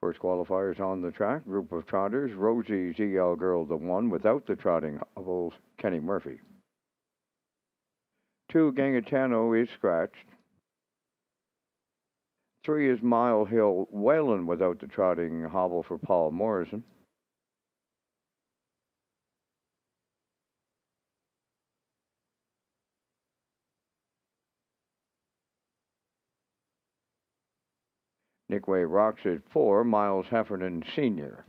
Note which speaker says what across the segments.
Speaker 1: First qualifiers on the track. Group of trotters. Rosie's EL Girl, the one without the trotting hobbles, Kenny Murphy. 2, Gangatano is scratched. 3 is Mile Hill Whalen without the trotting hobble for Paul Morrison. Nick Way rocks at 4, Miles Heffernan Sr.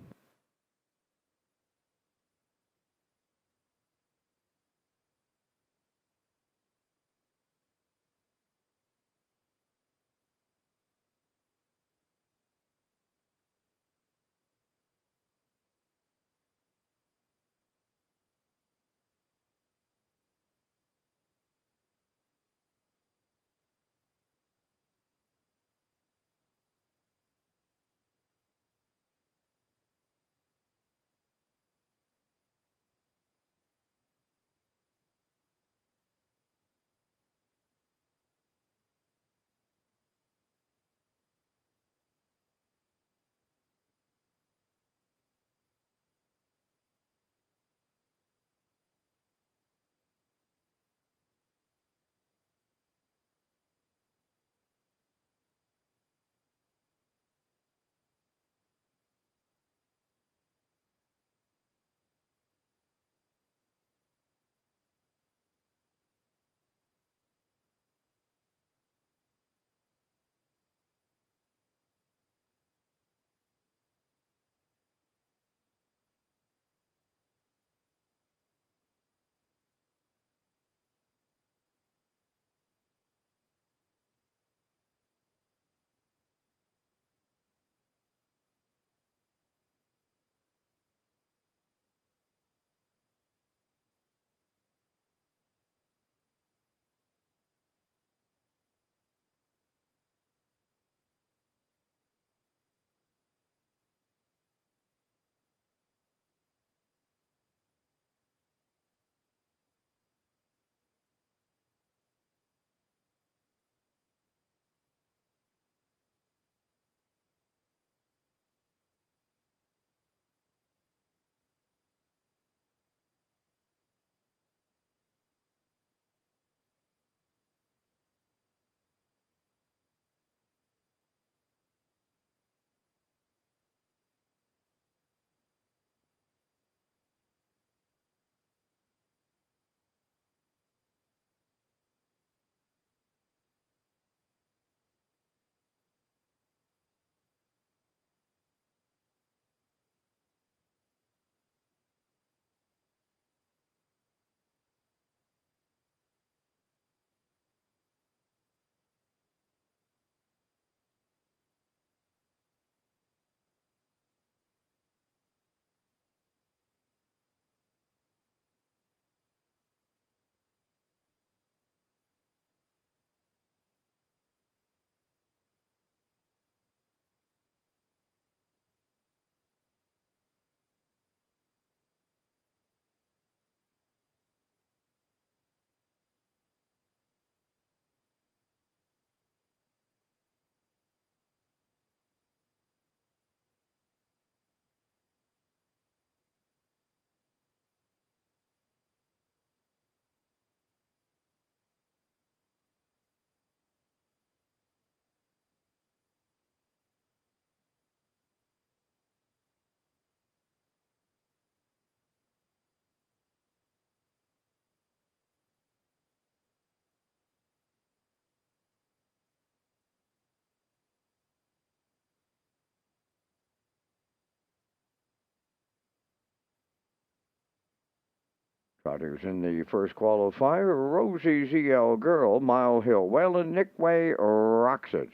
Speaker 1: Trotters in the first qualifier. Rosie's EL Girl, Mile Hill Whalen, Nick Way rocks it.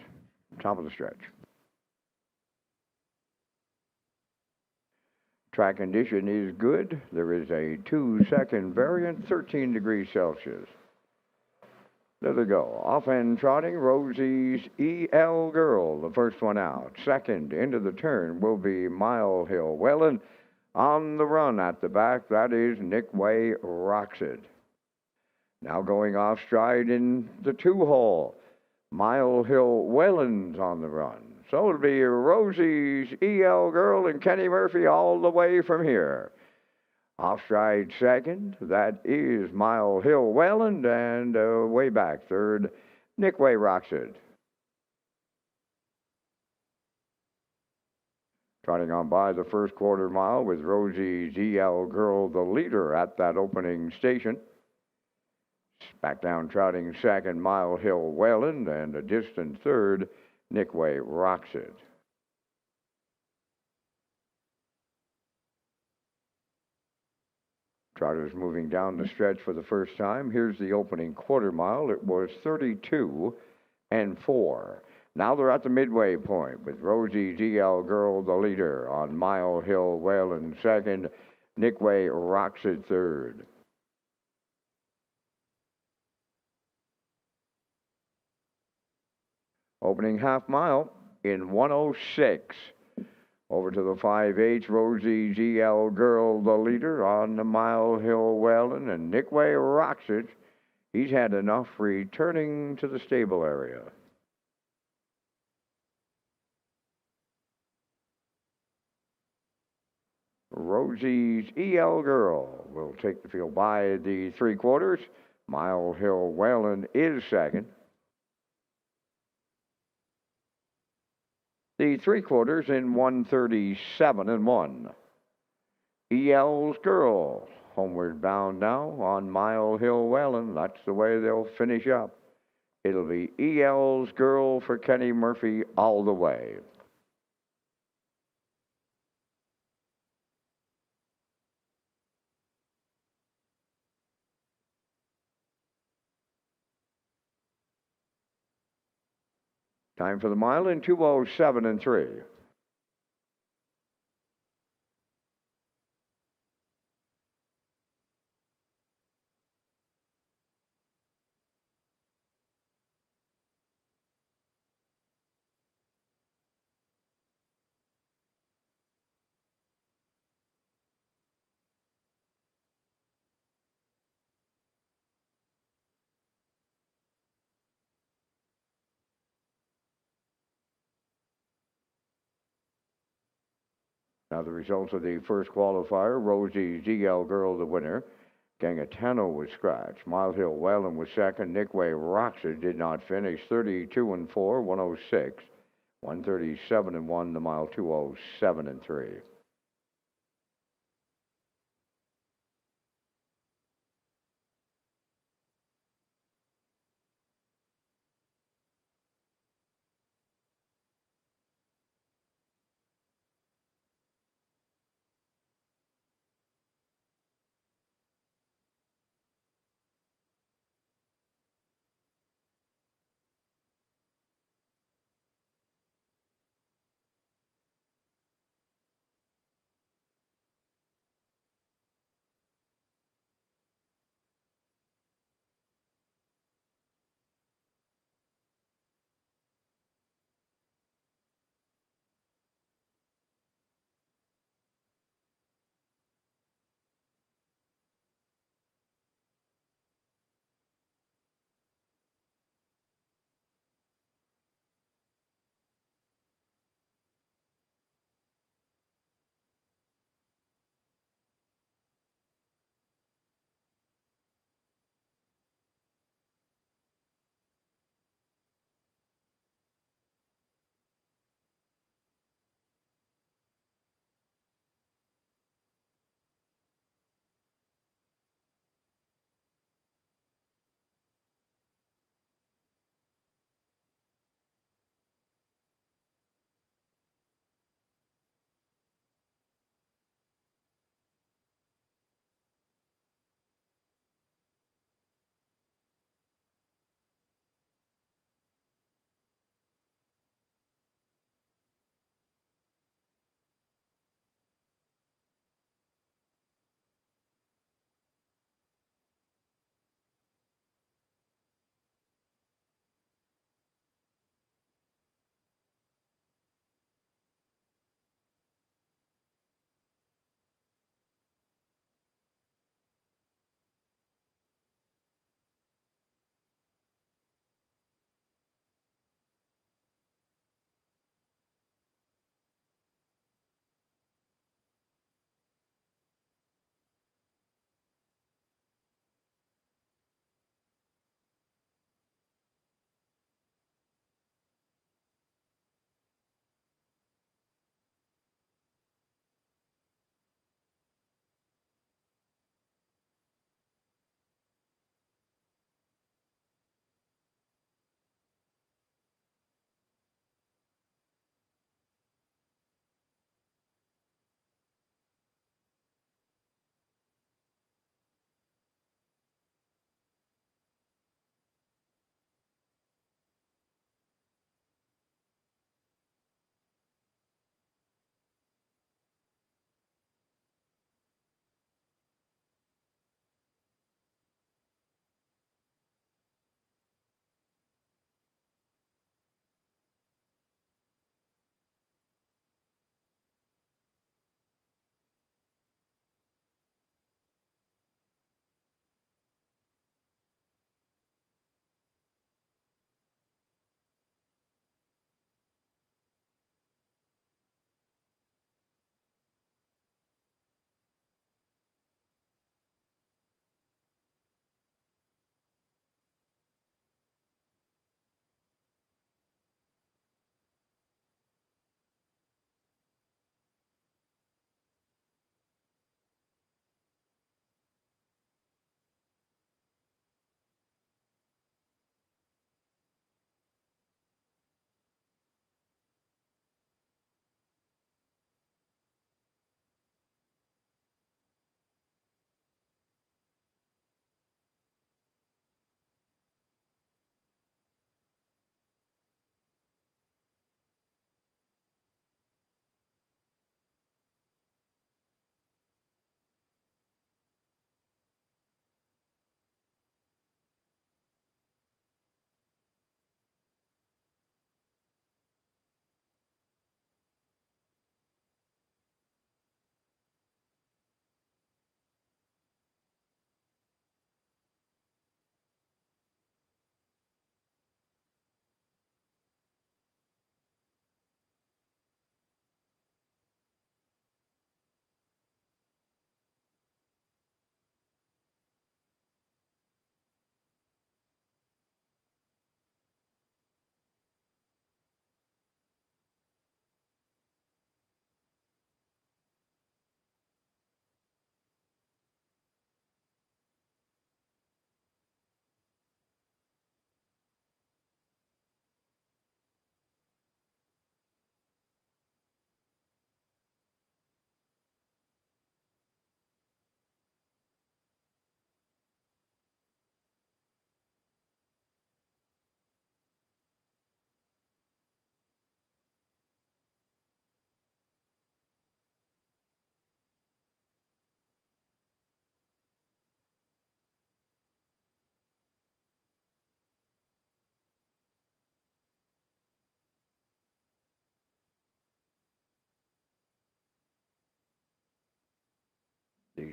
Speaker 1: Top of the stretch. Track condition is good. There is a 2-second variant, 13 degrees Celsius. There they go. Off and trotting, Rosie's EL Girl, the first one out. Second into the turn will be Mile Hill Whalen. On the run at the back, that is Nick Way rocks it. Now going off stride in the 2-hole. Mile Hill Whalen's on the run. So it'll be Rosie's EL Girl and Kenny Murphy all the way from here. Off stride second, that is Mile Hill Welland, and way back third, Nick Way rocks it. Trotting on by the first quarter mile with Rosie's EL Girl, the leader at that opening station. Back down trotting second, Mile Hill Welland, and a distant third, Nick Way rocks it. Trotters moving down the stretch for the first time. Here's the opening quarter mile. It was 32 and 4. Now they're at the midway point with Rosie DL Girl, the leader, on Mile Hill Welland second. Nick Way rocks it third. Opening half mile in 106. Over to the 5/8, Rosie GL Girl, the leader, on the Mile Hill Welland, and Nick Way rocks it. He's had enough returning to the stable area. Rosie's EL Girl will take the field by the 3/4. Mile Hill Welland is second. The 3/4 in 137 and 1. EL's Girl, homeward bound now on Mile Hill Welland. That's the way they'll finish up. It'll be EL's Girl for Kenny Murphy all the way. Time for the mile in 2:07 and 3. Now the results of the first qualifier: Rosie GL Girl, the winner. Gangatano was scratched. Mile Hill Welland was second. Nick Way Roxer did not finish. 32 and 4, 106. 137 and 1, the mile 2:07 and 3.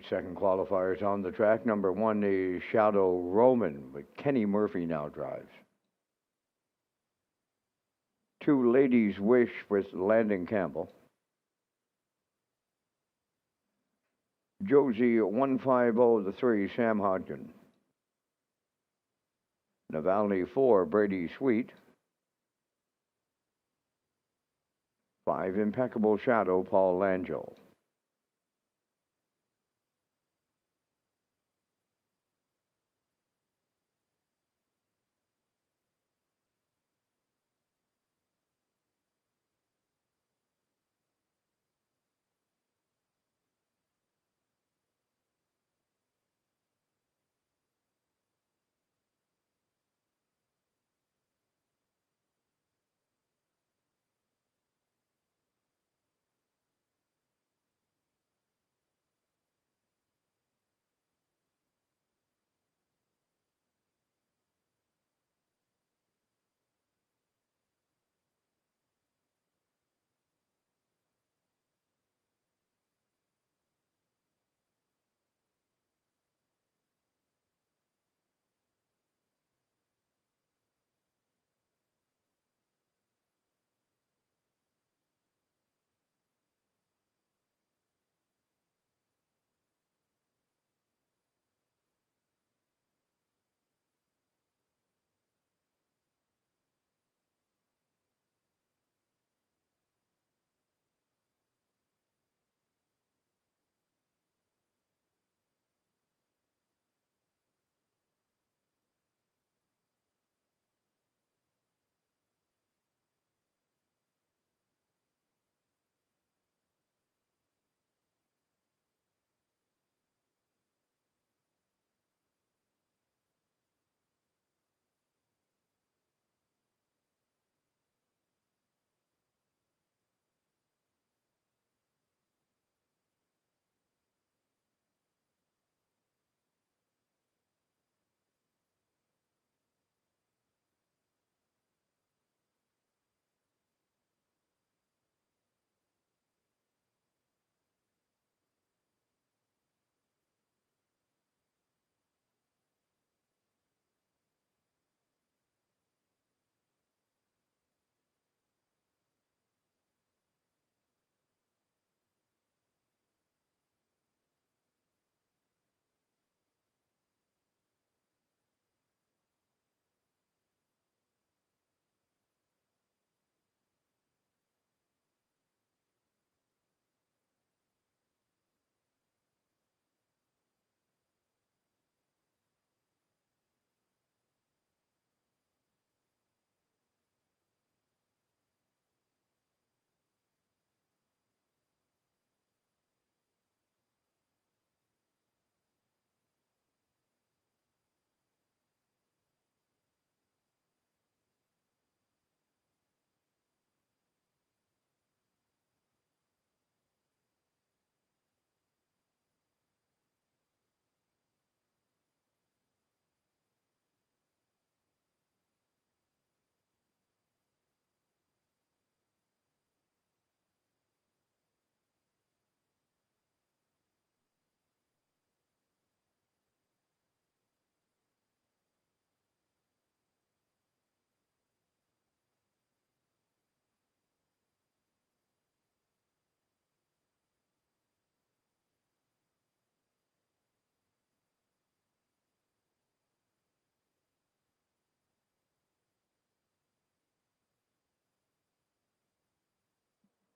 Speaker 1: 8 second qualifiers on the track. Number 1 is Shadow Roman, but Kenny Murphy now drives. 2, Ladies Wish with Landon Campbell. Josie 150, the 3, Sam Hodgkin. Navalny 4, Brady Sweet. 5, Impeccable Shadow, Paul Langell.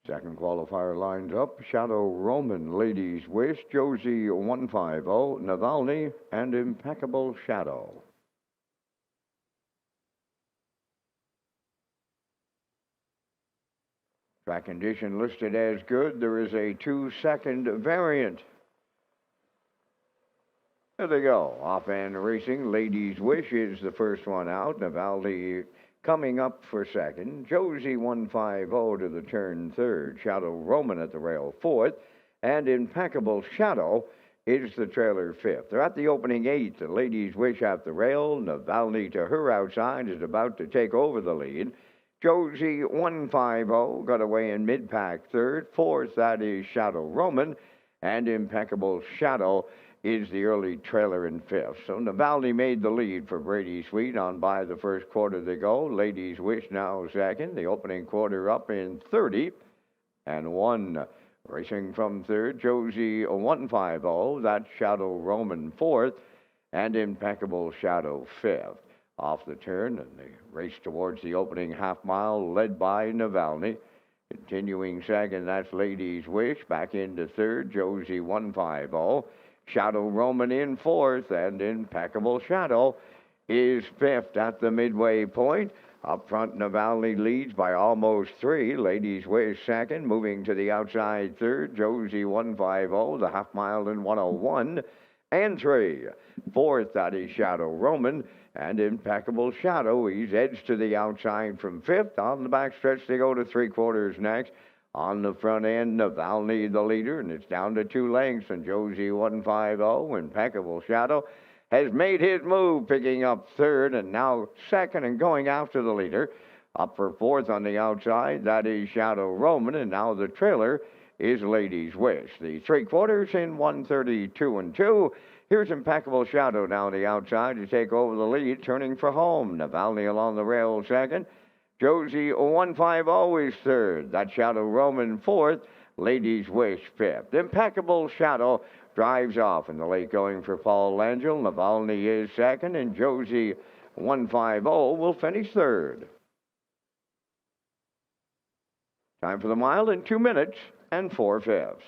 Speaker 1: Second qualifier lines up. Shadow Roman, Ladies Wish, Josie 150, Navalny, and Impeccable Shadow. Track condition listed as good. There is a 2-second variant. There they go. Off and racing. Ladies Wish is the first one out. Navalny coming up for second. Josie 150 to the turn third. Shadow Roman at the rail fourth. And Impeccable Shadow is the trailer fifth. They're at the opening 8. The Ladies Wish at the rail. Navalny to her outside is about to take over the lead. Josie 150 got away in mid-pack third. Fourth, that is Shadow Roman. and Impeccable Shadow is the early trailer in fifth. So Navalny made the lead for Brady Sweet on by the first quarter to go. Ladies Wish now second. The opening quarter up in 30 and 1. Racing from third, Josie 150. That's Shadow Roman fourth and Impeccable Shadow fifth. Off the turn and the race towards the opening half mile led by Navalny. Continuing second, that's Ladies Wish. Back into third, Josie 150. Shadow Roman in fourth, and Impeccable Shadow is fifth at the midway point. Up front, Navalny leads by almost 3. Ladies Wish second, moving to the outside third. Josie 150, the half mile in 101 and 3. Fourth, that is Shadow Roman, and Impeccable Shadow. He's edged to the outside from fifth. On the backstretch, they go to 3/4 next. On the front end, Navalny the leader, and it's down to 2 lengths, and Josie 150, Impeccable Shadow, has made his move, picking up third, and now second and going after the leader. Up for fourth on the outside, that is Shadow Roman, and now the trailer is Ladies Wish. The 3/4 in 132 and 2. Here's Impeccable Shadow down the outside to take over the lead, turning for home. Navalny along the rail second. Josie 150 is third. That's Shadow Roman fourth. Ladies Wish fifth. Impeccable Shadow drives off in the late going for Paul Langell. Navalny is second, and Josie 150 will finish third. Time for the mile in 2 minutes and 4/5.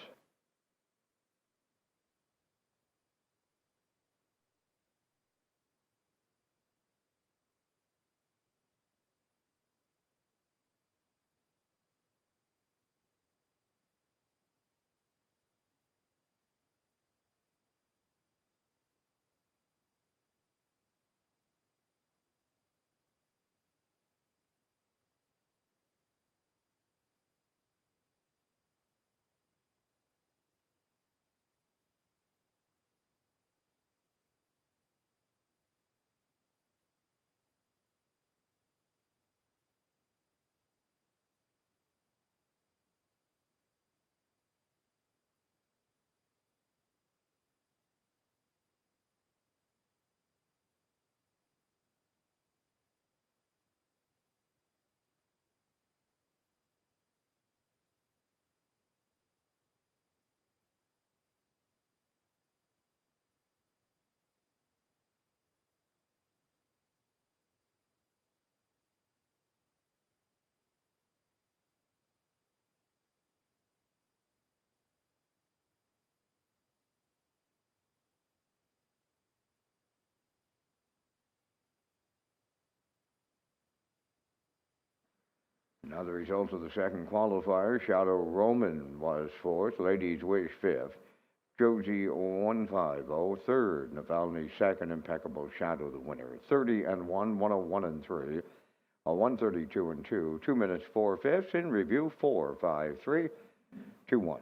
Speaker 1: Now the results of the second qualifier. Shadow Roman was fourth. Ladies Wish fifth. Josie 150 third. Navalny second. Impeccable Shadow the winner. 30 and 1, 101 and 3. A 132 and 2. 2 minutes 4/5. In review 4, 5, 3, 2, 1.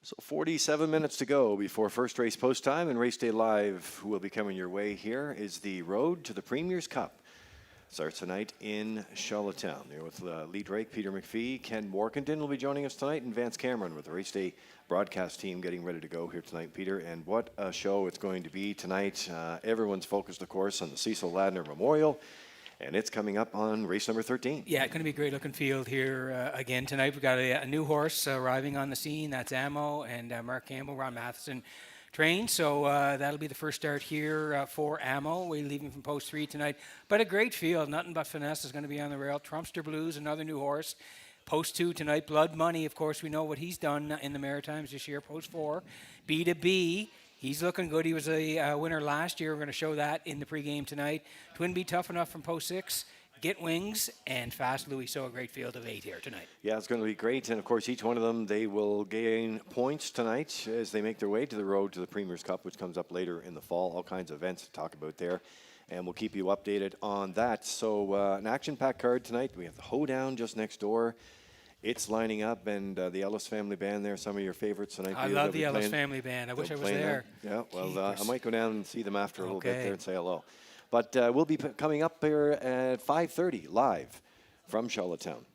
Speaker 2: So 47 minutes to go before first race post time, and Race Day Live will be coming your way. Here is the road to the Premier's Cup. Starts tonight in Charlottetown. Here with Lee Drake, Peter McPhee, Ken Morkington will be joining us tonight, and Vance Cameron with the Race Day broadcast team getting ready to go here tonight, Peter. And what a show it's going to be tonight. Everyone's focused, of course, on the Cecil Ladner Memorial. And it's coming up on race number 13.
Speaker 3: Yeah, it's going to be a great looking field here again tonight. We've got a new horse arriving on the scene. That's Ammo, and Mark Campbell, Ron Matheson trained. So that'll be the first start here for Ammo. We're leaving from post 3 tonight. But a great field. Nothing but finesse is going to be on the rail. Trumpster Blues, another new horse. Post 2 tonight. Blood Money, of course, we know what he's done in the Maritimes this year. Post 4. B2B. He's looking good. He was a winner last year. We're going to show that in the pregame tonight. Twin B Tough Enough from post 6. Get Wings and Fast Louis. So a great field of 8 here tonight.
Speaker 2: Yeah, it's going to be great. And, of course, each one of them, they will gain points tonight as they make their way to the road to the Premier's Cup, which comes up later in the fall. All kinds of events to talk about there. And we'll keep you updated on that. So an action-packed card tonight. We have the Hoedown just next door. It's lining up, and the Ellis Family Band there, some of your favorites tonight.
Speaker 3: I love the Ellis Family Band. I wish I was there.
Speaker 2: Yeah, well, I might go down and see them after a little bit there and say hello. But we'll be coming up here at 5:30 live from Charlottetown.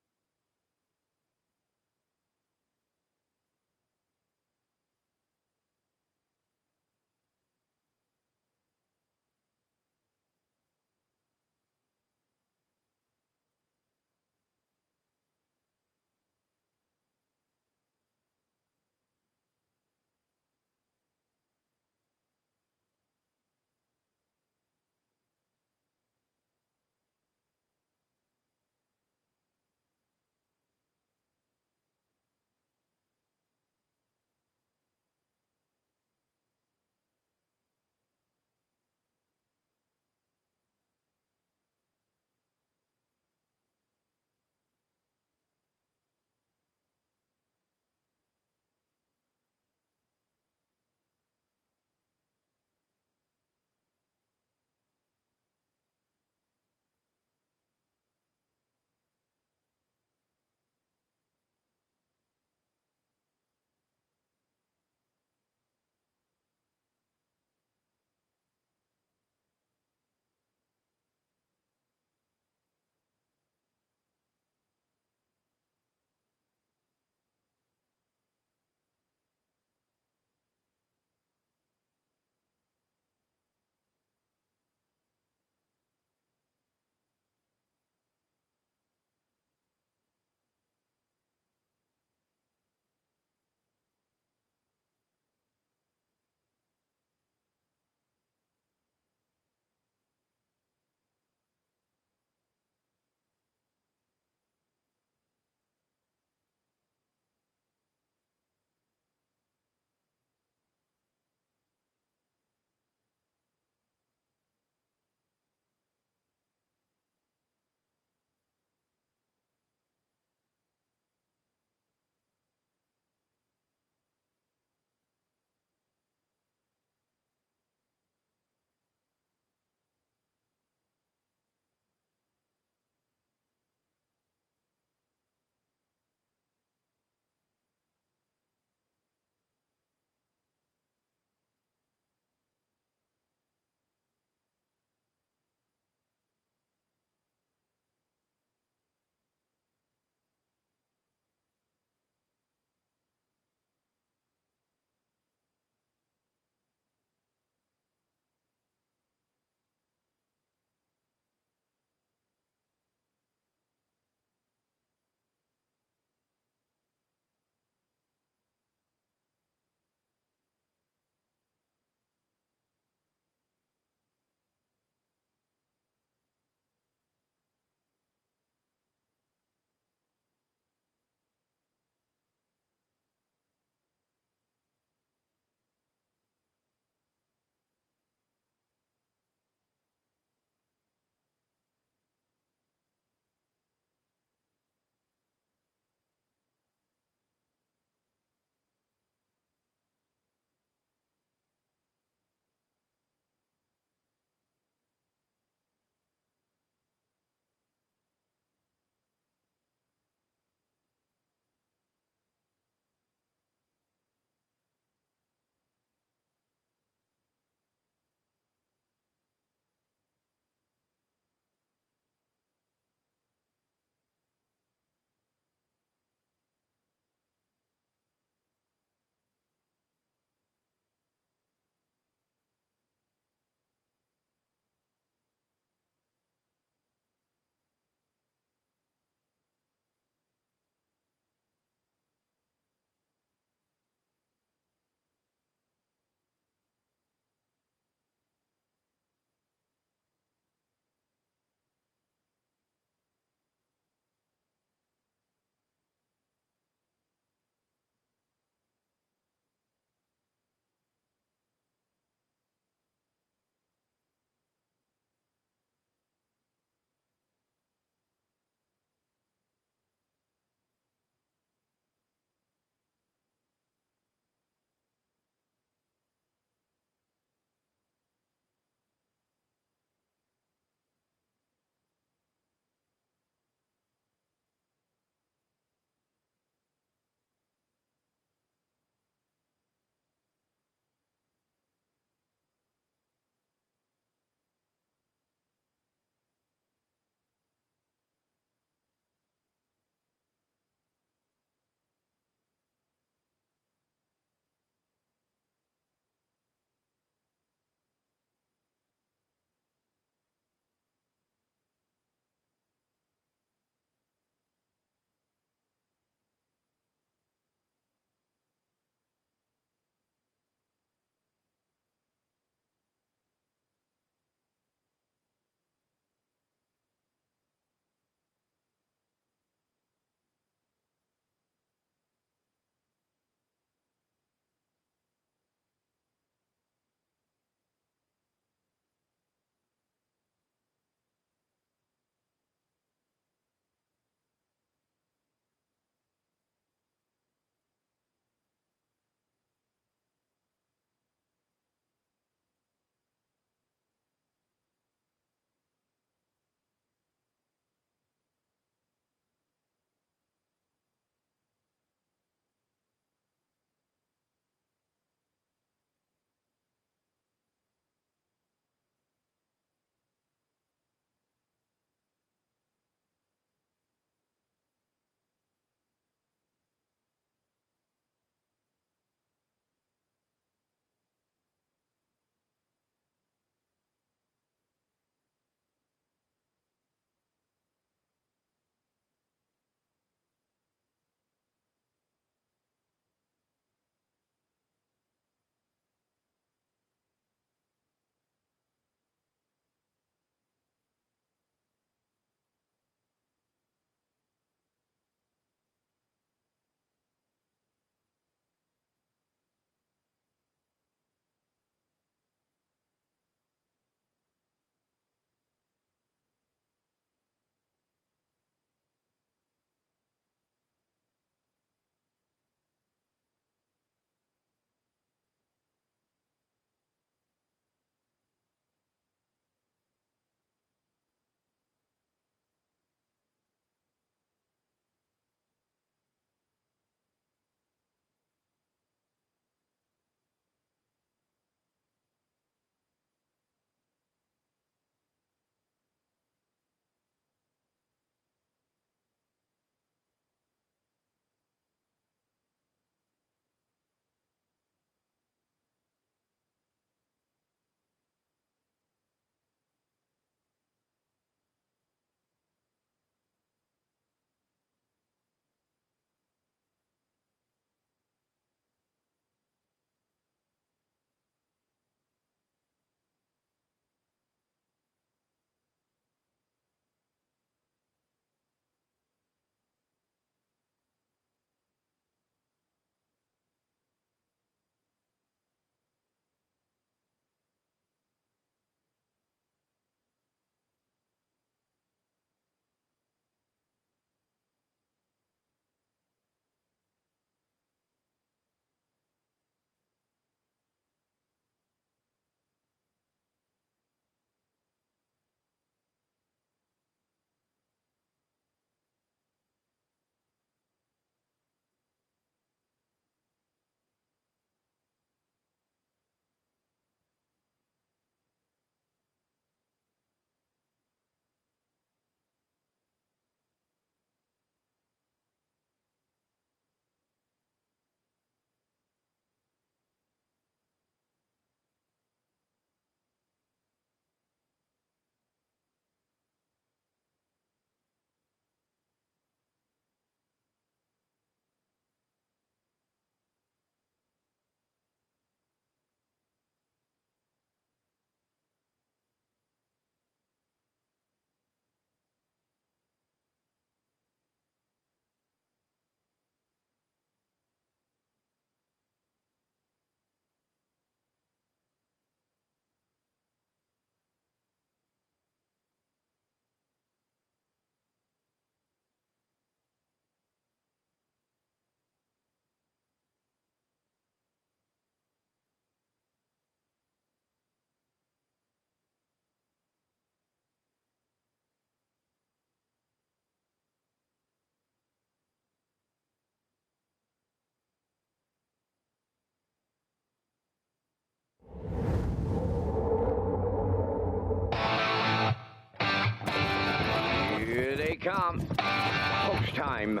Speaker 1: post time.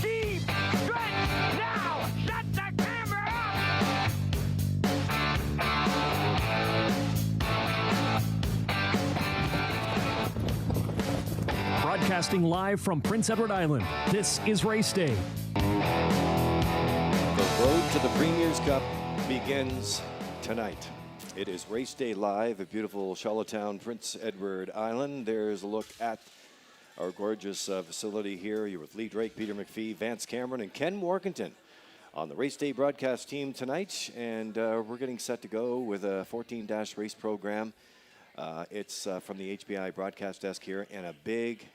Speaker 4: Deep stretch now. Shut the camera up.
Speaker 5: Broadcasting live from Prince Edward Island, this is Race Day.
Speaker 2: The road to the Premier's Cup begins tonight. It is Race Day live at beautiful Charlottetown, Prince Edward Island. There's a look at our gorgeous facility here. You're with Lee Drake, Peter McPhee, Vance Cameron, and Ken Morganton on the Race Day broadcast team tonight. And we're getting set to go with a 14- race program. It's from the HBI broadcast desk here, and a big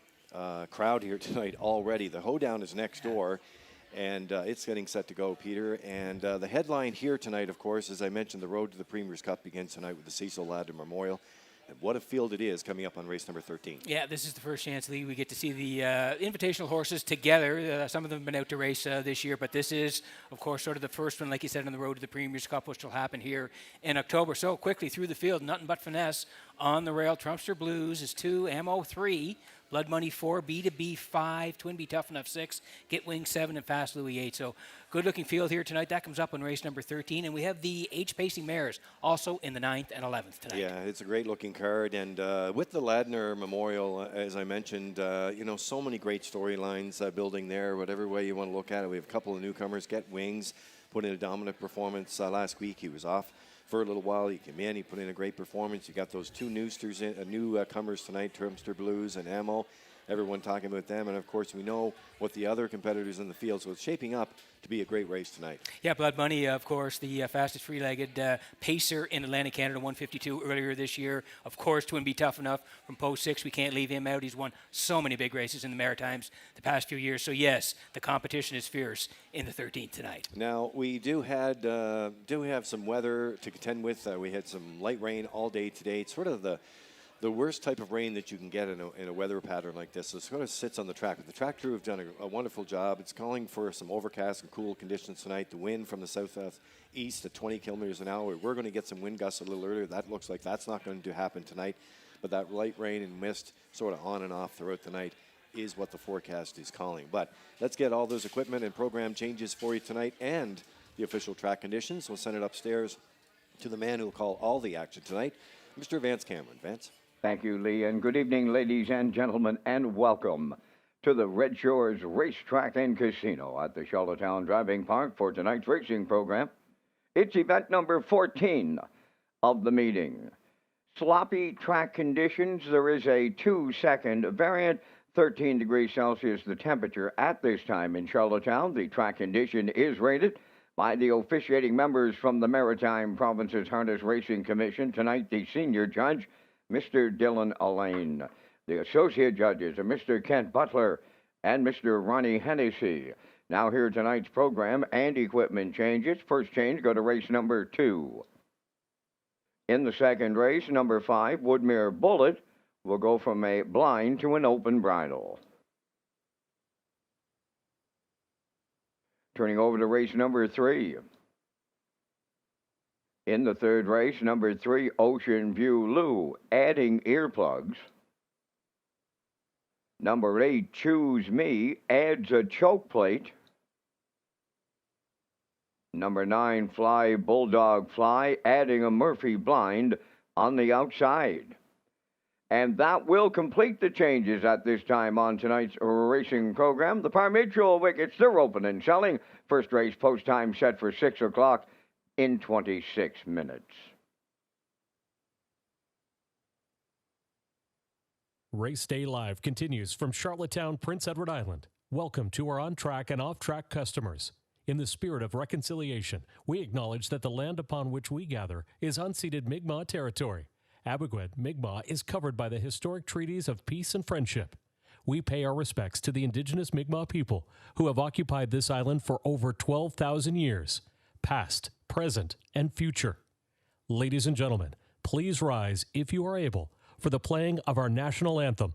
Speaker 2: crowd here tonight already. The hoedown is next door, and it's getting set to go, Peter. And the headline here tonight, of course, as I mentioned, the road to the Premier's Cup begins tonight with the Cecil Ladner Memorial. And what a field it is coming up on race number 13.
Speaker 3: Yeah, this is the first chance, Lee, we get to see the invitational horses together. Some of them have been out to race this year, but this is, of course, sort of the first one, like you said, on the road to the Premier's Cup, which will happen here in October. So quickly through the field, nothing but finesse on the rail. Trumpster Blues is 2, Ammo 3, Blood Money 4, B2B 5, Twin B Tough Enough 6, Get Wing 7, and Fast Louis 8. So good-looking field here tonight. That comes up on race number 13. And we have the H-pacing mares also in the 9th and 11th tonight.
Speaker 2: Yeah, it's a great-looking card. And with the Ladner Memorial, as I mentioned, so many great storylines building there, whatever way you want to look at it. We have a couple of newcomers. Get Wings put in a dominant performance last week. He was off for a little while. He came in, he put in a great performance. You got those two newcomers tonight, Trumpster Blues and Ammo. Everyone talking about them, and of course we know what the other competitors in the field, so it's shaping up to be a great race tonight.
Speaker 3: Yeah, Blood Money, of course, the fastest free-legged pacer in Atlantic Canada, 152 earlier this year. Of course, Twin Be Tough Enough from Post 6, we can't leave him out. He's won so many big races in the Maritimes the past few years. So yes, the competition is fierce in the 13th tonight.
Speaker 2: Now, we do have some weather to contend with. We had some light rain all day today. It's sort of the worst type of rain that you can get in a weather pattern like this. So it sort of sits on the track. But the track crew have done a wonderful job. It's calling for some overcast and cool conditions tonight. The wind from the southeast at 20 kilometers an hour. We're going to get some wind gusts a little earlier. That looks like that's not going to happen tonight. But that light rain and mist sort of on and off throughout the night is what the forecast is calling. But let's get all those equipment and program changes for you tonight and the official track conditions. We'll send it upstairs to the man who will call all the action tonight, Mr. Vance Cameron. Vance?
Speaker 1: Thank you, Lee, and good evening, ladies and gentlemen, and welcome to the Red Shores Racetrack and Casino at the Charlottetown Driving Park for tonight's racing program. It's event number 14 of the meeting. Sloppy track conditions. There is a 2-second variant, 13 degrees Celsius the temperature at this time in Charlottetown. The track condition is rated by the officiating members from the Maritime Provinces Harness Racing Commission. Tonight, the senior judge, Mr. Dylan Allain. The associate judges are Mr. Kent Butler and Mr. Ronnie Hennessy. Now here tonight's program and equipment changes. First change, go to race number 2. In the second race, number 5, Woodmere Bullet, will go from a blind to an open bridle. Turning over to race number 3. In the third race, number 3, Ocean View Lou, adding earplugs. Number 8, Choose Me, adds a choke plate. Number 9, Fly Bulldog Fly, adding a Murphy blind on the outside. And that will complete the changes at this time on tonight's racing program. The par-mutual wickets, they're open and selling. First race post time set for 6 o'clock. In 26 minutes.
Speaker 5: Race Day Live continues from Charlottetown, Prince Edward Island. Welcome to our on-track and off-track customers. In the spirit of reconciliation, we acknowledge that the land upon which we gather is unceded Mi'kmaq territory. Abogwed, Mi'kmaq is covered by the historic treaties of peace and friendship. We pay our respects to the indigenous Mi'kmaq people who have occupied this island for over 12,000 years, past, present, and future. Ladies and gentlemen, please rise, if you are able, for the playing of our national anthem.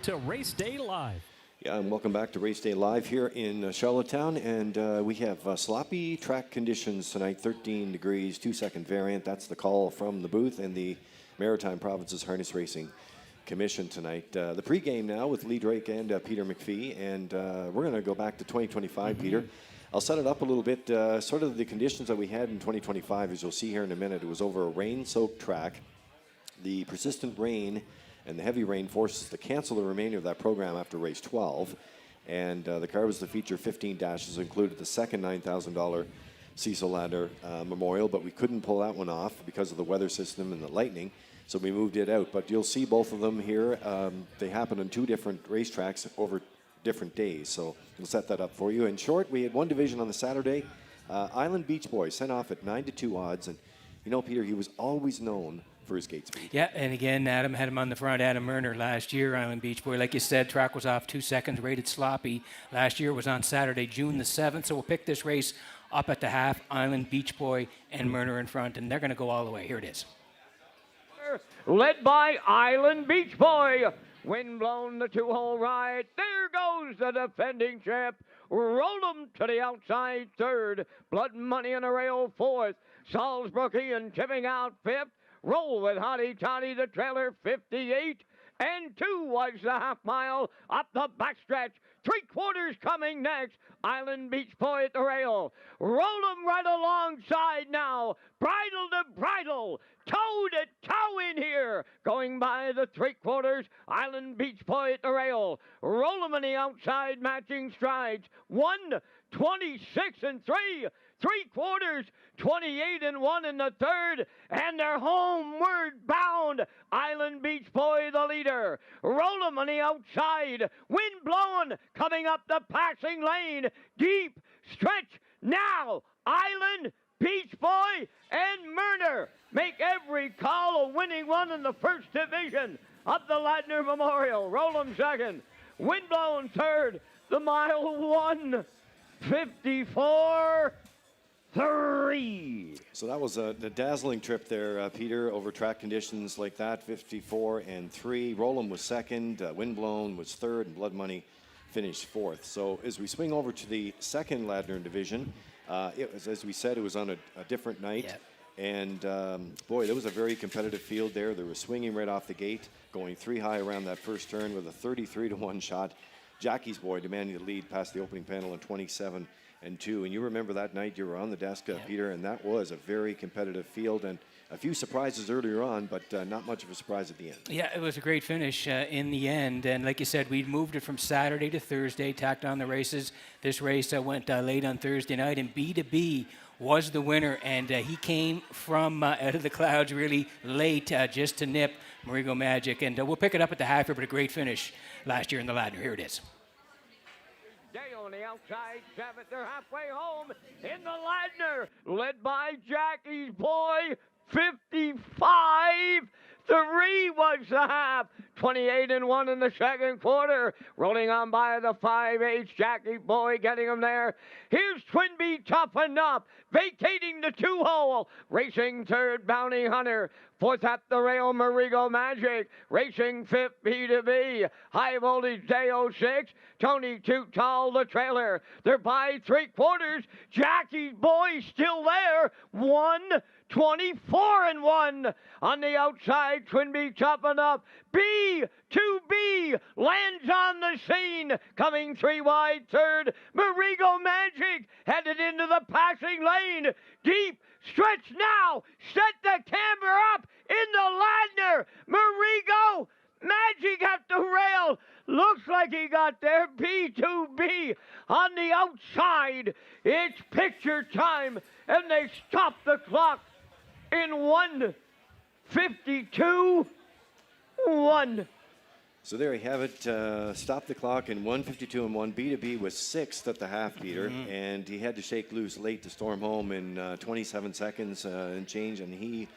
Speaker 5: to Race Day Live.
Speaker 2: Yeah, and welcome back to Race Day Live here in Charlottetown. And we have sloppy track conditions tonight, 13 degrees, 2-second variant. That's the call from the booth and the Maritime Provinces Harness Racing Commission tonight. The pregame now with Lee Drake and Peter McPhee. And we're going to go back to 2025, Peter. I'll set it up a little bit. Sort of the conditions that we had in 2025, as you'll see here in a minute, it was over a rain-soaked track. The persistent rain and the heavy rain forced us to cancel the remainder of that program after race 12. And the car was to feature 15 dashes, included the second $9,000 Cecil Lander Memorial, but we couldn't pull that one off because of the weather system and the lightning, so we moved it out. But you'll see both of them here. They happen on two different racetracks over different days, so we'll set that up for you. In short, we had one division on the Saturday. Island Beach Boy sent off at 9-2 odds, and you know, Peter, he was always known for his gate speed.
Speaker 3: Yeah, and again, Adam had him on the front, Adam Murner last year, Island Beach Boy. Like you said, track was off 2 seconds, rated sloppy. Last year was on Saturday, June the 7th, so we'll pick this race up at the half, Island Beach Boy and Murner in front, and they're going to go all the way. Here it is.
Speaker 1: Led by Island Beach Boy. Wind blown the two-hole ride. There goes the defending champ. Roll him to the outside third. Blood Money in a rail fourth. Salisbury Ian tipping out fifth. Roll with Hottie Toddy the trailer 58. And 2 was the half mile up the backstretch. 3/4 coming next. Island Beach Boy at the rail. Roll him right alongside now. Bridle to bridle. Toe to toe in here. Going by the 3/4. Island Beach Boy at the rail. Roll him in the outside matching strides. 1:26 and 3. 3/4. 28 and 1 in the third, and they're homeward bound. Island Beach Boy the leader. Roll him on the outside. Wind blowing, coming up the passing lane. Deep stretch now. Island Beach Boy and Murner make every call a winning one in the first division of the Ladner Memorial. Roll him second. Wind blowing third. The mile 1:54. 3.
Speaker 2: So that was a dazzling trip there, Peter, over track conditions like that, 54 and 3. Roland was second, Windblown was third, and Blood Money finished fourth. So as we swing over to the second Ladner division, it was, as we said, it was on a different night.
Speaker 3: Yep.
Speaker 2: And boy, there was a very competitive field there. They were swinging right off the gate, going 3 high around that first turn with a 33-1 shot. Jackie's Boy demanding the lead past the opening panel in 27 and 2. And you remember that night, you were on the desk, Peter, and that was a very competitive field and a few surprises earlier on, but not much of a surprise at the end.
Speaker 3: Yeah, it was a great finish in the end. And like you said, we moved it from Saturday to Thursday, tacked on the races. This race went late on Thursday night, and B2B was the winner. And he came from out of the clouds really late just to nip Marigo Magic. And we'll pick it up at the half, but a great finish last year in the Ladner. Here it is.
Speaker 1: On the outside, 7th, they're halfway home in the Ladner, led by Jackie's Boy, 55. 3 was the half, 28 and 1 in the second quarter. Rolling on by the 5H, Jackie Boy getting him there. Here's Twinbee toughened up, vacating the 2-hole. Racing third, Bounty Hunter. Fourth at the rail, Marigo Magic. Racing fifth, B2B. High Voltage Day06. Tony Too Tall, the trailer. They're by 3/4. Jackie's Boy still there. 1:24 and 1 on the outside. Twinbee chopping up. B2B lands on the scene. Coming 3 wide third. Marigo Magic headed into the passing lane. Deep stretch now. Set the camber up in the Ladner. Marigo Magic at the rail. Looks like he got there. B2B on the outside. It's picture time, and they stop the clock in 1:52-1.
Speaker 2: So there you have it. Stop the clock in 1:52 and 1. B2B was 6th at the half, Peter, and he had to shake loose late to storm home in 27 seconds and change, and he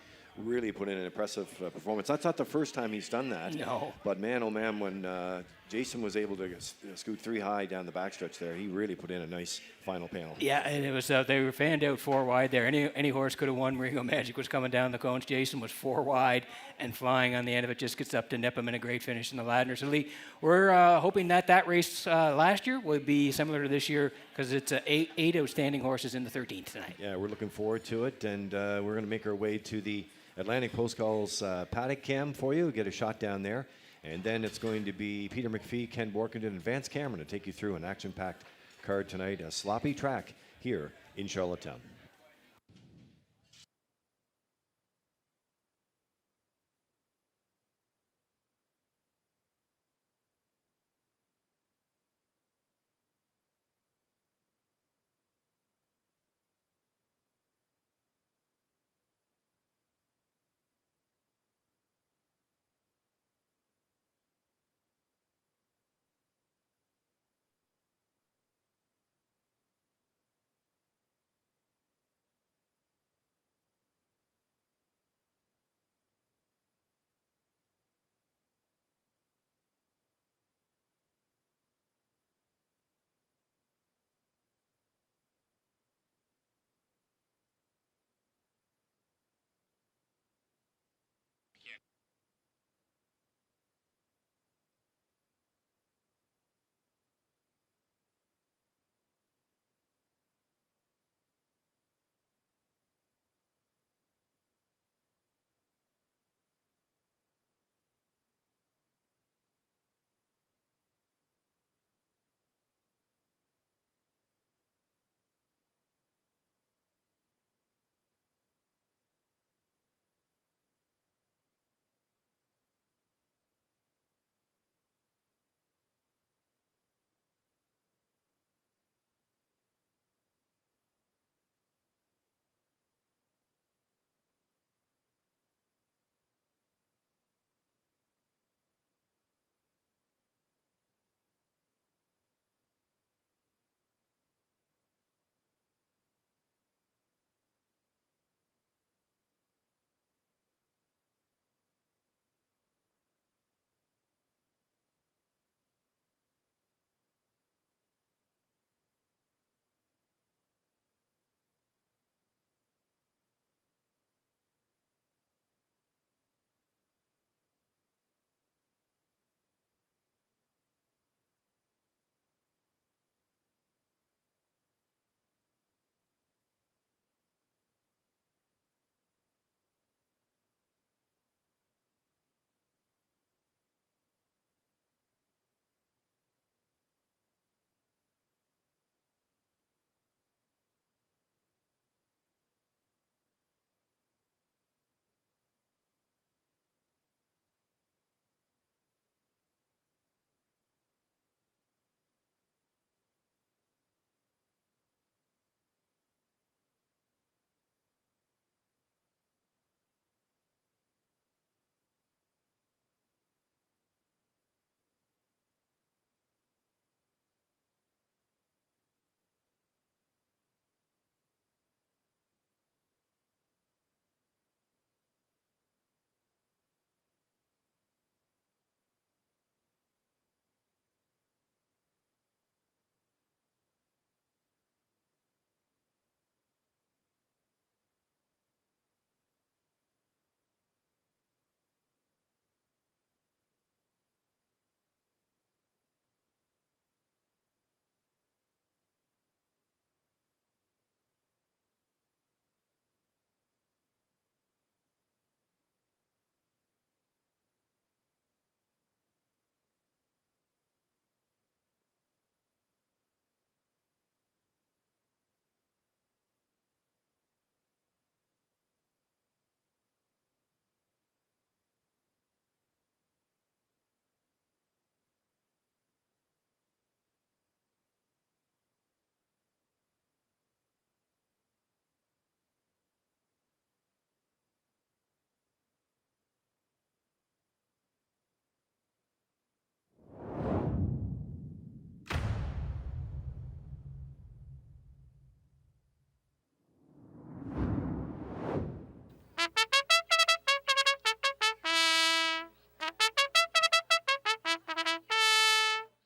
Speaker 2: really put in an impressive performance. That's not the first time he's done that.
Speaker 3: No.
Speaker 2: But man, oh man, when Jason was able to scoot 3 high down the backstretch there, he really put in a nice final panel.
Speaker 3: Yeah, and it was they were fanned out 4 wide there. Any horse could have won. Ringo Magic was coming down the cones. Jason was 4 wide and flying on the end of it. Just gets up to nip him in a great finish in the Ladner. So Lee, we're hoping that race last year would be similar to this year because it's eight outstanding horses in the 13th tonight.
Speaker 2: Yeah, we're looking forward to it, and we're going to make our way to the Atlantic Post Calls paddock cam for you. Get a shot down there. And then it's going to be Peter McPhee, Ken Borkington, and Vance Cameron to take you through an action-packed card tonight. A sloppy track here in Charlottetown.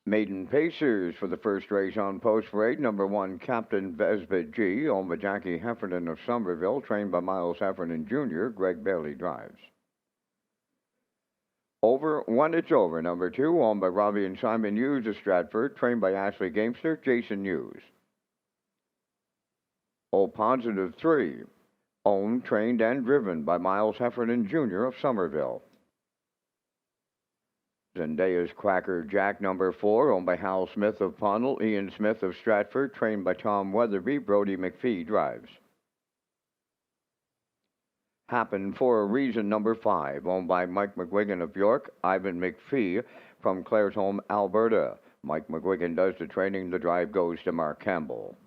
Speaker 1: Maiden Pacers for the first race on post parade. Number 1, Captain Vesbit G, owned by Jackie Heffernan of Somerville, trained by Miles Heffernan Jr. Greg Bailey drives. Over When It's Over, number 2, owned by Robbie and Simon Hughes of Stratford, trained by Ashley Gamester, Jason Hughes. O Positive 3, owned, trained, and driven by Miles Heffernan Jr. of Somerville. Zendaya's Cracker Jack, number 4, owned by Hal Smith of Ponnell, Ian Smith of Stratford, trained by Tom Weatherby, Brody McPhee drives. Happen for a Reason, number 5, owned by Mike McGuigan of York, Ivan McPhee from Claresholm, Alberta. Mike McGuigan does the training, the drive goes to Mark Campbell.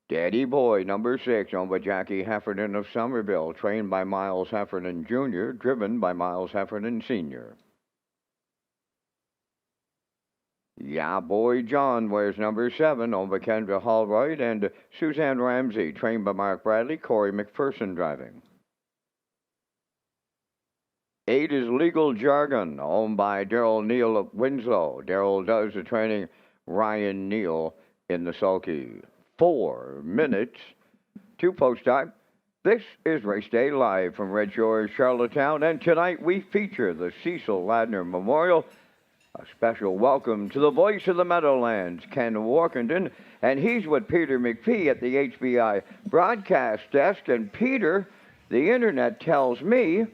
Speaker 1: Daddy Boy, number 6, owned by Jackie Heffernan of Somerville, trained by Miles Heffernan Jr., driven by Miles Heffernan Sr. Yeah Boy John wears number 7, owned by Kendra Hallroyd and Suzanne Ramsey, trained by Mark Bradley, Corey McPherson driving. 8 is Legal Jargon, owned by Daryl Neal of Winslow. Daryl does the training, Ryan Neal in the sulky. 4 minutes to post time. This is Race Day Live from Red Shores, Charlottetown, and tonight we feature the Cecil Ladner Memorial. A special welcome to the voice of the Meadowlands, Ken Workington, and he's with Peter McPhee at the HBI broadcast desk. And Peter, the internet tells me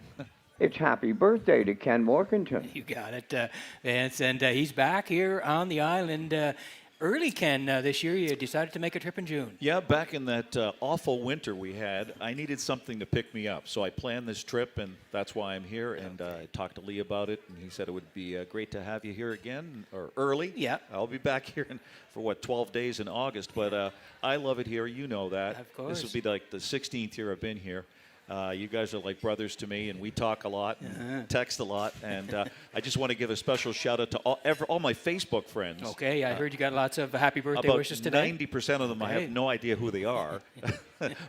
Speaker 1: it's happy birthday to Ken Workington.
Speaker 3: You got it, Vance, and he's back here on the island. Early, Ken, this year you decided to make a trip in June.
Speaker 6: Yeah, back in that awful winter we had, I needed something to pick me up. So I planned this trip, and that's why I'm here. And I talked to Lee about it, and he said it would be great to have you here again, or early.
Speaker 3: Yeah.
Speaker 6: I'll be back here for, 12 days in August. But I love it here. You know that.
Speaker 3: Of course.
Speaker 6: This will be like the 16th year I've been here. You guys are like brothers to me, and we talk a lot, and text a lot, and I just want to give a special shout out to all my Facebook friends.
Speaker 3: Okay, I heard you got lots of happy birthday wishes today.
Speaker 6: About 90% of them, I have no idea who they are,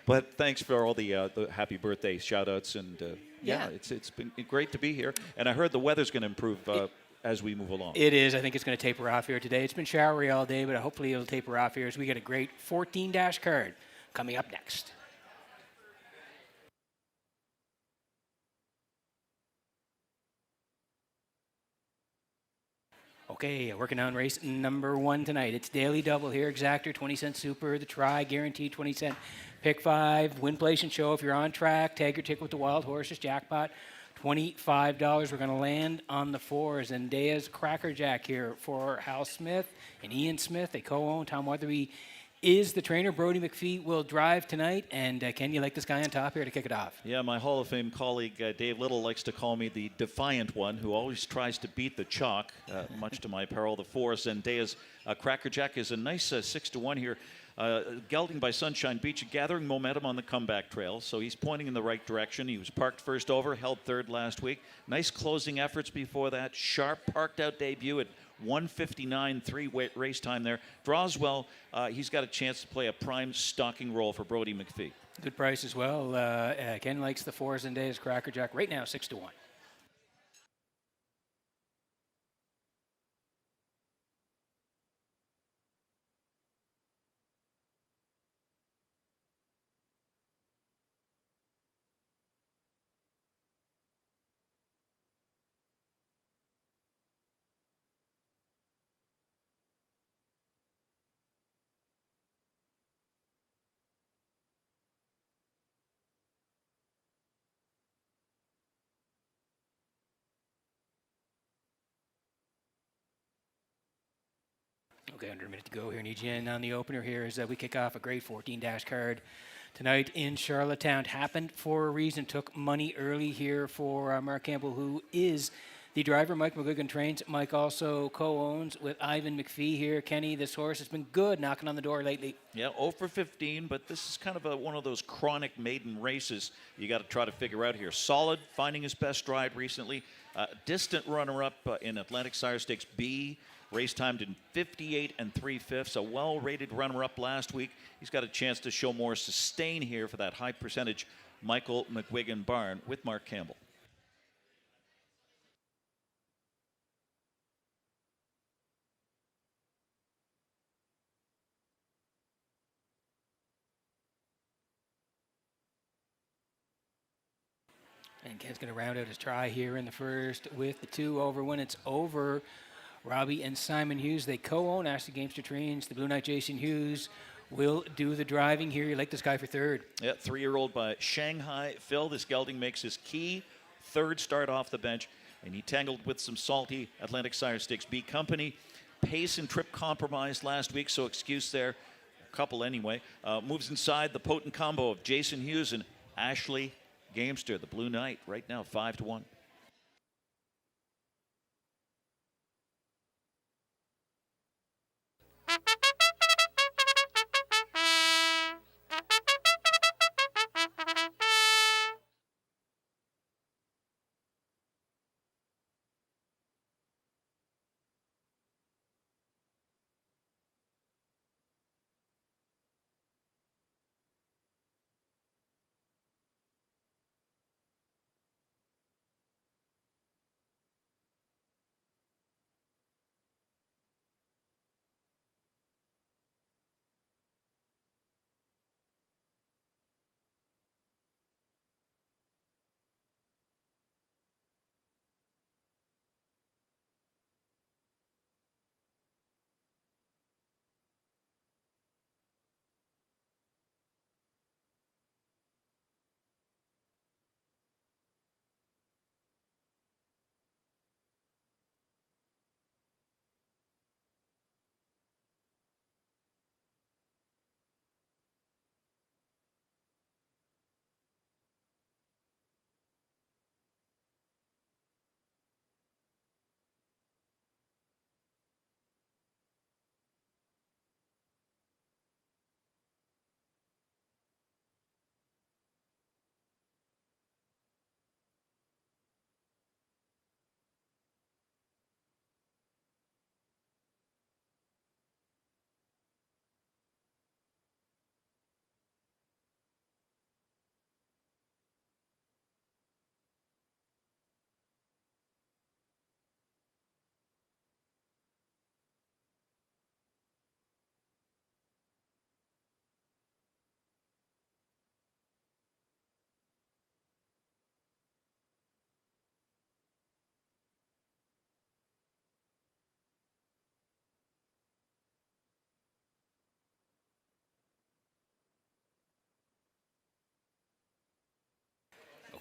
Speaker 6: but thanks for all the happy birthday shout outs, and
Speaker 3: Yeah.
Speaker 6: it's been great to be here, and I heard the weather's going to improve as we move along.
Speaker 3: It is. I think it's going to taper off here today. It's been showery all day, but hopefully it'll taper off here as we get a great 14-dash card coming up next. Okay, working on race number 1 tonight. It's daily double here. Exactor, 20-cent super. The try, guaranteed 20-cent. Pick 5, win, place, and show if you're on track. Tag your ticket with the Wild Horses jackpot. $25. We're going to land on the 4s. Zendaya's Cracker Jack here for Hal Smith and Ian Smith. They co-own. Tom Weatherby is the trainer. Brody McPhee will drive tonight. And Ken, you like this guy on top here to kick it off?
Speaker 6: Yeah, my Hall of Fame colleague Dave Little likes to call me the defiant one who always tries to beat the chalk, much to my peril. The 4, Zendaya's Cracker Jack is a nice 6-1 here. Gelding by Sunshine Beach, gathering momentum on the comeback trail, so he's pointing in the right direction. He was parked first over, held third last week. Nice closing efforts before that. Sharp parked out debut at 1:59, 3 race time there. Draws well. He's got a chance to play a prime stalking role for Brody McPhee.
Speaker 3: Good price as well. Ken likes the 4 Zendaya's Cracker Jack right now, 6-1. Okay, under a minute to go here. Need you in on the opener here as we kick off a great 14-dash card tonight in Charlottetown. Happened for a reason. Took money early here for Mark Campbell, who is the driver. Mike McGuigan trains. Mike also co-owns with Ivan McPhee here. Kenny, this horse has been good, knocking on the door lately.
Speaker 6: Yeah, 0 for 15, but this is kind of one of those chronic maiden races you got to try to figure out here. Solid, finding his best stride recently. Distant runner-up in Atlantic Sire Stakes B. Race timed in 58 3/5, a well-rated runner-up last week. He's got a chance to show more sustain here for that high percentage Michael McGuigan barn with Mark Campbell.
Speaker 3: And Ken's going to round out his try here in the first with the 2 over. When it's over, Robbie and Simon Hughes, they co-own Ashley Gamester Trains. The Blue Knight Jason Hughes will do the driving here. You like this guy for third.
Speaker 6: Yeah, 3-year-old by Shanghai Phil. This gelding makes his key third start off the bench, and he tangled with some salty Atlantic Sire Stakes B company. Pace and trip compromised last week, so excuse there. A couple anyway. Moves inside the potent combo of Jason Hughes and Ashley Gamester, the Blue Knight, right now 5-1.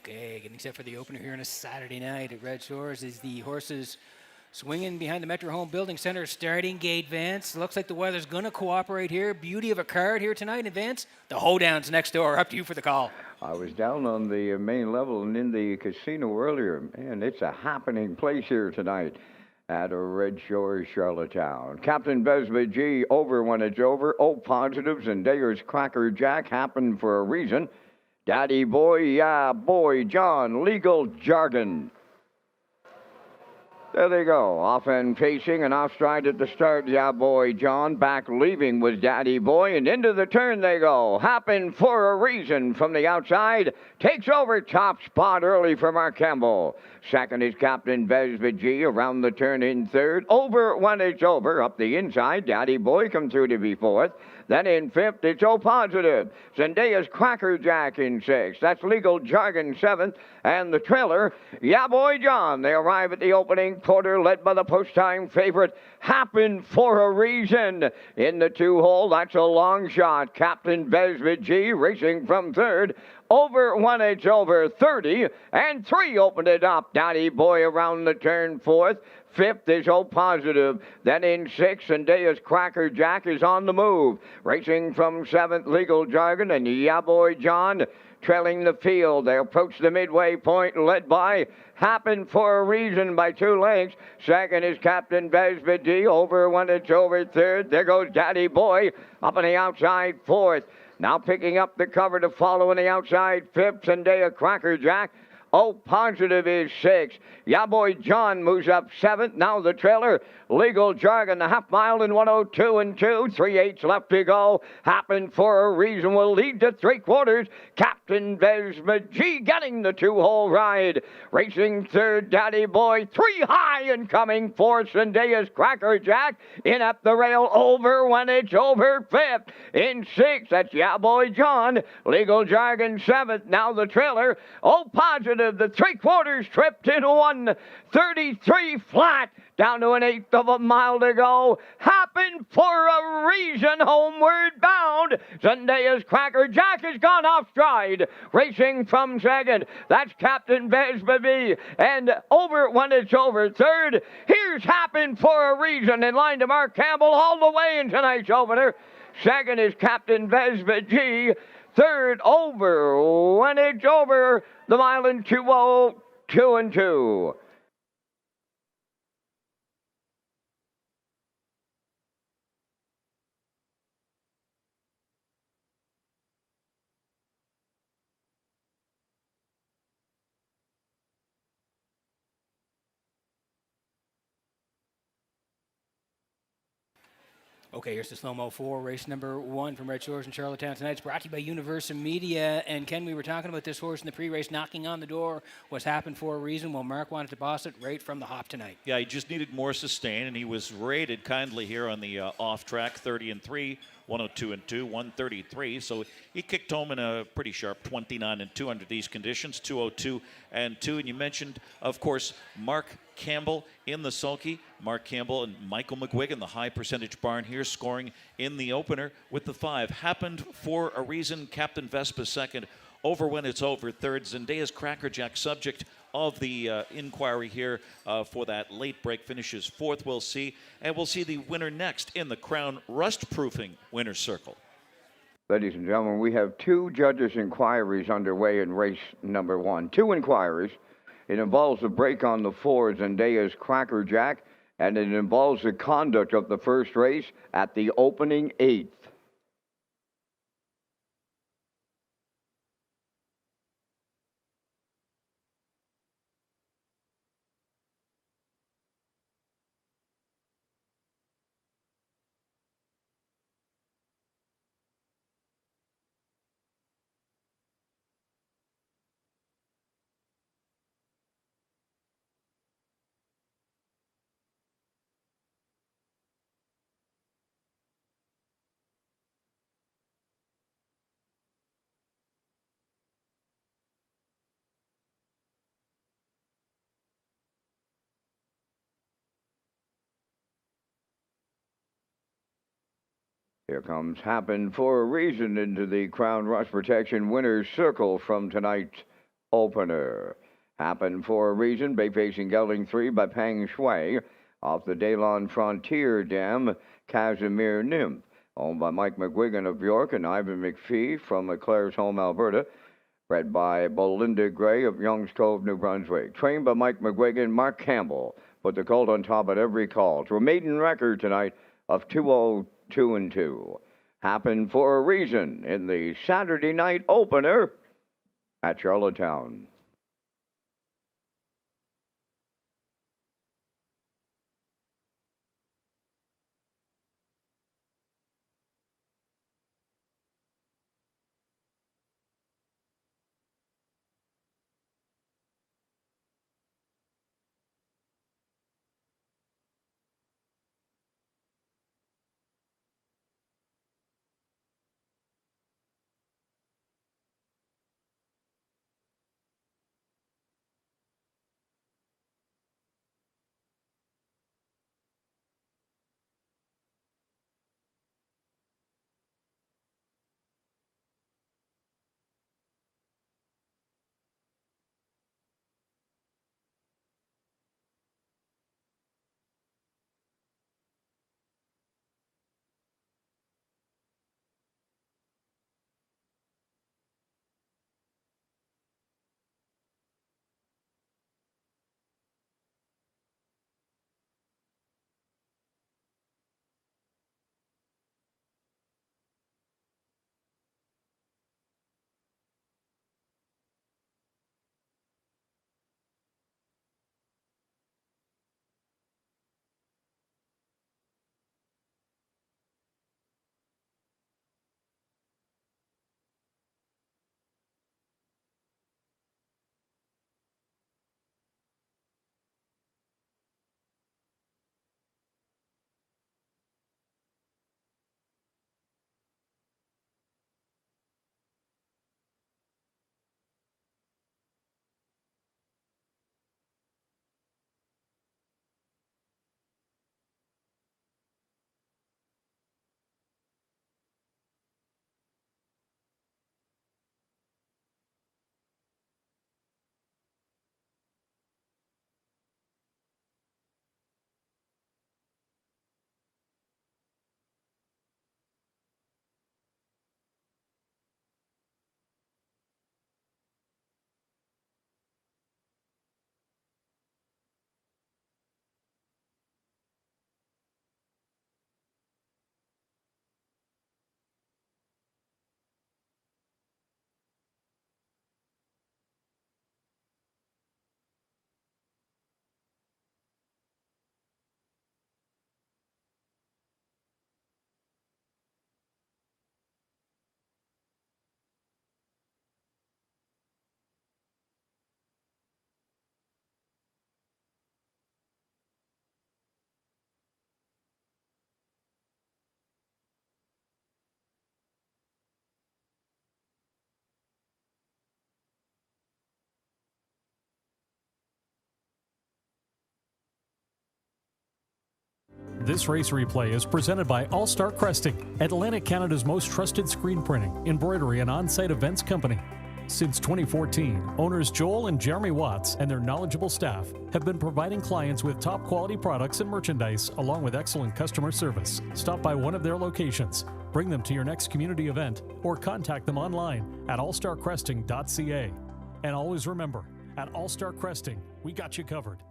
Speaker 3: Okay, getting set for the opener here on a Saturday night at Red Shores is the horses swinging behind the Metro Home Building Center, starting gate, Vance. Looks like the weather's going to cooperate here. Beauty of a card here tonight in Vance. The hoedown's next door. Up to you for the call.
Speaker 1: I was down on the main level and in the casino earlier. Man, it's a happening place here tonight at a Red Shores, Charlottetown. Captain Besma G over when it's over. O positives and Dayer's Cracker Jack happened for a reason. Daddy Boy, yeah, Boy John, legal jargon. There they go, off and pacing and off stride at the start, yeah, Boy John. Back leaving was Daddy Boy, and into the turn they go. Happened for a reason from the outside. Takes over top spot early for Mark Campbell. Second is Captain Besma G around the turn in third. Over when it's over, up the inside. Daddy Boy come through to be fourth. Then in fifth, it's O Positive. Zendaya's Cracker Jack in sixth. That's Legal Jargon seventh. And the trailer, Yeah Boy John. They arrive at the opening quarter, led by the post-time favorite, Happened for a Reason. In the 2-hole, that's a long shot. Captain Besma G racing from third. Over when it's over, 30, and 3 opened it up. Daddy Boy around the turn fourth. Fifth is O Positive. Then in sixth, Zendaya's Cracker Jack is on the move. Racing from seventh, Legal Jargon, and Yeah Boy John trailing the field. They approach the midway point, led by Happened for a Reason by 2 lengths. Second is Captain Besma G over when it's over, third. There goes Daddy Boy up on the outside, fourth. Now picking up the cover to follow on the outside, fifth, Zendaya Cracker Jack. O Positive is sixth. Yeah Boy John moves up seventh. Now the trailer, Legal Jargon, the half mile in 102 and 2. 3/8 left to go. Happened for a Reason will lead to 3/4. Captain Besma G getting the 2-hole ride. Racing third, Daddy Boy. 3 high and coming fourth. Zendaya's Cracker Jack in at the rail. Over when it's over, fifth. In sixth, that's Yeah Boy John. Legal Jargon seventh. Now the trailer, O Positive positive. The three-quarters tripped in 1:33 flat. Down to an eighth of a mile to go. Happened for a reason, homeward bound. Zendaya's Cracker Jack has gone off stride. Racing from second. That's Captain Vesby. And over when it's over third. Here's Happened for a Reason in line to Mark Campbell all the way in tonight's opener. Second is Captain Vesby G. Third over when it's over the mile in 2:02 and 2.
Speaker 3: Okay, here's the slow-mo 4, race number 1 from Red Shores in Charlottetown tonight. It's brought to you by Universal Media. And Ken, we were talking about this horse in the pre-race knocking on the door. What's happened for a reason? Well, Mark wanted to boss it right from the hop tonight.
Speaker 6: Yeah, he just needed more sustain, and he was rated kindly here on the off track, 30 and 3, 102 and 2, 133. So he kicked home in a pretty sharp 29 and 2 under these conditions, 202 and 2. And you mentioned, of course, Mark Campbell in the sulky. Mark Campbell and Michael McGuigan, the high percentage barn here, scoring in the opener with the 5. Happened for a reason. Captain Vespa second. Over when it's over third. Zendaya's Cracker Jack, subject of the inquiry here for that late break, finishes fourth. We'll see. And we'll see the winner next in the Crown Rust Proofing Winner's Circle.
Speaker 1: Ladies and gentlemen, we have 2 judges' inquiries underway in race number 1. 2 inquiries. It involves a break on the 4, Zendaya's Cracker Jack, and it involves the conduct of the first race at the opening 8th. Here comes Happen for a Reason into the Crown Rust Protection Winner's Circle from tonight's opener. Happen for a Reason, bay facing gelding 3 by Pang Shui, off the Daylon Frontier Dam, Casimir Nymph, owned by Mike McGuigan of York and Ivan McPhee from Clare's Home, Alberta, bred by Belinda Gray of Youngs Cove, New Brunswick, trained by Mike McGuigan. Mark Campbell put the colt on top at every call to a maiden record tonight of 2:02 and 2. Happened for a Reason in the Saturday night opener at Charlottetown.
Speaker 5: This race replay is presented by All Star Cresting, Atlantic Canada's most trusted screen printing, embroidery, and on-site events company. Since 2014, owners Joel and Jeremy Watts and their knowledgeable staff have been providing clients with top quality products and merchandise along with excellent customer service. Stop by one of their locations, bring them to your next community event, or contact them online at allstarcresting.ca. And always remember, at All Star Cresting, we got you covered.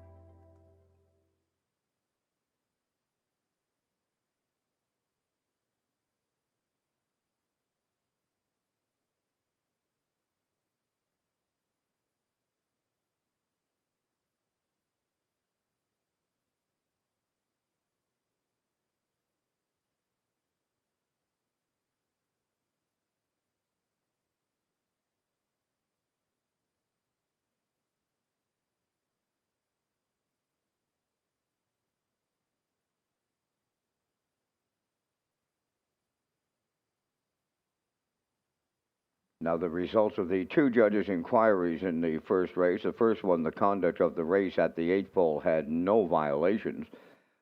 Speaker 1: Now, the results of the two judges' inquiries in the first race. The first one, the conduct of the race at the 8th pole, had no violations.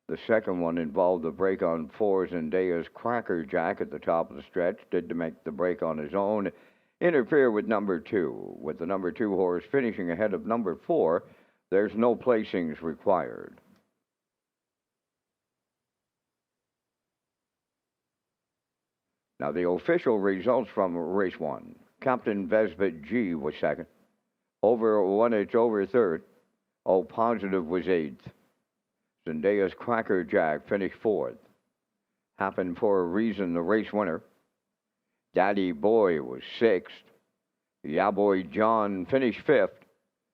Speaker 1: The second one involved the break on 4 Zendaya's Cracker Jack at the top of the stretch, did to make the break on his own, interfere with number 2. With the number 2 horse finishing ahead of number 4, there's no placings required. Now, the official results from race 1. Captain Vesbit G was second. Over 1 It's Over third. O Positive was 8th. Zendaya's Cracker Jack finished 4th. Happened for a Reason, the race winner. Daddy Boy was 6th. Ya Boy John finished 5th.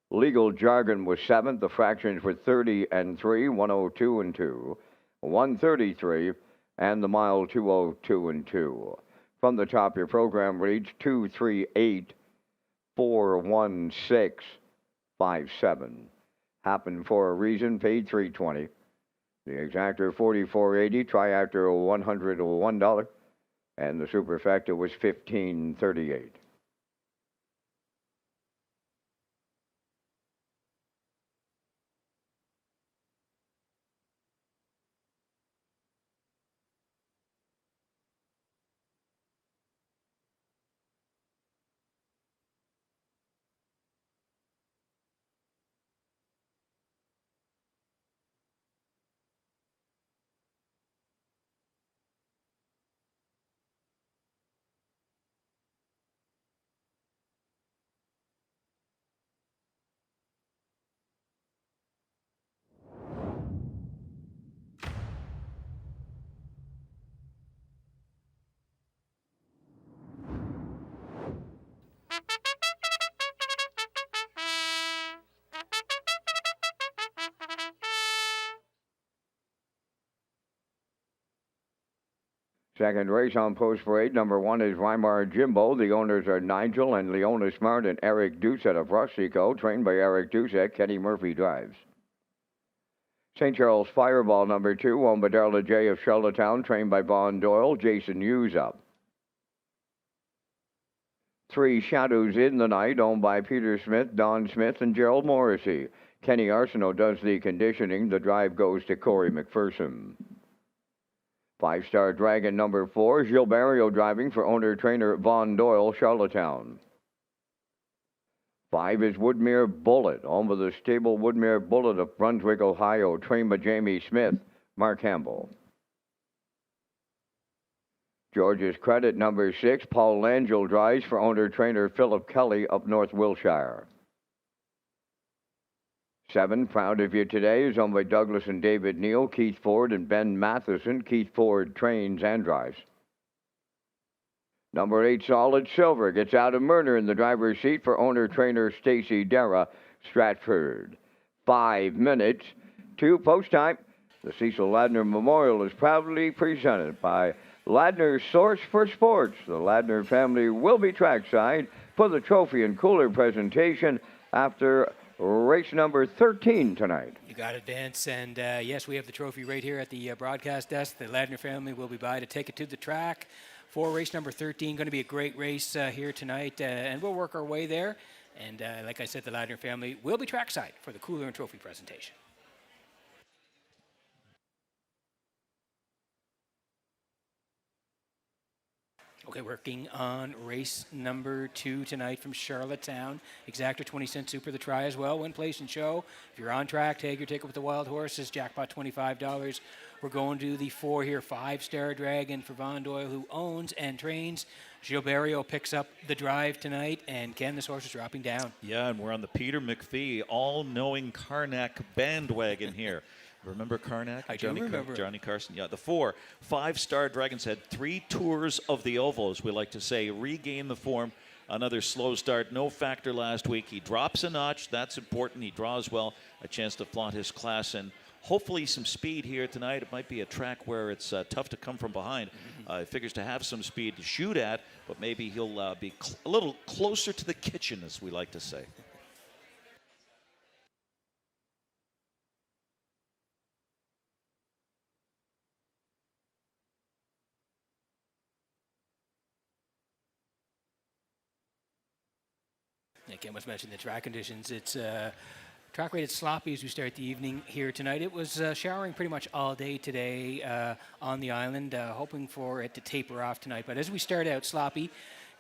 Speaker 1: Legal Jargon was 7th. The fractions were 30 and 3, 102 and 2, 133, and the mile 202 and 2. From the top, your program reads 238 416 57. Happened for a Reason, paid $320. The exactor $44.80, triactor $101, and the superfecta was $15.38. Second race on post parade. Number 1 is Weimar Jimbo. The owners are Nigel and Leona Smart and Eric Doucette of Rossico, trained by Eric Doucette. Kenny Murphy drives. St. Charles Fireball, number 2, owned by Darla J. of Charlottetown, trained by Vaughn Doyle. Jason Hughes up. 3 Shadows in the Night, owned by Peter Smith, Don Smith, and Gerald Morrissey. Kenny Arsenault does the conditioning. The drive goes to Corey McPherson. 5-Star Dragon, number 4, Gilles Barrio driving for owner-trainer Vaughn Doyle, Charlottetown. 5 is Woodmere Bullet, owned by the stable Woodmere Bullet of Brunswick, Ohio, trained by Jamie Smith, Mark Campbell. George's Credit, number 6, Paul Langell drives for owner-trainer Philip Kelly of North Wilshire. 7, Proud of You Today, is owned by Douglas and David Neal, Keith Ford, and Ben Matheson. Keith Ford trains and drives. Number 8, Solid Silver, gets out of Murner in the driver's seat for owner-trainer Stacy Dara, Stratford. 5 minutes to post time. The Cecil Ladner Memorial is proudly presented by Ladner Source for Sports. The Ladner family will be trackside for the trophy and cooler presentation after race number 13 tonight.
Speaker 3: You got it, Dance. And yes, we have the trophy right here at the broadcast desk. The Ladner family will be by to take it to the track for race number 13. Going to be a great race here tonight, and we'll work our way there. And like I said, the Ladner family will be trackside for the cooler and trophy presentation. Okay, working on race number 2 tonight from Charlottetown. Exactor 20-cent super the try as well. Win, place, and show. If you're on track, take your ticket with the wild horses. Jackpot $25. We're going to the 4 here. 5-star dragon for Von Doyle, who owns and trains. Gilberto picks up the drive tonight, and Ken, this horse is dropping down.
Speaker 6: Yeah, and we're on the Peter McPhee all-knowing Karnak bandwagon here. Remember Karnak?
Speaker 3: I do remember.
Speaker 6: Johnny Carson. Yeah, the 4. 5-star Dragons had 3 tours of the oval, as we like to say, regain the form. Another slow start, no factor last week. He drops a notch. That's important. He draws well, a chance to flaunt his class, and hopefully some speed here tonight. It might be a track where it's tough to come from behind. He figures to have some speed to shoot at, but maybe he'll be a little closer to the kitchen, as we like to say.
Speaker 3: Ken was mentioning the track conditions. It's track rated sloppy as we start the evening here tonight. It was showering pretty much all day today on the island, hoping for it to taper off tonight. But as we start out, sloppy,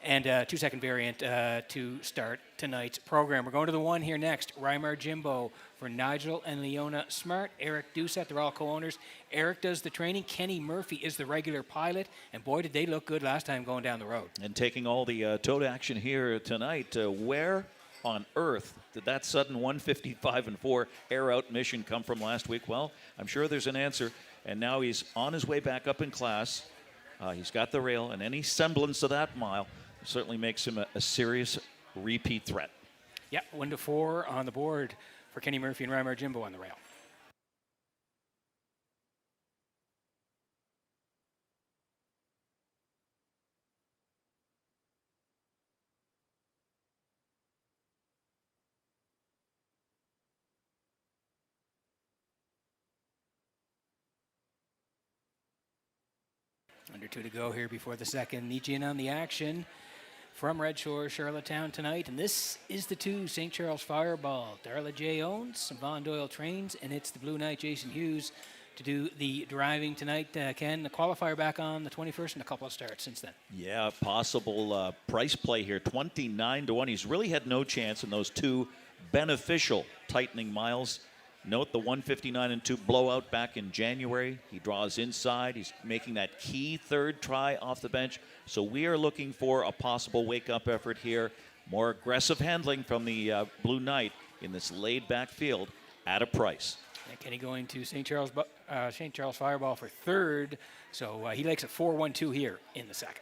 Speaker 3: and 2-second variant to start tonight's program. We're going to the 1 here next. Rymar Jimbo for Nigel and Leona Smart. Eric Doucette, they're all co-owners. Eric does the training. Kenny Murphy is the regular pilot. And boy, did they look good last time going down the road.
Speaker 6: And taking all the tote action here tonight, where on earth did that sudden 155-4 air out mission come from last week? Well, I'm sure there's an answer. And now he's on his way back up in class. He's got the rail, and any semblance of that mile certainly makes him a serious repeat threat.
Speaker 3: Yeah, 1-4 on the board for Kenny Murphy and Rymar Jimbo on the rail. Under 2 to go here before the second. Nietzsche in on the action from Red Shores, Charlottetown tonight. And this is the 2, St. Charles Fireball. Darla J owns, Von Doyle trains, and it's the Blue Knight, Jason Hughes, to do the driving tonight. Ken, the qualifier back on the 21st and a couple of starts since then.
Speaker 6: Yeah, possible price play here, 29-1. He's really had no chance in those 2 beneficial tightening miles. Note the 159-2 blowout back in January. He draws inside. He's making that key 3rd try off the bench. So we are looking for a possible wake-up effort here. More aggressive handling from the Blue Knight in this laid-back field at a price.
Speaker 3: And Kenny going to St. Charles Fireball for 3rd. So he likes a 4-1-2 here in the second.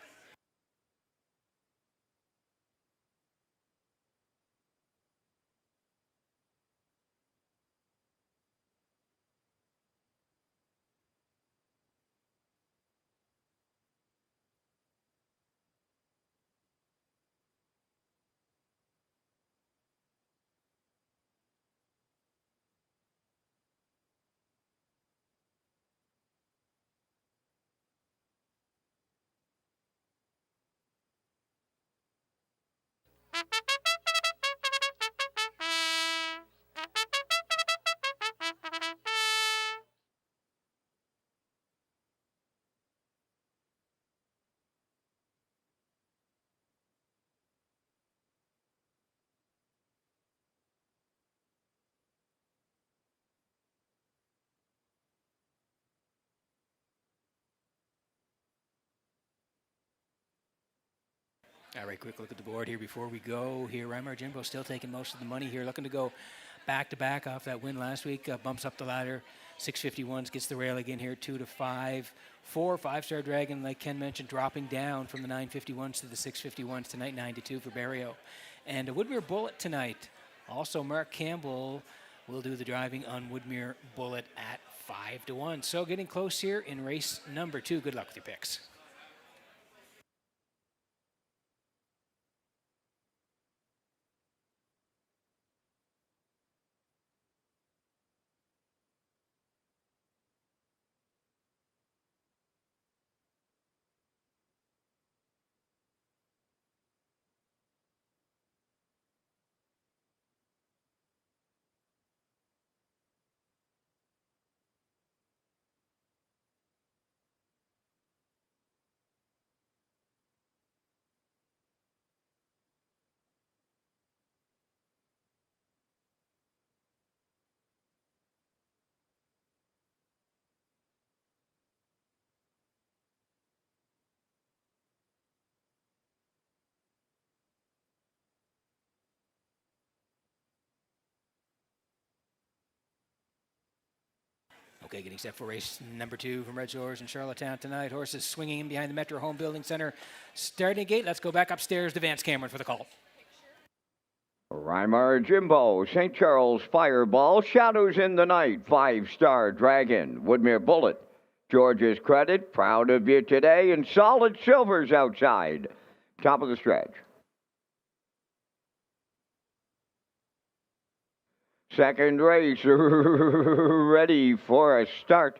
Speaker 3: All right, quick look at the board here before we go. Here, Rymar Jimbo still taking most of the money here, looking to go back-to-back off that win last week. Bumps up the ladder, 651s, gets the rail again here, 2-5. 4, 5-star Dragon, like Ken mentioned, dropping down from the 951s to the 651s tonight, 9-2 for Barrio. And a Woodmere Bullet tonight. Also, Mark Campbell will do the driving on Woodmere Bullet at 5-1. So getting close here in race number 2. Good luck with your picks. Okay, getting set for race number 2 from Red Shores in Charlottetown tonight. Horses swinging in behind the Metro Home Building Center. Starting gate, let's go back upstairs to Vance Cameron for the call.
Speaker 1: Weimar Jimbo, St. Charles Fireball, Shadows in the Night, 5-star Dragon, Woodmere Bullet, George's Credit, Proud of You Today, and Solid Silvers outside. Top of the stretch. Second race, ready for a start.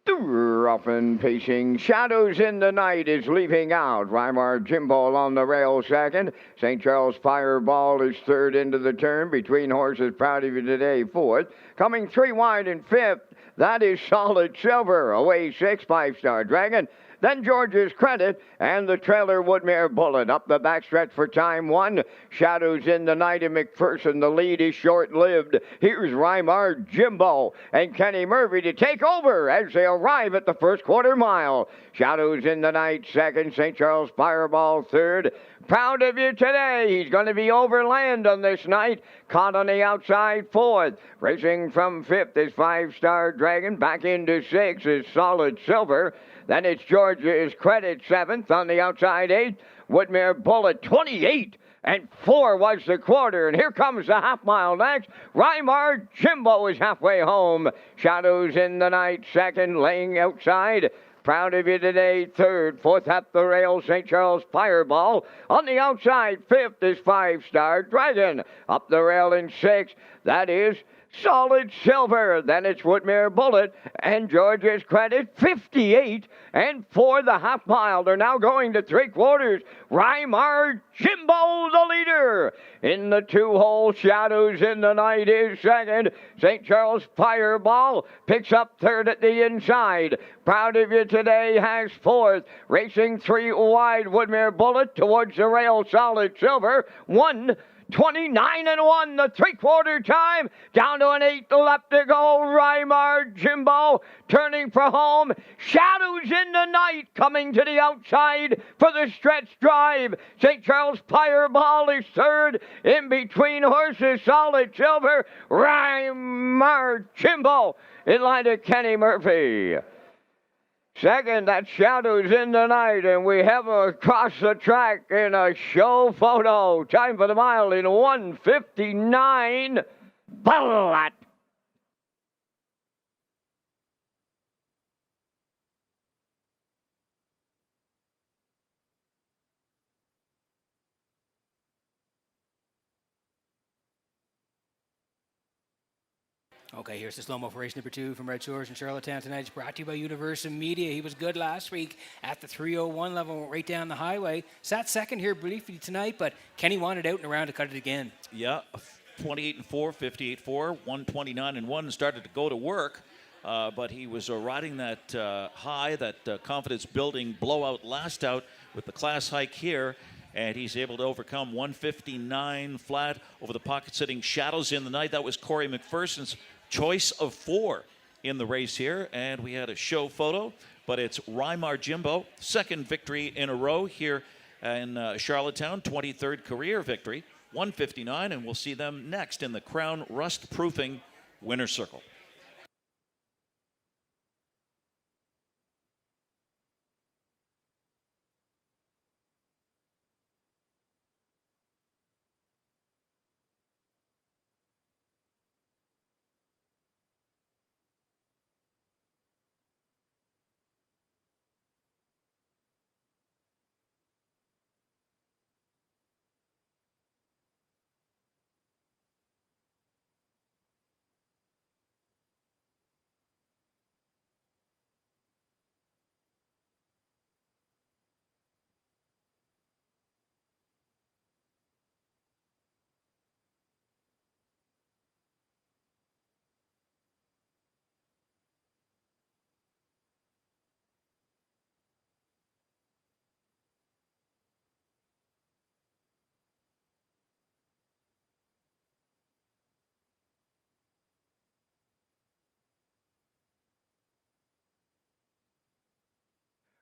Speaker 1: Rough and pacing, Shadows in the Night is leaving out. Weimar Jimbo on the rail second. St. Charles Fireball is third into the turn. Between horses, Proud of You Today, fourth. Coming 3 wide in fifth, that is Solid Silver. Away 6, 5-star Dragon. Then George's Credit and the trailer Woodmere Bullet. Up the backstretch for time 1. Shadows in the Night and McPherson. The lead is short-lived. Here's Weimar Jimbo and Kenny Murphy to take over as they arrive at the first quarter mile. Shadows in the Night second. St. Charles Fireball third. Proud of You Today. He's going to be overland on this night. Caught on the outside fourth. Racing from fifth is 5-star Dragon. Back into sixth is Solid Silver. Then it's George's Credit seventh on the outside eighth. Woodmere Bullet 28 and 4 was the quarter. And here comes the half mile next. Weimar Jimbo is halfway home. Shadows in the Night second, laying outside. Proud of You Today, third. Fourth at the rail, St. Charles Fireball. On the outside, fifth is 5-star Dragon. Up the rail in sixth, that is Solid Silver. Then it's Woodmere Bullet and George's Credit, 58 and 4 the half mile. They're now going to 3/4. Weimar Jimbo, the leader. In the 2-hole, Shadows in the Night is second. St. Charles Fireball picks up third at the inside. Proud of You Today has fourth. Racing 3 wide, Woodmere Bullet towards the rail, Solid Silver. 1:29 and 1, the 3/4 time. Down to an 8th lap to go. Weimar Jimbo turning for home. Shadows in the Night coming to the outside for the stretch drive. St. Charles Fireball is third. In between horses, Solid Silver. Weimar Jimbo in line to Kenny Murphy. Second, that's Shadows in the Night, and we have them across the track in a show photo. Time for the mile in 1:59. Bullet.
Speaker 3: Okay, here's the slow-mo for race number 2 from Red Shores in Charlottetown tonight. It's brought to you by Universal Media. He was good last week at the 3:01 level, right down the highway. Sat second here briefly tonight, but Kenny wanted out and around to cut it again.
Speaker 6: Yeah, 28 and 4, 58 4, 129 and 1, started to go to work. But he was riding that high, that confidence-building blowout last out with the class hike here. And he's able to overcome 159 flat over the pocket-sitting Shadows in the Night. That was Corey McPherson's choice of 4 in the race here. And we had a show photo, but it's Weimar Jimbo, second victory in a row here in Charlottetown, 23rd career victory, 159, and we'll see them next in the Crown Rust Proofing Winner's Circle.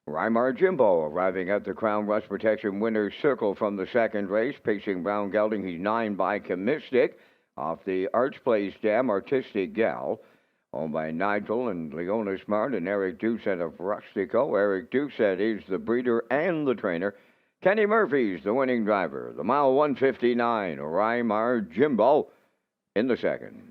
Speaker 1: Weimar Jimbo arriving at the Crown Rust Protection Winner's Circle from the second race. Pacing Brown Gelding, he's 9 by Chemistic. Off the Arch Place Dam Artistic Gal, owned by Nigel and Leona Smart and Eric Doucette of Rustico. Eric Doucette is the breeder and the trainer. Kenny Murphy's the winning driver. The mile 159, Rymar Jimbo in the second.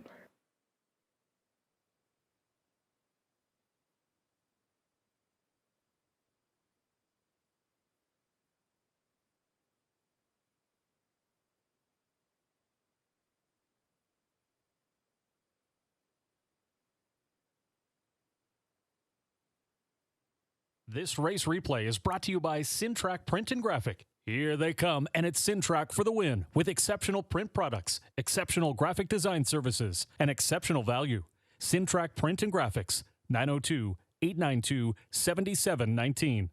Speaker 5: This race replay is brought to you by Sintrack Print and Graphic. Here they come, and it's Sintrack for the win with exceptional print products, exceptional graphic design services, and exceptional value. Sintrack Print and Graphics, 902-892-7719.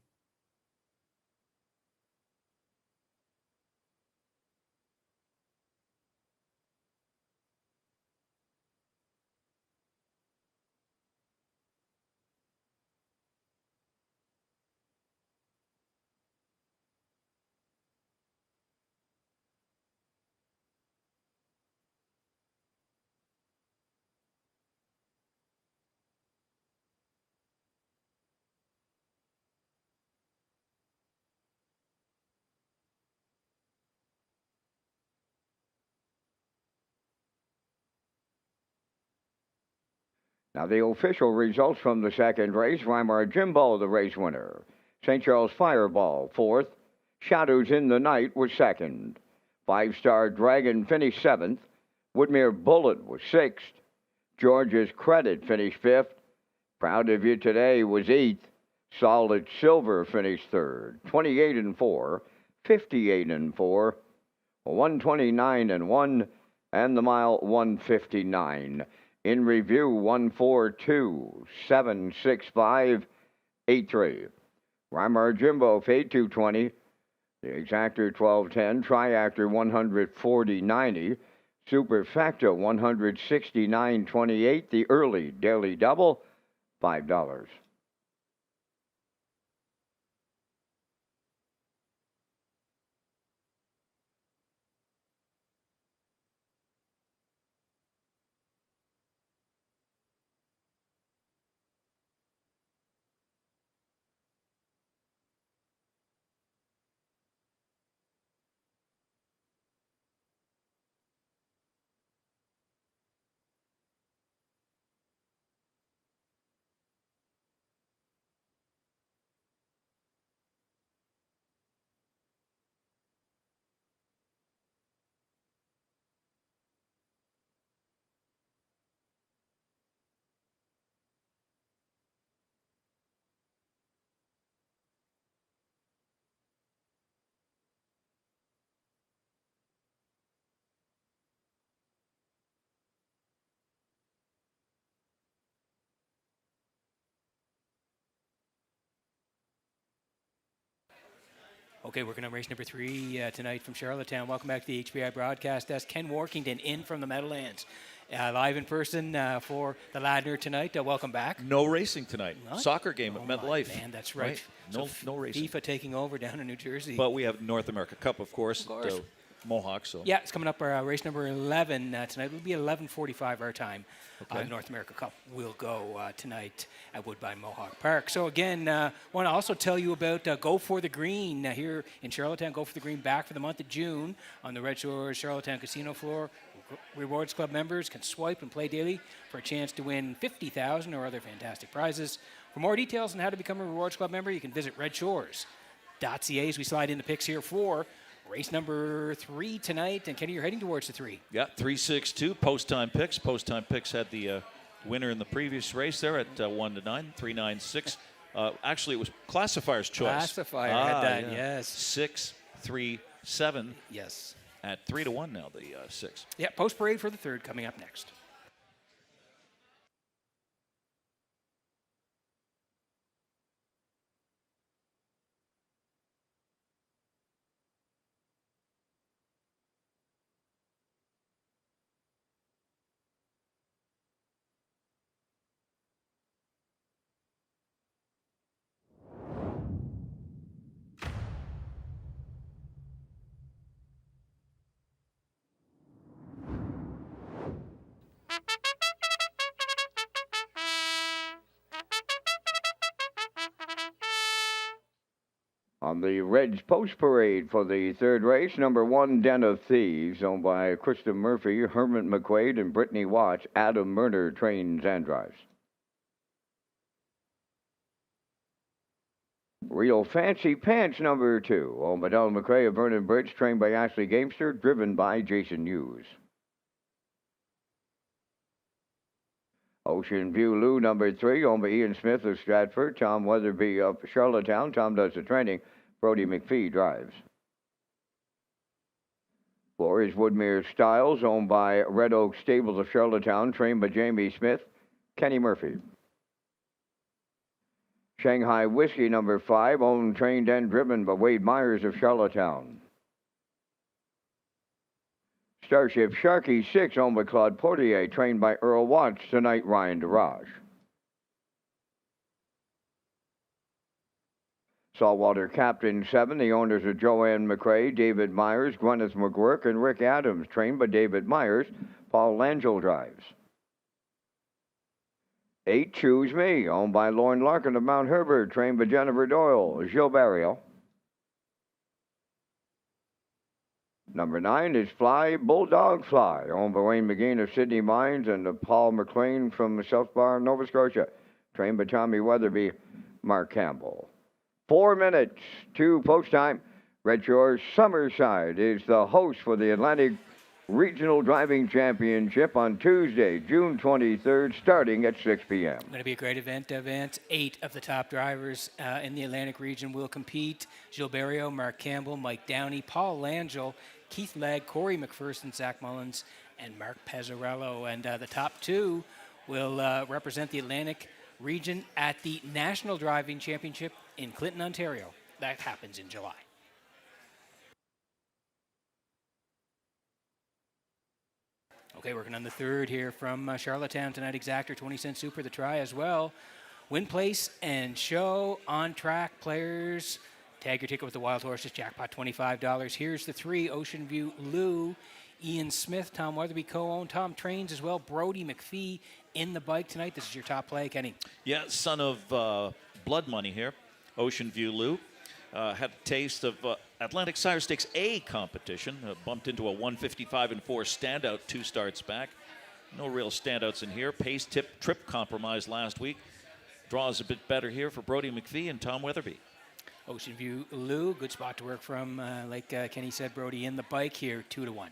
Speaker 1: Now, the official results from the second race. Rymar Jimbo, the race winner. St. Charles Fireball, fourth. Shadows in the Night was second. Five-Star Dragon finished seventh. Woodmere Bullet was sixth. George's Credit finished fifth. Proud of You Today was eighth. Solid Silver finished third. 28 and 4, 58 and 4, 129 and 1, and the mile 159. In review, 142, 765, 83. Rymar Jimbo paid 220. The Exactor 1210. Triactor 140.90. Superfecta 169.28. The early daily double $5.
Speaker 3: Okay, working on race number 3 tonight from Charlottetown. Welcome back to the HBI broadcast desk. Ken Workington in from the Meadowlands. Live in person for the Ladner tonight. Welcome back.
Speaker 6: No racing tonight.
Speaker 3: What?
Speaker 6: Soccer game at MetLife.
Speaker 3: Man, that's right.
Speaker 6: No racing.
Speaker 3: FIFA taking over down in New Jersey.
Speaker 6: But we have North America Cup, of course.
Speaker 3: Of course.
Speaker 6: Mohawk. So
Speaker 3: yeah, it's coming up. Race number 11 tonight. It'll be 11:45 our time.
Speaker 6: Okay.
Speaker 3: North America Cup will go tonight at Woodbine Mohawk Park. So again, want to also tell you about Go for the Green here in Charlottetown. Go for the Green back for the month of June on the Redshores Charlottetown Casino floor. Rewards Club members can swipe and play daily for a chance to win $50,000 or other fantastic prizes. For more details on how to become a Rewards Club member, you can visit Redshores.ca as we slide into picks here for race number 3 tonight. And Kenny, you're heading towards the 3.
Speaker 6: yeah, 3-6-2 post-time picks. Post-time picks had the winner in the previous race there at 1-9, 3-9-6. Actually, it was Classifier's choice.
Speaker 3: Classifier had that, yes.
Speaker 6: 6-3-7.
Speaker 3: Yes.
Speaker 6: At 3-1 now, the 6.
Speaker 3: Yeah, post parade for the 3rd coming up next.
Speaker 1: On the Reds Post Parade for the third race, number 1, Den of Thieves, owned by Krista Murphy, Herman McQuaid, and Brittany Watts. Adam Murner trains and drives. Real Fancy Pants, number 2, owned by Donald McRae of Vernon Bridge, trained by Ashley Gamester, driven by Jason Hughes. Ocean View Lou, number 3, owned by Ian Smith of Stratford, Tom Weatherby of Charlottetown. Tom does the training. Brody McPhee drives. 4 is Woodmere Styles, owned by Red Oak Stables of Charlottetown, trained by Jamie Smith, Kenny Murphy. Shanghai Whiskey, number 5, owned, trained, and driven by Wade Myers of Charlottetown. Starship Sharky 6, owned by Claude Portier, trained by Earl Watts, tonight Ryan DeRage. Saltwater Captain 7, the owners of Joanne McRae, David Myers, Gwyneth McGuirk, and Rick Adams, trained by David Myers. Paul Langell drives. 8, Choose Me, owned by Lauren Larkin of Mount Herbert, trained by Jennifer Doyle, Gilles Barrio. Number 9 is Fly Bulldog Fly, owned by Wayne McGee of Sydney Mines and Paul McLean from South Bar, Nova Scotia, trained by Tommy Weatherby, Mark Campbell. 4 minutes to post time. Red Shores Summerside is the host for the Atlantic Regional Driving Championship on Tuesday, June 23rd, starting at 6 p.m.
Speaker 3: Going to be a great event, Vance. 8 of the top drivers in the Atlantic region will compete. Gilles Barrio, Mark Campbell, Mike Downey, Paul Langell, Keith Legg, Corey McPherson, Zach Mullins, and Mark Pezzarello. And the top 2 will represent the Atlantic region at the National Driving Championship in Clinton, Ontario. That happens in July. Okay, working on the third here from Charlottetown tonight. Exactor, 20-cent super, the try as well. Win, place, and show on track players. Tag your ticket with the Wild Horses, jackpot $25. Here's the 3, Ocean View Lou, Ian Smith, Tom Weatherby co-owned. Tom trains as well. Brody McPhee in the bike tonight. This is your top play, Kenny.
Speaker 6: Yeah, son of blood money here. Ocean View Lou had a taste of Atlantic Sire Stakes A competition. Bumped into a 155 and 4 standout 2 starts back. No real standouts in here. Pace trip compromise last week. Draws a bit better here for Brody McPhee and Tom Weatherby.
Speaker 3: Ocean View Lou, good spot to work from. Like Kenny said, Brody in the bike here, 2-1.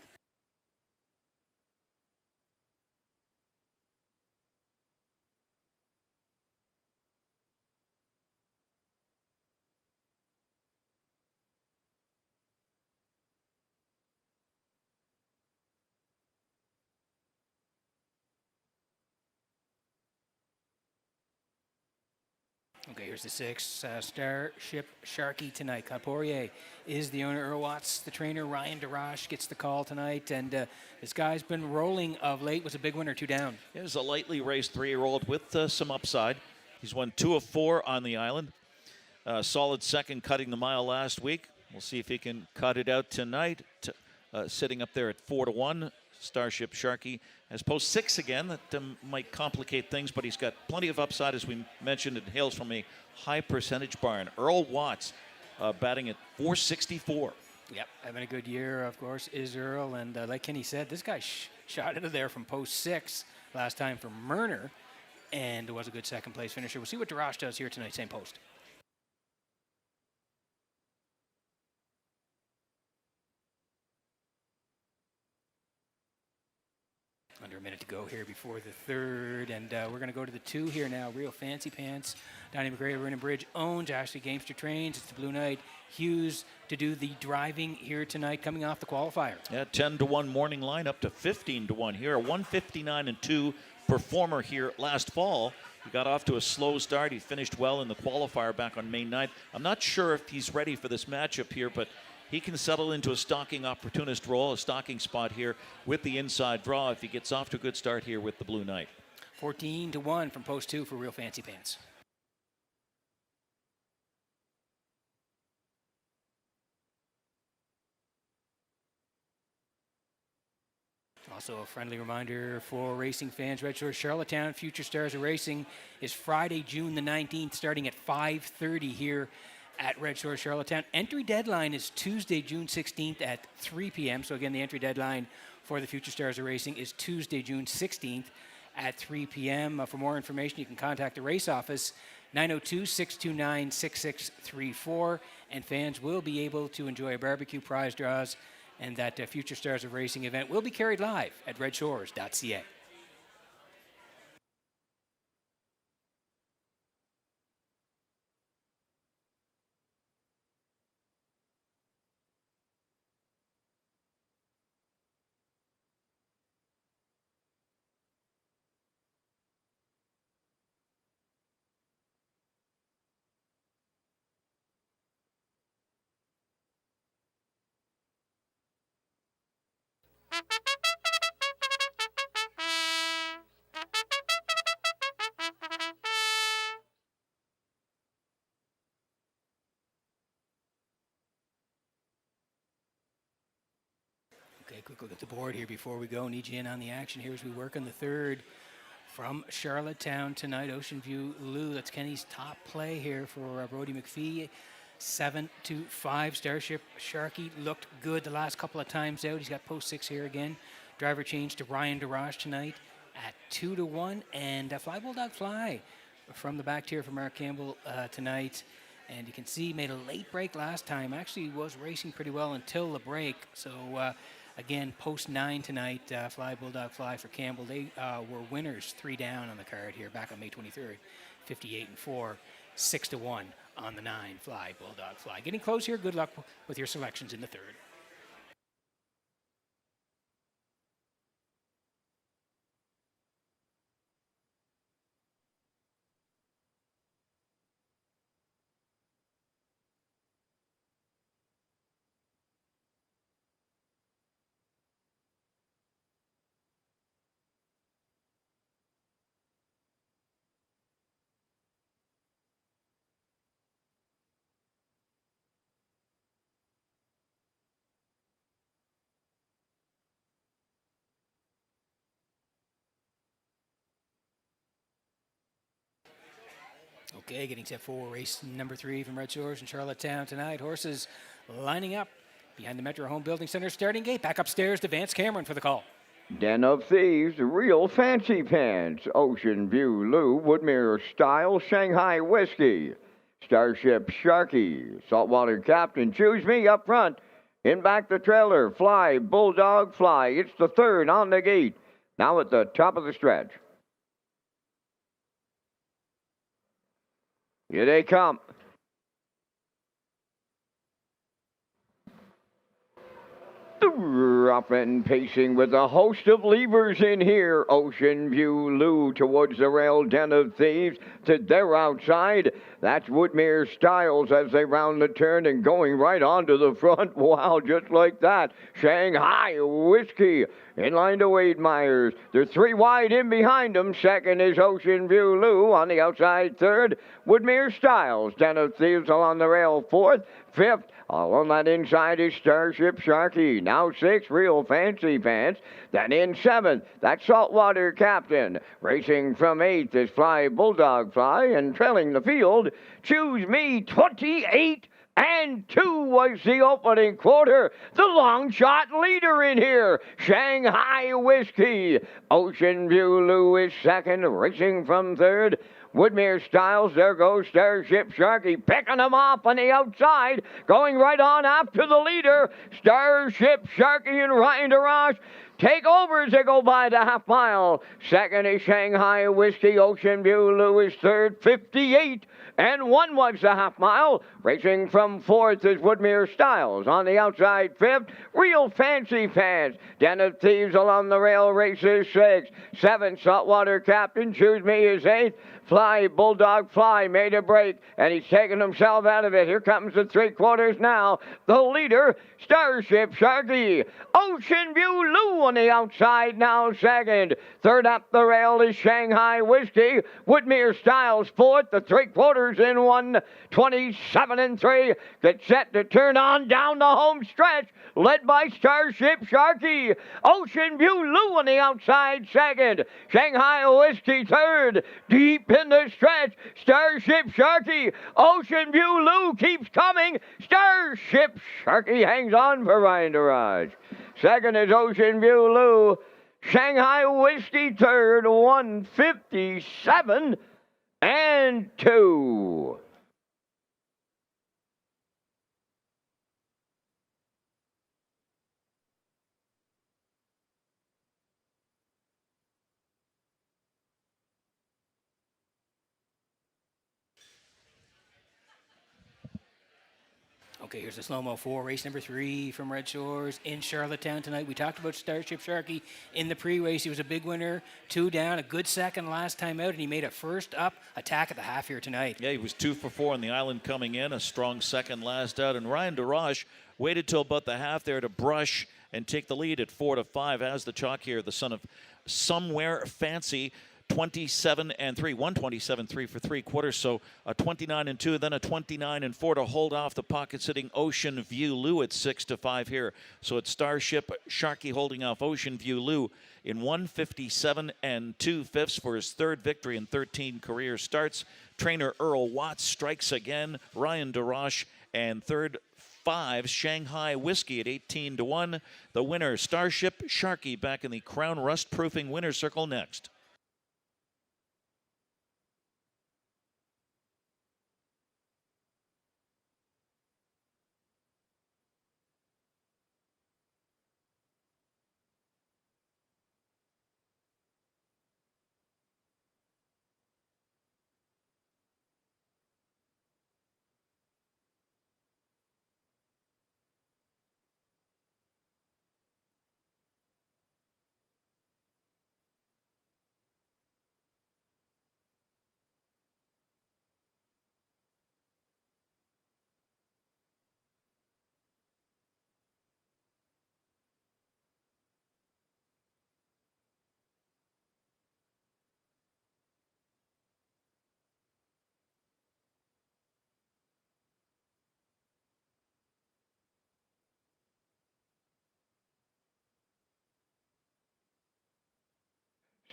Speaker 3: Okay, here's the 6, Starship Sharky tonight. Poirier is the owner. Earl Watts, the trainer. Ryan DeRoche gets the call tonight. And this guy's been rolling of late. Was a big winner, 2 down.
Speaker 6: Here's a lightly raced 3-year-old with some upside. He's won 2 of 4 on the island. Solid second cutting the mile last week. We'll see if he can cut it out tonight. Sitting up there at 4-1. Starship Sharky has post 6 again. That might complicate things, but he's got plenty of upside, as we mentioned. It hails from a high percentage barn. Earl Watts batting at 464.
Speaker 3: Yep, having a good year, of course, is Earl. And like Kenny said, this guy shot out of there from post 6 last time for Murner, and was a good second place finisher. We'll see what DeRoche does here tonight, same post. Under a minute to go here before the third, and we're going to go to the 2 here now. Real Fancy Pants, Donnie McRae, Vernon Bridge owns. Ashley Gamester trains. It's the Blue Knight Hughes to do the driving here tonight, coming off the qualifier.
Speaker 6: Yeah, 10-1 morning line, up to 15-1 here. A 159 and 2 performer here last fall. He got off to a slow start. He finished well in the qualifier back on May 9th. I'm not sure if he's ready for this matchup here, but he can settle into a stalking opportunist role, a stalking spot here with the inside draw if he gets off to a good start here with the Blue Knight.
Speaker 3: 14-1 from post 2 for Real Fancy Pants. Also a friendly reminder for racing fans, Red Shores Charlottetown Future Stars of Racing is Friday, June the 19th, starting at 5:30 here at Red Shores, Charlottetown. Entry deadline is Tuesday, June 16th at 3 p.m. So again, the entry deadline for the Future Stars of Racing is Tuesday, June 16th at 3 p.m. For more information, you can contact the race office, 902-629-6634, and fans will be able to enjoy barbecue prize draws, and that Future Stars of Racing event will be carried live at Redshores.ca. Okay, quick look at the board here before we go. Need you in on the action here as we work on the third. From Charlottetown tonight, Ocean View Lou. That's Kenny's top play here for Brody McPhee. 7-5. Starship Sharky looked good the last couple of times out. He's got post 6 here again. Driver change to Ryan DeRoche tonight at 2-1. And Fly Bulldog Fly from the back tier for Mark Campbell tonight. And you can see made a late break last time. Actually was racing pretty well until the break. So again, post 9 tonight, Fly Bulldog Fly for Campbell. They were winners 3 down on the card here back on May 23rd. 58-4, 6-1 on the 9. Fly Bulldog Fly. Getting close here. Good luck with your selections in the third. Okay, getting set for race number 3 from Red Shores in Charlottetown tonight. Horses lining up behind the Metro Home Building Center starting gate. Back upstairs to Vance Cameron for the call.
Speaker 1: Den of Thieves, Real Fancy Pants, Ocean View Lou, Woodmere Style, Shanghai Whiskey, Starship Sharky, Saltwater Captain, Choose Me up front. In back the trailer, Fly Bulldog Fly. It's the third on the gate. Now at the top of the stretch. Here they come. Rough and pacing with a host of levers in here. Ocean View Lou towards the rail. Den of Thieves to their outside. That's Woodmere Styles as they round the turn and going right onto the front. Wow, just like that. Shanghai Whiskey in line to Wade Myers. They're 3 wide in behind them. Second is Ocean View Lou on the outside. Third, Woodmere Styles. Den of Thieves along the rail. Fourth. Fifth, all on that inside is Starship Sharky. Now 6, Real Fancy Pants. Then in 7th, that's Saltwater Captain. Racing from 8th is Fly Bulldog Fly. And trailing the field, Choose Me 28 and 2 was the opening quarter. The long shot leader in here, Shanghai Whiskey. Ocean View Lou is second, racing from third. Woodmere Styles, there goes Starship Sharky, picking them off on the outside, going right on after the leader. Starship Sharky and Ryan DeRoche take over as they go by the half mile. Second is Shanghai Whiskey. Ocean View Lou is third, 58 and 1 was the half mile. Racing from fourth is Woodmere Styles. On the outside, fifth, Real Fancy Pants. Den of Thieves along the rail races 6. 7, Saltwater Captain. Choose Me is 8th. Fly Bulldog Fly made a break, and he's taken himself out of it. Here comes the 3/4 now. The leader, Starship Sharky. Ocean View Lou on the outside now second. Third up the rail is Shanghai Whiskey. Woodmere Styles fourth. The 3/4 in 1, 27 and 3. Get set to turn on down the home stretch. led by Starship Sharky. Ocean View Lou on the outside second. Shanghai Whiskey third. Deep in the stretch, Starship Sharky. Ocean View Lou keeps coming. Starship Sharky hangs on for Ryan DeRage. Second is Ocean View Lou. Shanghai Whiskey third, 157 and 2.
Speaker 3: Okay, here's the slow-mo 4, race number 3 from Red Shores in Charlottetown tonight. We talked about Starship Sharky in the pre-race. He was a big winner, 2 down, a good second last time out, and he made a first up attack at the half here tonight.
Speaker 6: Yeah, he was 2 for 4 on the island coming in, a strong second last out, and Ryan DeRage waited till about the half there to brush and take the lead at 4-5 as the chalk here, the son of Somewhere Fancy. 27 and 3, 127.3 for 3 quarters, so a 29 and 2, then a 29 and 4 to hold off the pocket sitting Ocean View Lou at 6-5 here. So it's Starship Sharky holding off Ocean View Lou in 157 and 2/5 for his third victory in 13 career starts. Trainer Earl Watts strikes again. Ryan DeRage and third 5 Shanghai Whiskey at 18-1. The winner Starship Sharky back in the Crown Rust Proofing winner's circle next.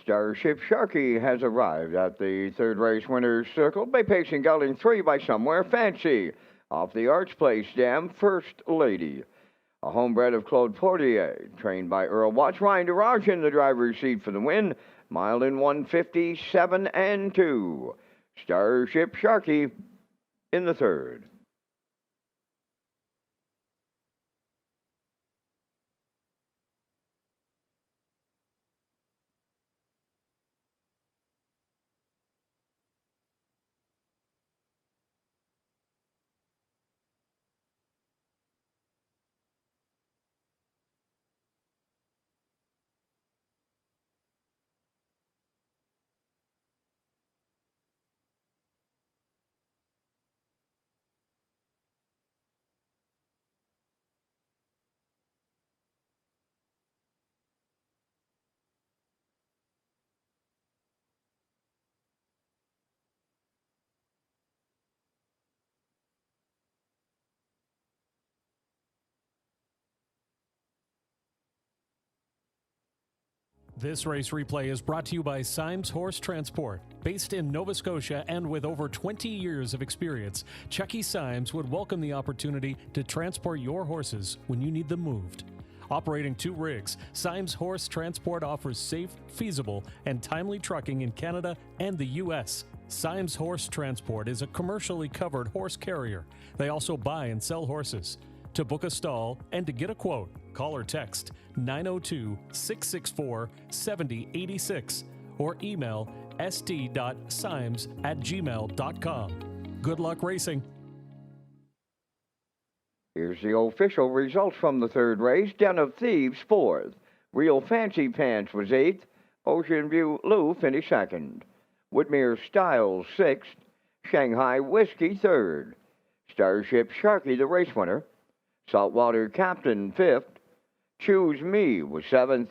Speaker 1: Starship Sharky has arrived at the third race winner's circle by pacing gelding 3 by Somewhere Fancy. Off the Arch Place Dam, First Lady. A homebred of Claude Portier, trained by Earl Watts. Ryan DeRage in the driver's seat for the win. Mile in 157 and 2. Starship Sharky in the third.
Speaker 5: This race replay is brought to you by Symes Horse Transport. Based in Nova Scotia and with over 20 years of experience, Chucky Symes would welcome the opportunity to transport your horses when you need them moved. Operating 2 rigs, Symes Horse Transport offers safe, feasible, and timely trucking in Canada and the U.S. Symes Horse Transport is a commercially covered horse carrier. They also buy and sell horses. To book a stall and to get a quote, call or text 902-664-7086 or email st.symes@gmail.com. Good luck racing.
Speaker 1: Here's the official results from the third race. Den of Thieves, 4th. Real Fancy Pants was 8th. Ocean View Lou finished 2nd. Woodmere Styles, 6th. Shanghai Whiskey, 3rd. Starship Sharky, the race winner. Saltwater Captain, 5th. Choose Me was 7th.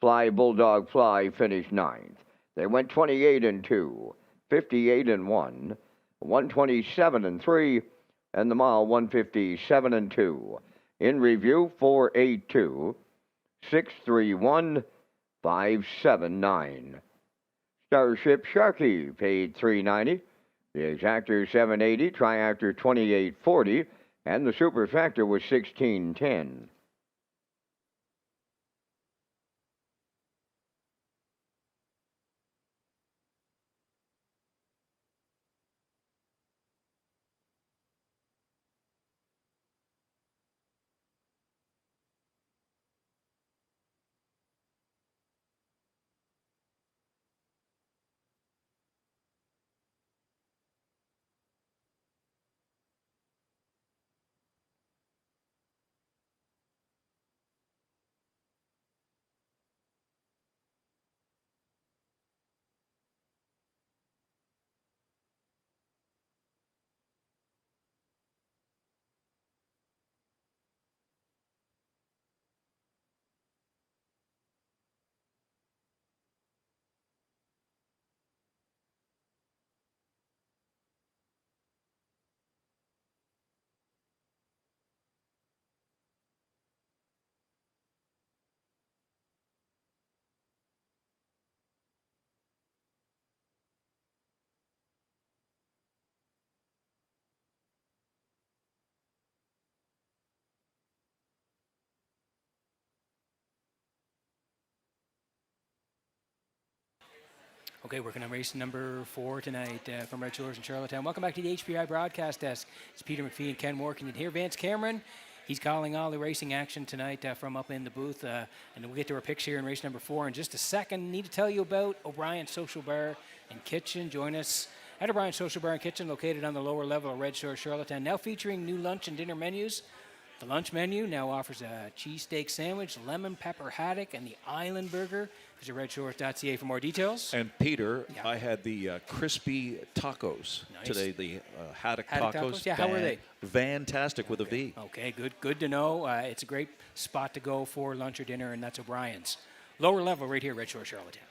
Speaker 1: Fly Bulldog Fly finished 9th. They went 28 and 2, 58 and 1, 127 and 3, and the mile 157 and 2. In review, 482 631 579. Starship Sharky paid $390. The exactor 780, triactor 2840, and the superfactor was 1610.
Speaker 3: Okay, working on race number 4 tonight from Red Shores in Charlottetown. Welcome back to the HPI broadcast desk. It's Peter McPhee and Ken Moore. Can you hear Vance Cameron? He's calling all the racing action tonight from up in the booth. And we'll get to our picks here in race number 4 in just a second. Need to tell you about O'Brien's Social Bar and Kitchen. Join us at O'Brien's Social Bar and Kitchen, located on the lower level of Red Shores, Charlottetown. Now featuring new lunch and dinner menus. The lunch menu now offers a cheesesteak sandwich, lemon pepper haddock, and the island burger. Visit Redshores.ca for more details.
Speaker 6: And Peter,
Speaker 3: Yeah.
Speaker 6: I had the crispy tacos
Speaker 3: Nice.
Speaker 6: today, the haddock
Speaker 3: Haddock
Speaker 6: tacos.
Speaker 3: tacos? Yeah, how were they?
Speaker 6: Fantastic with a V.
Speaker 3: Okay, good to know. It's a great spot to go for lunch or dinner, and that's O'Brien's. Lower level right here, Red Shore, Charlottetown.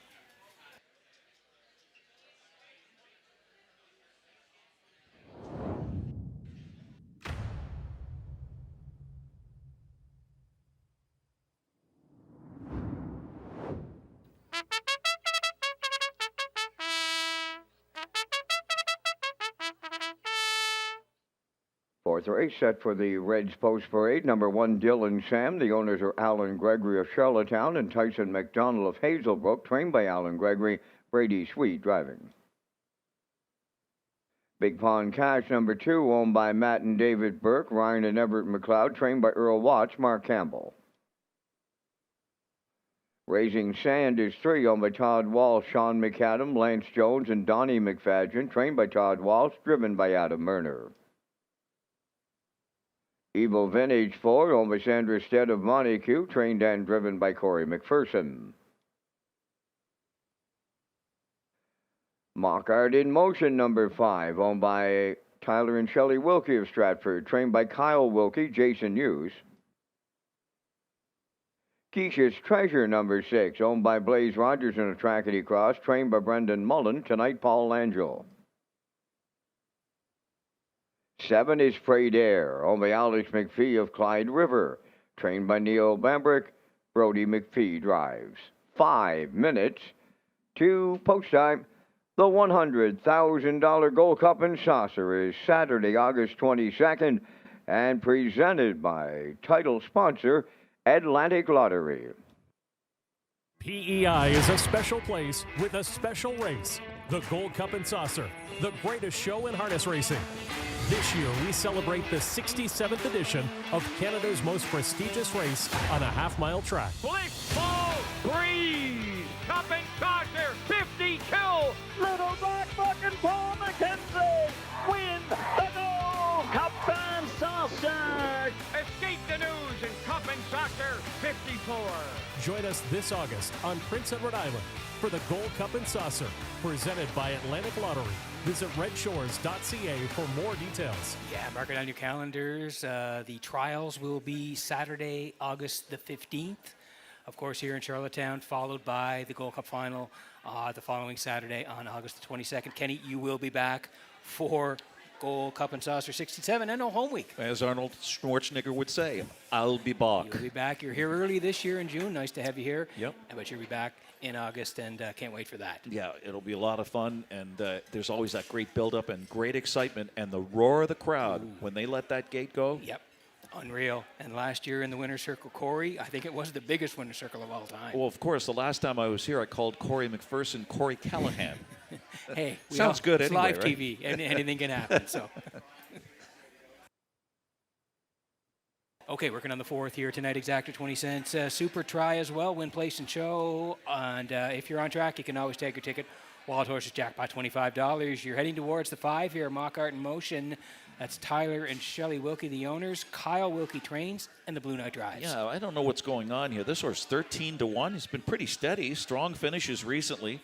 Speaker 1: Fourth race set for the Reds Post Parade. Number 1, Dylan Sam. The owners are Alan Gregory of Charlottetown and Tyson McDonald of Hazelbrook, trained by Alan Gregory. Brady Sweet driving. Big Pond Cash, number 2, owned by Matt and David Burke. Ryan and Everett McLeod, trained by Earl Watts. Mark Campbell. Raising Sand is 3, owned by Todd Walsh, Sean McAdam, Lance Jones, and Donnie McFadgen, trained by Todd Walsh, driven by Adam Murner. Evil Vintage 4, owned by Sandra Stead of Montague, trained and driven by Corey McPherson. Mock Art in Motion, number 5, owned by Tyler and Shelley Wilkie of Stratford, trained by Kyle Wilkie, Jason Hughes. Keisha's Treasure, number 6, owned by Blaze Rogers in a Trackety Cross, trained by Brendan Mullen, tonight Paul Langell. 7 is Prayed Air, owned by Alex McPhee of Clyde River, trained by Neil Bambrick. Brody McPhee drives. 5 minutes to post time. The $100,000 Gold Cup and Saucer is Saturday, August 22nd, and presented by title sponsor Atlantic Lottery.
Speaker 5: PEI is a special place with a special race. The Gold Cup and Saucer, the greatest show in harness racing. This year, we celebrate the 67th edition of Canada's most prestigious race on a half-mile track.
Speaker 4: Flip, ball, breeze. Cup and Saucer, 52. Little Black Buck and Paul McKenzie win the Gold Cup and Saucer. Escape the news in Cup and Saucer, 54.
Speaker 5: Join us this August on Prince Edward Island for the Gold Cup and Saucer, presented by Atlantic Lottery. Visit Redshores.ca for more details.
Speaker 3: Yeah, mark it on your calendars. The trials will be Saturday, August the 15th. Of course, here in Charlottetown, followed by the Gold Cup final the following Saturday on August the 22nd. Kenny, you will be back for Gold Cup and Saucer 67, and no home week.
Speaker 6: As Arnold Schwarzenegger would say, I'll be back.
Speaker 3: You'll be back. You're here early this year in June. Nice to have you here.
Speaker 6: Yep.
Speaker 3: But you'll be back in August, and can't wait for that.
Speaker 6: Yeah, it'll be a lot of fun, and there's always that great buildup and great excitement, and the roar of the crowd when they let that gate go.
Speaker 3: Yep. Unreal. And last year in the winner's circle, Corey, I think it was the biggest winner's circle of all time.
Speaker 6: Well, of course, the last time I was here, I called Corey McPherson Corey Callahan.
Speaker 3: Hey,
Speaker 6: Sounds good
Speaker 3: it's
Speaker 6: anyway,
Speaker 3: live
Speaker 6: right?
Speaker 3: TV, and anything can happen. So, okay, working on the fourth here tonight. Exacta 20 cents. Super try as well. Win, place, and show. And if you're on track, you can always take your ticket. Wild Horses Jackpot $25. You're heading towards the 5 here. Mock Art in Motion. That's Tyler and Shelley Wilkie, the owners. Kyle Wilkie trains, and the Blue Knight drives.
Speaker 6: Yeah, I don't know what's going on here. This horse 13-1. He's been pretty steady. Strong finishes recently.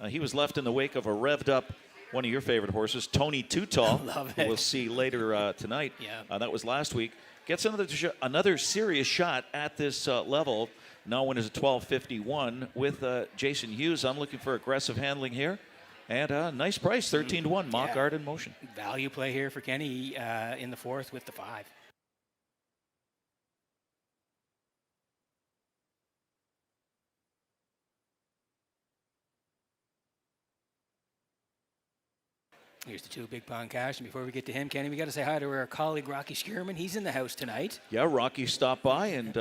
Speaker 6: He was left in the wake of a revved up, one of your favorite horses, Tony Too Tall.
Speaker 3: Love
Speaker 6: who
Speaker 3: it.
Speaker 6: we'll see later tonight.
Speaker 3: Yeah.
Speaker 6: That was last week. Gets another serious shot at this level. Now one is a 12.51 with Jason Hughes. I'm looking for aggressive handling here. And nice price, 13-1. Mock
Speaker 3: Yeah.
Speaker 6: Art in Motion.
Speaker 3: Value play here for Kenny in the fourth with the 5. Here's the 2 big pound cash. And before we get to him, Kenny, we got to say hi to our colleague Rocky Skierman. He's in the house tonight.
Speaker 6: Yeah, Rocky stopped by and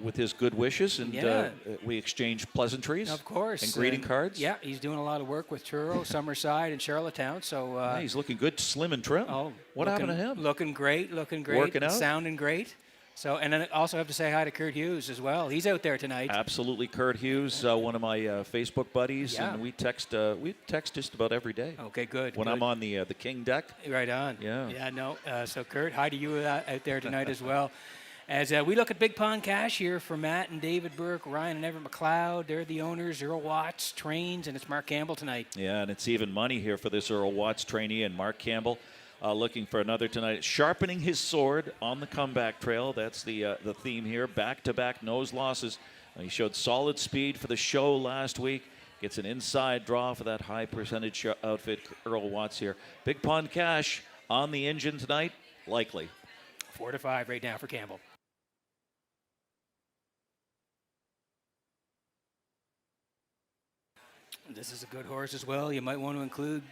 Speaker 6: with his good wishes, and
Speaker 3: Yeah.
Speaker 6: we exchanged pleasantries.
Speaker 3: Of course.
Speaker 6: And greeting cards.
Speaker 3: Yeah, he's doing a lot of work with Truro, Summerside, and Charlottetown. So
Speaker 6: Yeah, he's looking good, slim and trim. What happened to him?
Speaker 3: Looking great,
Speaker 6: Working out?
Speaker 3: sounding great. So, and then I also have to say hi to Kurt Hughes as well. He's out there tonight.
Speaker 6: Absolutely, Kurt Hughes, one of my Facebook buddies,
Speaker 3: Yeah.
Speaker 6: and we text just about every day.
Speaker 3: Okay, good.
Speaker 6: When
Speaker 3: good.
Speaker 6: I'm on the King deck.
Speaker 3: Right on.
Speaker 6: Yeah.
Speaker 3: Yeah, no. So, Kurt, hi to you out there tonight as well. As we look at Big Pond Cash here for Matt and David Burke, Ryan and Everett McLeod. They're the owners. Earl Watts trains, and it's Mark Campbell tonight.
Speaker 6: Yeah, and it's even money here for this Earl Watts trainee, and Mark Campbell looking for another tonight. Sharpening his sword on the comeback trail. That's the theme here. Back-to-back nose losses. He showed solid speed for the show last week. Gets an inside draw for that high percentage outfit, Earl Watts here. Big Pond Cash on the engine tonight, likely.
Speaker 3: 4 to 5 right now for Campbell. This is a good horse as well. You might want to include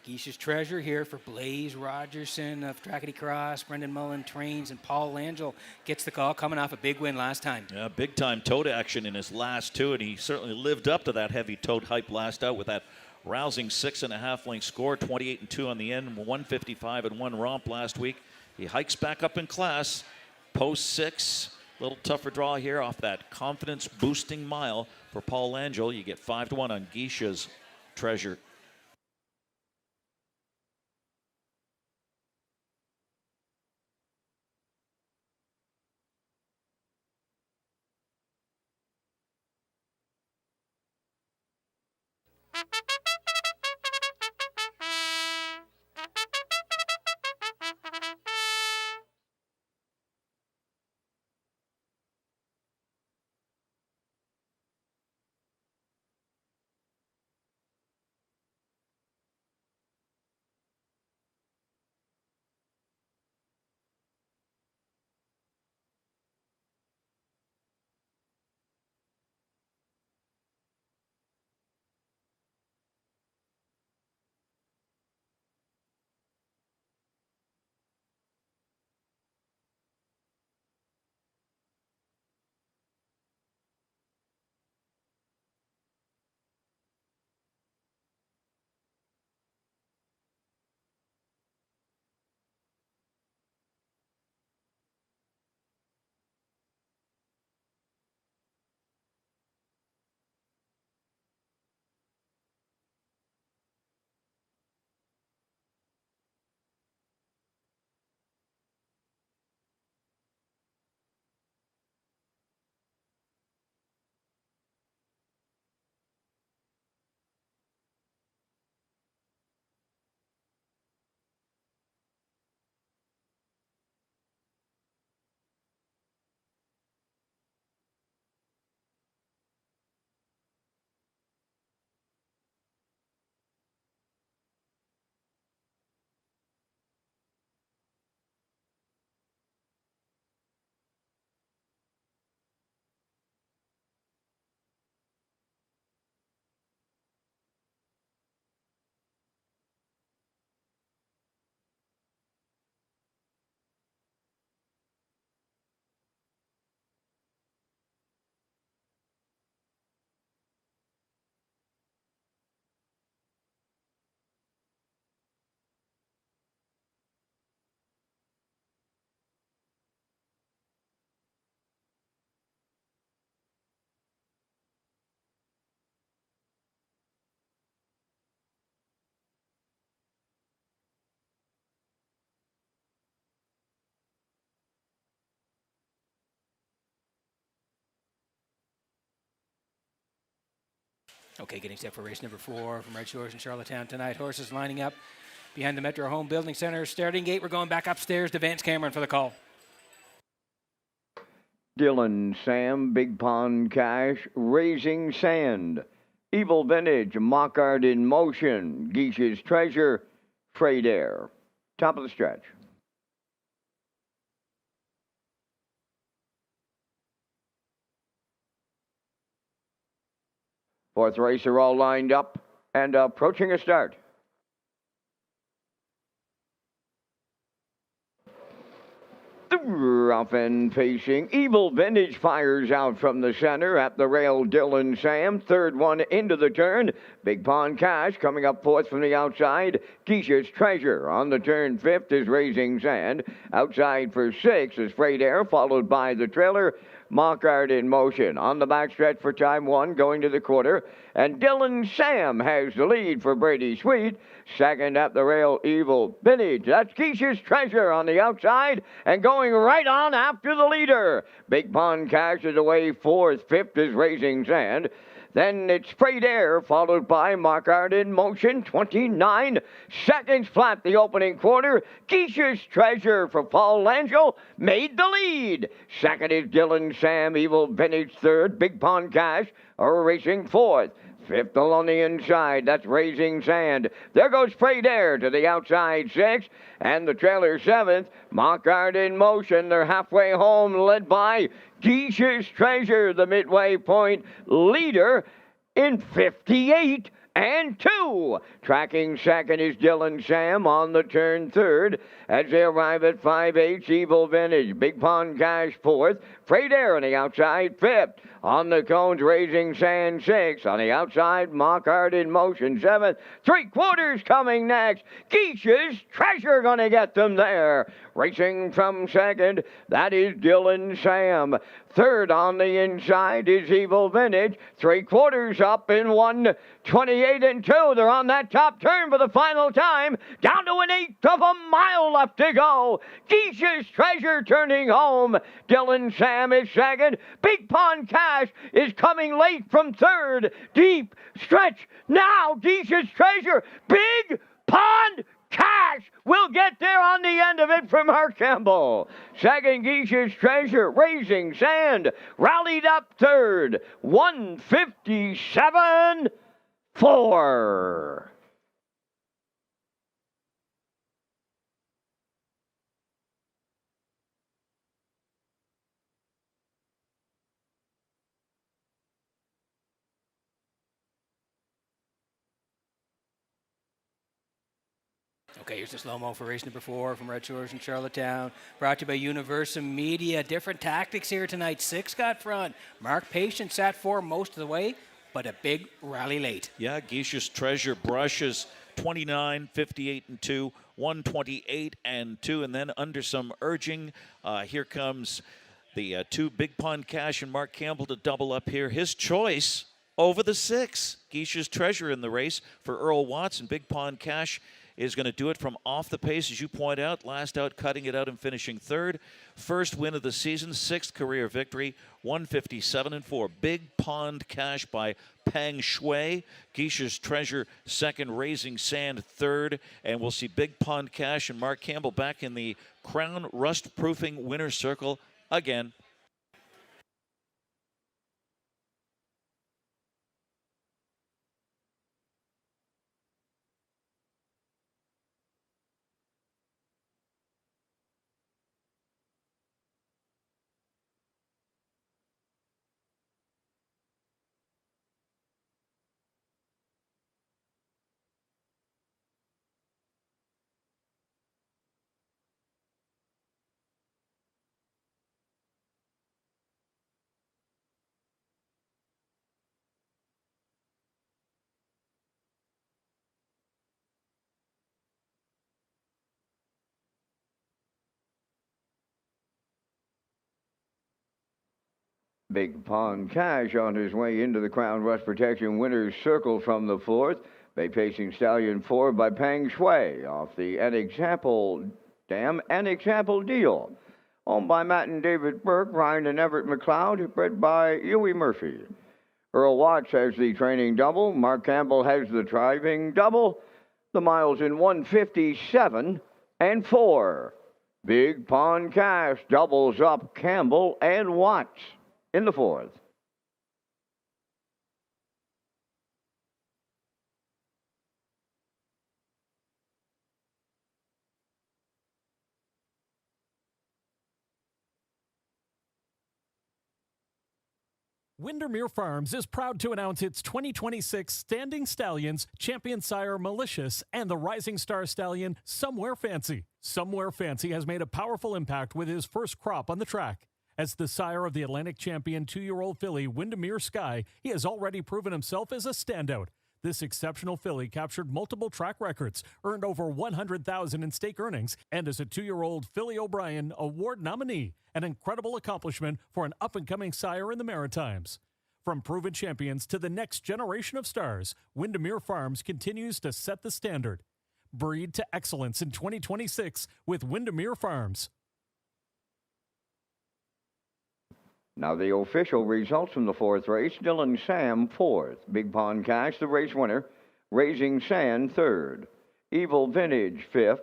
Speaker 3: Geisha's Treasure here for Blaze Rogerson of Trackety Cross. Brendan Mullen trains, and Paul Langell gets the call, coming off a big win last time.
Speaker 6: Yeah, big time tote action in his last 2, and he certainly lived up to that heavy tote hype last out with that rousing 6.5 length score, 28-2 on the end, 155 and 1 romp last week. He hikes back up in class, post 6. A little tougher draw here off that confidence boosting mile for Paul Langell. You get 5-1 on Geisha's Treasure.
Speaker 3: Okay, getting set for race number 4 from Redshores in Charlottetown tonight. Horses lining up behind the Metro Home Building Center starting gate. We're going back upstairs to Vance Cameron for the call.
Speaker 1: Dylan Sam, Big Pond Cash, Raising Sand, Evil Vintage, Mockart in Motion, Geish's Treasure, Frayed Air. Top of the stretch. Fourth race are all lined up and approaching a start. Rough and pacing. Evil Vintage fires out from the center at the rail. Dylan Sam, third one into the turn. Big Pond Cash coming up fourth from the outside. Geish's Treasure on the turn. Fifth is Raising Sand. Outside for sixth is Frayed Air, followed by the trailer. Mockart in Motion on the backstretch for time 1, going to the quarter. And Dylan Sam has the lead for Brady Sweet. Second at the rail, Evil Vintage. That's Geish's Treasure on the outside and going right on after the leader. Big Pond Cash is away fourth. Fifth is Raising Sand. Then it's Frayed Air, followed by Mockart in Motion, 29 seconds flat the opening quarter. Geish's Treasure for Paul Langell made the lead. Second is Dylan Sam, Evil Vintage third. Big Pond Cash are racing fourth. Fifth along the inside, that's Raising Sand. There goes Frayed Air to the outside sixth. And the trailer seventh, Mockart in Motion. They're halfway home, led by Geish's Treasure, the midway point leader in 58 and 2. Tracking second is Dylan Sam on the turn third. As they arrive at 5/8, Evil Vintage. Big Pond Cash fourth. Frayed Air on the outside fifth. On the cones, Raising Sand sixth. On the outside, Mockart in Motion seventh. 3/4 coming next. Geish's Treasure gonna get them there. Racing from second, that is Dylan Sam. Third on the inside is Evil Vintage. 3/4 up in 1:28 and 2. They're on that top turn for the final time. Down to an eighth of a mile left to go. Geish's Treasure turning home. Dylan Sam is second. Big Pond Cash is coming late from third. Deep stretch now. Geish's Treasure. Big Pond Cash will get there on the end of it from Mark Campbell. Second, Geish's Treasure. Raising Sand rallied up third. 1:57.4.
Speaker 3: Okay, here's the slow-mo for race number 4 from Redshores in Charlottetown. Brought to you by Universum Media. Different tactics here tonight. 6 got front. Mark Patient sat 4 most of the way, but a big rally late.
Speaker 6: Yeah, Geish's Treasure brushes 29, 58 and 2, 128 and 2, and then under some urging, here comes the 2 Big Pond Cash and Mark Campbell to double up here. His choice over the 6. Geish's Treasure in the race for Earl Watson. Big Pond Cash is going to do it from off the pace, as you point out. Last out, cutting it out and finishing third. First win of the season, 6th career victory, 157 and 4. Big Pond Cash by Peng Shui. Geish's Treasure second, Raising Sand third. And we'll see Big Pond Cash and Mark Campbell back in the Crown Rust Proofing winner's circle again.
Speaker 1: Big Pond Cash on his way into the Crown Rust Protection winner's circle from the fourth. Bay Pacing Stallion 4 by Peng Shui off the An Example Deal. Owned by Matt and David Burke, Ryan and Everett McLeod, bred by Huey Murphy. Earl Watts has the training double. Mark Campbell has the driving double. The miles in 157 and 4. Big Pond Cash doubles up Campbell and Watts in the 4th.
Speaker 5: Windermere Farms is proud to announce its 2026 Standing Stallions, Champion Sire Malicious, and the Rising Star Stallion Somewhere Fancy. Somewhere Fancy has made a powerful impact with his first crop on the track. As the sire of the Atlantic champion 2-year-old filly Windermere Sky, he has already proven himself as a standout. This exceptional filly captured multiple track records, earned over $100,000 in stake earnings, and is a 2-year-old Philly O'Brien Award nominee, an incredible accomplishment for an up-and-coming sire in the Maritimes. From proven champions to the next generation of stars, Windermere Farms continues to set the standard. Breed to excellence in 2026 with Windermere Farms.
Speaker 1: Now the official results from the 4th race. Dylan Sam 4th. Big Pond Cash the race winner. Raising Sand 3rd. Evil Vintage 5th.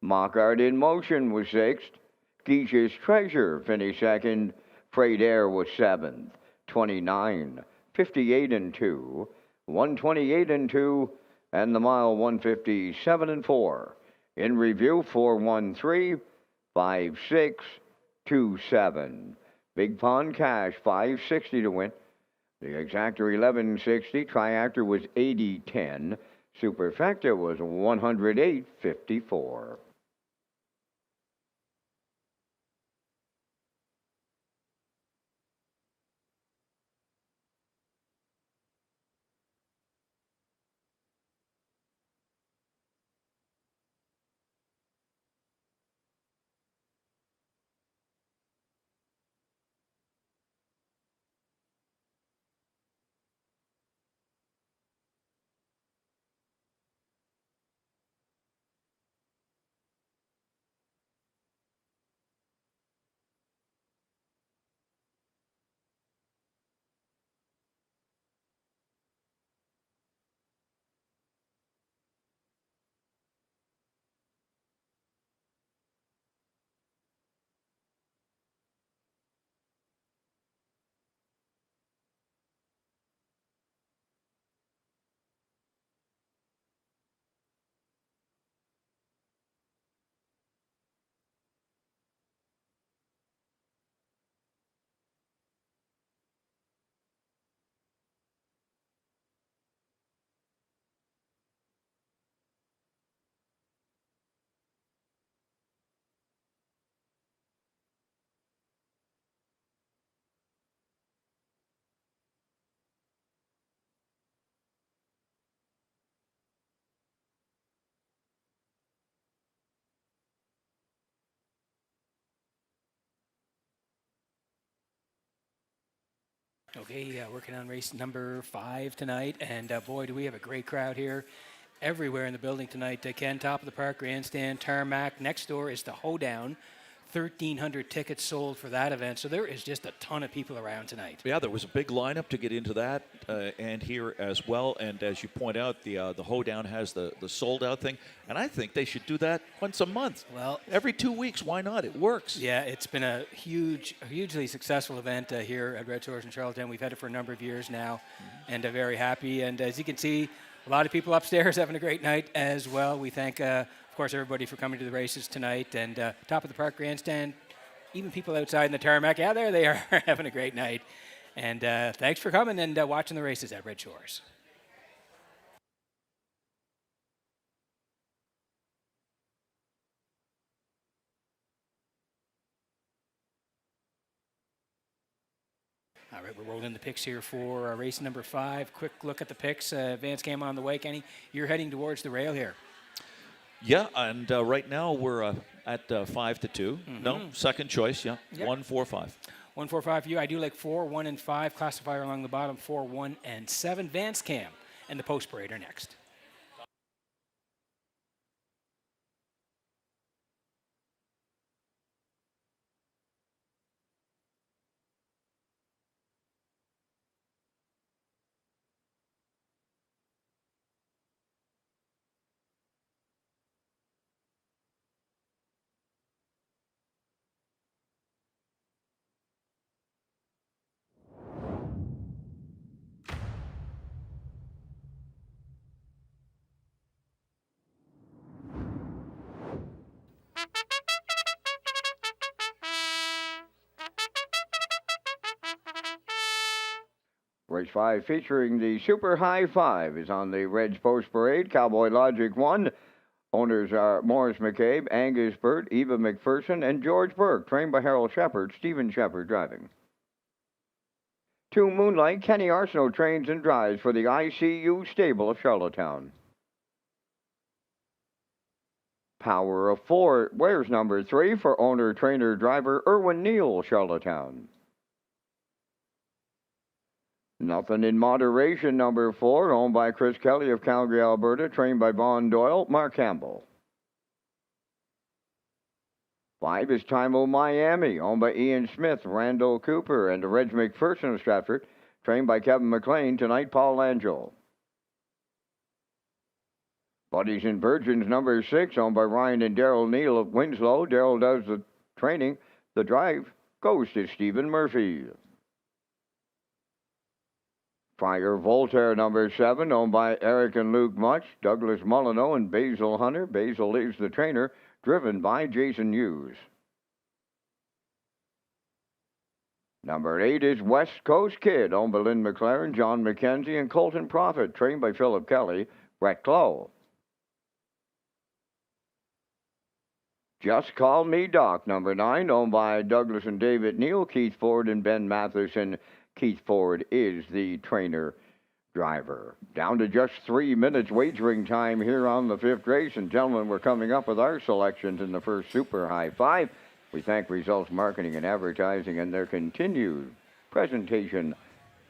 Speaker 1: Mockart in Motion was 6th. Geisha's Treasure finished 2nd. Freight Air was 7th. 29, 58 and 2, 128 and 2, and the mile 157 and 4. In review 413, 56, 27. Big Pond Cash 560 to win. The exactor 1160. Triactor was 8010. Superfecta was 108.54.
Speaker 3: Okay, working on race number 5 tonight, and boy, do we have a great crowd here everywhere in the building tonight. Ken, top of the park, grandstand, tarmac. Next door is the Hoedown. 1,300 tickets sold for that event, so there is just a ton of people around tonight.
Speaker 6: Yeah, there was a big lineup to get into that, and here as well. And as you point out, the Hoedown has the sold-out thing, and I think they should do that once a month.
Speaker 3: Well,
Speaker 6: every 2 weeks, why not? It works.
Speaker 3: Yeah, it's been a hugely successful event here at Redshores in Charlottetown. We've had it for a number of years now, and very happy. And as you can see, a lot of people upstairs having a great night as well. We thank, of course, everybody for coming to the races tonight. And top of the park grandstand, even people outside in the tarmac, yeah, there they are having a great night. And thanks for coming and watching the races at Redshores. All right, we're rolling the picks here for race number 5. Quick look at the picks. Vance came on the way. Kenny, you're heading towards the rail here.
Speaker 6: Yeah, and right now we're at 5-2. Mm-hmm. No, second choice, yeah. Yep. 1-4-5.
Speaker 3: 1-4-5 for you. I do like 4, 1, and 5. Classifier along the bottom, 4, 1, and 7. Vance Cam and the post parader next.
Speaker 1: Race 5 featuring the Super High 5 is on the Reds Post Parade. Cowboy Logic 1. Owners are Morris McCabe, Angus Burt, Eva McPherson, and George Burke, trained by Harold Shepard, Stephen Shepard driving. 2 Moonlight, Kenny Arsenault trains and drives for the ICU stable of Charlottetown. Power of 4 wears number 3 for owner, trainer, driver Erwin Neal, Charlottetown. Nothing in Moderation, number 4, owned by Chris Kelly of Calgary, Alberta, trained by Vaughn Doyle, Mark Campbell. 5 is Time O Miami, owned by Ian Smith, Randall Cooper, and Reg McPherson of Stratford, trained by Kevin McLean, tonight Paul Angel. Buddies and Virgins, number 6, owned by Ryan and Daryl Neal of Winslow. Daryl does the training. The drive goes to Stephen Murphy. Fire Voltaire, number 7, owned by Eric and Luke Much, Douglas Molyneux, and Basil Hunter. Basil is the trainer, driven by Jason Hughes. Number 8 is West Coast Kid, owned by Lynn McLaren, John McKenzie, and Colton Prophet, trained by Philip Kelly, Brett Clough. Just Call Me Doc, number 9, owned by Douglas and David Neal, Keith Ford, and Ben Matheson. Keith Ford is the trainer driver. Down to just 3 minutes wagering time here on the 5th race. And gentlemen, we're coming up with our selections in the first Super High 5. We thank Results Marketing and Advertising and their continued presentation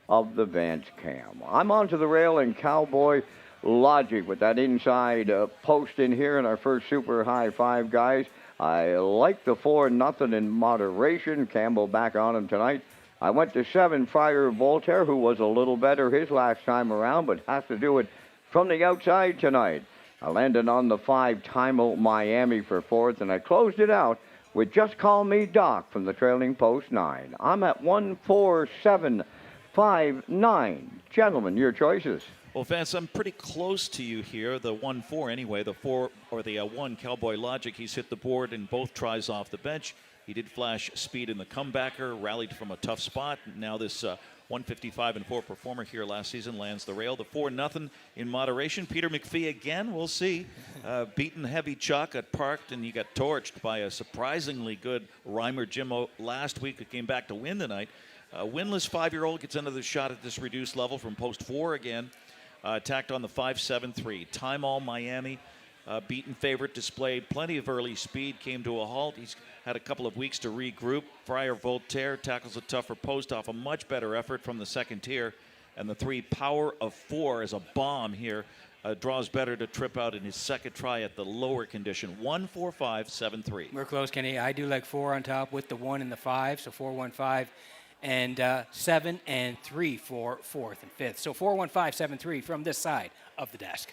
Speaker 1: of the Vance Cam. I'm onto the rail in Cowboy Logic with that inside post in here in our first Super High 5, guys. I like the 4-0 in Moderation. Campbell back on him tonight. I went to 7, Friar Voltaire, who was a little better his last time around, but has to do it from the outside tonight. I landed on the 5, Time O Miami for 4th, and I closed it out with Just Call Me Doc from the trailing post 9. I'm at 1, 4, 7, 5, 9. Gentlemen, your choices.
Speaker 6: Well, Vance, I'm pretty close to you here. The 1-4 anyway, the 4 or the 1 Cowboy Logic. He's hit the board in both tries off the bench. He did flash speed in the comebacker, rallied from a tough spot. Now this 155-4 performer here last season lands the rail. The 4-0 in Moderation. Peter McPhee again, we'll see. Beaten heavy chalk at Parked, and he got torched by a surprisingly good Reimer Jimmo last week, who came back to win tonight. Winless 5-year-old gets another shot at this reduced level from post 4 again. Attacked on the 5-7-3. Time All Miami. Beaten favorite, displayed plenty of early speed, came to a halt. He's had a couple of weeks to regroup. Friar Voltaire tackles a tougher post off a much better effort from the second tier. And the 3, Power of 4 is a bomb here. Draws better to trip out in his second try at the lower condition. 1-4-5-7-3.
Speaker 3: We're close, Kenny. I do like 4 on top with the 1 and the 5, so 4-1-5. And 7 and 3 for 4th and 5th. So 4-1-5-7-3 from this side of the desk.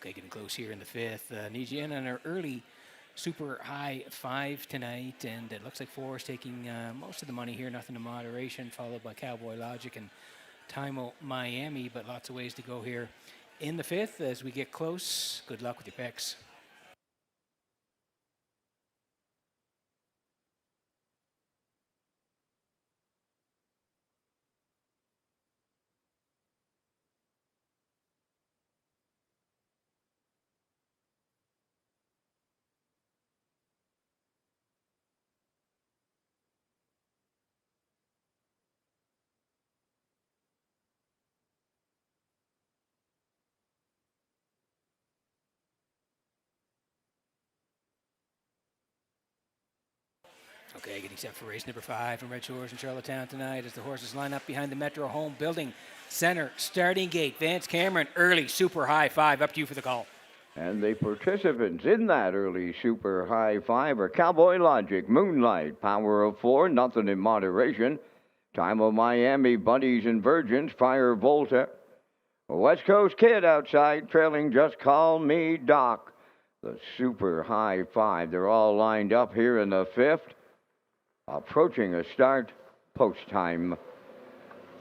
Speaker 3: Okay, getting close here in the fifth. Needs you in on our early super high 5 tonight, and it looks like 4 is taking most of the money here, nothing in moderation, followed by Cowboy Logic and Timo Miami, but lots of ways to go here in the fifth as we get close. Good luck with your picks. Okay, getting set for race number 5 from Redshores in Charlottetown tonight as the horses line up behind the Metro Home Building Center starting gate. Vance Cameron, early super high 5. Up to you for the call.
Speaker 1: And the participants in that early super high 5 are Cowboy Logic, Moonlight, Power of 4, Nothing in Moderation, Time of Miami, Buddies and Virgins, Fire Volta, West Coast Kid outside, trailing Just Call Me Doc. The super high 5. They're all lined up here in the fifth. Approaching a start, post time.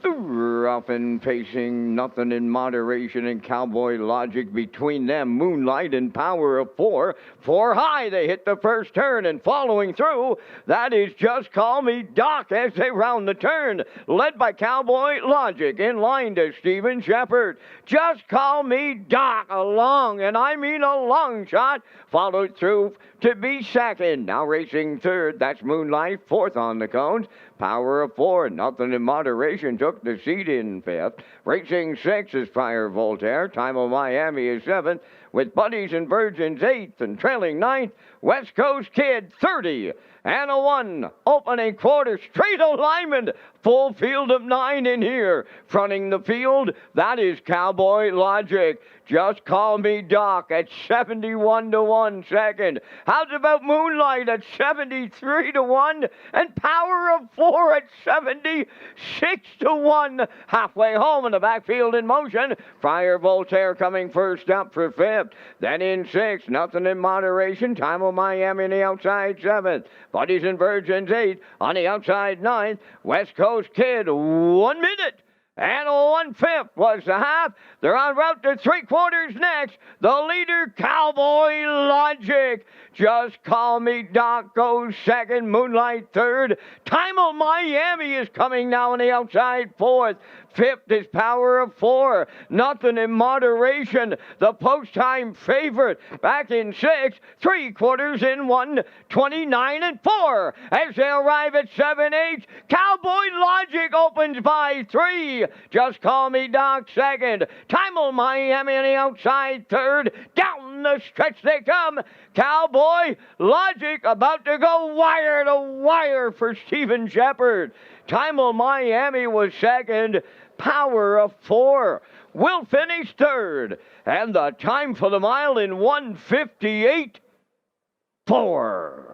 Speaker 1: Rough and pacing, Nothing in Moderation, and Cowboy Logic between them. Moonlight and Power of 4. 4 high, they hit the first turn, and following through, that is Just Call Me Doc as they round the turn. Led by Cowboy Logic, in line to Stephen Shepard. Just Call Me Doc, a long, and I mean a long shot, followed through to be second. Now racing third, that's Moonlight, fourth on the cones. Power of 4, Nothing in Moderation took the seat in fifth. Racing 6 is Fire Voltaire. Time of Miami is 7th, with Buddies and Virgins 8th, and trailing 9th, West Coast Kid 30 and a 1. Opening quarter, straight alignment. Full field of 9 in here. Fronting the field, that is Cowboy Logic. Just Call Me Doc at 71 to 1 second. How's about Moonlight at 73 to 1? And Power of 4 at 76 to 1. Halfway home in the backfield in motion. Fire Voltaire coming first up for 5th. Then in 6th, Nothing in Moderation. Time of Miami on the outside 7th. Buddies and Virgins 8th. On the outside 9th. West Coast Kid 1 minute. And 1/5 was the half. They're en route to 3/4 next. The leader, Cowboy Logic. Just Call Me Doc goes second. Moonlight third. Time of Miami is coming now on the outside 4th. 5th is Power of 4. Nothing in Moderation. The post-time favorite. Back in 6th. 3/4 in 1. 29 and 4. As they arrive at 7/8. Cowboy Logic opens by 3. Just Call Me Doc second. Time of Miami on the outside third. Down the stretch they come. Cowboy Logic about to go wire to wire for Stephen Shepard. Time of Miami was second. Power of 4 will finish third. And the time for the mile in 1:58.4.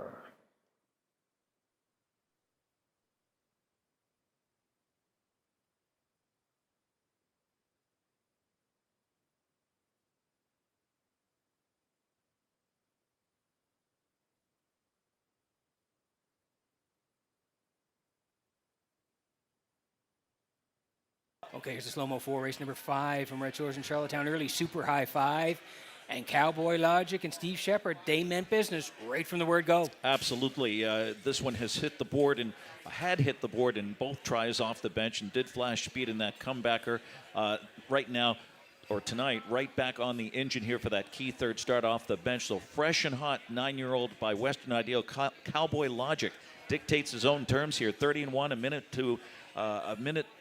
Speaker 3: Okay, here's a slow-mo 4, race number 5 from Redshores in Charlottetown. Early super high 5. And Cowboy Logic and Steve Shepard, they meant business right from the word go.
Speaker 6: Absolutely. This one has hit the board and had hit the board in both tries off the bench and did flash speed in that comebacker. Right now, or tonight, right back on the engine here for that key third start off the bench. So fresh and hot, 9-year-old by Western Ideal, Cowboy Logic dictates his own terms here. 30 and 1, a minute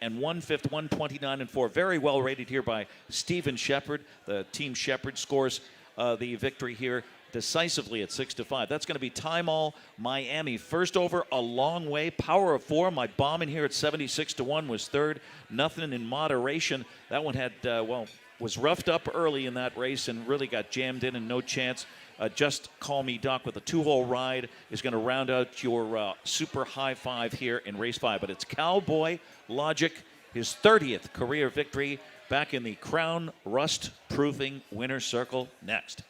Speaker 6: and 1/5, 1:29 and 4. Very well rated here by Stephen Shepard. The team Shepard scores the victory here decisively at 6-5. That's going to be Time All Miami. First over a long way. Power of 4. My bomb in here at 76 to 1 was third. Nothing in Moderation. That one had, was roughed up early in that race and really got jammed in and no chance. Just Call Me Doc with a 2-hole ride is going to round out your super high 5 here in race 5. But it's Cowboy Logic, his 30th career victory back in the Crown Rust Proofing Winner's Circle next.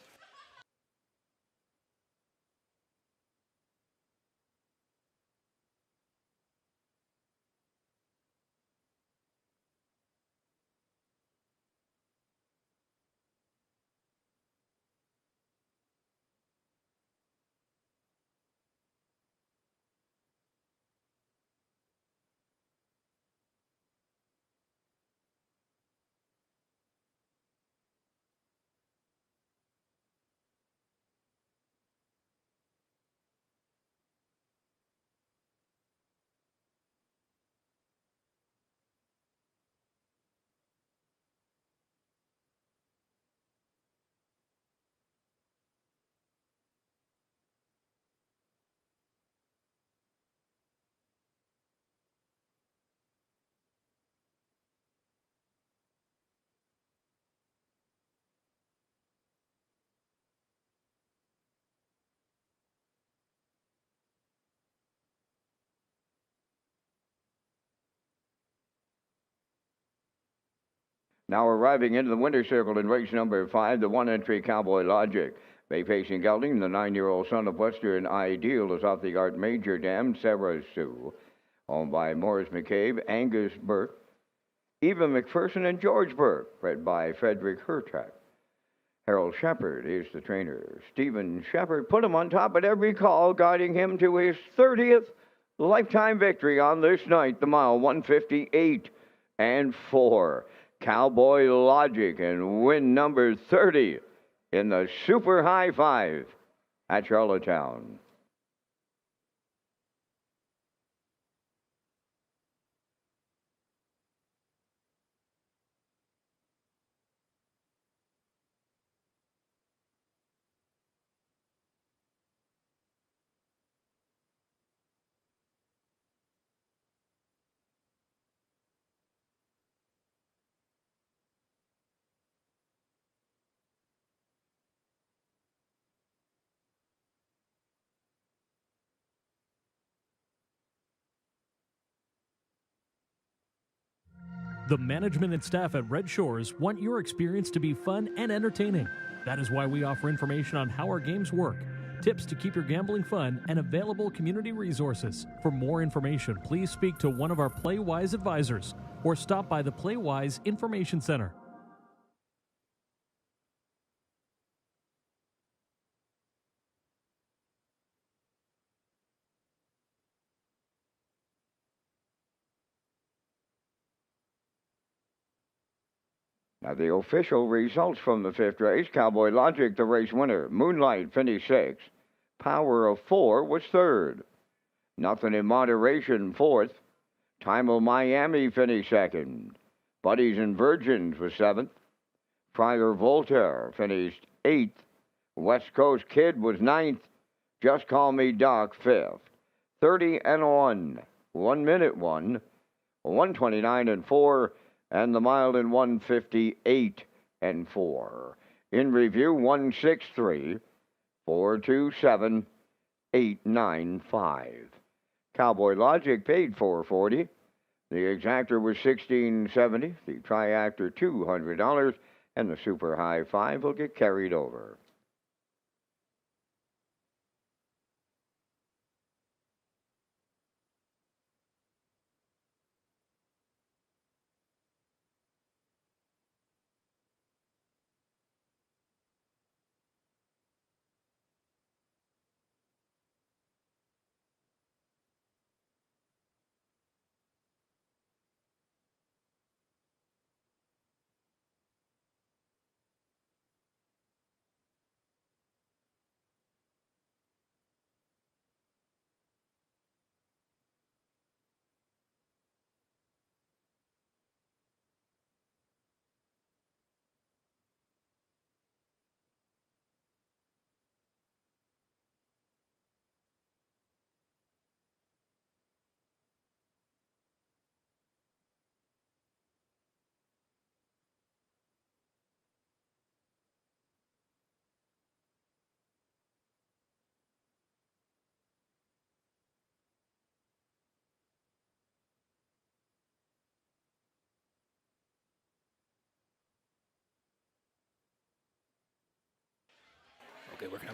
Speaker 1: Now arriving into the winner's circle in race number 5, the one-entry Cowboy Logic. Bay facing gelding, the 9-year-old son of Western Ideal is off the Art Major Dam, Sarah Sue. Owned by Morris McCabe, Angus Burke, Eva McPherson, and George Burke, bred by Frederick Hertrack. Harold Shepard is the trainer. Stephen Shepard put him on top at every call, guiding him to his 30th lifetime victory on this night, the mile 158 and 4. Cowboy Logic and win number 30 in the Super High 5 at Charlottetown.
Speaker 5: The management and staff at Red Shores want your experience to be fun and entertaining. That is why we offer information on how our games work, tips to keep your gambling fun, and available community resources. For more information, please speak to one of our PlayWise advisors or stop by the PlayWise Information Center.
Speaker 1: Now, the official results from the 5th race: Cowboy Logic, the race winner. Moonlight finished 6th. Power of 4 was 3rd. Nothing in Moderation, 4th. Time of Miami finished 2nd. Buddies and Virgins was 7th. Friar Voltaire finished 8th. West Coast Kid was 9th. Just Call Me Doc, 5th. 30 and 1. 1 minute 1. 129 and 4. And the mile in 158 and 4. In review, 163, 427, 895. Cowboy Logic paid $440. The exactor was $1670. The triactor $200, and the Super High 5 will get carried over.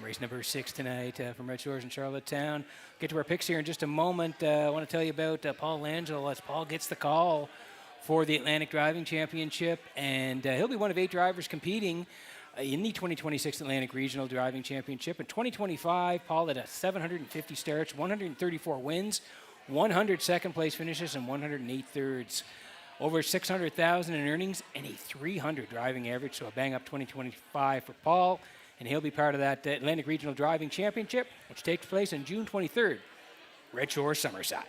Speaker 3: race number 6 tonight from Red Shores in Charlottetown. Get to our picks here in just a moment. I want to tell you about Paul Langell as Paul gets the call for the Atlantic Driving Championship, and he'll be one of 8 drivers competing in the 2026 Atlantic Regional Driving Championship. In 2025, Paul had 750 starts, 134 wins, 100 second-place finishes, and 108 thirds. Over 600,000 in earnings and a 300 driving average, so a bang-up 2025 for Paul. And he'll be part of that Atlantic Regional Driving Championship, which takes place on June 23rd, Red Shores, Summerside.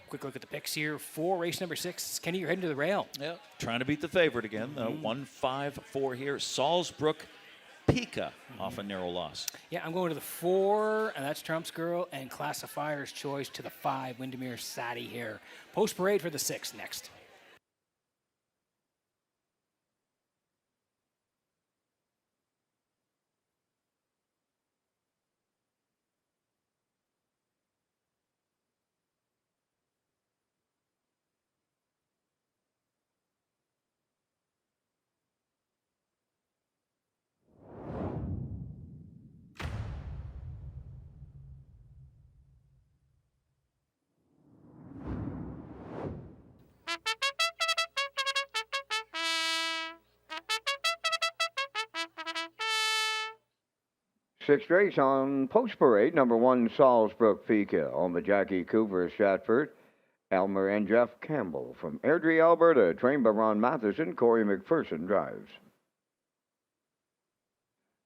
Speaker 3: Quick look at the picks here for race number 6. Kenny, you're heading to the rail.
Speaker 6: Yep. Trying to beat the favorite again. 1-5-4 here. Salisbrook Pika off a narrow loss.
Speaker 3: Yeah, I'm going to the 4, and that's Trump's Girl, and Classifier's Choice to the 5, Windermere Sadi here. Post parade for the 6 next.
Speaker 1: Sixth race on Post Parade, number 1, Salisbrook Pika. On the Jackie Cooper of Stratford, Elmer and Jeff Campbell. From Airdrie, Alberta, trained by Ron Matheson, Corey McPherson drives.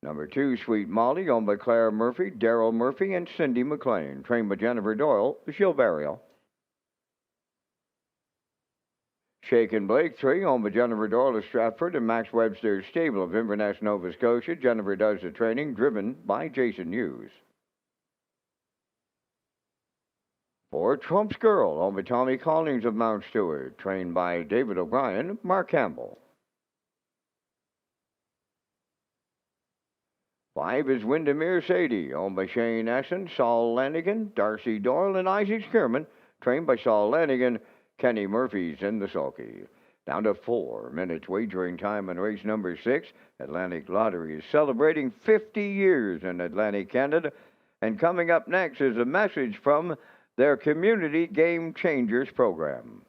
Speaker 1: Number 2, Sweet Molly, owned by Claire Murphy, Daryl Murphy, and Cindy McLean. Trained by Jennifer Doyle, Gilberto. Shake and Blake 3, owned by Jennifer Doyle of Stratford and Max Webster's stable of Inverness, Nova Scotia. Jennifer does the training, driven by Jason Hughes. 4, Trump's Girl, owned by Tommy Collins of Mount Stewart. Trained by David O'Brien, Mark Campbell. 5 is Windermere Sadie, owned by Shane Essen, Saul Lanigan, Darcy Doyle, and Isaac Skierman. Trained by Saul Lanigan. Kenny Murphy's in the sulky. Down to 4 minutes wagering time in race number 6. Atlantic Lottery is celebrating 50 years in Atlantic Canada. And coming up next is a message from their Community Game Changers program.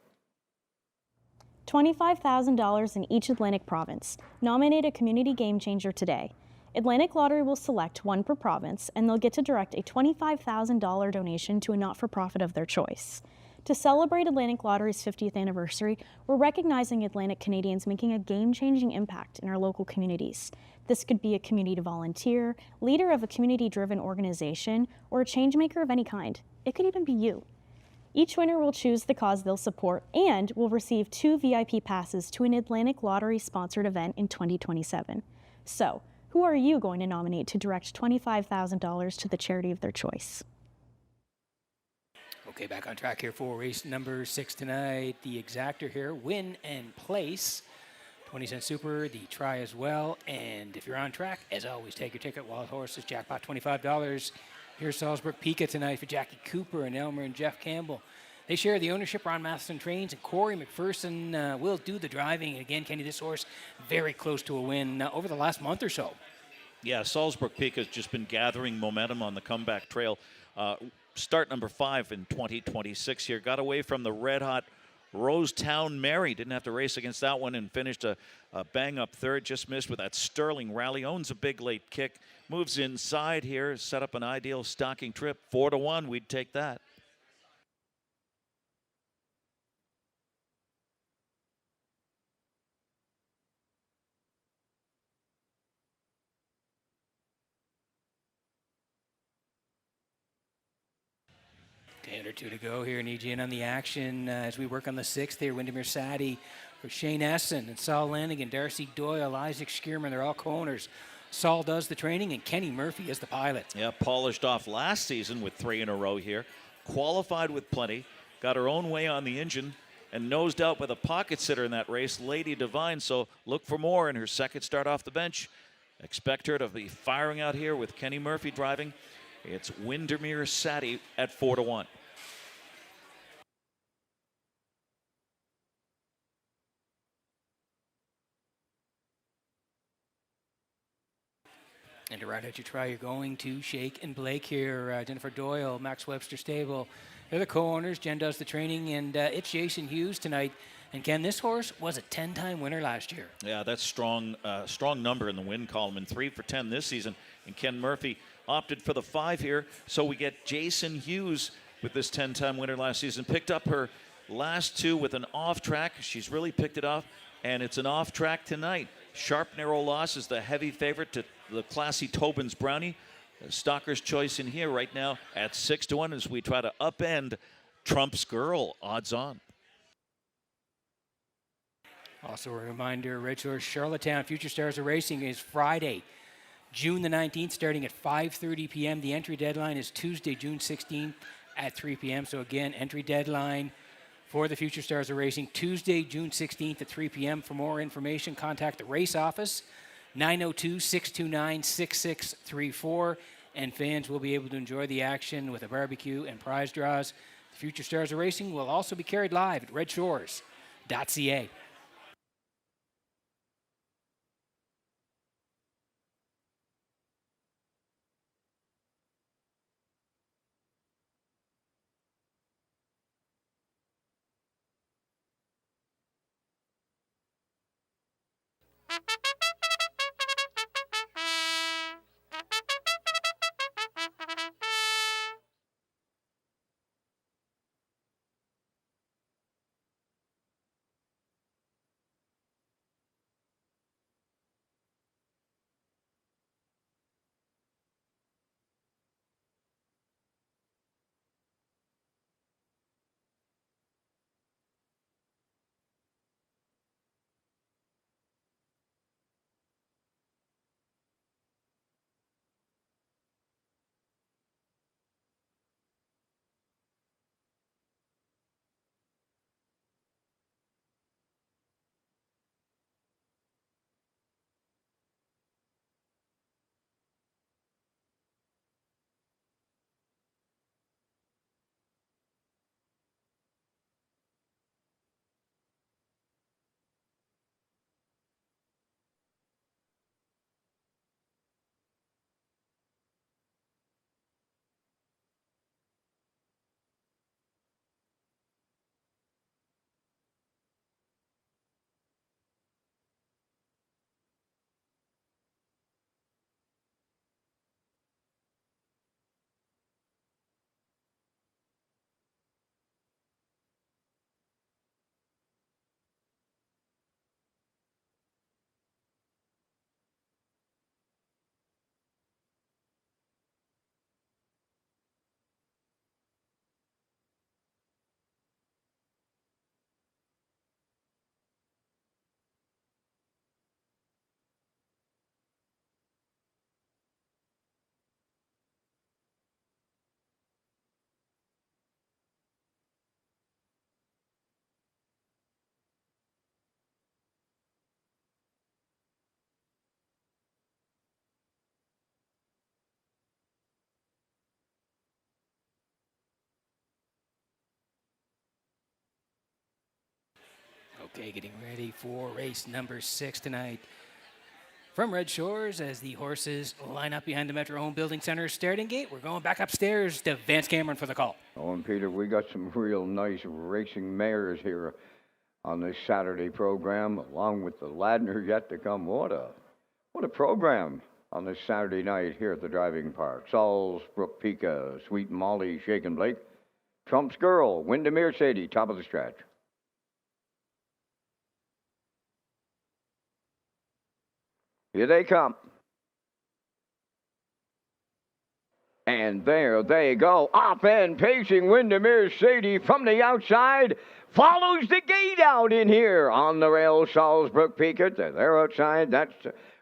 Speaker 7: $25,000 in each Atlantic province. Nominate a community game changer today. Atlantic Lottery will select one per province, and they'll get to direct a $25,000 donation to a not-for-profit of their choice. To celebrate Atlantic Lottery's 50th anniversary, we're recognizing Atlantic Canadians making a game-changing impact in our local communities. This could be a community volunteer, leader of a community-driven organization, or a changemaker of any kind. It could even be you. Each winner will choose the cause they'll support and will receive 2 VIP passes to an Atlantic Lottery-sponsored event in 2027. So, who are you going to nominate to direct $25,000 to the charity of their choice?
Speaker 3: Okay, back on track here for race number 6 tonight. The exactor here, win and place. 20-cent super, the try as well. And if you're on track, as always, take your ticket. Wild Horses, jackpot $25. Here's Salisbrook Pika tonight for Jackie Cooper and Elmer and Jeff Campbell. They share the ownership. Ron Matheson trains, and Corey McPherson will do the driving. Again, Kenny, this horse very close to a win over the last month or so.
Speaker 6: Yeah, Salisbrook Peak has just been gathering momentum on the comeback trail. Start number 5 in 2026 here. Got away from the red-hot Rosetown Mary. Didn't have to race against that one and finished a bang-up third. Just missed with that sterling rally. Owns a big late kick. Moves inside here. Set up an ideal stocking trip. 4-1. We'd take that.
Speaker 3: Day or two to go here in EGN on the action as we work on the 6th here. Windermere Sadi for Shane Essen and Saul Lanigan, Darcy Doyle, Isaac Skierman. They're all co-owners. Saul does the training, and Kenny Murphy is the pilot.
Speaker 6: Yeah, polished off last season with 3 in a row here. Qualified with plenty. Got her own way on the engine and nosed out with a pocket sitter in that race, Lady Divine. So look for more in her second start off the bench. Expect her to be firing out here with Kenny Murphy driving. It's Windermere Sadi at 4-1.
Speaker 3: And to ride out your try, you're going to Shake and Blake here. Jennifer Doyle, Max Webster Stable. They're the co-owners. Jen does the training, and it's Jason Hughes tonight. And Ken, this horse was a 10-time winner last year.
Speaker 6: Yeah, that's strong number in the win column, and 3 for 10 this season. And Ken Murphy opted for the 5 here, so we get Jason Hughes with this 10-time winner last season. Picked up her last 2 with an off track. She's really picked it off, and it's an off track tonight. Sharp Narrow Loss is the heavy favorite to the classy Tobin's Brownie. Stalker's Choice in here right now at 6-1 as we try to upend Trump's Girl, odds on.
Speaker 3: Also a reminder, Redshores Charlottetown Future Stars of Racing is Friday, June the 19th, starting at 5:30 p.m. The entry deadline is Tuesday, June 16th at 3 p.m. So again, entry deadline for the Future Stars of Racing, Tuesday, June 16th at 3 p.m. For more information, contact the race office, 902-629-6634, and fans will be able to enjoy the action with a barbecue and prize draws. The Future Stars of Racing will also be carried live at Redshores.ca. Okay, getting ready for race number 6 tonight. From Red Shores, as the horses line up behind the Metro Home Building Center starting gate, we're going back upstairs to Vance Cameron for the call.
Speaker 1: Oh, and Peter, we got some real nice racing mares here on this Saturday program, along with the Ladner yet to come. What a program on this Saturday night here at the driving park. Sauls, Brook Pika, Sweet Molly, Shake and Blake, Trump's Girl, Windermere Sadie, top of the stretch. Here they come. And there they go. Off and pacing Windermere Sadie from the outside. Follows the gate out in here on the rail. Salisbrook Peakett. They're outside. That's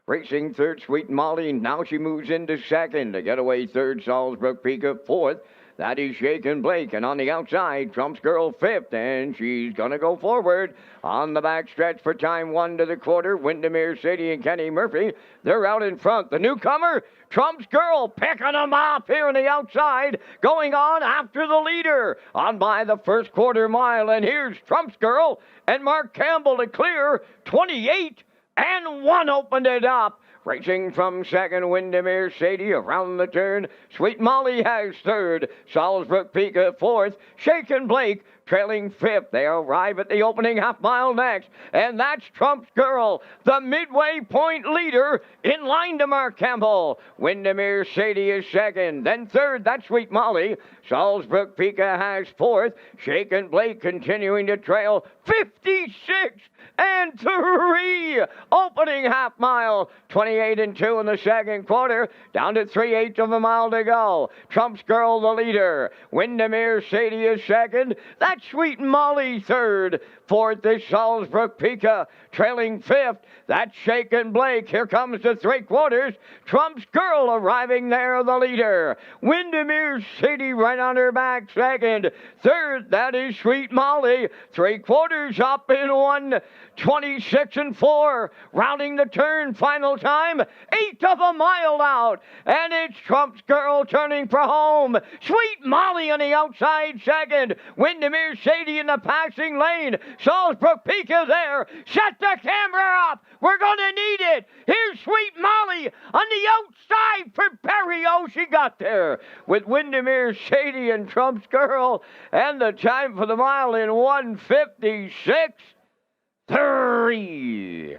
Speaker 1: racing third. Sweet Molly. Now she moves into second. To get away third. Salisbrook Peakett fourth. That is Shake and Blake. And on the outside, Trump's Girl fifth. And she's going to go forward on the back stretch for time 1 to the quarter. Windermere Sadie and Kenny Murphy, they're out in front. The newcomer, Trump's Girl, picking them off here on the outside, going on after the leader on by the first quarter mile. And here's Trump's Girl and Mark Campbell to clear. 28 and 1 opened it up. Racing from second, Windermere Sadie around the turn. Sweet Molly has third. Salisbury Pika fourth. Shaken Blake trailing fifth. They arrive at the opening half mile next. And that's Trump's Girl, the midway point leader, in line to Mark Campbell. Windermere Sadie is second. Then third, that's Sweet Molly. Salisbury Pika has fourth. Shaken Blake continuing to trail 56 and 3. Opening half mile, 28 and 2 in the second quarter, down to 3/8 of a mile to go. Trump's Girl the leader. Windermere Sadie is second. That's Sweet Molly third. Fourth is Salisbury Pika, trailing fifth. That's Shaken Blake. Here comes the 3/4. Trump's Girl arriving there, the leader. Windermere Sadie right on her back, second. Third, that is Sweet Molly. 3/4 up in 1:26 and 4. Rounding the turn, final time, 1/8 of a mile out. And it's Trump's Girl turning for home. Sweet Molly on the outside second. Windermere Sadie in the passing lane. Salisbury Pika there. Set the camera up. We're going to need it. Here's Sweet Molly on the outside for Perry. Oh, she got there with Windermere Sadie and Trump's Girl. And the time for the mile in 1:56.3.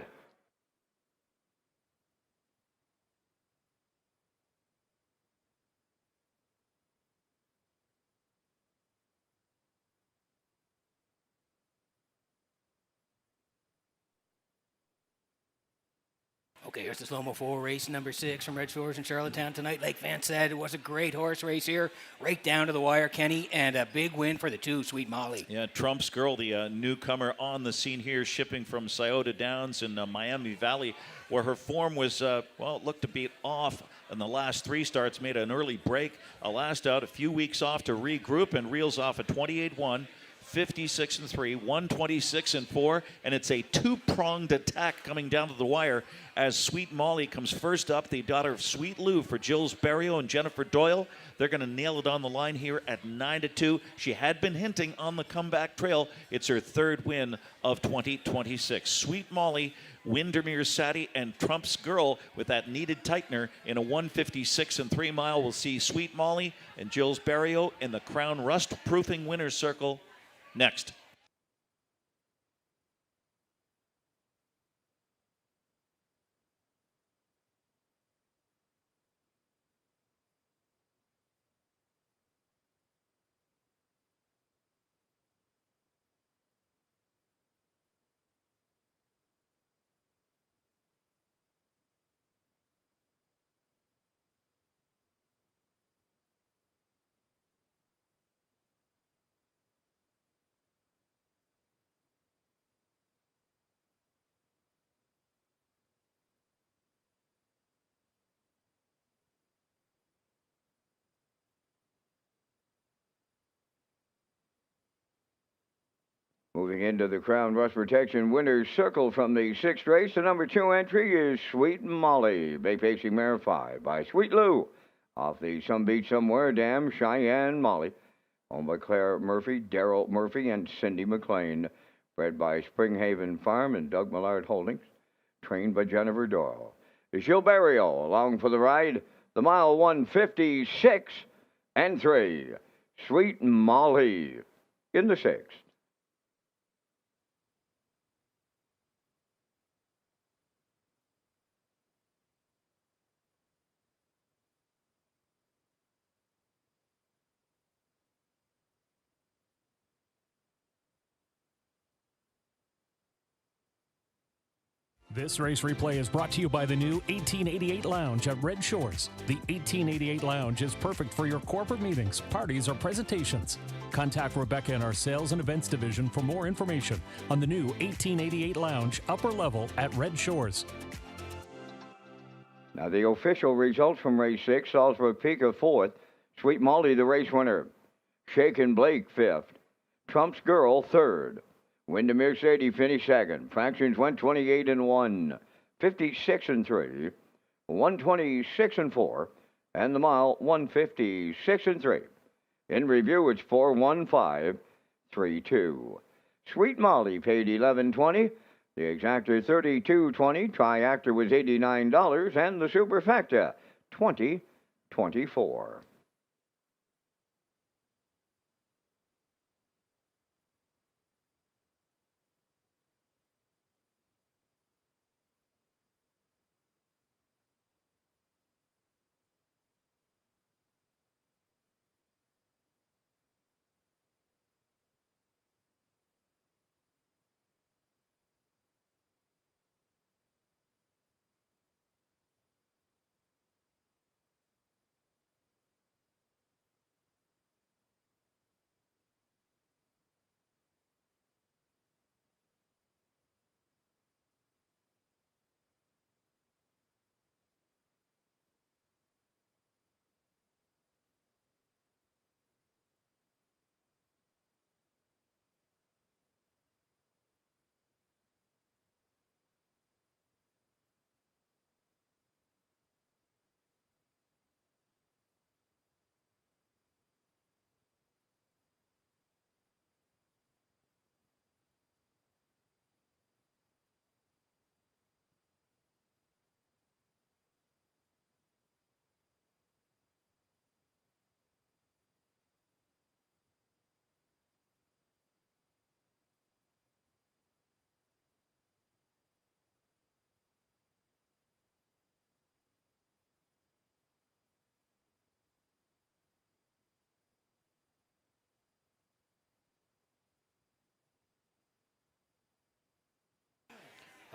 Speaker 3: Okay, here's the slow-mo 4 race number 6 from Red Shores in Charlottetown tonight. Like Van said, it was a great horse race here, right down to the wire, Kenny, and a big win for the 2, Sweet Molly.
Speaker 6: Yeah, Trump's Girl, the newcomer on the scene here, shipping from Scioto Downs in Miami Valley, where her form was, looked to be off in the last 3 starts, made an early break. Last out, a few weeks off to regroup and reels off a 28-1. 56 and 3, 126 and 4, and it's a 2-pronged attack coming down to the wire as Sweet Molly comes first up, the daughter of Sweet Lou for Jules Barrio and Jennifer Doyle. They're going to nail it on the line here at 9-2. She had been hinting on the comeback trail. It's her 3rd win of 2026. Sweet Molly, Windermere Sadie, and Trump's Girl with that needed tightener in a 156 and 3 mile. We'll see Sweet Molly and Jules Barrio in the Crown Rust Proofing Winner's Circle next.
Speaker 1: Moving into the Crown Rust Protection Winner's Circle from the 6th race, the number 2 entry is Sweet Molly, Bay Facing Mare 5 by Sweet Lou. Off the Some Beach Somewhere Dam, Cheyenne Molly. Owned by Claire Murphy, Darrell Murphy, and Cindy McLean. Bred by Springhaven Farm and Doug Millard Holdings. Trained by Jennifer Doyle. Gilles Barrio along for the ride. The mile 156 and 3. Sweet Molly in the 6th.
Speaker 5: This race replay is brought to you by the new 1888 Lounge at Red Shores. The 1888 Lounge is perfect for your corporate meetings, parties, or presentations. Contact Rebecca in our Sales and Events Division for more information on the new 1888 Lounge upper level at Red Shores.
Speaker 1: Now the official results from race 6, Salisbury Pika 4th, Sweet Molly the race winner, Shaken Blake 5th, Trump's Girl 3rd, Windermere Sadie finished 2nd. Fractions went 28 and 1, 56 and 3, 126 and 4, and the mile 156 and 3. In review, it's 41532. Sweet Molly paid $11.20. The exactor 32.20, triactor was $89, and the superfecta $20.24.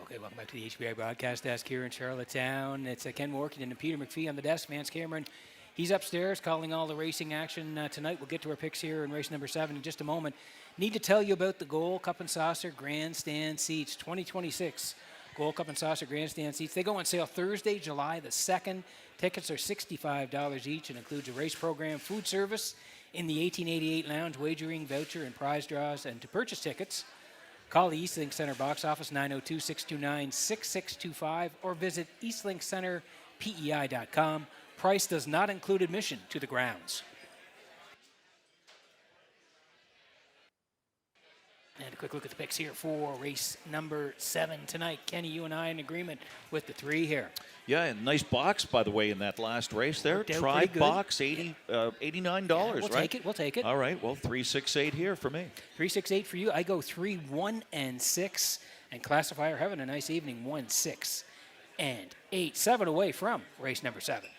Speaker 3: Okay, welcome back to the HBI broadcast desk here in Charlottetown. It's Ken Morgan and Peter McPhee on the desk. Vance Cameron, he's upstairs calling all the racing action tonight. We'll get to our picks here in race number 7 in just a moment. Need to tell you about the Gold Cup and Saucer Grandstand Seats 2026. Gold Cup and Saucer Grandstand Seats. They go on sale Thursday, July the 2nd. Tickets are $65 each and includes a race program, food service in the 1888 Lounge, wagering, voucher, and prize draws. And to purchase tickets, call the Eastlink Center box office 902-629-6625 or visit eastlinkcenterpei.com. Price does not include admission to the grounds. And a quick look at the picks here for race number 7 tonight. Kenny, you and I in agreement with the 3 here.
Speaker 6: Yeah, and nice box, by the way, in that last race there. Tri box, $89,
Speaker 3: we'll
Speaker 6: right?
Speaker 3: We'll take it.
Speaker 6: All right, well, 368 here for me.
Speaker 3: 368 for you. I go 3, 1, and 6. And classifier having a nice evening, 1, 6, and 8. 7 away from race number 7.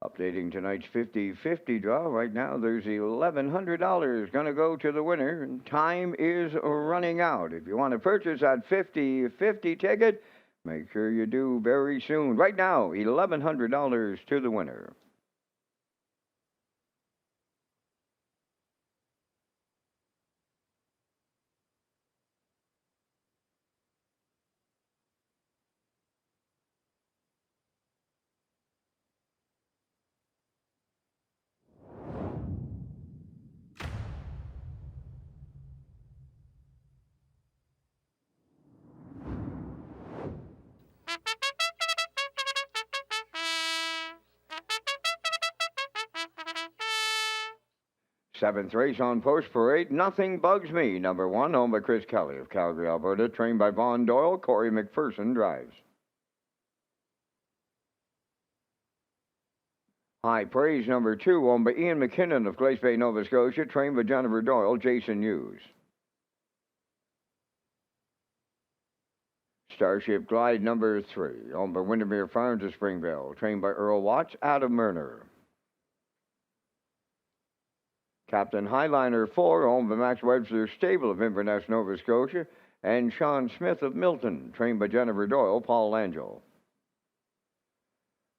Speaker 1: Updating tonight's 50-50 draw. Right now, there's $1,100 going to go to the winner, and time is running out. If you want to purchase that 50-50 ticket, make sure you do very soon. Right now, $1,100 to the winner. Seventh race on Post Parade, Nothing Bugs Me. Number 1, owned by Chris Kelly of Calgary, Alberta. Trained by Vaughn Doyle. Corey McPherson drives. High Praise, number 2, owned by Ian McKinnon of Glace Bay, Nova Scotia. Trained by Jennifer Doyle. Jason Hughes. Starship Glide number 3, owned by Windermere Farms of Springville, trained by Earl Watts out of Murner. Captain Highliner 4, owned by Max Webster Stable of Inverness, Nova Scotia, and Sean Smith of Milton, trained by Jennifer Doyle, Paul Angel.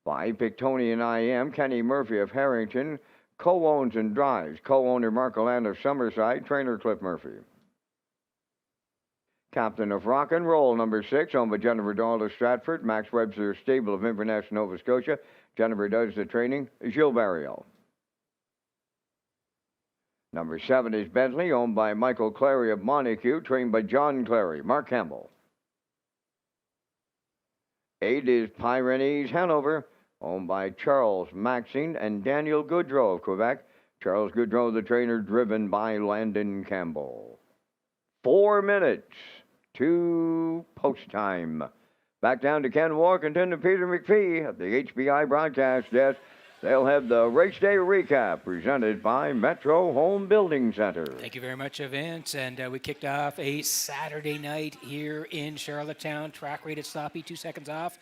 Speaker 1: 5, Pictonian IM, Kenny Murphy of Harrington, co-owns and drives, co-owner Mark Land of Summerside, trainer Cliff Murphy. Captain of Rock and Roll number 6, owned by Jennifer Doyle of Stratford, Max Webster Stable of Inverness, Nova Scotia. Jennifer does the training, Gilles Barrio. Number 7 is Bentley, owned by Michael Clary of Montague, trained by John Clary, Mark Campbell. 8 is Pyrenees Hanover, owned by Charles Maxine and Daniel Goodrow of Quebec. Charles Goodrow, the trainer, driven by Landon Campbell. 4 minutes to post time. Back down to Ken Warkentin and Peter McPhee at the HBI broadcast desk. They'll have the race day recap presented by Metro Home Building Center.
Speaker 3: Thank you very much, Vince. And we kicked off a Saturday night here in Charlottetown. Track rated sloppy, 2 seconds off,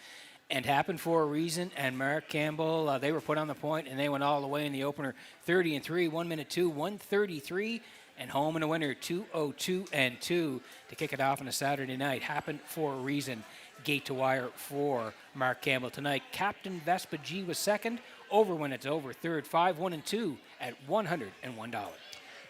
Speaker 3: and happened for a reason. And Mark Campbell, they were put on the point, and they went all the way in the opener. 30-3, 1 minute 2, 133, and home in a winner, 2:02 2 to kick it off on a Saturday night. Happened for a reason. Gate to wire for Mark Campbell tonight. Captain Vespa G was second. Over when it's over. Third, 5, 1, and 2 at $101.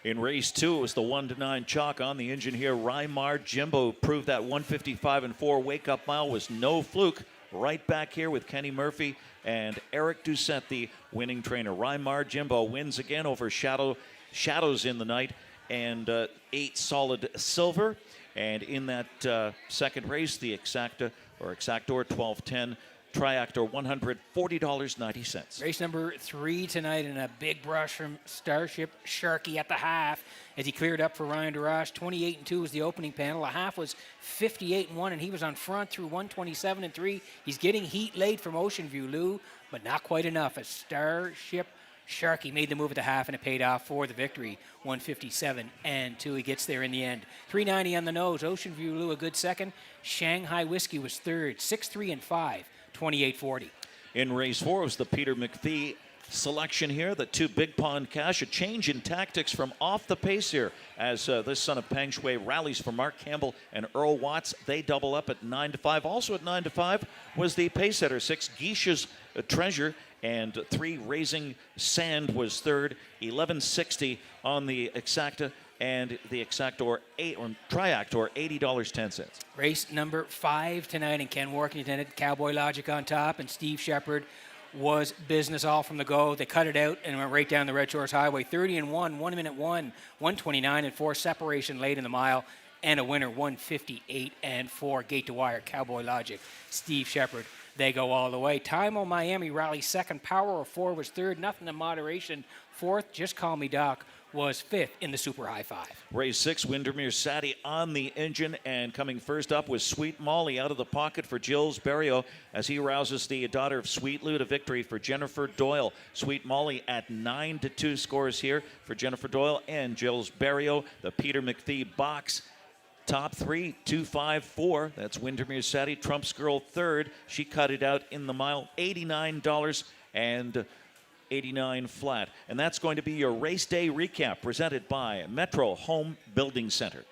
Speaker 6: In race 2, it was the 1-9 chalk on the engine here. Rymar Jimbo proved that 155-4 wake-up mile was no fluke. Right back here with Kenny Murphy and Eric Doucette, the winning trainer. Rymar Jimbo wins again over Shadows in the night and 8 solid silver. And in that second race, the Exactor 1210 Triactor, $140.90.
Speaker 3: Race number 3 tonight, and a big brush from Starship Sharky at the half as he cleared up for Ryan DeRoche. 28-2 was the opening panel. The half was 58-1, and he was on front through 127-3. He's getting heat late from Ocean View, Lou, but not quite enough as Starship Sharky made the move at the half, and it paid off for the victory. 157-2. He gets there in the end. 390 on the nose. Ocean View, Lou, a good second. Shanghai Whiskey was third. 6-3-5. 28-40.
Speaker 6: In race 4 was the Peter McPhee selection here. The 2 Big Pond Cash. A change in tactics from off the pace here as this son of Peng Shui rallies for Mark Campbell and Earl Watts. They double up at 9-5. Also at 9-5 was the pace setter 6 Geisha's Treasure, and 3 Raising Sand was third. 1160 on the Exacta, and the Triactor, $80.10.
Speaker 3: Race number 5 tonight, and Ken Workington at Cowboy Logic on top, and Steve Shepard was business all from the go. They cut it out and went right down the Red Shores Highway. 30-1, 1 minute 1, 129-4, separation late in the mile, and a winner, 158-4. Gate to wire, Cowboy Logic, Steve Shepard. They go all the way. Time on Miami rally second. Power of 4 was third. Nothing in moderation. Fourth, Just Call Me Doc, was fifth in the Super High 5.
Speaker 6: Race 6, Windermere Sati on the engine, and coming first up was Sweet Molly out of the pocket for Gilles Barrio as he rouses the daughter of Sweet Lou to victory for Jennifer Doyle. Sweet Molly at 9-2 scores here for Jennifer Doyle and Gilles Barrio. The Peter McPhee box. Top 3, 2-5-4. That's Windermere Sati. Trump's Girl third. She cut it out in the mile, $89 and 89 flat. And that's going to be your race day recap presented by Metro Home Building Center.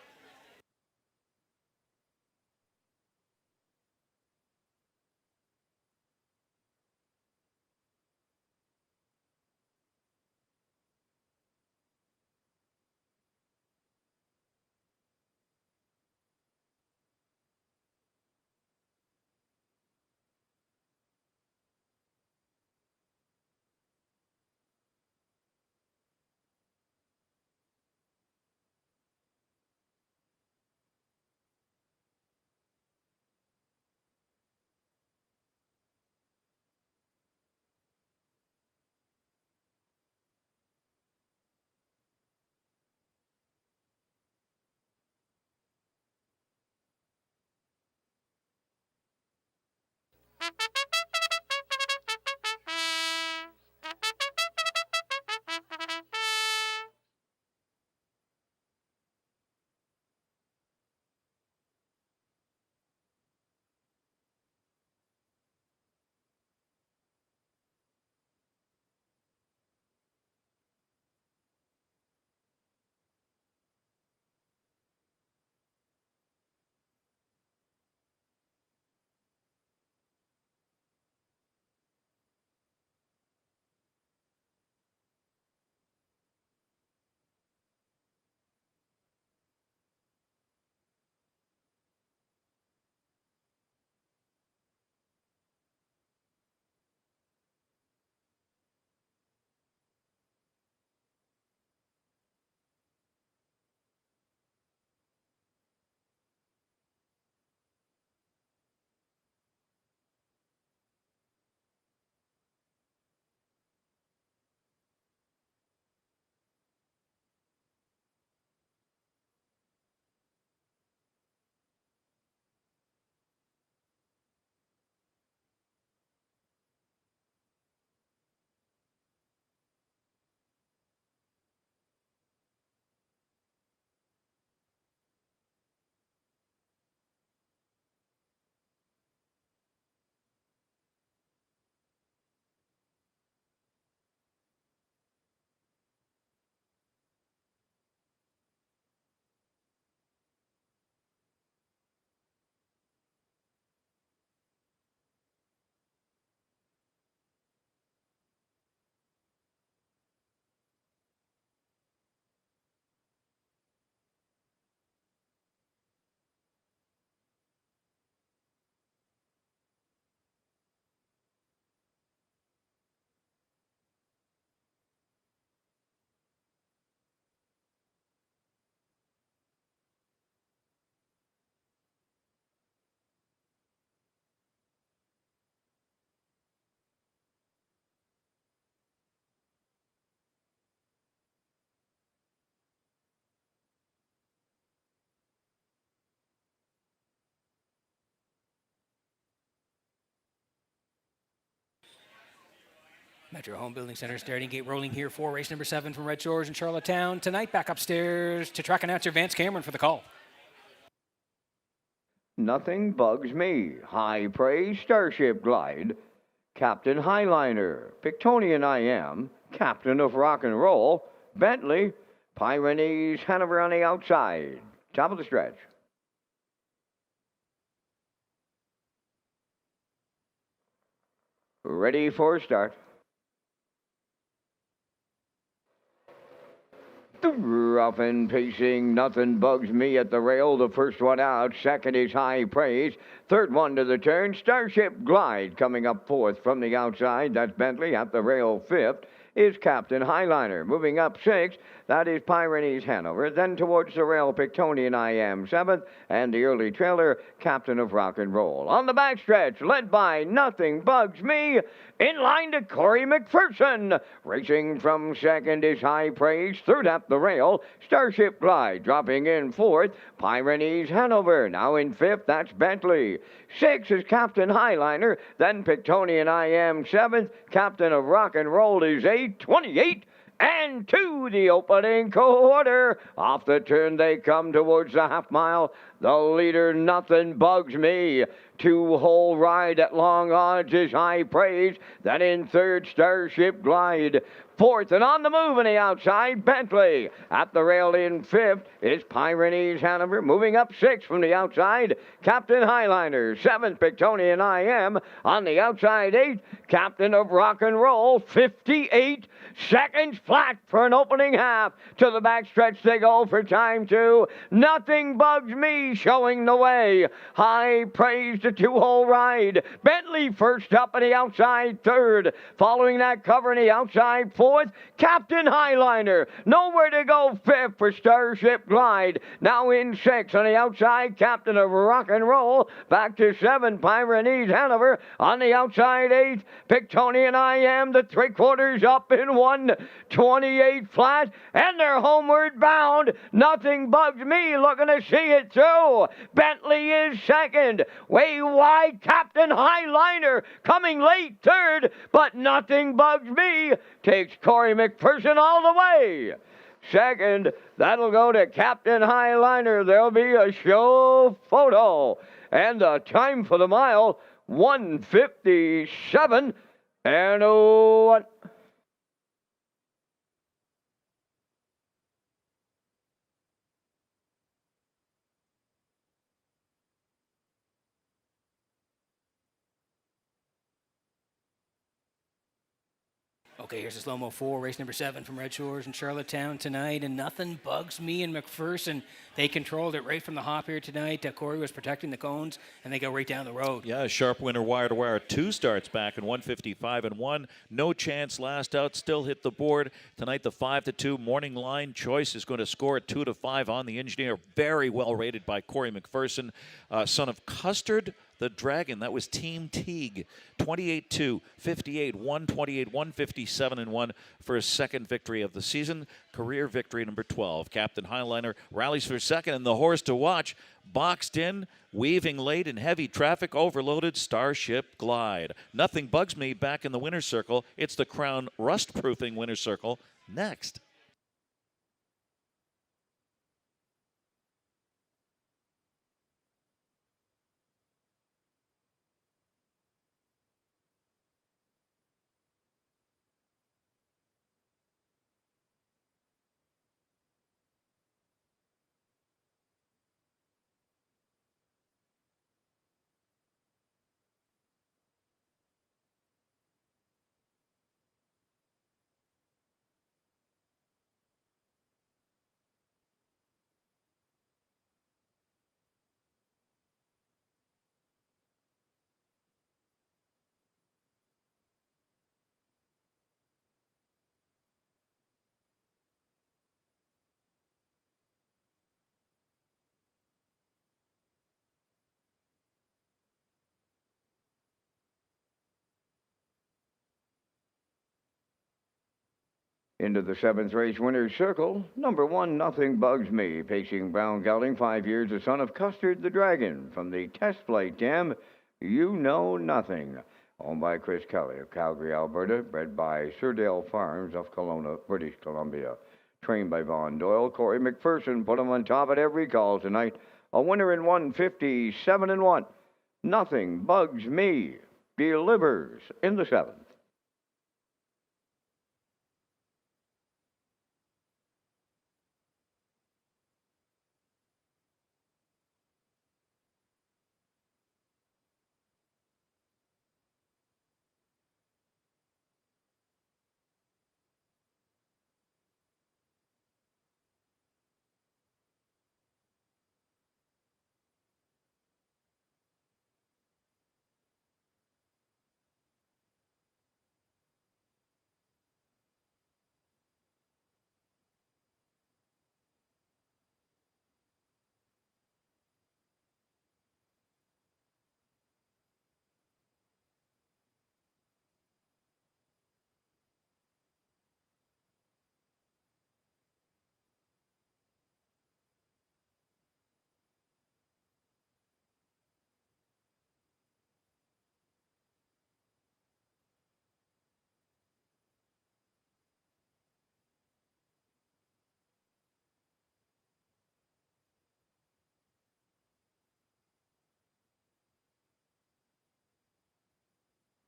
Speaker 3: Metro Home Building Center starting gate rolling here for race number 7 from Red Shores in Charlottetown. Tonight, back upstairs to track announcer Vance Cameron for the call.
Speaker 1: Nothing Bugs Me, High Praise Starship Glide, Captain Highliner, Pictonian I Am, Captain of Rock and Roll, Bentley, Pyrenees, Hanover on the outside. Top of the stretch. Ready for start. Rough and pacing, Nothing Bugs Me at the rail. The first one out. Second is High Praise. Third one to the turn. Starship Glide coming up fourth from the outside. That's Bentley at the rail. Fifth is Captain Highliner. Moving up sixth, that is Pyrenees Hanover. Then towards the rail, Pictonian I Am seventh, and the early trailer, Captain of Rock and Roll. On the backstretch, led by Nothing Bugs Me, in line to Corey McPherson. Racing from second is High Praise. Third at the rail, Starship Glide. Dropping in fourth, Pyrenees Hanover. Now in fifth, that's Bentley. Sixth is Captain Highliner. Then Pictonian I Am seventh. Captain of Rock and Roll is 8:28. And to the opening quarter. Off the turn they come towards the half mile. The leader, Nothing Bugs Me. 2-hole ride at long odds is High Praise. Then in third, Starship Glide. Fourth and on the move on the outside, Bentley. At the rail in fifth is Pyrenees Hanover. Moving up sixth from the outside, Captain Highliner. Seventh, Pictonian I Am. On the outside, eighth, Captain of Rock and Roll. 58 seconds flat for an opening half. To the backstretch they go for time two. Nothing Bugs Me showing the way. High Praise the 2-hole ride. Bentley first up on the outside, third. Following that cover on the outside, fourth, Captain Highliner. Nowhere to go, fifth for Starship Glide. Now in sixth on the outside, Captain of Rock and Roll. Back to seven, Pyrenees Hanover. On the outside, eighth, Pictonian I Am. The 3/4 up in 1:28 flat, and they're homeward bound. Nothing Bugs Me looking to see it through. Bentley is second. Way wide, Captain Highliner coming late third, but Nothing Bugs Me takes Corey McPherson all the way. Second, that'll go to Captain Highliner. There'll be a show photo. And the time for the mile, 1:57 and 1.
Speaker 3: Okay, here's a slow-mo 4, race number 7 from Red Shores in Charlottetown tonight, and Nothing Bugs Me and McPherson. They controlled it right from the hop here tonight. Corey was protecting the cones, and they go right down the road.
Speaker 6: Yeah, a sharp winner wire to wire. 2 starts back in 1:55 and 1. No chance last out. Still hit the board. Tonight, the 5-2 morning line choice is going to score at 2-5 on the engineer. Very well rated by Corey McPherson, son of Custard the Dragon. That was Team Teague. 28-2, 58-1, 28-1, 57-1 for his second victory of the season. Career victory number 12. Captain Highliner rallies for second, and the horse to watch, boxed in, weaving late in heavy traffic, overloaded, Starship Glide. Nothing Bugs Me back in the winner's circle. It's the Crown rust-proofing winner's circle next.
Speaker 1: Into the 7th race winner's circle, number 1, Nothing Bugs Me, pacing brown gelding, 5 years, the son of Custard the Dragon. From the test flight, Tim, You Know Nothing. Owned by Chris Kelly of Calgary, Alberta. Bred by Surdale Farms of Kelowna, British Columbia. Trained by Vaughn Doyle. Corey McPherson put him on top at every call tonight. A winner in 157 and 1. Nothing Bugs Me delivers in the 7th.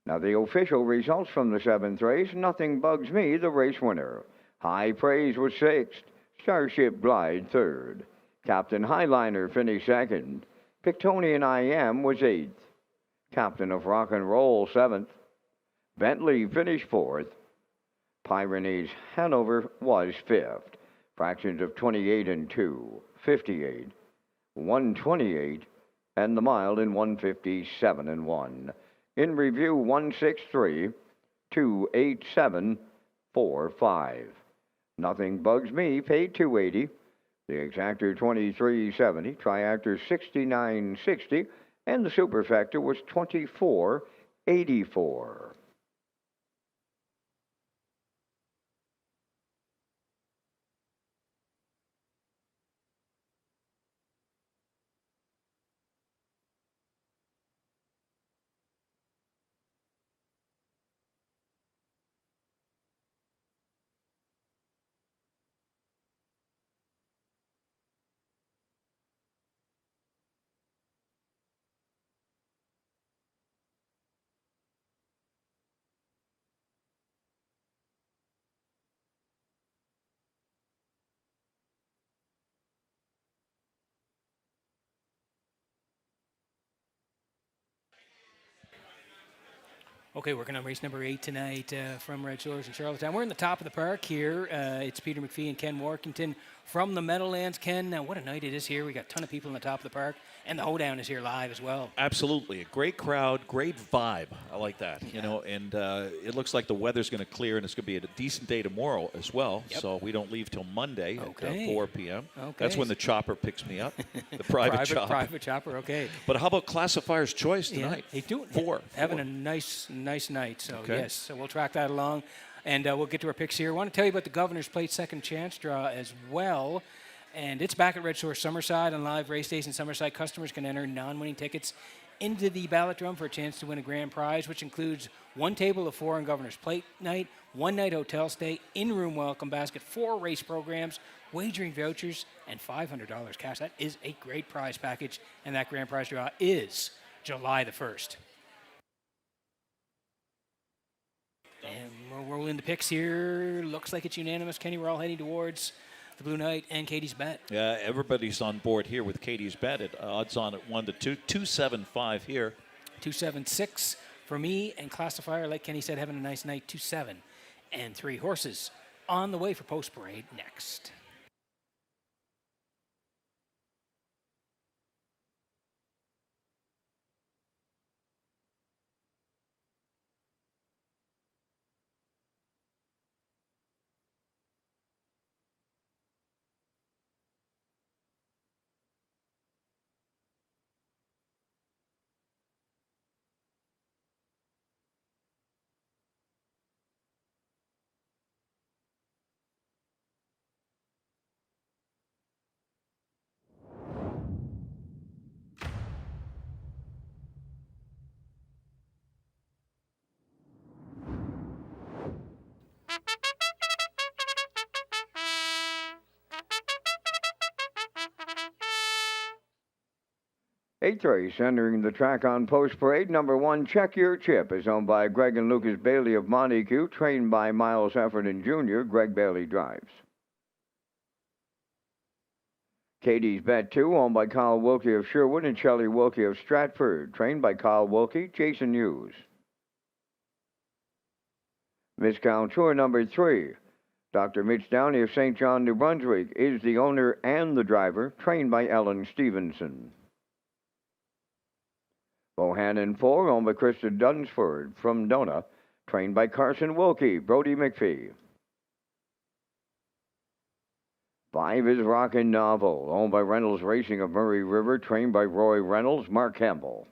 Speaker 1: Now, the official results from the 7th race. Nothing Bugs Me, the race winner. High Praise was 6th. Starship Glide 3rd. Captain Highliner finished 2nd. Pictonian I Am was 8th. Captain of Rock and Roll 7th. Bentley finished 4th. Pyrenees Hanover was 5th. Fractions of 28 and 2, 58, 128, and the mile in 157 and 1. In review, 163, 287, 45. Nothing Bugs Me paid 280. The exactor 2370, triactor 6960, and the superfecta was 2484.
Speaker 3: Okay, working on race number 8 tonight from Red Shores in Charlottetown. We're in the top of the park here. It's Peter McPhee and Ken Workington from the Meadowlands. Ken, what a night it is here. We got a ton of people in the top of the park, and the hoedown is here live as well.
Speaker 6: Absolutely. A great crowd, great vibe. I like that. You know, and it looks like the weather's going to clear, and it's going to be a decent day tomorrow as well.
Speaker 3: Yep.
Speaker 6: So we don't leave till Monday at 4 p.m.
Speaker 3: Okay.
Speaker 6: That's when the chopper picks me up, the private chopper.
Speaker 3: Private chopper, okay.
Speaker 6: But how about Classifier's Choice tonight?
Speaker 3: Yeah, he's doing
Speaker 6: 4.
Speaker 3: Having a nice night. So,
Speaker 6: okay.
Speaker 3: Yes, so we'll track that along. And we'll get to our picks here. I want to tell you about the Governor's Plate second chance draw as well. And it's back at Red Shore Summerside on live race days in Summerside. Customers can enter non-winning tickets into the ballot drum for a chance to win a grand prize, which includes 1 table of 4 on Governor's Plate night, 1 night hotel stay, in-room welcome basket, 4 race programs, wagering vouchers, and $500 cash. That is a great prize package, and that grand prize draw is July the 1st. And we're rolling the picks here. Looks like it's unanimous, Kenny. We're all heading towards the Blue Knight and Katie's Bet.
Speaker 6: Yeah, everybody's on board here with Katie's Bet at odds on at 1 to 2, 275 here.
Speaker 3: 276 for me, and Classifier, like Kenny said, having a nice night. 2-7 and 3 horses on the way for Post Parade next.
Speaker 1: Eighth race, entering the track on Post Parade. Number 1, Check Your Chip, is owned by Greg and Lucas Bailey of Montague, trained by Miles Heffernan Jr. Greg Bailey drives. Katie's Bet 2, owned by Kyle Wilkie of Sherwood and Shelley Wilkie of Stratford, trained by Kyle Wilkie, Jason Hughes. Viscount Tour number 3, Dr. Mitch Downey of St. John, New Brunswick, is the owner and the driver, trained by Ellen Stevenson. Bohannon 4, owned by Krista Dunsford from Nona, trained by Carson Wilkie, Brody McPhee. 5 is Rockin' Novel, owned by Reynolds Racing of Murray River, trained by Roy Reynolds, Mark Campbell.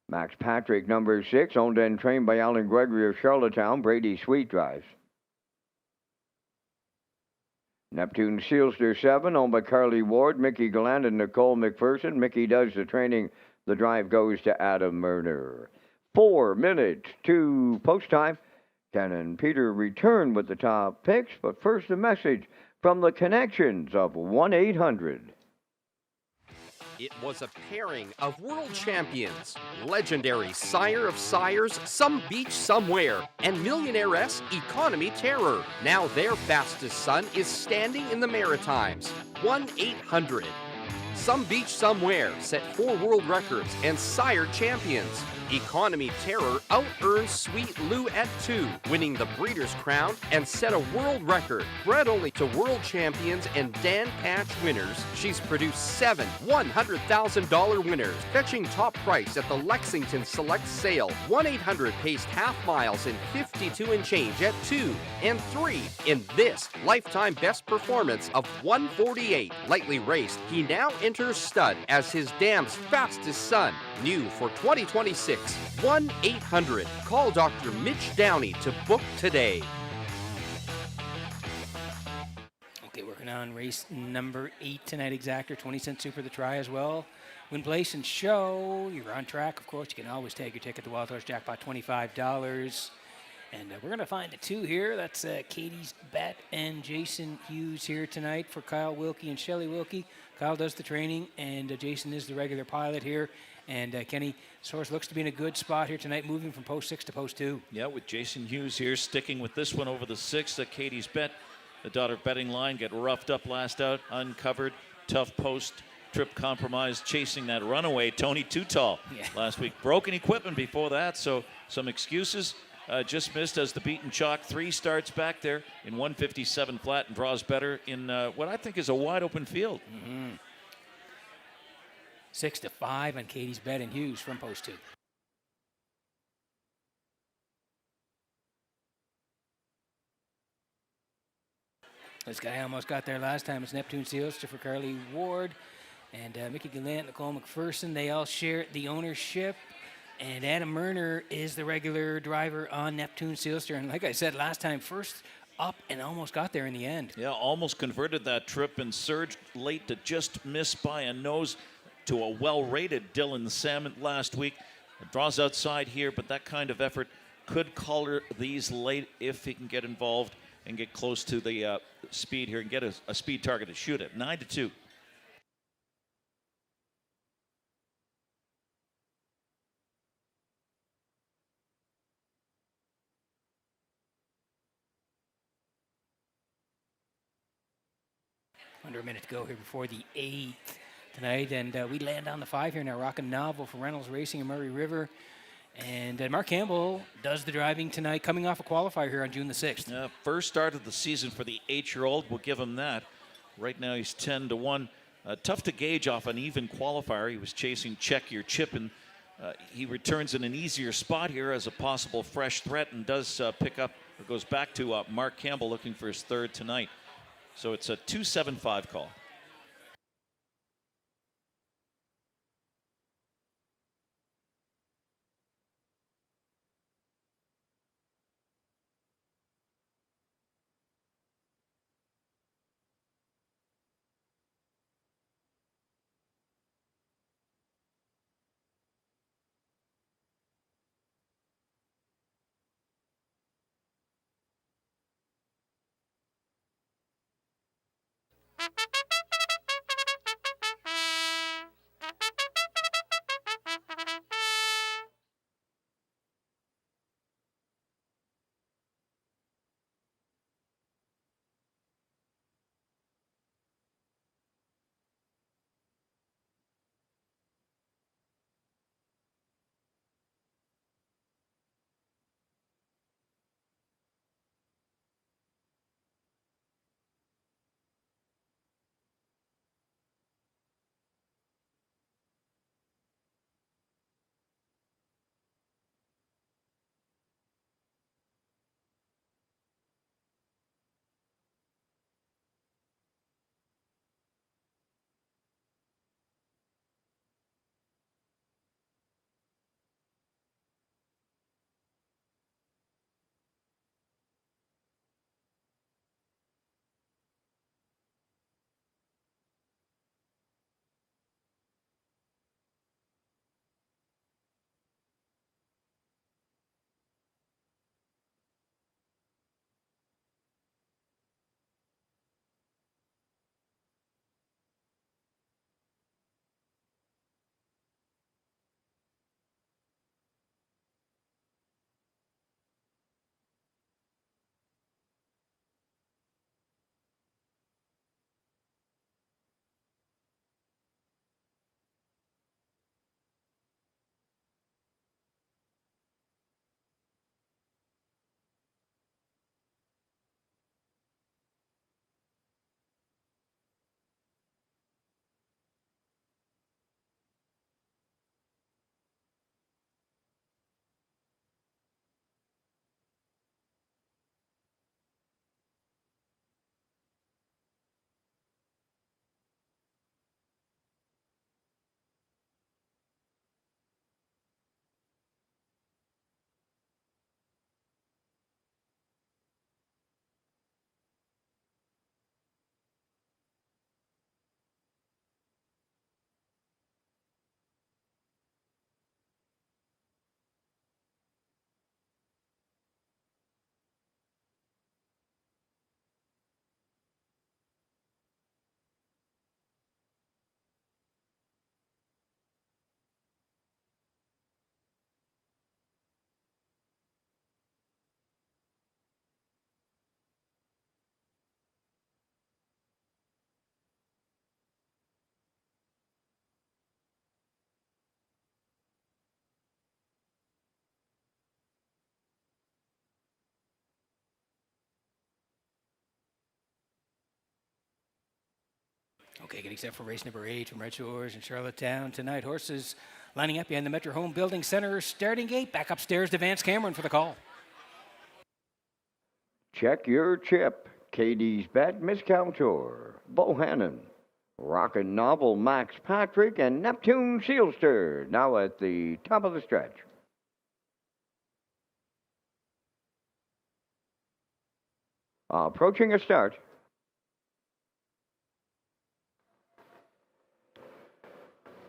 Speaker 1: Max Patrick, number 6, owned and trained by Alan Gregory of Charlottetown, Brady Sweet drives. Neptune Sealster 7, owned by Carly Ward, Mickey Galland, and Nicole McPherson. Mickey does the training. The drive goes to Adam Murner. 4 minutes to post time. Ken and Peter return with the top picks, but first a message from the connections of 1-800.
Speaker 8: It was a pairing of world champions, legendary sire of sires, Some Beach Somewhere, and millionairess Economy Terror. Now their fastest son is standing in the Maritimes. 1-800. Some Beach Somewhere set 4 world records and sired champions. Economy Terror out-earned Sweet Lou at 2, winning the Breeders' Crown and set a world record. Bred only to world champions and Dan Patch winners, she's produced 7 $100,000 winners, fetching top price at the Lexington Select Sale. 1-800 paced half miles in 52 and change at 2 and 3 in this lifetime best performance of 1:48. Lightly raced, he now enters stud as his dam's fastest son. New for 2026. 1-800. Call Dr. Mitch Downey to book today.
Speaker 3: Okay, working on race number 8 tonight, exactor, 20-cent super the try as well. Win, place, and show. You're on track, of course. You can always tag your ticket to Wild Horse Jackpot, $25. And we're going to find the 2 here. That's Katie's Bet and Jason Hughes here tonight for Kyle Wilkie and Shelley Wilkie. Kyle does the training, and Jason is the regular pilot here. And Kenny, Source looks to be in a good spot here tonight, moving from post 6 to post 2.
Speaker 6: Yeah, with Jason Hughes here, sticking with this one over the 6. Katie's Bet, the daughter betting line, get roughed up last out, uncovered, tough post, trip compromise, chasing that runaway Tony Too Tall last week. Broken equipment before that, so some excuses. Just missed as the beaten chalk. 3 starts back there in 157 flat and draws better in what I think is a wide open field.
Speaker 3: 6-5 on Katie's Bet and Hughes from post 2. This guy almost got there last time. It's Neptune Sealster for Carly Ward and Mickey Gallant, Nicole McPherson. They all share the ownership. And Adam Murner is the regular driver on Neptune Sealster. And like I said last time, first up and almost got there in the end.
Speaker 6: Yeah, almost converted that trip and surged late to just miss by a nose to a well-rated Dylan Salmon last week. It draws outside here, but that kind of effort could color these late if he can get involved and get close to the speed here and get a speed target to shoot at. 9-2.
Speaker 3: Under a minute to go here before the 8th tonight, and we land on the 5 here now. Rockin' Novel for Reynolds Racing in Murray River. And Mark Campbell does the driving tonight, coming off a qualifier here on June the 6th.
Speaker 6: First start of the season for the 8-year-old. We'll give him that. Right now he's 10-1. Tough to gauge off an even qualifier. He was chasing Check Your Chip, and he returns in an easier spot here as a possible fresh threat and does pick up, or goes back to Mark Campbell looking for his 3rd tonight. So it's a 2-7-5 call.
Speaker 3: Okay, getting set for race number 8 from Redshores in Charlottetown tonight. Horses lining up behind the Metro Home Building Center starting gate. Back upstairs to Vance Cameron for the call.
Speaker 1: Check your chip. Katie's Bet, Miss Couture, Bohannon, Rockin' Novel, Max Patrick, and Neptune Sealster now at the top of the stretch. Approaching a start.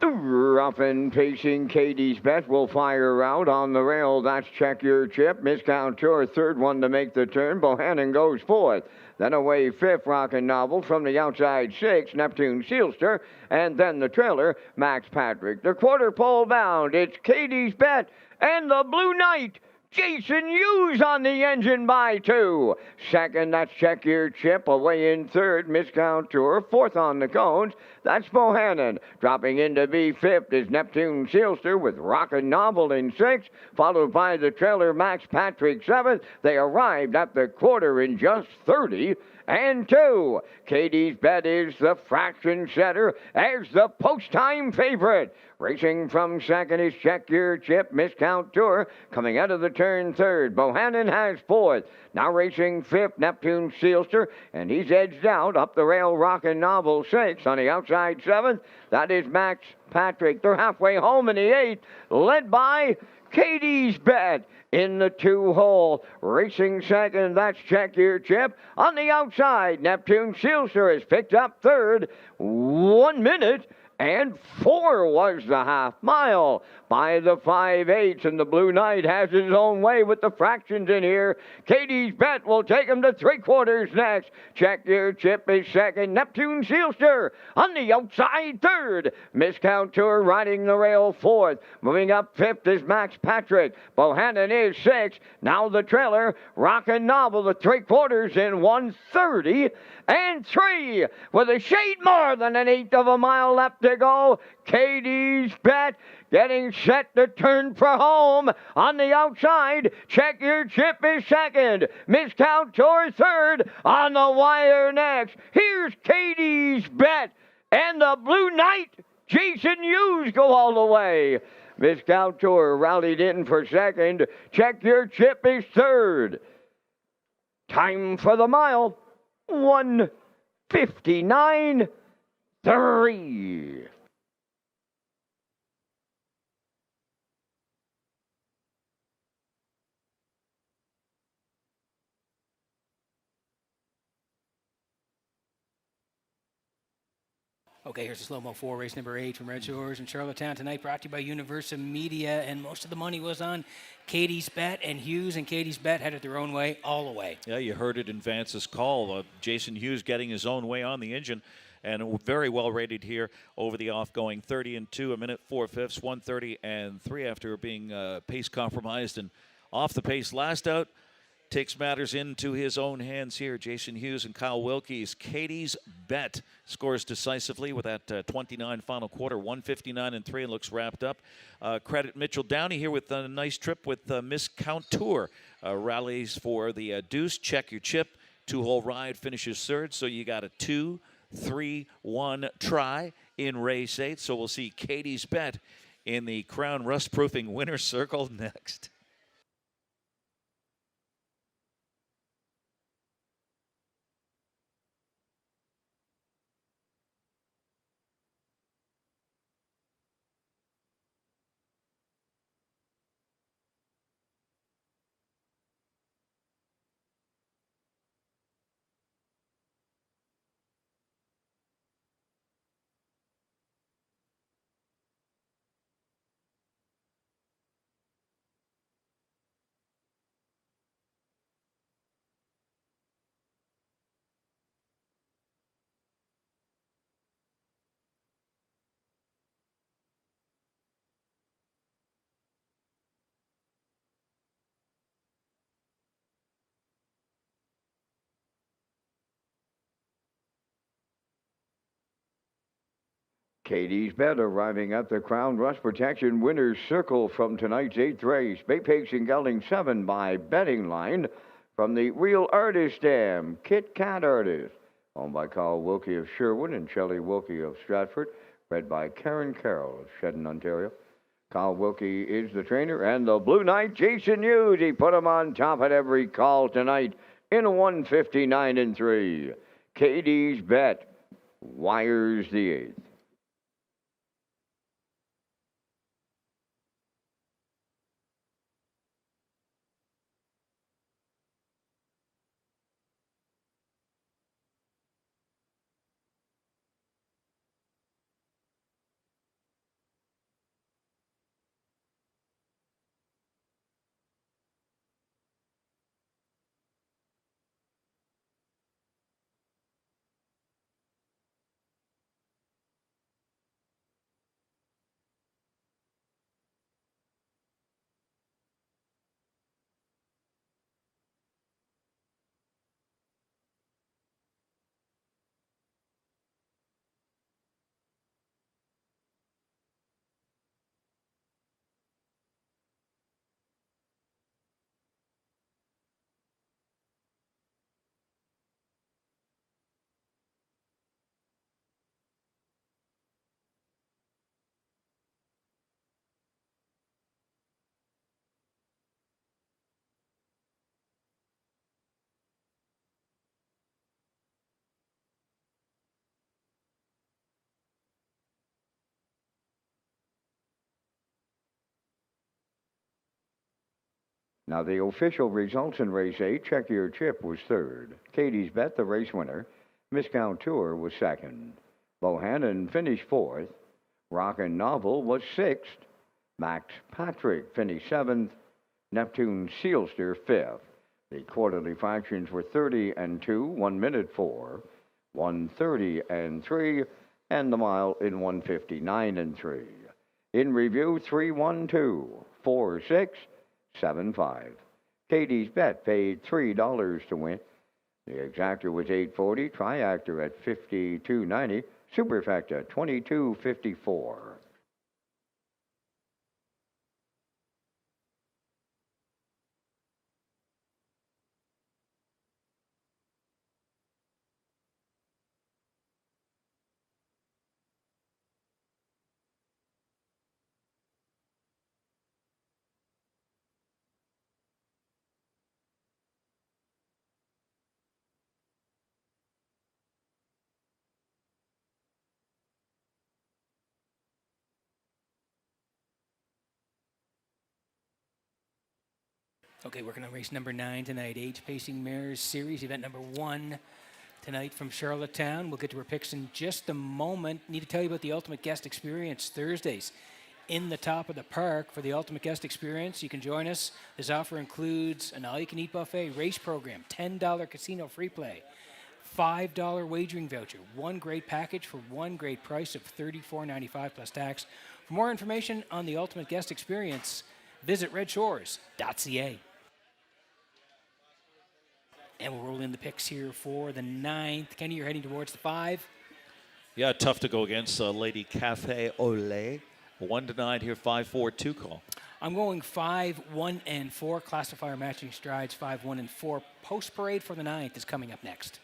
Speaker 1: Rough and pacing Katie's Bet will fire out on the rail. That's Check Your Chip. Miss Couture, third one to make the turn. Bohannon goes fourth. Then away fifth, Rockin' Novel. From the outside sixth, Neptune Sealster. And then the trailer, Max Patrick. The quarter pole bound. It's Katie's Bet and the Blue Knight. Jason Hughes on the engine by 2. Second, that's Check Your Chip. Away in third, Miss Couture. Fourth on the cones, that's Bohannon. Dropping in to be fifth is Neptune Sealster with Rockin' Novel in sixth, followed by the trailer Max Patrick seventh. They arrived at the quarter in just 30 and 2. Katie's Bet is the fraction setter as the post-time favorite. Racing from second is Check Your Chip, Miss Couture. Coming out of the turn third, Bohannon has fourth. Now racing fifth, Neptune Sealster, and he's edged out up the rail, Rockin' Novel sixth. On the outside seventh, that is Max Patrick. They're halfway home in the eighth, led by Katie's Bet in the 2-hole. Racing second, that's Check Your Chip. On the outside, Neptune Sealster has picked up third. 1 minute and 4 was the half mile by the 5/8, and the Blue Knight has his own way with the fractions in here. Katie's Bet will take him to 3/4 next. Check Your Chip is second. Neptune Sealster on the outside third. Miss Couture riding the rail fourth. Moving up fifth is Max Patrick. Bohannon is sixth. Now the trailer, Rockin' Novel, the 3/4 in 1:30 and 3 with a shade more than an eighth of a mile left to go. Katie's Bet getting set to turn for home. On the outside, Check Your Chip is second. Miss Couture third. On the wire next, here's Katie's Bet and the Blue Knight. Jason Hughes go all the way. Miss Couture rallied in for second. Check Your Chip is third. Time for the mile, 1:59.3.
Speaker 3: Okay, here's a slow-mo 4, race number 8 from Redshores in Charlottetown tonight, brought to you by Universal Media, and most of the money was on Katie's Bet, and Hughes and Katie's Bet had it their own way all the way.
Speaker 6: Yeah, you heard it in Vance's call. Jason Hughes getting his own way on the engine, and very well rated here over the off-going 30 and 2, a minute 4/5, 1:30 and 3 after being pace compromised and off the pace last out. Takes matters into his own hands here. Jason Hughes and Kyle Wilkie's Katie's Bet scores decisively with that 29 final quarter, 1:59 and 3, and looks wrapped up. Credit Mitchell Downey here with a nice trip with Miss Couture. Rallies for the deuce. Check Your Chip. 2-hole ride, finishes third. So you got a 2-3-1 try in race 8. So we'll see Katie's Bet in the Crown Rust Proofing winner's circle next.
Speaker 1: Katie's Bet arriving at the Crown Rust Protection Winners Circle from tonight's 8th race. Bay Pigs and Gelding 7 by betting line from the Real Artist Dam, Kit Kat Artist. Owned by Carl Wilkie of Sherwood and Shelley Wilkie of Stratford. Bred by Karen Carroll of Shedden, Ontario. Carl Wilkie is the trainer, and the Blue Knight, Jason Hughes, he put him on top at every call tonight in a 159 3. Katie's Bet wires the eighth. Now, the official results in race 8, Check Your Chip was third. Katie's Bet, the race winner. Miscount Tour was second. Bohannon finished fourth. Rockin' Novel was sixth. Max Patrick finished seventh. Neptune Sealster fifth. The quarterly fractions were 30 and 2, 1 minute 4, 130 and 3, and the mile in 159 and 3. In review, 312, 46, 75. Katie's Bet paid $3 to win. The exactor was $8.40, triactor at $52.90, superfecta $22.54.
Speaker 3: Okay, working on race number 9 tonight, Age Pacing Mares Series, event number 1 tonight from Charlottetown. We'll get to our picks in just a moment. Need to tell you about the Ultimate Guest Experience Thursdays in the top of the park. For the Ultimate Guest Experience, you can join us. This offer includes an all-you-can-eat buffet, race program, $10 casino free play, $5 wagering voucher, one great package for one great price of $34.95 plus tax. For more information on the Ultimate Guest Experience, visit Redshores.ca. And we'll roll in the picks here for the 9th. Kenny, you're heading towards the 5.
Speaker 6: Yeah, tough to go against Lady Cafe Olay. 1-9 here, 5-4-2 call.
Speaker 3: I'm going 5, 1, and 4. Classifier matching strides 5, 1, and 4. Post parade for the 9th is coming up next.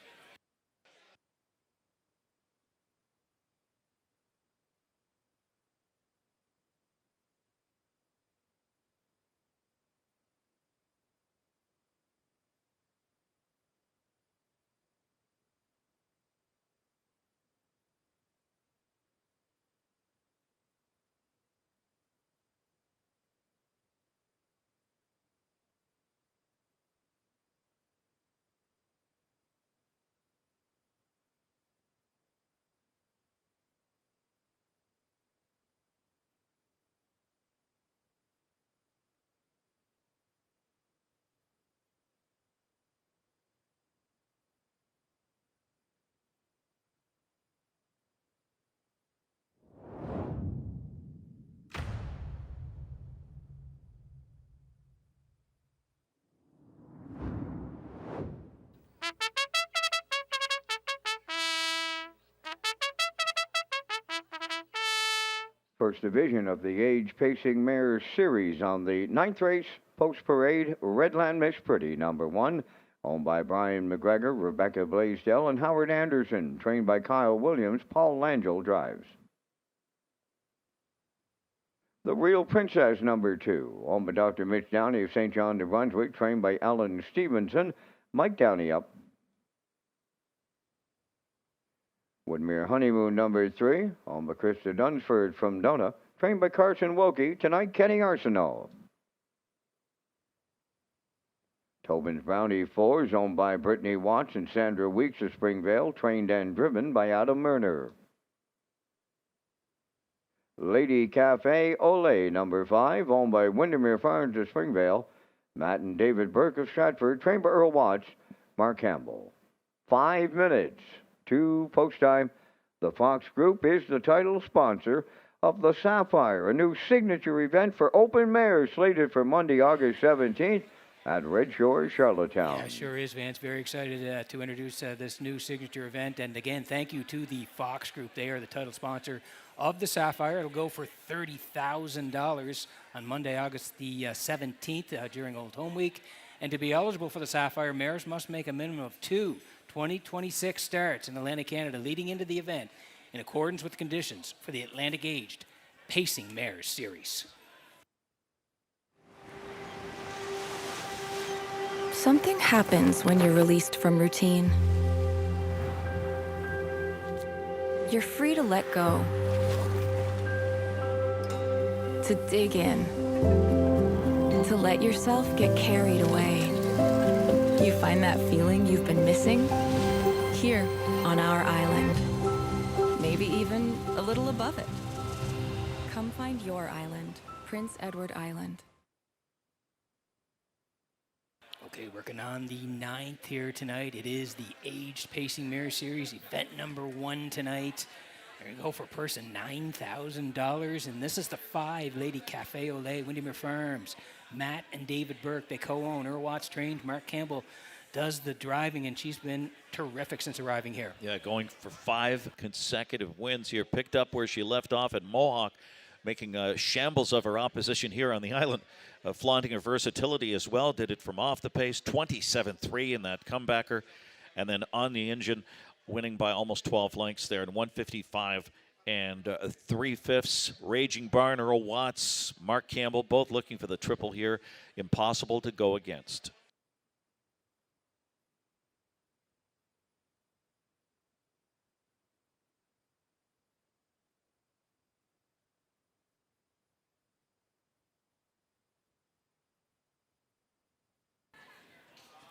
Speaker 1: First division of the Age Pacing Mares Series on the 9th race, Post Parade, Redland Miss Pretty, number 1, Owned by Brian McGregor, Rebecca Blaisdell, and Howard Anderson. Trained by Kyle Williams, Paul Langell drives. The Real Princess number 2, owned by Dr. Mitch Downey of St. John, New Brunswick, trained by Alan Stevenson. Mike Downey up. Woodmere Honeymoon number 3, owned by Krista Dunsford from Dona, trained by Carson Wilkie. Tonight, Kenny Arsenault. Tobin's Brownie 4 is owned by Brittany Watts and Sandra Weeks of Springvale, trained and driven by Adam Murner. Lady Cafe Olay number 5, owned by Windermere Farms of Springvale, Matt and David Burke of Stratford, trained by Earl Watts, Mark Campbell. 5 minutes to post time. The Fox Group is the title sponsor of the Sapphire, a new signature event for open mares slated for Monday, August 17th at Red Shores, Charlottetown.
Speaker 3: Yeah, sure is, Vance. Very excited to introduce this new signature event. And again, thank you to the Fox Group. They are the title sponsor of the Sapphire. It'll go for $30,000 on Monday, August the 17th during Old Home Week. And to be eligible for the Sapphire, mares must make a minimum of 2 2026 starts in Atlantic Canada leading into the event in accordance with conditions for the Atlantic Aged Pacing Mares Series.
Speaker 9: Something happens when you're released from routine. You're free to let go, to dig in, to let yourself get carried away. You find that feeling you've been missing here on our island, maybe even a little above it. Come find your island, Prince Edward Island.
Speaker 3: Okay, working on the 9th here tonight. It is the Aged Pacing Mare Series, event number 1 tonight. There you go for person $9,000, and this is the 5 Lady Cafe Olay, Windermere Farms. Matt and David Burke, they co-own. Earl Watts trained. Mark Campbell does the driving, and she's been terrific since arriving here.
Speaker 6: Yeah, going for 5 consecutive wins here. Picked up where she left off at Mohawk, making shambles of her opposition here on the island. Flaunting her versatility as well. Did it from off the pace, 27-3 in that comebacker. And then on the engine, winning by almost 12 lengths there in 155 and 3/5. Raging Barn, Earl Watts, Mark Campbell, both looking for the triple here. Impossible to go against.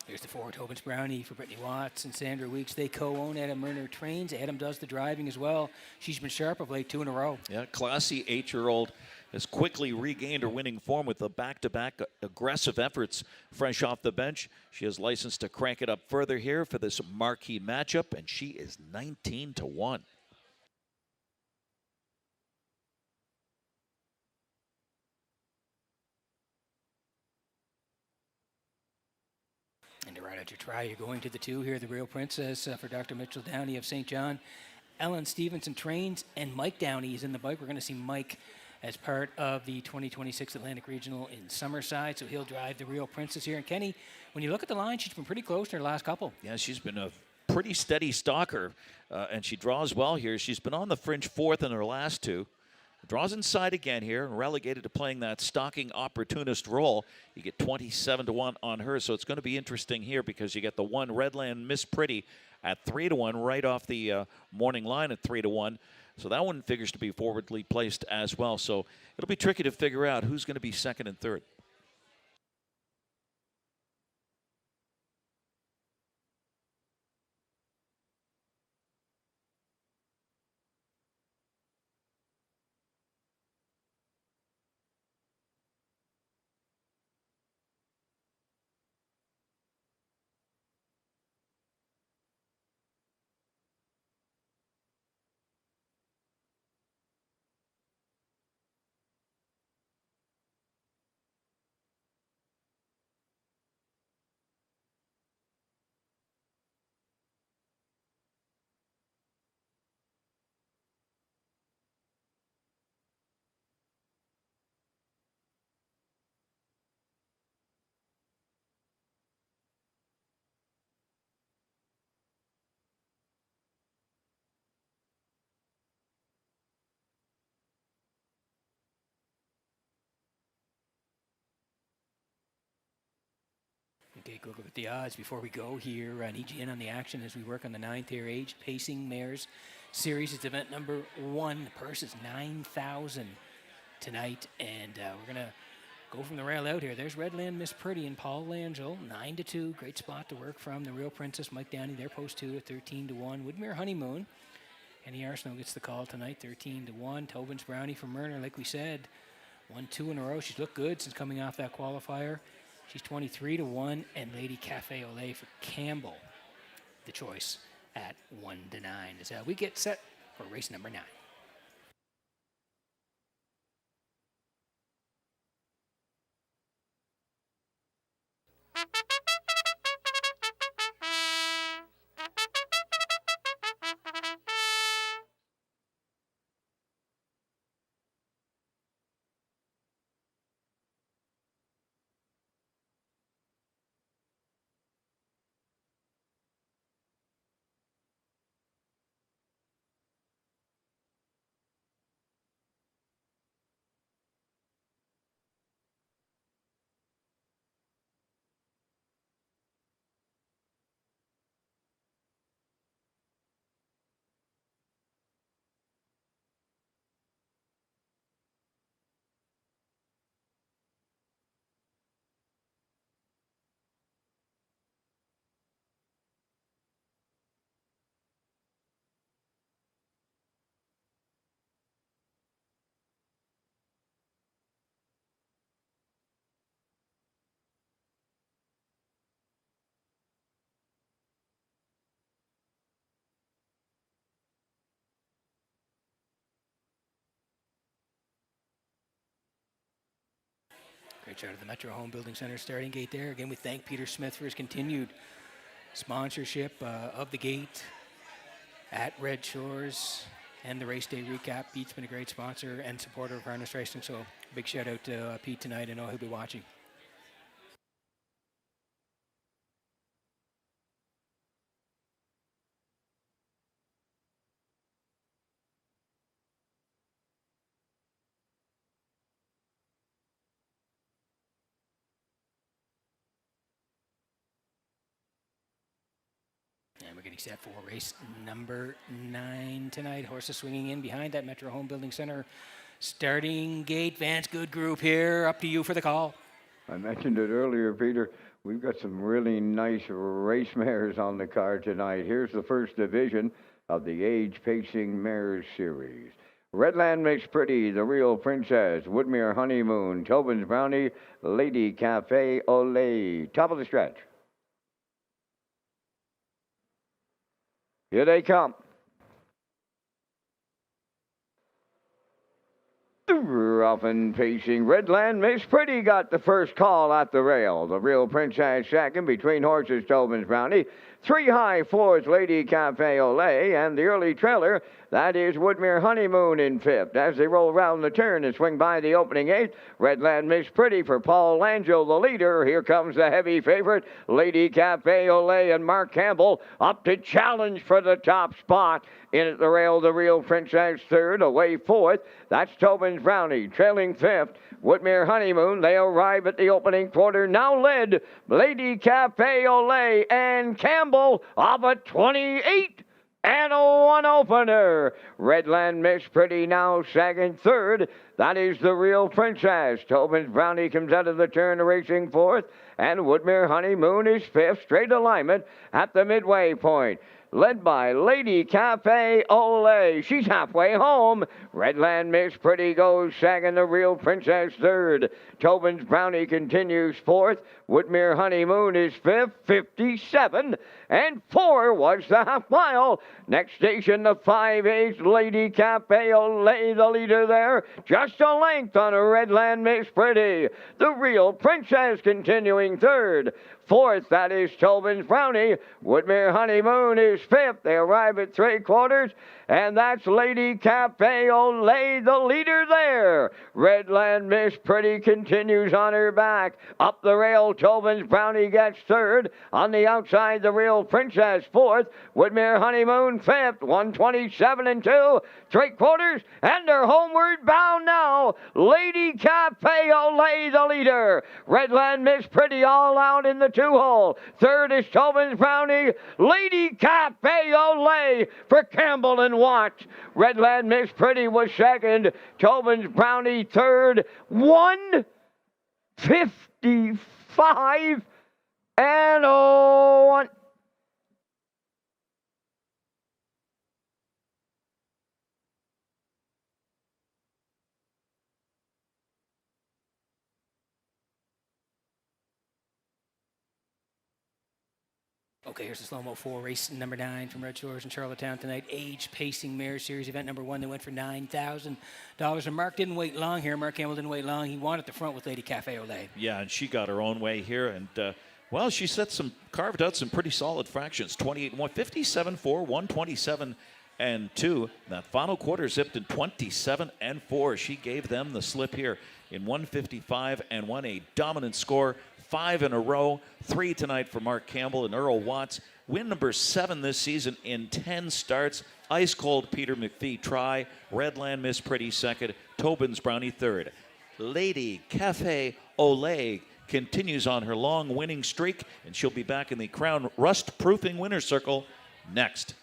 Speaker 3: Here's the 4 Tobin's Brownie for Brittany Watts and Sandra Weeks. They co-own. Adam Murner trains. Adam does the driving as well. She's been sharp of late, 2 in a row.
Speaker 6: Yeah, classy 8-year-old has quickly regained her winning form with the back-to-back aggressive efforts fresh off the bench. She has license to crank it up further here for this marquee matchup, and she is 19-1.
Speaker 3: And to right out your try, you're going to the 2 here, the Real Princess for Dr. Mitchell Downey of St. John. Ellen Stevenson trains, and Mike Downey is in the bike. We're going to see Mike as part of the 2026 Atlantic Regional in Summerside, so he'll drive the Real Princess here. And Kenny, when you look at the line, she's been pretty close in her last couple.
Speaker 6: Yeah, she's been a pretty steady stalker, and she draws well here. She's been on the fringe 4th in her last 2. Draws inside again here and relegated to playing that stalking opportunist role. You get 27-1 on her, so it's going to be interesting here because you get the 1 Redland Miss Pretty at 3-1 right off the morning line at 3-1. So that one figures to be forwardly placed as well. So it'll be tricky to figure out who's going to be 2nd and 3rd.
Speaker 3: Okay, go look at the odds before we go here. I need you in on the action as we work on the 9th Air Age Pacing Mares Series. It's event number 1. The purse is $9,000 tonight, and we're going to go from the rail out here. There's Redland Miss Pretty and Paul Langell, 9-2. Great spot to work from. The Real Princess, Mike Downey, their post 2 at 13-1. Woodmere Honeymoon. Annie Arsenault gets the call tonight, 13-1. Tobin's Brownie from Myrner, like we said, 1-2 in a row. She's looked good since coming off that qualifier. She's 23-1, and Lady Cafe Olay for Campbell, the choice at 1-9. As we get set for race number 9. Great shot of the Metro Home Building Center starting gate there. Again, we thank Peter Smith for his continued sponsorship of the gate at Red Shores and the race day recap. Pete's been a great sponsor and supporter of harness racing, so big shout out to Pete tonight. I know he'll be watching. And we're getting set for race number 9 tonight. Horses swinging in behind that Metro Home Building Center starting gate. Vance, good group here. Up to you for the call.
Speaker 1: I mentioned it earlier, Peter. We've got some really nice race mares on the card tonight. Here's the first division of the Age Pacing Mares Series. Redland Miss Pretty, the Real Princess, Woodmere Honeymoon, Tobin's Brownie, Lady Cafe Olay. Top of the stretch. Here they come. Rough and pacing. Redland Miss Pretty got the first call at the rail. The Real Princess second between horses Tobin's Brownie. 3 high fours Lady Cafe Olay, and the early trailer, that is Woodmere Honeymoon in 5th. As they roll round the turn and swing by the opening 8th, Redland Miss Pretty for Paul Langell, the leader. Here comes the heavy favorite, Lady Cafe Olay, and Mark Campbell up to challenge for the top spot. In at the rail, the Real Princess 3rd, away 4th. That's Tobin's Brownie, trailing 5th. Woodmere Honeymoon, they arrive at the opening quarter, now led Lady Cafe Olay and Campbell of a 28 and a 1 opener. Redland Miss Pretty now second, 3rd. That is the Real Princess. Tobin's Brownie comes out of the turn racing 4th, and Woodmere Honeymoon is 5th, straight alignment at the midway point. Led by Lady Cafe Olay. She's halfway home. Redland Miss Pretty goes second, the Real Princess 3rd. Tobin's Brownie continues 4th. Woodmere Honeymoon is 5th, 57. And 4 was the half mile. Next station, the 5/8 Lady Cafe Olay, the leader there. Just a length on a Redland Miss Pretty. The Real Princess continuing 3rd. 4th, that is Tobin's Brownie. Woodmere Honeymoon is 5th. They arrive at 3/4, and that's Lady Cafe Olay, the leader there. Redland Miss Pretty continues on her back. Up the rail, Tobin's Brownie gets 3rd. On the outside, the Real Princess 4th. Woodmere Honeymoon 5th. 127 and 2. 3/4, and they're homeward bound now. Lady Cafe Olay, the leader. Redland Miss Pretty all out in the two-hole. Third is Tobin's Brownie. Lady Cafe Olay for Campbell and Watts. Redland Miss Pretty was second. Tobin's Brownie third. 155 and 1.
Speaker 3: Okay, here's the slow-mo 4, race number 9 from Red Shores in Charlottetown tonight. Age Pacing Mare Series, event number 1. They went for $9,000. And Mark didn't wait long here. Mark Campbell didn't wait long. He wanted the front with Lady Cafe Olay.
Speaker 6: Yeah, and she got her own way here. And, well, she carved out some pretty solid fractions. 28 1, 57 4, 127 and 2. That final quarter zipped in 27 and 4. She gave them the slip here in 155 and 1, a dominant score. 5 in a row, 3 tonight for Mark Campbell and Earl Watts. Win number 7 this season in 10 starts. Ice Cold Peter McPhee try. Redland Miss Pretty second. Tobin's Brownie third. Lady Cafe Olay continues on her long winning streak, and she'll be back in the Crown Rust Proofing Winner's Circle next.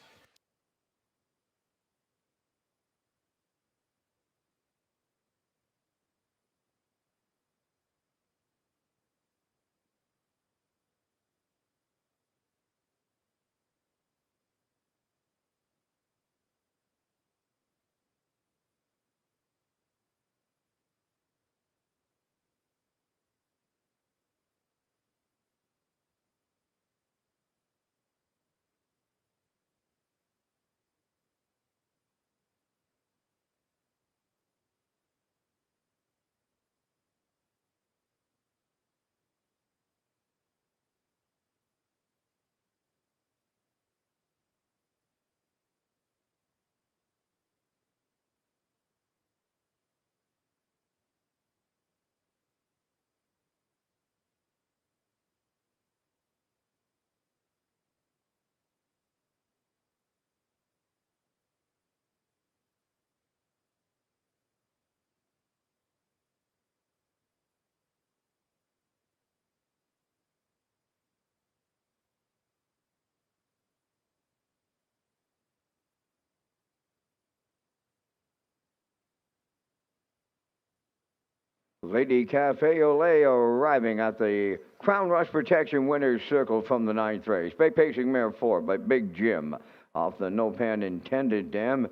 Speaker 1: Lady Cafe Olay arriving at the Crown Rush Protection Winners Circle from the 9th race. Bay Pacing Mare 4 by Big Jim off the no pan intended dam.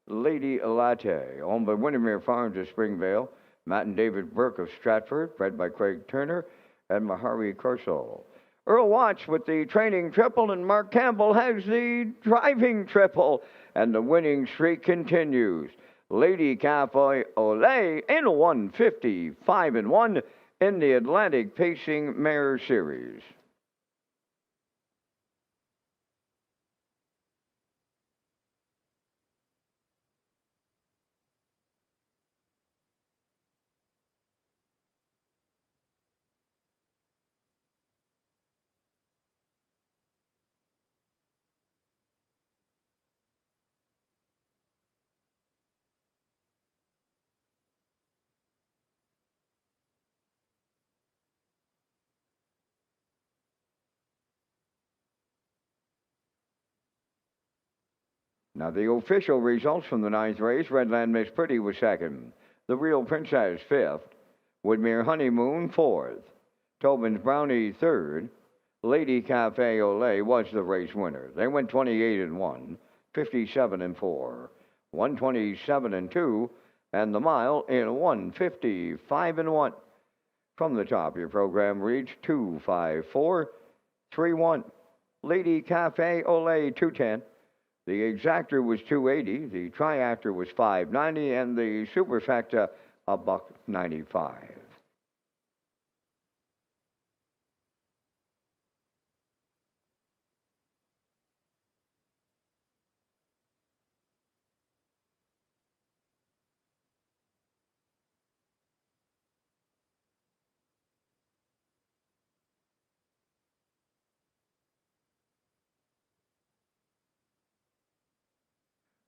Speaker 1: Lady Latte, owned by Windermere Farms of Springvale. Matt and David Burke of Stratford, bred by Craig Turner and Mahari Corso. Earl Watts with the training triple, and Mark Campbell has the driving triple. And the winning streak continues. Lady Cafe Olay in 155 and 1 in the Atlantic Pacing Mare Series. Now, the official results from the 9th race, Redland Miss Pretty was second. The Real Princess, fifth. Woodmere Honeymoon, fourth. Tobin's Brownie, third. Lady Cafe Olay was the race winner. They went 28 and 1, 57 and 4, 127 and 2, and the mile in 155 and 1. From the top, your program reads 25431. Lady Cafe Olay, 210. The exactor was 280, the triactor was 590, and the superfecta $1.95.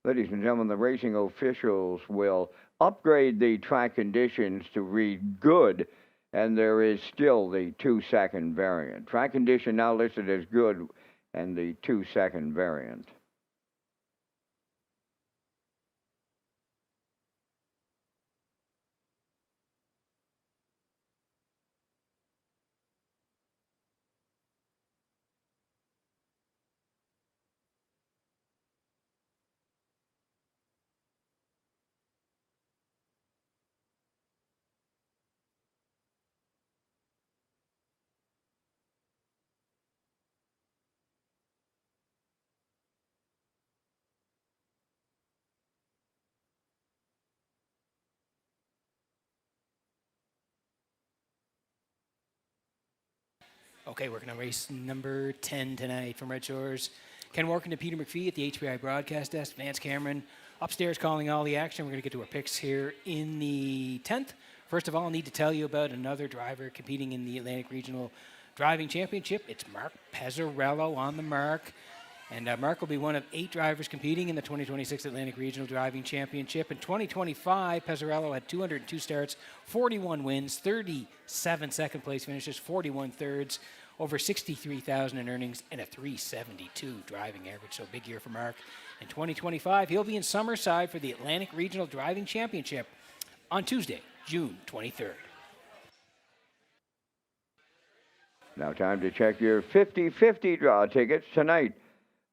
Speaker 1: Ladies and gentlemen, the racing officials will upgrade the track conditions to read good And there is still the 2-second variant. Track condition now listed as good and the 2-second variant.
Speaker 3: Okay, working on race number 10 tonight from Red Shores. Ken Warkin to Peter McPhee at the HBI broadcast desk. Vance Cameron upstairs calling all the action. We're going to get to our picks here in the 10th. First of all, I need to tell you about another driver competing in the Atlantic Regional Driving Championship. It's Mark Pezzarello on the mark. And Mark will be one of 8 drivers competing in the 2026 Atlantic Regional Driving Championship. In 2025, Pezzarello had 202 starts, 41 wins, 37 second place finishes, 41 thirds, over 63,000 in earnings, and a 372 driving average. So big year for Mark. In 2025, he'll be in Summerside for the Atlantic Regional Driving Championship on Tuesday, June 23rd.
Speaker 1: Now time to check your 50-50 draw tickets tonight.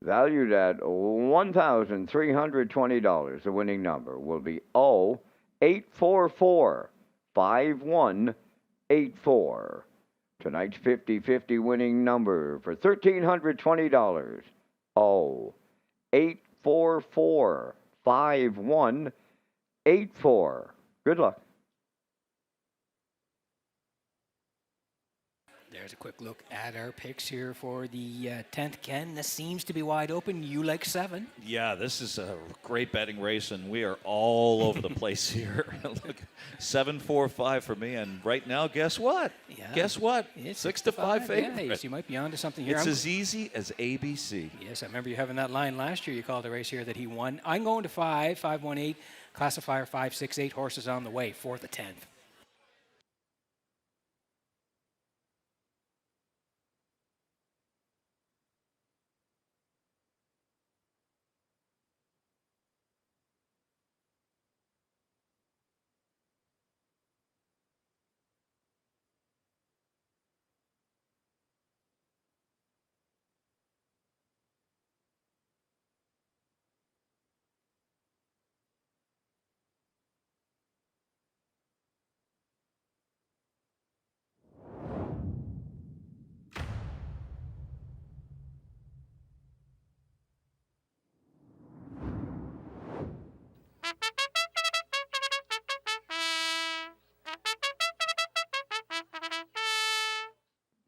Speaker 1: Valued at $1,320. The winning number will be 0844-5184. Tonight's 50-50 winning number for $1,320. 0844-5184. Good luck.
Speaker 3: There's a quick look at our picks here for the 10th. Ken, this seems to be wide open. You like 7.
Speaker 6: Yeah, this is a great betting race, and we are all over the place here. Look, 7-4-5 for me, and right now, guess what?
Speaker 3: Yeah.
Speaker 6: Guess what?
Speaker 3: It's
Speaker 6: 6-5 favorite.
Speaker 3: Yeah, you might be onto something here.
Speaker 6: It's as easy as ABC.
Speaker 3: Yes, I remember you having that line last year. You called a race here that he won. I'm going to 5-1-8, classifier 5-6-8, horses on the way, 4th to 10th.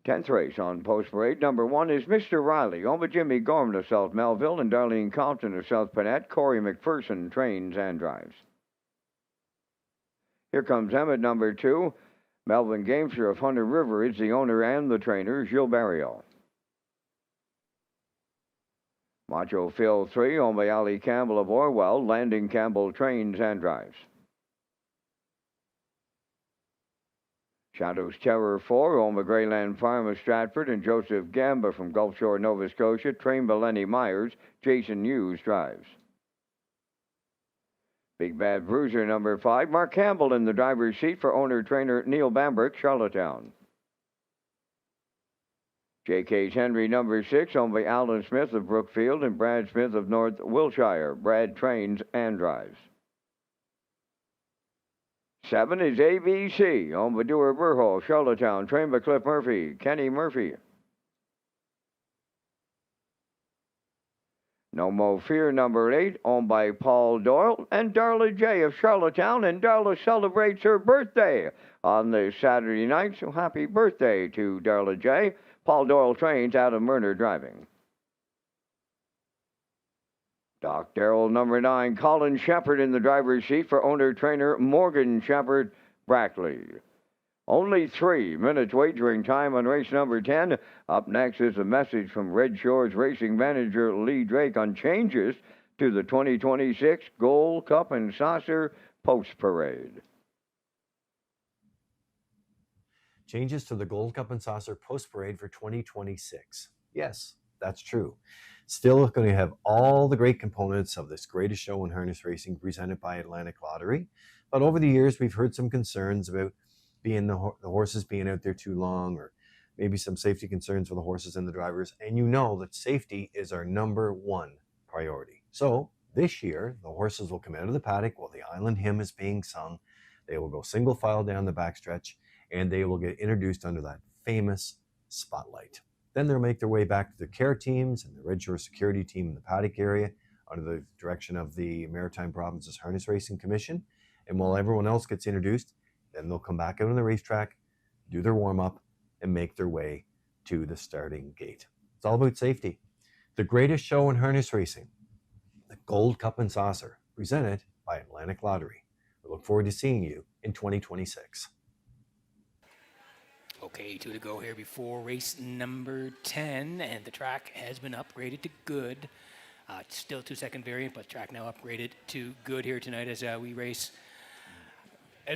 Speaker 1: Tenth race on Post Parade. Number 1 is Mr. Riley. Owned by Jimmy Gorman of South Melville and Darlene Compton of South Panett. Corey McPherson trains and drives. Here comes Emmett, number 2. Melvin Gamester of Hunter River is the owner and the trainer, Gilles Barrio. Macho Phil 3, owned by Ali Campbell of Orwell. Landing Campbell trains and drives. Shadow's Terror 4, owned by Greyland Farm of Stratford and Joseph Gamba from Gulf Shore, Nova Scotia. Trained by Lenny Myers. Jason Hughes drives. Big Bad Bruiser number 5, Mark Campbell in the driver's seat for owner-trainer Neil Bambrick, Charlottetown. J.K.'s Henry number 6, owned by Alan Smith of Brookfield and Brad Smith of North Wiltshire. Brad trains and drives. 7 is ABC, owned by Dewar Burhall, Charlottetown, trained by Cliff Murphy, Kenny Murphy. No Mo Fear, number 8, owned by Paul Doyle and Darla J. of Charlottetown, and Darla celebrates her birthday on this Saturday night, so happy birthday to Darla J. Paul Doyle trains out of Murner driving. Doc Darrell, number 9, Colin Shepard in the driver's seat for owner-trainer Morgan Shepard, Brackley. Only 3 minutes wagering time on race number 10. Up next is a message from Red Shores racing manager Lee Drake on changes to the 2026 Gold Cup and Saucer Post Parade.
Speaker 10: changes to the Gold Cup and Saucer Post Parade for 2026. Yes, that's true. Still going to have all the great components of this greatest show in harness racing presented by Atlantic Lottery. But over the years, we've heard some concerns about the horses being out there too long, or maybe some safety concerns for the horses and the drivers. And you know that safety is our number one priority. So this year, the horses will come out of the paddock while the Island Hymn is being sung. They will go single file down the backstretch, and they will get introduced under that famous spotlight. Then they'll make their way back to the care teams and the Redshores security team in the paddock area under the direction of the Maritime Provinces Harness Racing Commission. And while everyone else gets introduced, then they'll come back out on the racetrack, do their warm-up, and make their way to the starting gate. It's all about safety. The greatest show in harness racing, the Gold Cup and Saucer, presented by Atlantic Lottery. We look forward to seeing you in 2026.
Speaker 3: Okay, 2 to go here before race number 10, and the track has been upgraded to good. It's still 2-second variant, but track now upgraded to good here tonight as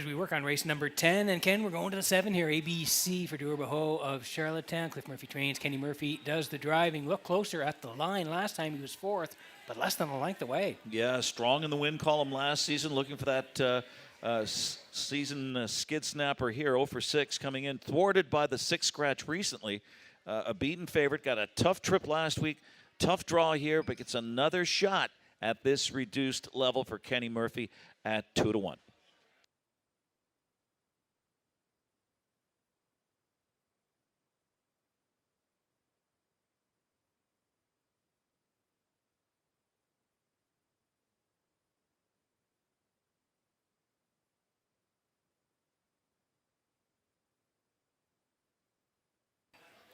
Speaker 3: we work on race number 10. And Ken, we're going to the 7 here. ABC for Durbaho of Charlottetown. Cliff Murphy trains. Kenny Murphy does the driving. Look closer at the line. Last time he was 4th, but less than a length away.
Speaker 6: Yeah, strong in the win column last season, looking for that season skid snapper here. 0 for 6 coming in, thwarted by the 6 scratch recently. A beaten favorite, got a tough trip last week, tough draw here, but gets another shot at this reduced level for Kenny Murphy at 2 to 1.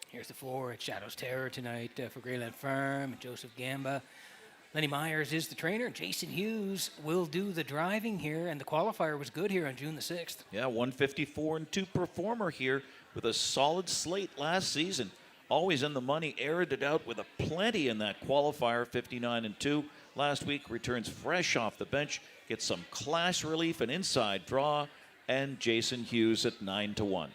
Speaker 3: Here's the 4 at Shadow's Terror tonight for Greyland Farm. Joseph Gamba. Lenny Myers is the trainer. Jason Hughes will do the driving here, and the qualifier was good here on June the 6th.
Speaker 6: Yeah, 154-2 performer here with a solid slate last season. Always in the money, aired it out with a plenty in that qualifier, 59-2. Last week, returns fresh off the bench, gets some class relief, an inside draw, and Jason Hughes at 9 to 1.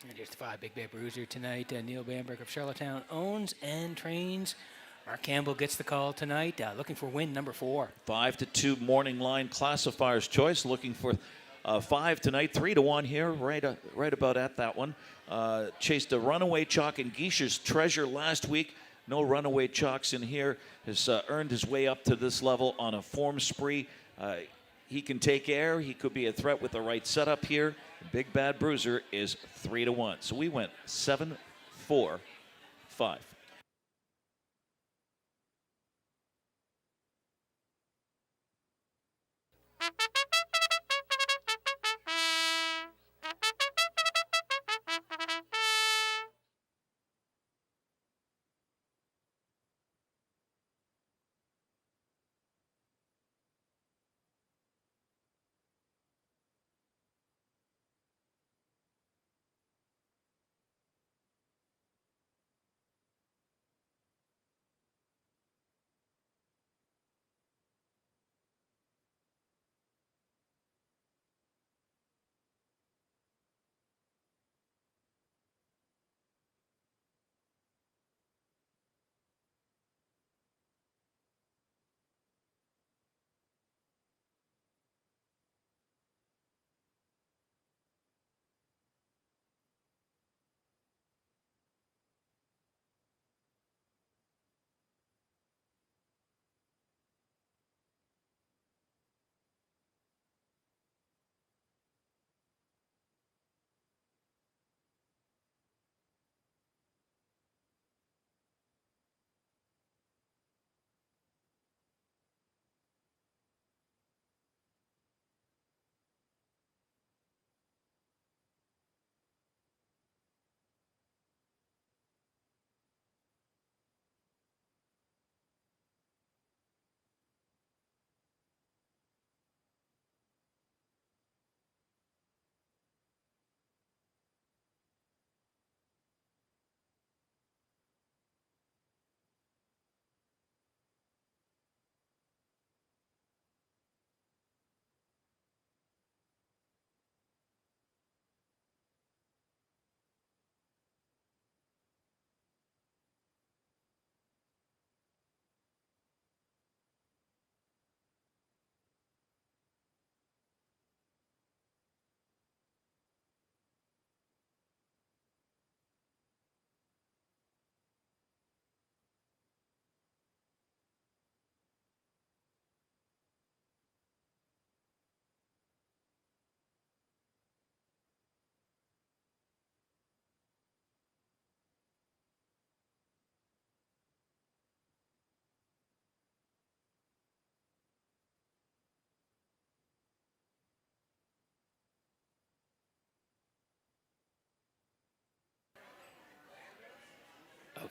Speaker 3: And here's the 5 Big Bear Bruiser tonight. Neil Bamberg of Charlottetown owns and trains. Mark Campbell gets the call tonight, looking for win number 4.
Speaker 6: 5-2 morning line classifier's choice, looking for 5 tonight, 3 to 1 here, right about at that one. Chased a runaway chalk in Geisha's Treasure last week. No runaway chalks in here. Has earned his way up to this level on a form spree. He can take air. He could be a threat with the right setup here. Big Bad Bruiser is 3 to 1. So we went 7, 4, 5.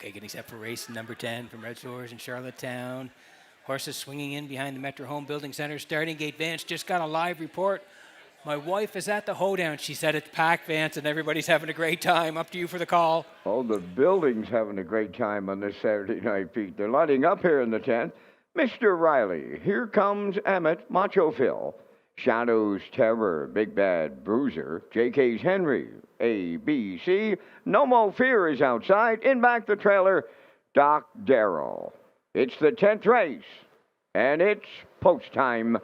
Speaker 3: Okay, getting set for race number 10 from Red Shores in Charlottetown. Horses swinging in behind the Metro Home Building Center. Starting gate, Vance just got a live report. My wife is at the hoedown. She said it's packed, Vance, and everybody's having a great time. Up to you for the call.
Speaker 1: Oh, the building's having a great time on this Saturday night, Pete. They're lighting up here in the tent. Mr. Riley, here comes Emmett, Macho Phil, Shadow's Terror, Big Bad Bruiser, JK's Henry, ABC, No Mo Fear is outside, in back the trailer, Doc Darrell. It's the 10th race, and it's post time.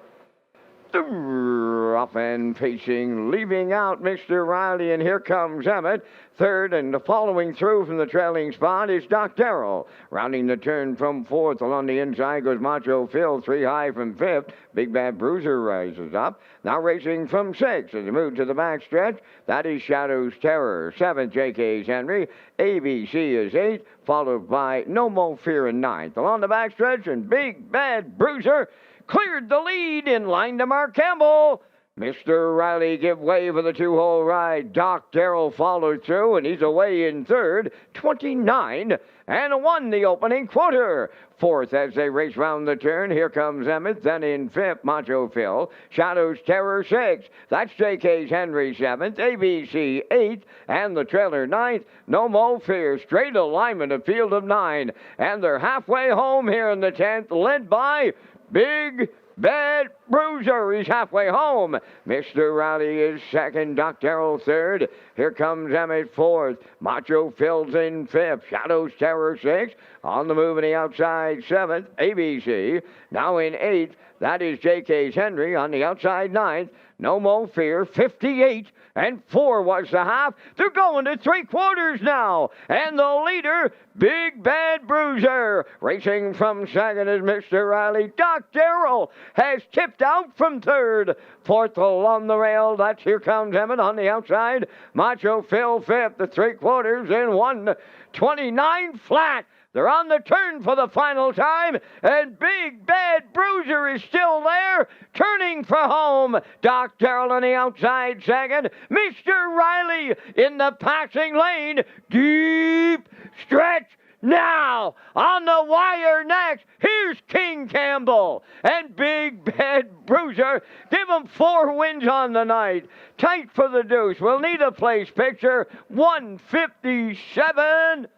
Speaker 1: Up and facing, leaving out Mr. Riley, and here comes Emmett. Third, and following through from the trailing spot is Doc Darrell. Rounding the turn from fourth, along the inside goes Macho Phil, 3 high from fifth. Big Bad Bruiser rises up. Now racing from sixth as they move to the backstretch. That is Shadow's Terror. Seventh, JK's Henry. ABC is eighth, followed by No Mo Fear in ninth. Along the backstretch, and Big Bad Bruiser cleared the lead in line to Mark Campbell. Mr. Riley give way for the 2-hole ride. Doc Darrell followed through, and he's away in third, 29, and won the opening quarter. Fourth, as they race round the turn, here comes Emmett. Then in fifth, Macho Phil. Shadow's Terror sixth. That's JK's Henry seventh. ABC eighth, and the trailer ninth. No Mo Fear, straight alignment, a field of 9. And they're halfway home here in the 10th, led by Big Bad Bruiser. He's halfway home. Mr. Riley is second. Doc Darrell third. Here comes Emmett fourth. Macho Phil's in fifth. Shadow's Terror sixth. On the move in the outside seventh. ABC. Now in eighth. That is JK's Henry. On the outside ninth. No Mo Fear, 58, and 4 was the half. They're going to 3/4 now. And the leader, Big Bad Bruiser. Racing from second is Mr. Riley. Doc Darrell has tipped out from third. Fourth along the rail, that's Here Comes Emmett on the outside. Macho Phil fifth, the 3/4 in 1:29 flat. They're on the turn for the final time, and Big Bad Bruiser is still there, turning for home. Doc Darrell on the outside second. Mr. Riley in the passing lane. Deep stretch now. On the wire next, here's King Campbell. And Big Bad Bruiser, give him 4 wins on the night. Tight for the deuce. We'll need a place picture. 157-2.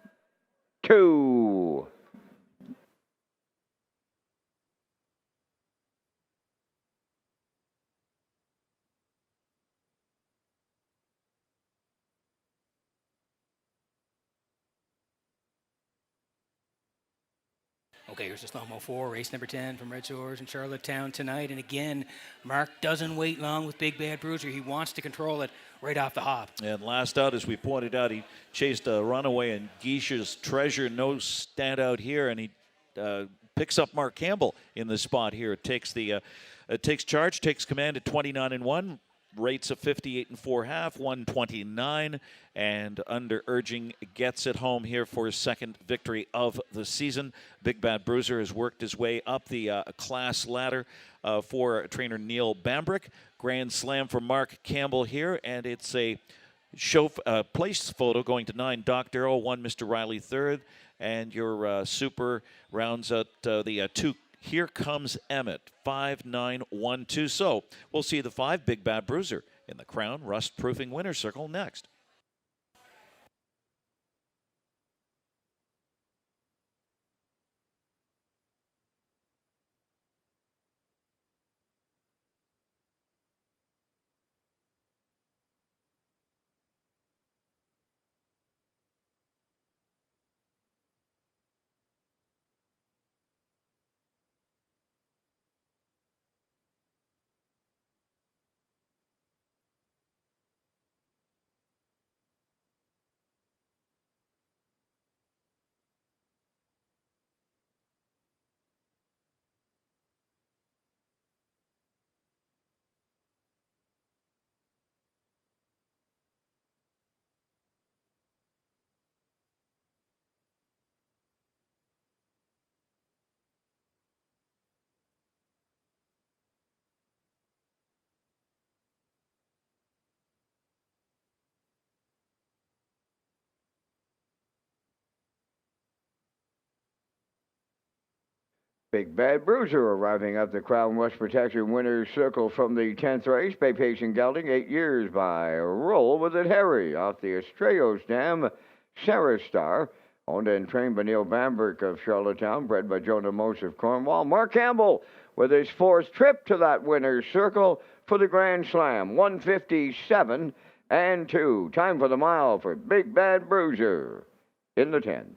Speaker 3: Okay, here's the slow-mo 4, race number 10 from Red Shores in Charlottetown tonight. And again, Mark doesn't wait long with Big Bad Bruiser. He wants to control it right off the hop.
Speaker 6: And last out, as we pointed out, he chased a runaway and Geisha's Treasure. No standout here, and he picks up Mark Campbell in the spot here. It takes charge, takes command at 29-1. Rates of 58 4/2, 129, and under urging gets it home here for his second victory of the season. Big Bad Bruiser has worked his way up the class ladder for trainer Neil Bambrick. Grand Slam for Mark Campbell here, and it's a show place photo going to 9. Doc Darrell, 1 Mr. Riley third, and your super rounds out the 2. Here Comes Emmett, 5-9-1-2. So we'll see the 5, Big Bad Bruiser, in the Crown Rust Proofing Winner's Circle next.
Speaker 1: Big Bad Bruiser arriving at the Crown West Protection Winners Circle from the 10th race. Bay Patient Gelding, 8 years by Roll With It Harry off the Estrellos Dam. Sarah Star, owned and trained by Neil Bamberg of Charlottetown, bred by Jonah Mose of Cornwall. Mark Campbell with his 4th trip to that Winners Circle for the Grand Slam. 157 and 2. Time for the mile for Big Bad Bruiser in the 10th.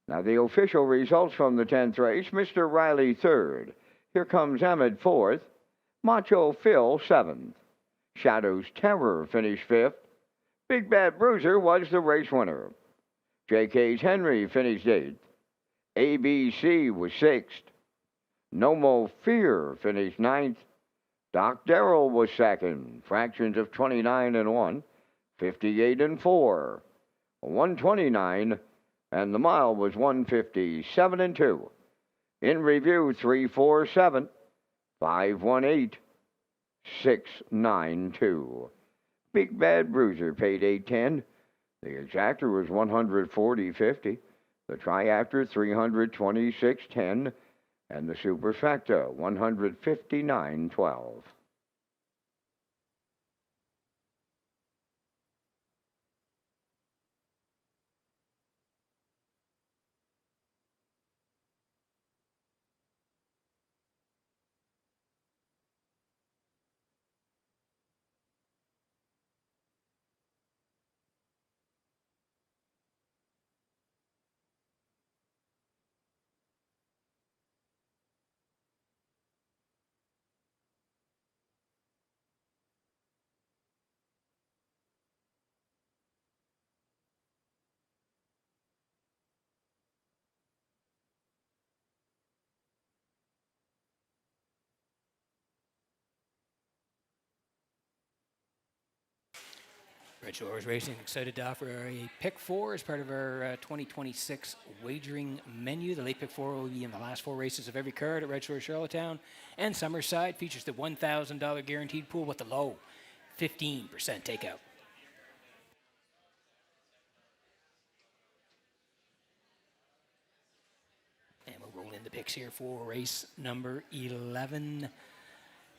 Speaker 1: Now the official results from the 10th race. Mr. Riley 3rd. Here comes Ahmed 4th. Macho Phil 7th. Shadow's Terror finished 5th. Big Bad Bruiser was the race winner. JK's Henry finished 8th. ABC was 6th. No Mo Fear finished 9th. Doc Darrell was 2nd. Fractions of 29 and 1. 58 and 4. 129. And the mile was 157 and 2. In review, 347, 518, 692. Big Bad Bruiser paid 810. The exactor was 140.50. The triactor 326.10, and the superfecta 159.12.
Speaker 3: Redshores Racing excited to offer a pick 4 as part of our 2026 wagering menu. The late pick 4 will be in the last 4 races of every card at Redshores Charlottetown and Summerside. Features the $1,000 guaranteed pool with the low 15% takeout. And we'll roll in the picks here for race number 11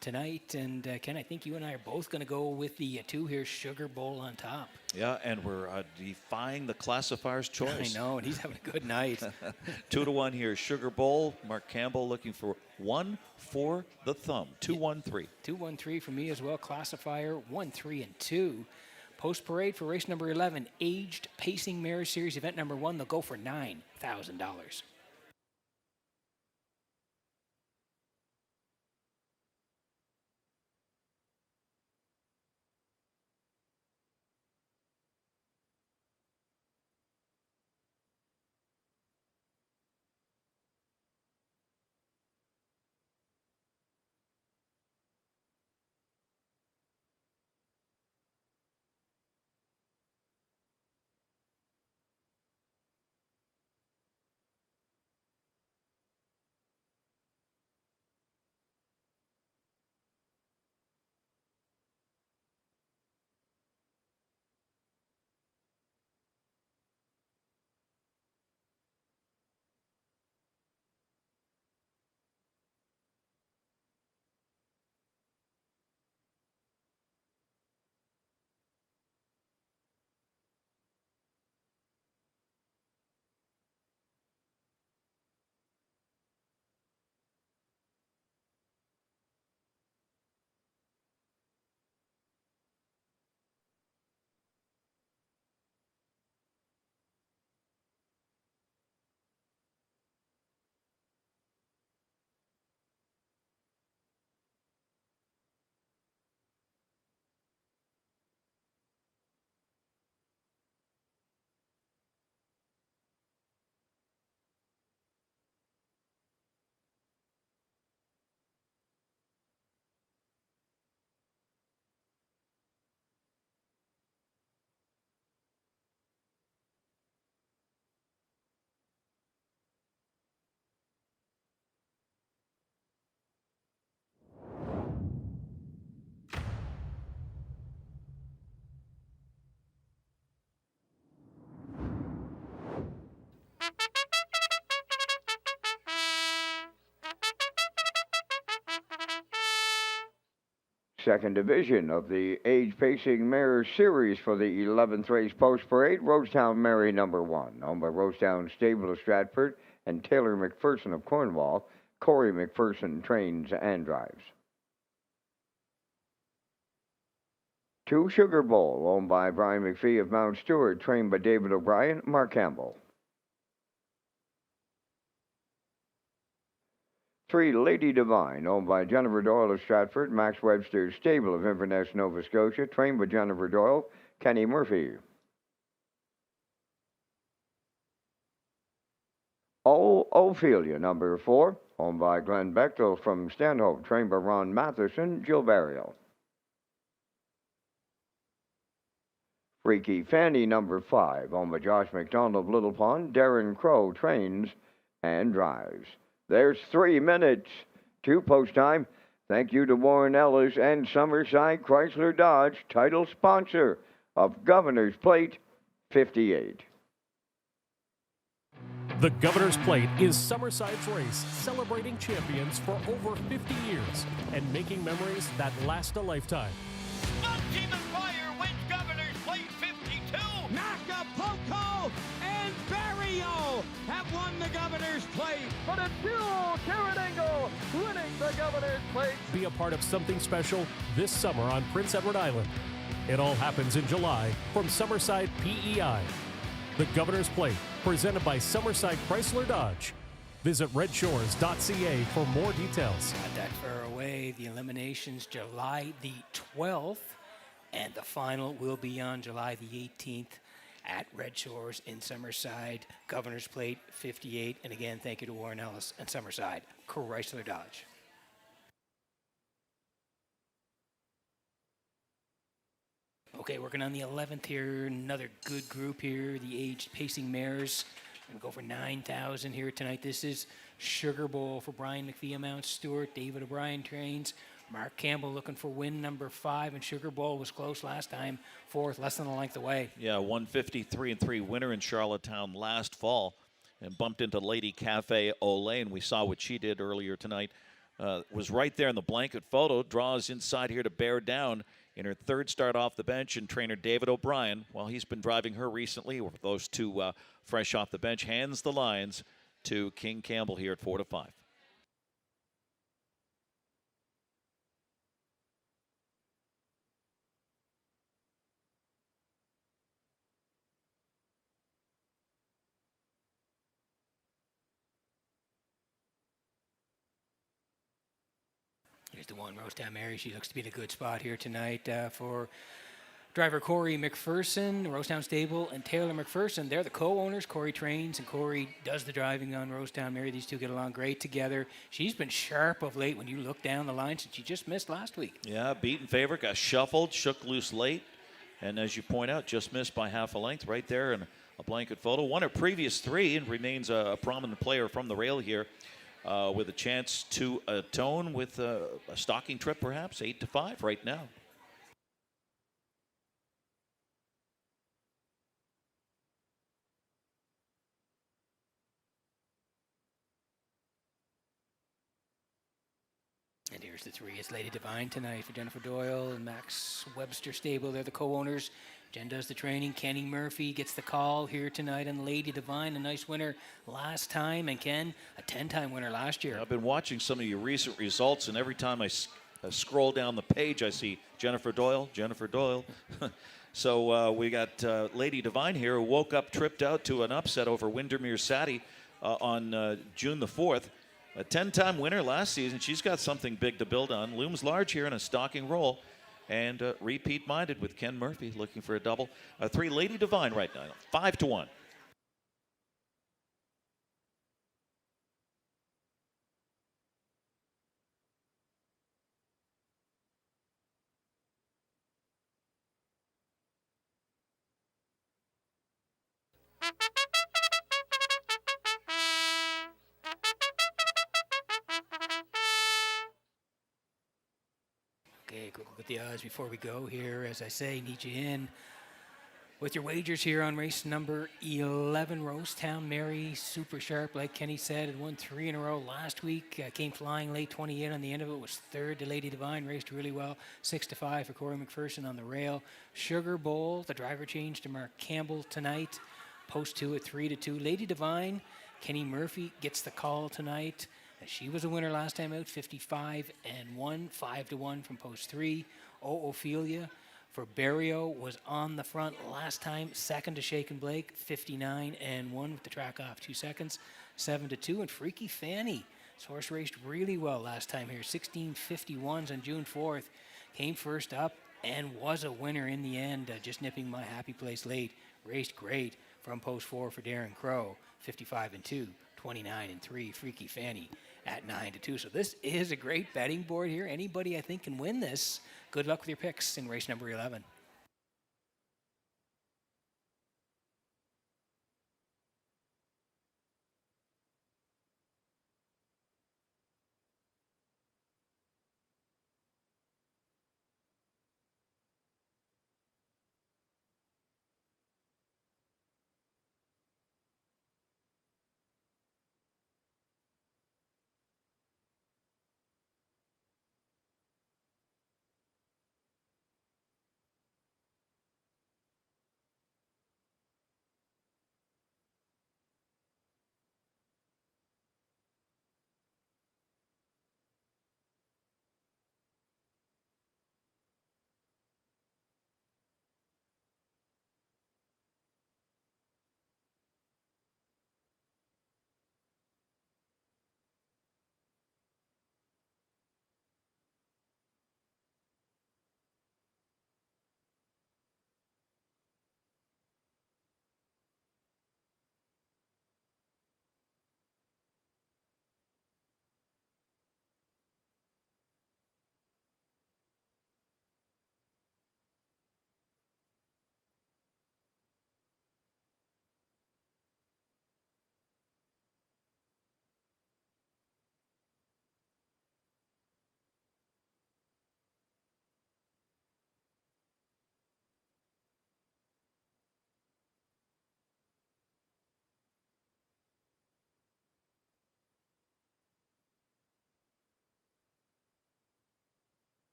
Speaker 3: tonight. And Ken, I think you and I are both going to go with the 2 here, Sugar Bowl on top.
Speaker 6: Yeah, and we're defying the classifier's choice.
Speaker 3: I know, and he's having a good night.
Speaker 6: 2-1 here, Sugar Bowl. Mark Campbell looking for 1 for the thumb. 2-1-3.
Speaker 3: 2-1-3 for me as well. Classifier 1-3 and 2. Post parade for race number 11, Aged Pacing Mare Series event number 1. They'll go for $9,000.
Speaker 1: Second division of the Age Pacing Mare Series for the 11th race post parade, Rosetown Mary number 1, owned by Rosetown Stable of Stratford and Taylor McPherson of Cornwall. Corey McPherson trains and drives. 2 Sugar Bowl, owned by Brian McPhee of Mount Stewart, trained by David O'Brien, Mark Campbell. 3 Lady Divine, owned by Jennifer Doyle of Stratford, Max Webster's Stable of Inverness, Nova Scotia, trained by Jennifer Doyle, Kenny Murphy. Ophelia, number 4, owned by Glenn Bechtel from Stanhope, trained by Ron Matheson, Jill Burial. Freaky Fanny, number 5, owned by Josh McDonald of Little Pond, Darren Crow trains and drives. There's 3 minutes to post time. Thank you to Warren Ellis and Summerside Chrysler Dodge, title sponsor of Governor's Plate 58.
Speaker 5: The Governor's Plate is Summerside's race, celebrating champions for over 50 years and making memories that last a lifetime.
Speaker 4: Team Fire wins Governor's Plate 52. Acapulco and Barrio have won the Governor's Plate. But it's Fuel Caradango winning the Governor's Plate.
Speaker 5: Be a part of something special this summer on Prince Edward Island. It all happens in July from Summerside PEI. The Governor's Plate, presented by Summerside Chrysler Dodge. Visit Redshores.ca for more details.
Speaker 3: Not that far away. The eliminations July the 12th, and the final will be on July the 18th at Red Shores in Summerside. Governor's Plate 58. And again, thank you to Warren Ellis and Summerside Chrysler Dodge. Okay, working on the 11th here. Another good group here. The Aged Pacing Mares. Going to go for 9,000 here tonight. This is Sugar Bowl for Brian McPhee, Mount Stewart. David O'Brien trains. Mark Campbell looking for win number 5, and Sugar Bowl was close last time, 4th, less than a length away.
Speaker 6: Yeah, 153-3 winner in Charlottetown last fall, and bumped into Lady Cafe Olay, and we saw what she did earlier tonight. Was right there in the blanket photo. Draws inside here to bear down in her 3rd start off the bench, and trainer David O'Brien, well, he's been driving her recently with those 2 fresh off the bench, hands the lines to King Campbell here at 4-5.
Speaker 3: Here's the one, Rosetown Mary. She looks to be in a good spot here tonight for driver Corey McPherson, Rosetown Stable, and Taylor McPherson. They're the co-owners. Corey trains, and Corey does the driving on Rosetown Mary. These two get along great together. She's been sharp of late when you look down the line since she just missed last week.
Speaker 6: Yeah, beaten favorite, got shuffled, shook loose late, and as you point out, just missed by half a length right there in a blanket photo. Won her previous 3 and remains a prominent player from the rail here. With a chance to atone with a stocking trip, perhaps 8-5 right now.
Speaker 3: And here's the 3. It's Lady Divine tonight for Jennifer Doyle and Max Webster Stable. They're the co-owners. Jen does the training. Kenny Murphy gets the call here tonight on Lady Divine, a nice winner last time. And Ken, a 10-time winner last year.
Speaker 6: I've been watching some of your recent results, and every time I scroll down the page, I see Jennifer Doyle, Jennifer Doyle. So we got Lady Divine here, who woke up, tripped out to an upset over Windermere Sadie on June the 4th. A 10-time winner last season. She's got something big to build on. Looms large here in a stocking role. And repeat-minded with Ken Murphy looking for a double. 3 Lady Divine right now, 5-1.
Speaker 3: Okay, quick look at the odds before we go here. As I say, need you in. With your wagers here on race number 11, Rosetown Mary, super sharp, like Kenny said, had won 3 in a row last week. Came flying late, 28 on the end of it, was third to Lady Divine, raced really well, 6-5 for Corey McPherson on the rail. Sugar Bowl, the driver changed to Mark Campbell tonight. Post 2 at 3-2. Lady Divine, Kenny Murphy gets the call tonight. She was a winner last time out, 55-1, 5-1 from post 3. Ophelia for Barrio was on the front last time, second to Shaken Blake, 59-1 with the track off 2 seconds, 7-2. And Freaky Fanny, this horse raced really well last time here, 16:51s on June 4th, came first up and was a winner in the end, just nipping my happy place late. Raced great from post 4 for Darren Crow, 55-2, 29-3. Freaky Fanny at 9-2. So this is a great betting board here. Anybody I think can win this. Good luck with your picks in race number 11.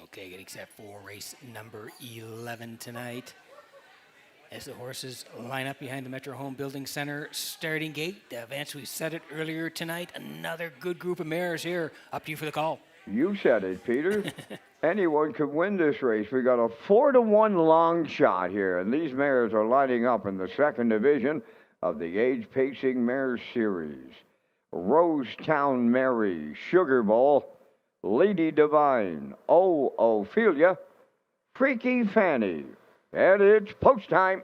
Speaker 3: Okay, getting set for race number 11 tonight. As the horses line up behind the Metro Home Building Center starting gate. Vance, we said it earlier tonight. Another good group of mares here. Up to you for the call.
Speaker 1: You said it, Peter. Anyone could win this race. We got a 4-1 long shot here, and these mares are lining up in the second division of the Age Pacing Mares Series. Rosetown Mary, Sugar Bowl, Lady Divine, Ophelia, Freaky Fanny. And it's post time.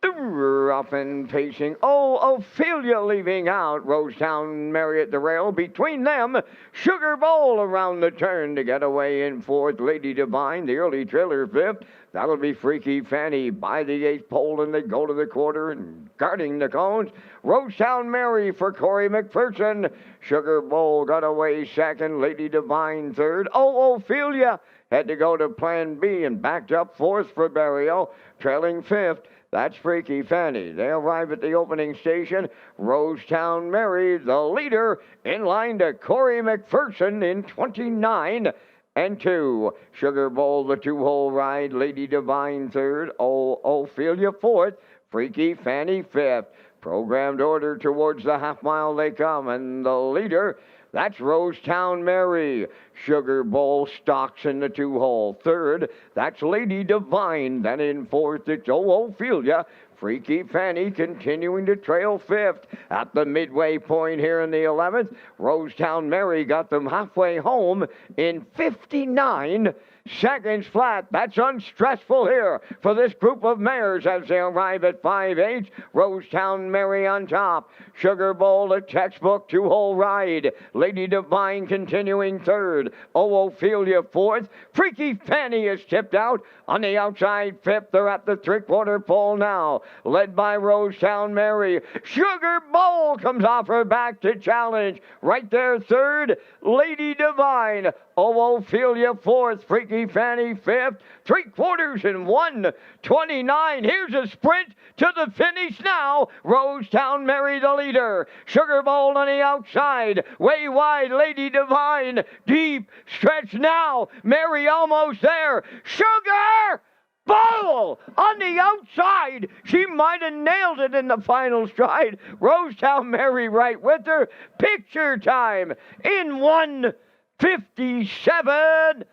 Speaker 1: Up and pacing. Ophelia leaving out. Rosetown Mary at the rail. Between them, Sugar Bowl around the turn to get away in fourth. Lady Divine, the early trailer fifth. That'll be Freaky Fanny by the eighth pole, and they go to the quarter and guarding the cones. Rosetown Mary for Corey McPherson. Sugar Bowl got away second. Lady Divine third. Ophelia had to go to plan B and backed up fourth for Barrio, trailing fifth. That's Freaky Fanny. They arrive at the opening station. Rosetown Mary, the leader, in line to Corey McPherson in 29-2. Sugar Bowl, the two-hole ride. Lady Divine third. Ophelia fourth. Freaky Fanny fifth. Programmed order towards the half mile they come, and the leader, that's Rosetown Mary. Sugar Bowl stalks in the two-hole. Third, that's Lady Divine. Then in fourth, it's Ophelia. Freaky Fanny continuing to trail fifth. At the midway point here in the 11th, Rosetown Mary got them halfway home in 59-2. seconds flat. That's unstressful here for this group of mares as they arrive at 5-8. Rosetown Mary on top. Sugar Bowl, a textbook two-hole ride. Lady Divine continuing third. Ophelia fourth. Freaky Fanny is tipped out on the outside fifth. They're at the three-quarter pole now, led by Rosetown Mary. Sugar Bowl comes off her back to challenge. Right there, third, Lady Divine. Ophelia fourth, Freaky Fanny fifth. 3/4 in 1:29. Here's a sprint to the finish now. Rosetown Mary the leader. Sugar Bowl on the outside. Way wide, Lady Divine. Deep stretch now. Mary almost there. Sugar Bowl on the outside. She might have nailed it in the final stride. Rosetown Mary right with her. Picture time in 1:57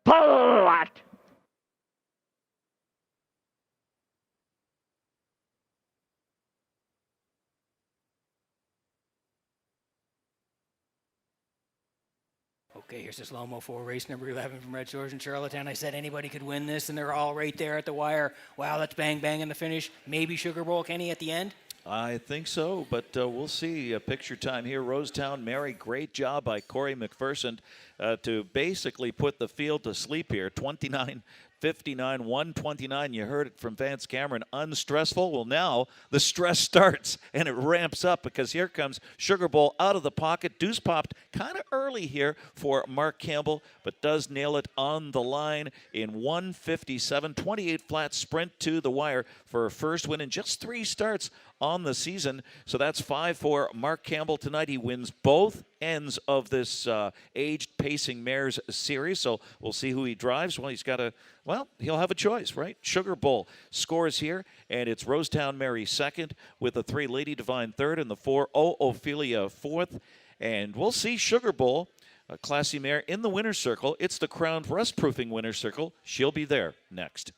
Speaker 1: flat.
Speaker 3: Okay, here's the slow-mo for race number 11 from Redshores in Charlottetown. I said anybody could win this, and they're all right there at the wire. Wow, that's bang bang in the finish. Maybe Sugar Bowl, Kenny, at the end?
Speaker 6: I think so, but we'll see. Picture time here. Rosetown Mary, great job by Corey McPherson to basically put the field to sleep here. 29:59, 1:29. You heard it from Vance Cameron. Unstressful. Well, now the stress starts and it ramps up because here comes Sugar Bowl out of the pocket. Deuce popped kind of early here for Mark Campbell, but does nail it on the line in 1:57. 28 flat sprint to the wire for her first win in just 3 starts on the season. So that's 5 for Mark Campbell tonight. He wins both ends of this aged pacing mares series. So we'll see who he drives. Well, he'll have a choice, right? Sugar Bowl scores here, and it's Rosetown Mary second with the 3 Lady Divine third and the 4 Ophelia fourth. And we'll see Sugar Bowl, a classy mare in the winner's circle. It's the crowned rust-proofing winner's circle. She'll be there next.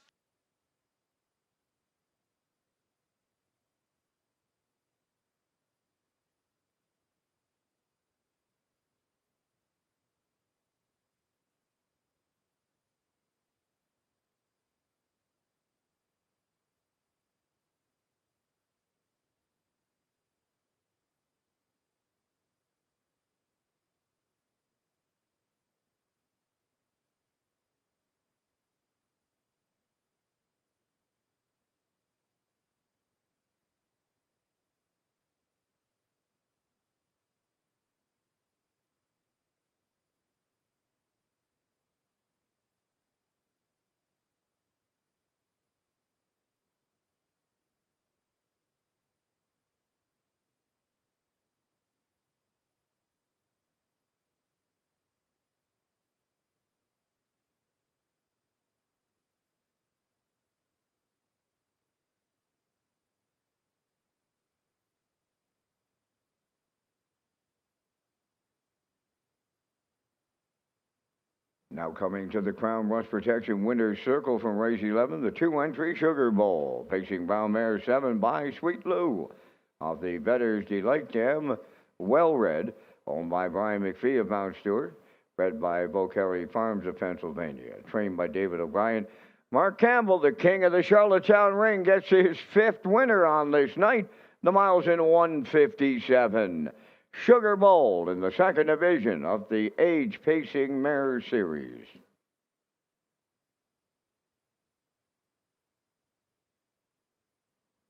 Speaker 1: Now coming to the Crown Rust Protection Winner's Circle from race 11, the 2-entry Sugar Bowl, pacing brown mare 7 by Sweet Lou. Of the Bettor's Delight Dam, Well Red, owned by Brian McPhee of Mount Stewart, bred by Bocelli Farms of Pennsylvania, trained by David O'Brien. Mark Campbell, the king of the Charlottetown Ring, gets his 5th winner on this night. The miles in 1:57. Sugar Bowl in the second division of the Age Pacing Mare Series.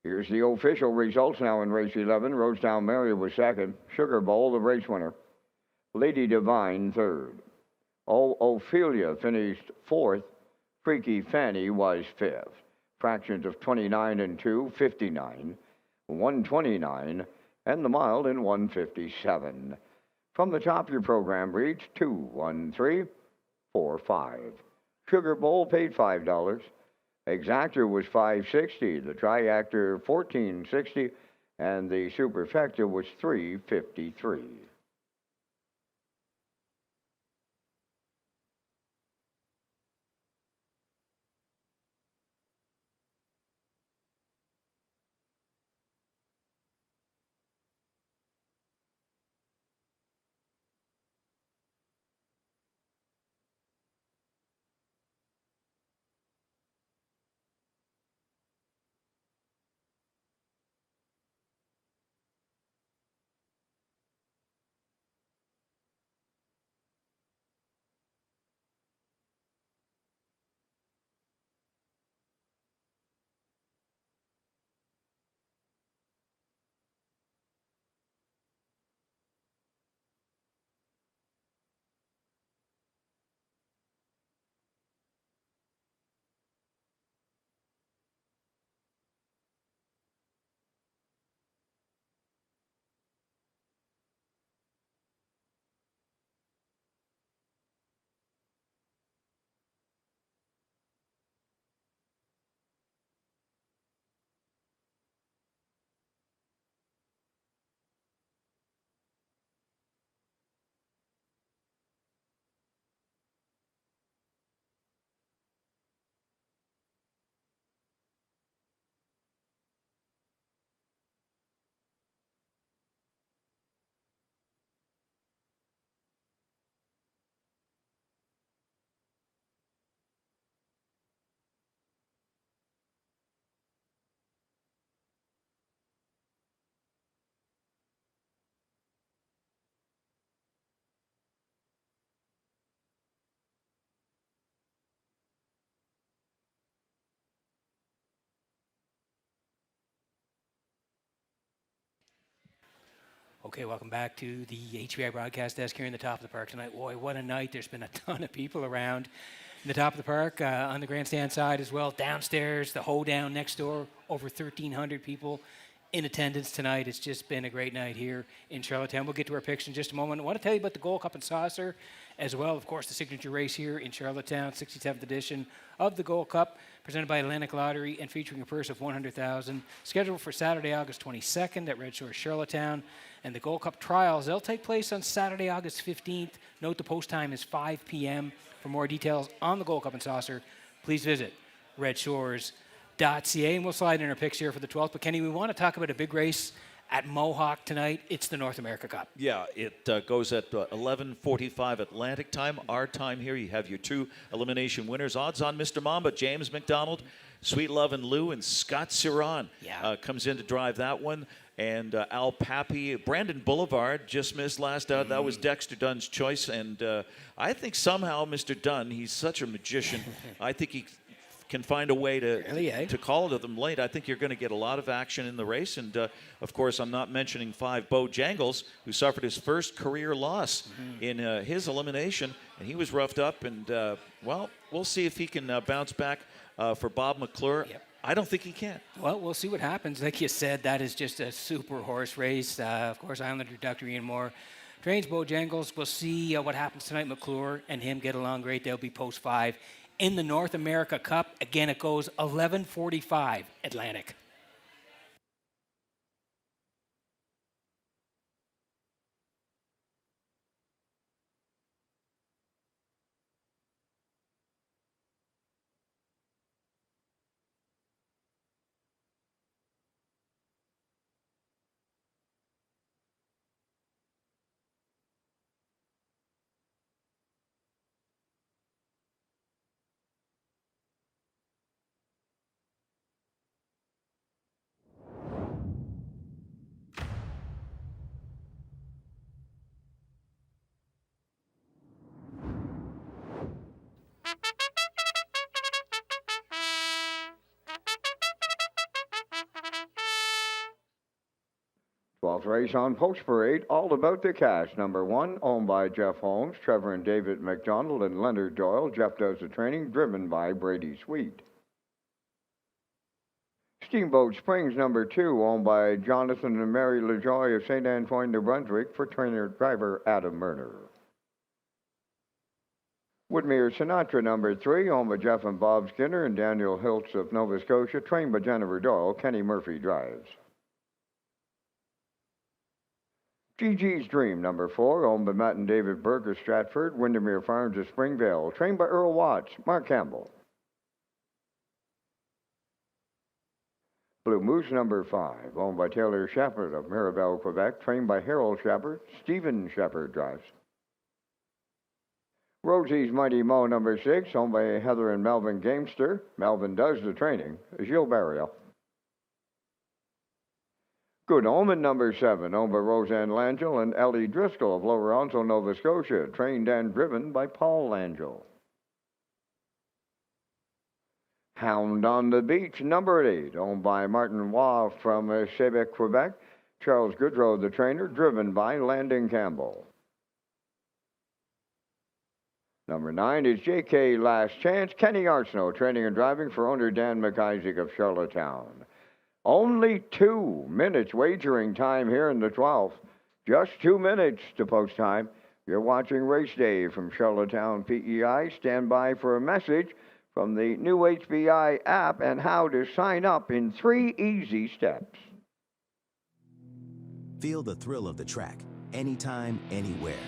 Speaker 1: Here's the official results now in race 11. Rosetown Mary was second. Sugar Bowl, the race winner. Lady Divine, third. Ophelia finished fourth. Freaky Fanny was fifth. Fractions of 29 and 2, 59, 129, and the mile in 1:57. From the top, your program reads 21345. Sugar Bowl paid $5. Exactor was $5.60. The Triactor $14.60, and the Superfecta was $3.53.
Speaker 3: Okay, welcome back to the HPI broadcast desk here in the top of the park tonight. Boy, what a night. There's been a ton of people around in the top of the park, on the grandstand side as well. Downstairs, the hoedown next door, over 1,300 people in attendance tonight. It's just been a great night here in Charlottetown. We'll get to our picks in just a moment. I want to tell you about the Gold Cup and Saucer as well. Of course, the signature race here in Charlottetown, 67th edition of the Gold Cup, presented by Atlantic Lottery and featuring a purse of $100,000. Scheduled for Saturday, August 22nd at Red Shores, Charlottetown. And the Gold Cup trials, they'll take place on Saturday, August 15th. Note the post time is 5 p.m. For more details on the Gold Cup and Saucer, please visit Redshores.ca. And we'll slide in our picks here for the 12th. But Kenny, we want to talk about a big race at Mohawk tonight. It's the North America Cup.
Speaker 6: Yeah, it goes at 11:45 Atlantic time. Our time here, you have your two elimination winners. Odds on Mr. Mamba, James McDonald, Sweet Love and Lou, and Scott Ciron comes in to drive that one. And Al Pappy, Brandon Boulevard just missed last out. That was Dexter Dunn's choice. And I think somehow Mr. Dunn, he's such a magician. I think he can find a way to call to them late. I think you're going to get a lot of action in the race. And, of course, I'm not mentioning 5 Bo Jangles, who suffered his first career loss in his elimination. And he was roughed up. And, well, we'll see if he can bounce back for Bob McClure.
Speaker 3: Yep.
Speaker 6: I don't think he can.
Speaker 3: Well, we'll see what happens. Like you said, that is just a super horse race. Of course, Islander Dr. Ian Moore trains Bojangles. We'll see what happens tonight. McClure and him get along great. They'll be post 5 in the North America Cup. Again, it goes 11:45 Atlantic.
Speaker 1: Twelfth race on Post Parade, All About the Cash. Number 1, owned by Jeff Holmes, Trevor and David McDonald, and Leonard Doyle. Jeff does the training, driven by Brady Sweet. Steamboat Springs, number 2, owned by Jonathan and Mary LaJoy of St. Antoine, New Brunswick, for trainer-driver Adam Murner. Woodmere Sinatra, number 3, owned by Jeff and Bob Skinner and Daniel Hiltz of Nova Scotia, trained by Jennifer Doyle. Kenny Murphy drives. GG's Dream, number 4, owned by Matt and David Burke of Stratford, Windermere Farms of Springvale, trained by Earl Watts, Mark Campbell. Blue Moose, number 5, owned by Taylor Shepard of Mirabel, Quebec, trained by Harold Shepard. Stephen Shepard drives. Rosie's Mighty Mo, number 6, owned by Heather and Melvin Gamester. Melvin does the training. Gilles Barriel. Good Omen, number 7, owned by Roseanne Langell and Ellie Driscoll of Lower Onslow, Nova Scotia, trained and driven by Paul Langell. Hound on the Beach, number 8, owned by Martin Waugh from Quebec, Quebec. Charles Goodrow, the trainer, driven by Landon Campbell. Number 9 is J.K. Last Chance, Kenny Arsenault, training and driving for owner Dan McIsaac of Charlottetown. Only 2 minutes wagering time here in the 12th. Just 2 minutes to post time. You're watching Race Day from Charlottetown PEI. Stand by for a message from the new HPI app and how to sign up in 3 easy steps.
Speaker 11: Feel the thrill of the track, anytime, anywhere.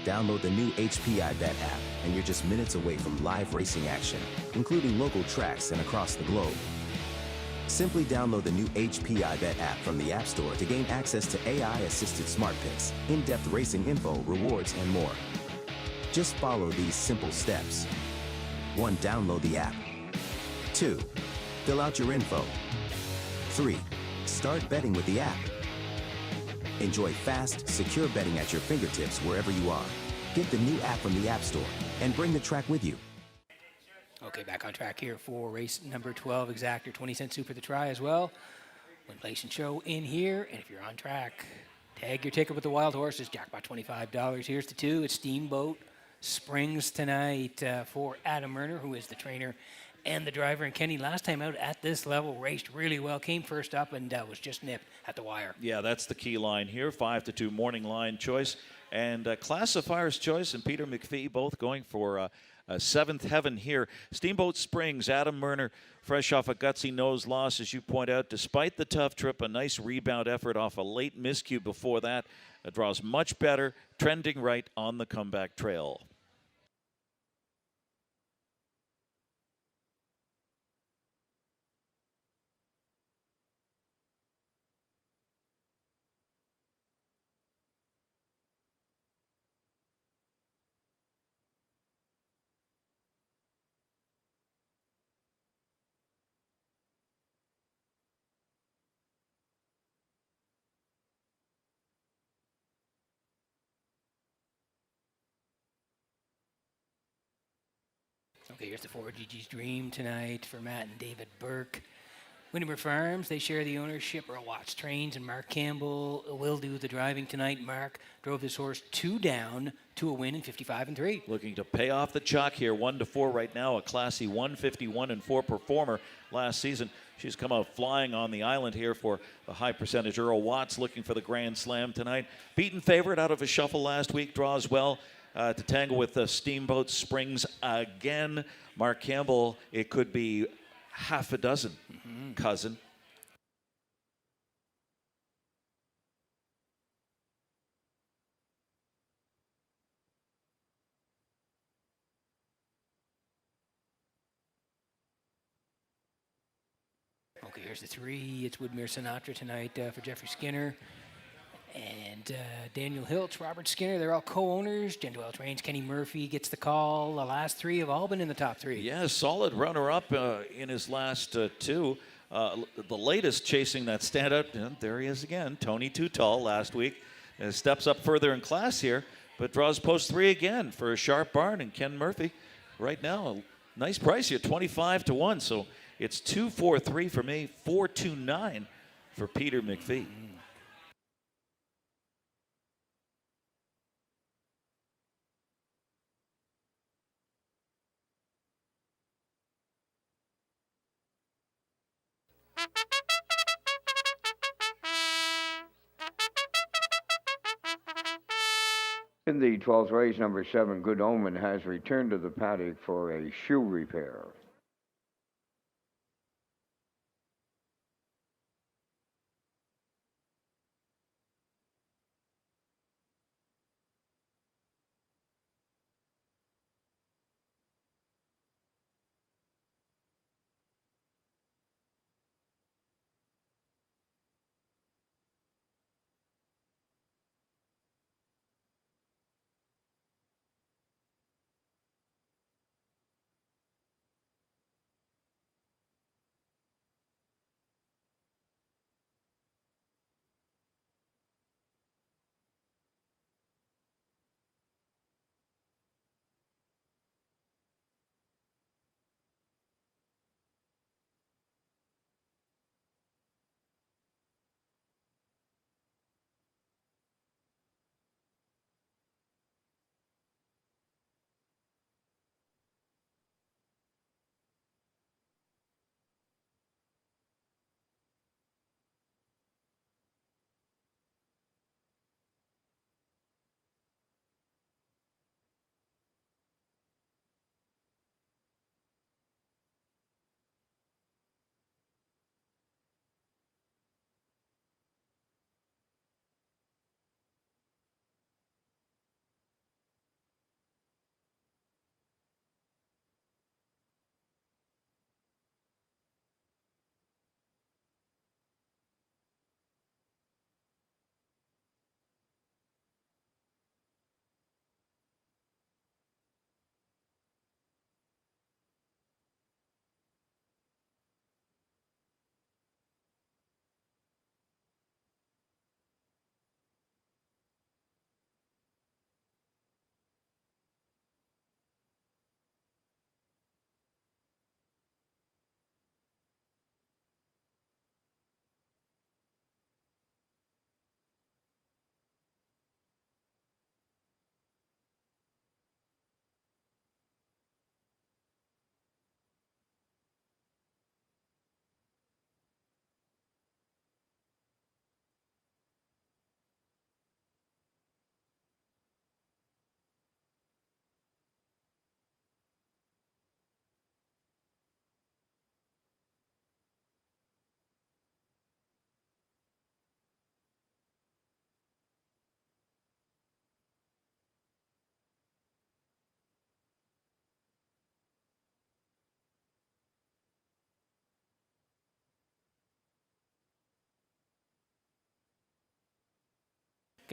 Speaker 11: Download the new HPI Bet app, and you're just minutes away from live racing action, including local tracks and across the globe. Simply download the new HPI Bet app from the App Store to gain access to AI-assisted smart picks, in-depth racing info, rewards, and more. Just follow these simple steps. 1. Download the app. 2. Fill out your info. 3. Start betting with the app. Enjoy fast, secure betting at your fingertips wherever you are. Get the new app from the App Store and bring the track with you.
Speaker 3: Okay, back on track here for race number 12, Exactor, 20-cent soup for the try as well. Win, place, and show in here. And if you're on track, Tag your ticket with the Wild Horses. Jackpot $25. Here's the 2. It's Steamboat Springs tonight for Adam Werner, who is the trainer and the driver. And Kenny, last time out at this level, raced really well, came first up, and was just nipped at the wire.
Speaker 6: Yeah, that's the key line here. 5-2 morning line choice. And Classifier's choice and Peter McPhee both going for seventh heaven here. Steamboat Springs, Adam Werner, fresh off a gutsy nose loss, as you point out. Despite the tough trip, a nice rebound effort off a late miscue before that. Draws much better, trending right on the comeback trail.
Speaker 3: Okay, here's the 4GG's Dream tonight for Matt and David Burke. Windermere Farms, they share the ownership. Earl Watts trains, and Mark Campbell will do the driving tonight. Mark drove this horse 2 down to a win in 55-3.
Speaker 6: Looking to pay off the chalk here, 1-4 right now. A classy 151-4 performer last season. She's come out flying on the island here for the high percentage. Earl Watts looking for the Grand Slam tonight. Beaten favorite out of a shuffle last week, draws well. To tangle with the Steamboat Springs again. Mark Campbell, it could be half a dozen, cousin.
Speaker 3: Okay, here's the 3. It's Woodmere Sinatra tonight for Jeffrey Skinner. And Daniel Hiltz, Robert Skinner, they're all co-owners. Gendwell trains. Kenny Murphy gets the call. The last 3 have all been in the top 3.
Speaker 6: Yeah, solid runner-up in his last 2. The latest chasing that standout, and there he is again, Tony Too Tall last week. Steps up further in class here, but draws post 3 again for a Sharp Barn and Ken Murphy. Right now, a nice price here, 25-1. So it's 2-4-3 for me, 4-2-9 for Peter McPhee.
Speaker 1: In the 12th race, number 7, Good Omen, has returned to the paddock for a shoe repair.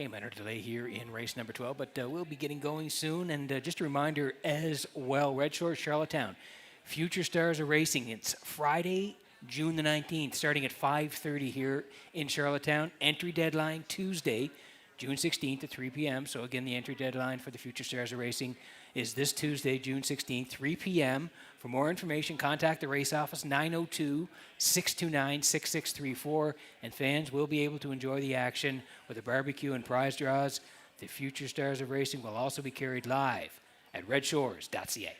Speaker 3: Okay, minor delay here in race number 12, but we'll be getting going soon. And just a reminder as well, Red Shores, Charlottetown, Future Stars are racing. It's Friday, June the 19th, starting at 5:30 here in Charlottetown. Entry deadline Tuesday, June 16th at 3 p.m. So again, the entry deadline for the Future Stars are racing is this Tuesday, June 16th, 3 p.m. For more information, contact the race office, 902-629-6634, and fans will be able to enjoy the action with a barbecue and prize draws. The Future Stars of Racing will also be carried live at Redshores.ca.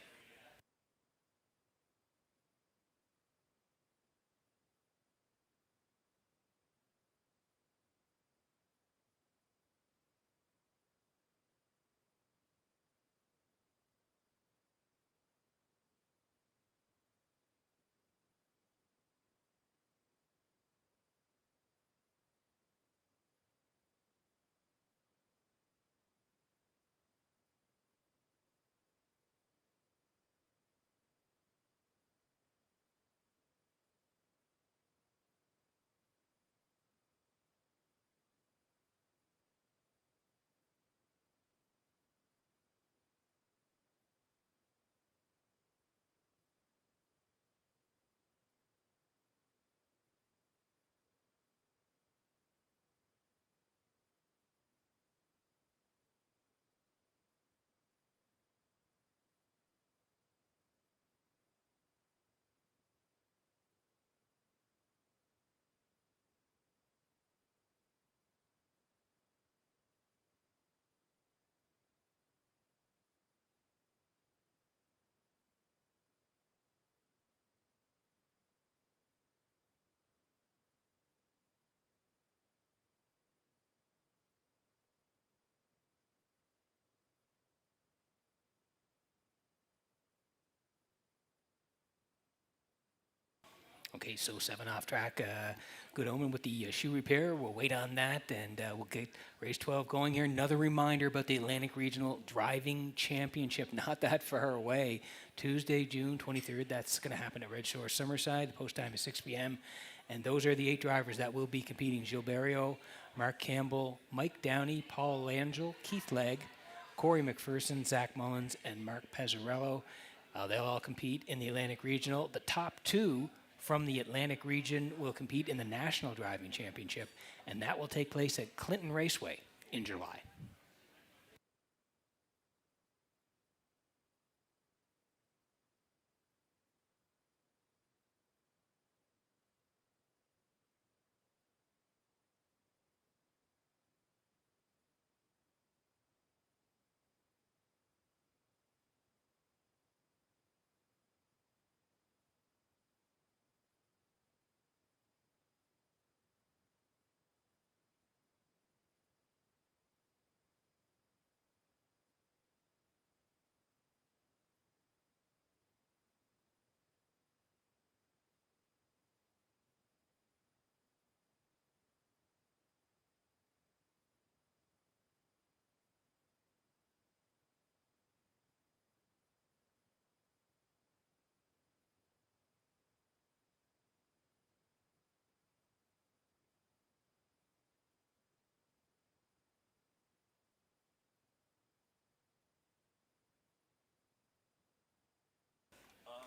Speaker 3: Okay, so 7 off track. Good omen with the shoe repair. We'll wait on that, and we'll get race 12 going here. Another reminder about the Atlantic Regional Driving Championship, not that far away. Tuesday, June 23rd. That's going to happen at Red Shore Summerside. The post time is 6 p.m. And those are the 8 drivers that will be competing. Gilberto, Mark Campbell, Mike Downey, Paul Langell, Keith Legg, Corey McPherson, Zach Mullins, and Mark Pezzarello. They'll all compete in the Atlantic Regional. The top 2 from the Atlantic region will compete in the National Driving Championship, and that will take place at Clinton Raceway in July.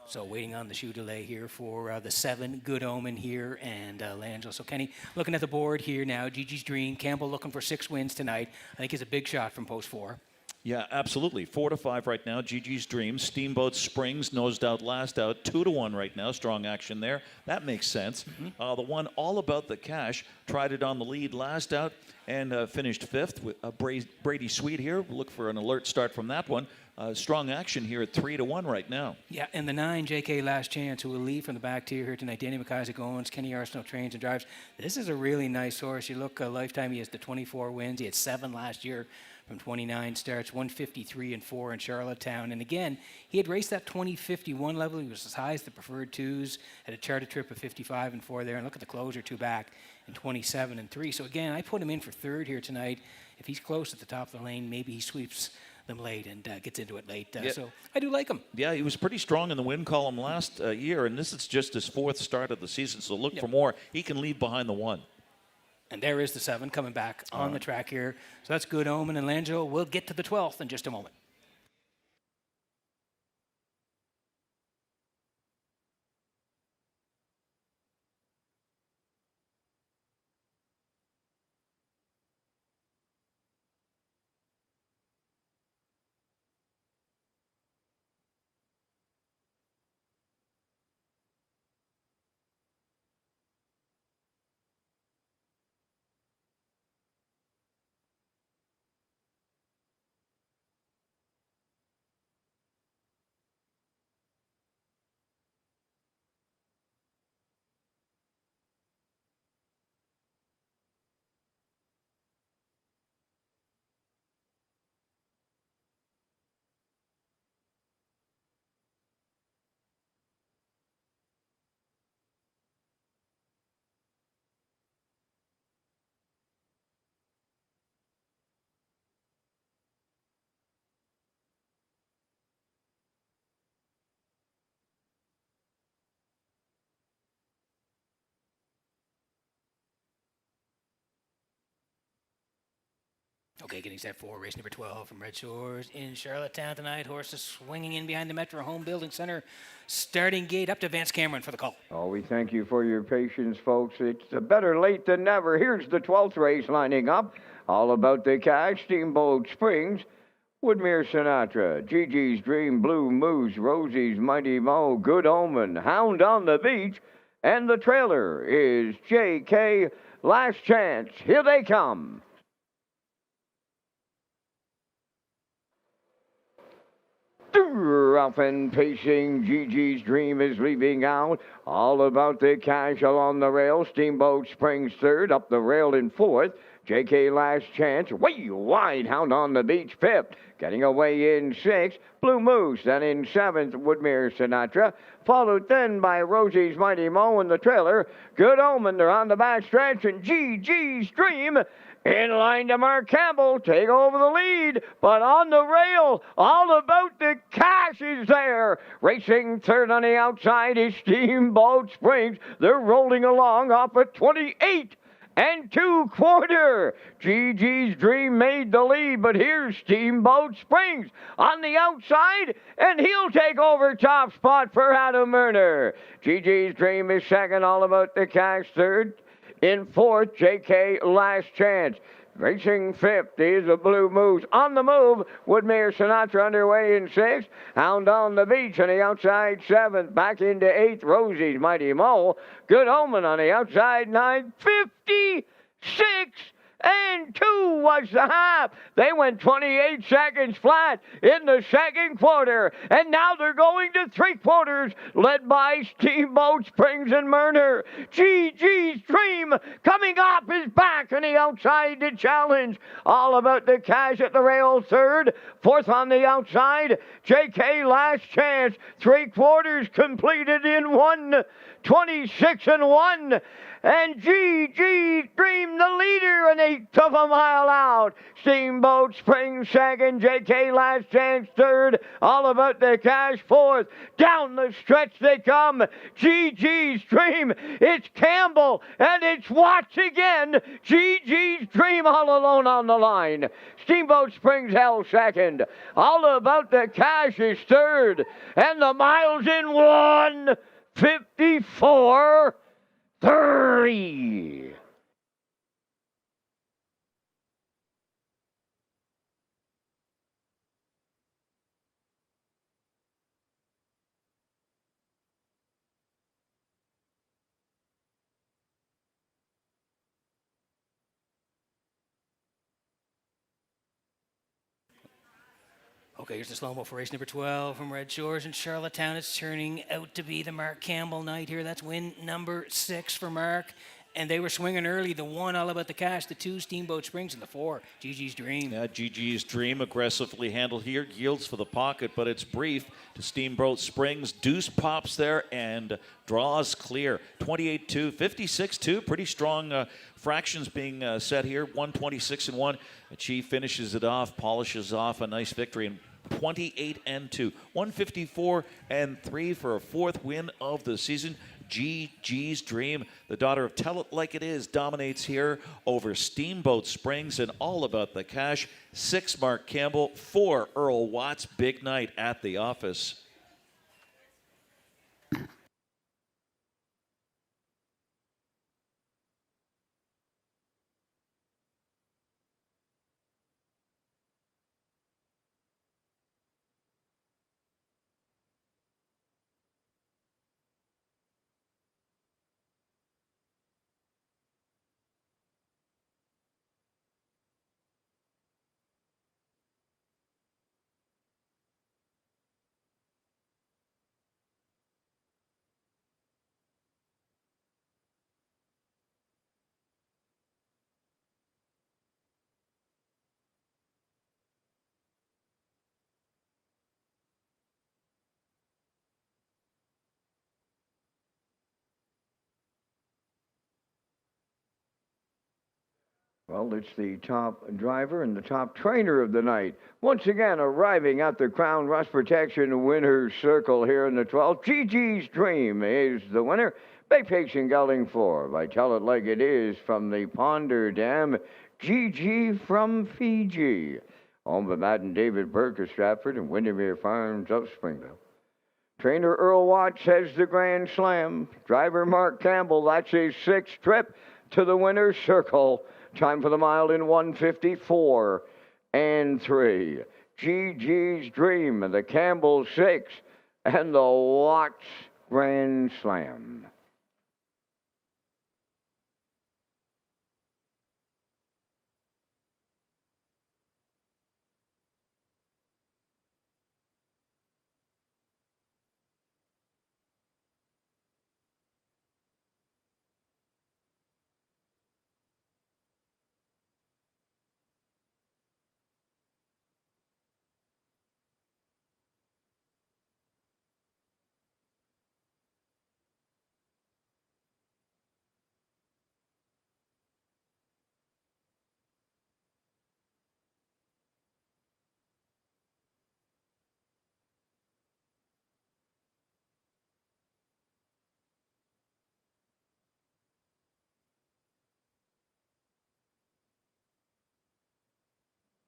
Speaker 3: So waiting on the shoe delay here for the 7 Good Omen here and Langell. So Kenny, looking at the board here now, Gigi's Dream, Campbell looking for 6 wins tonight. I think he's a big shot from post 4.
Speaker 6: Yeah, absolutely. 4-5 right now. Gigi's Dream. Steamboat Springs nosed out, last out. 2-1 right now. Strong action there. That makes sense. The one All About the Cash tried it on the lead last out and finished 5th with Brady Sweet here. Look for an alert start from that one. Strong action here at 3-1 right now.
Speaker 3: Yeah, and the 9 JK Last Chance, who will lead from the back tier here tonight. Danny McIsaac Owens, Kenny Arsenault trains and drives. This is a really nice horse. You look lifetime, he has the 24 wins. He had 7 last year from 29 starts, 153 and 4 in Charlottetown. And again, he had raced that 2051 level. He was as high as the preferred 2s, had a charted trip of 55 and 4 there. And look at the closer, 2 back in 27 and 3. So again, I put him in for 3rd here tonight. If he's close at the top of the lane, maybe he sweeps them late and gets into it late. So I do like him.
Speaker 6: Yeah, he was pretty strong in the win column last year, and this is just his 4th start of the season, so look for more. He can leave behind the 1.
Speaker 3: And there is the 7 coming back on the track here. So that's Good Omen and Lanjo. We'll get to the 12th in just a moment. Okay, getting set for race number 12 from Red Shores in Charlottetown tonight. Horses swinging in behind the Metro Home Building Center. Starting gate up to Vance Cameron for the call.
Speaker 1: Oh, we thank you for your patience, folks. It's better late than never. Here's the 12th race lining up. All about the cash. Steamboat Springs, Woodmere Sinatra, Gigi's Dream, Blue Moose, Rosie's Mighty Mo, Good Omen, Hound on the Beach, and the trailer is J.K. Last Chance. Here they come. Up and pacing, Gigi's Dream is leaving out. All about the cash along the rail. Steamboat Springs third, up the rail in fourth. J.K. Last Chance, way wide. Hound on the Beach fifth. Getting away in sixth, Blue Moose. Then in seventh, Woodmere Sinatra. Followed then by Rosie's Mighty Mo in the trailer. Good Omen, they're on the back stretch. And Gigi's Dream in line to Mark Campbell, take over the lead, but on the rail, all about the cash is there. Racing third on the outside is Steamboat Springs. They're rolling along off at 28 2/4. Gigi's Dream made the lead, but here's Steamboat Springs on the outside, and he'll take over top spot for Adam Murner. Gigi's Dream is second, all about the cash third. In fourth, J.K. Last Chance. Racing fifth is a Blue Moose. On the move, Woodmere Sinatra underway in sixth. Hound on the Beach on the outside seventh. Back into eighth, Rosie's Mighty Mo. Good Omen on the outside ninth. 56 2 was the half. They went 28 seconds flat in the second quarter. And now they're going to three quarters, led by Steamboat Springs and Murner. Gigi's Dream coming off his back on the outside to challenge. All about the cash at the rail third. Fourth on the outside, J.K. Last Chance. Three quarters completed in 1:26 1. And Gigi's Dream, the leader, an eighth of a mile out. Steamboat Springs second, J.K. Last Chance third. All about the cash fourth. Down the stretch they come. Gigi's Dream, it's Campbell, and it's Watts again. Gigi's Dream all alone on the line. Steamboat Springs held second. All about the cash is third. And the miles in 1:54. 30.
Speaker 3: Okay, here's the slow-mo for race number 12 from Red Shores in Charlottetown. It's turning out to be the Mark Campbell night here. That's win number 6 for Mark. And they were swinging early. The 1, All About the Cash. The 2, Steamboat Springs. And the 4, Gigi's Dream.
Speaker 6: Yeah, Gigi's Dream aggressively handled here. Yields for the pocket, but it's brief to Steamboat Springs. Deuce pops there and draws clear. 28-2, 56-2. Pretty strong fractions being set here. 1:26 1. Chief finishes it off, polishes off a nice victory. And 28-2, 154-3 for a fourth win of the season. GG's Dream, the daughter of Tell It Like It Is, dominates here over Steamboat Springs and All About the Cash. 6 Mark Campbell, 4 Earl Watts. Big night at the office.
Speaker 1: Well, it's the top driver and the top trainer of the night. Once again, arriving at the Crown Rust Protection winner's circle here in the 12th. GG's Dream is the winner. Bay Pacing Gelding 4. I Tell It Like It Is from the Ponder Dam. GG from Fiji. Home of Matt and David Burke of Stratford and Windermere Farms of Springville. Trainer Earl Watts has the Grand Slam. Driver Mark Campbell, that's his 6th trip to the winner's circle. Time for the mile in 154 and 3. GG's Dream, the Campbell 6, and the Watts Grand Slam.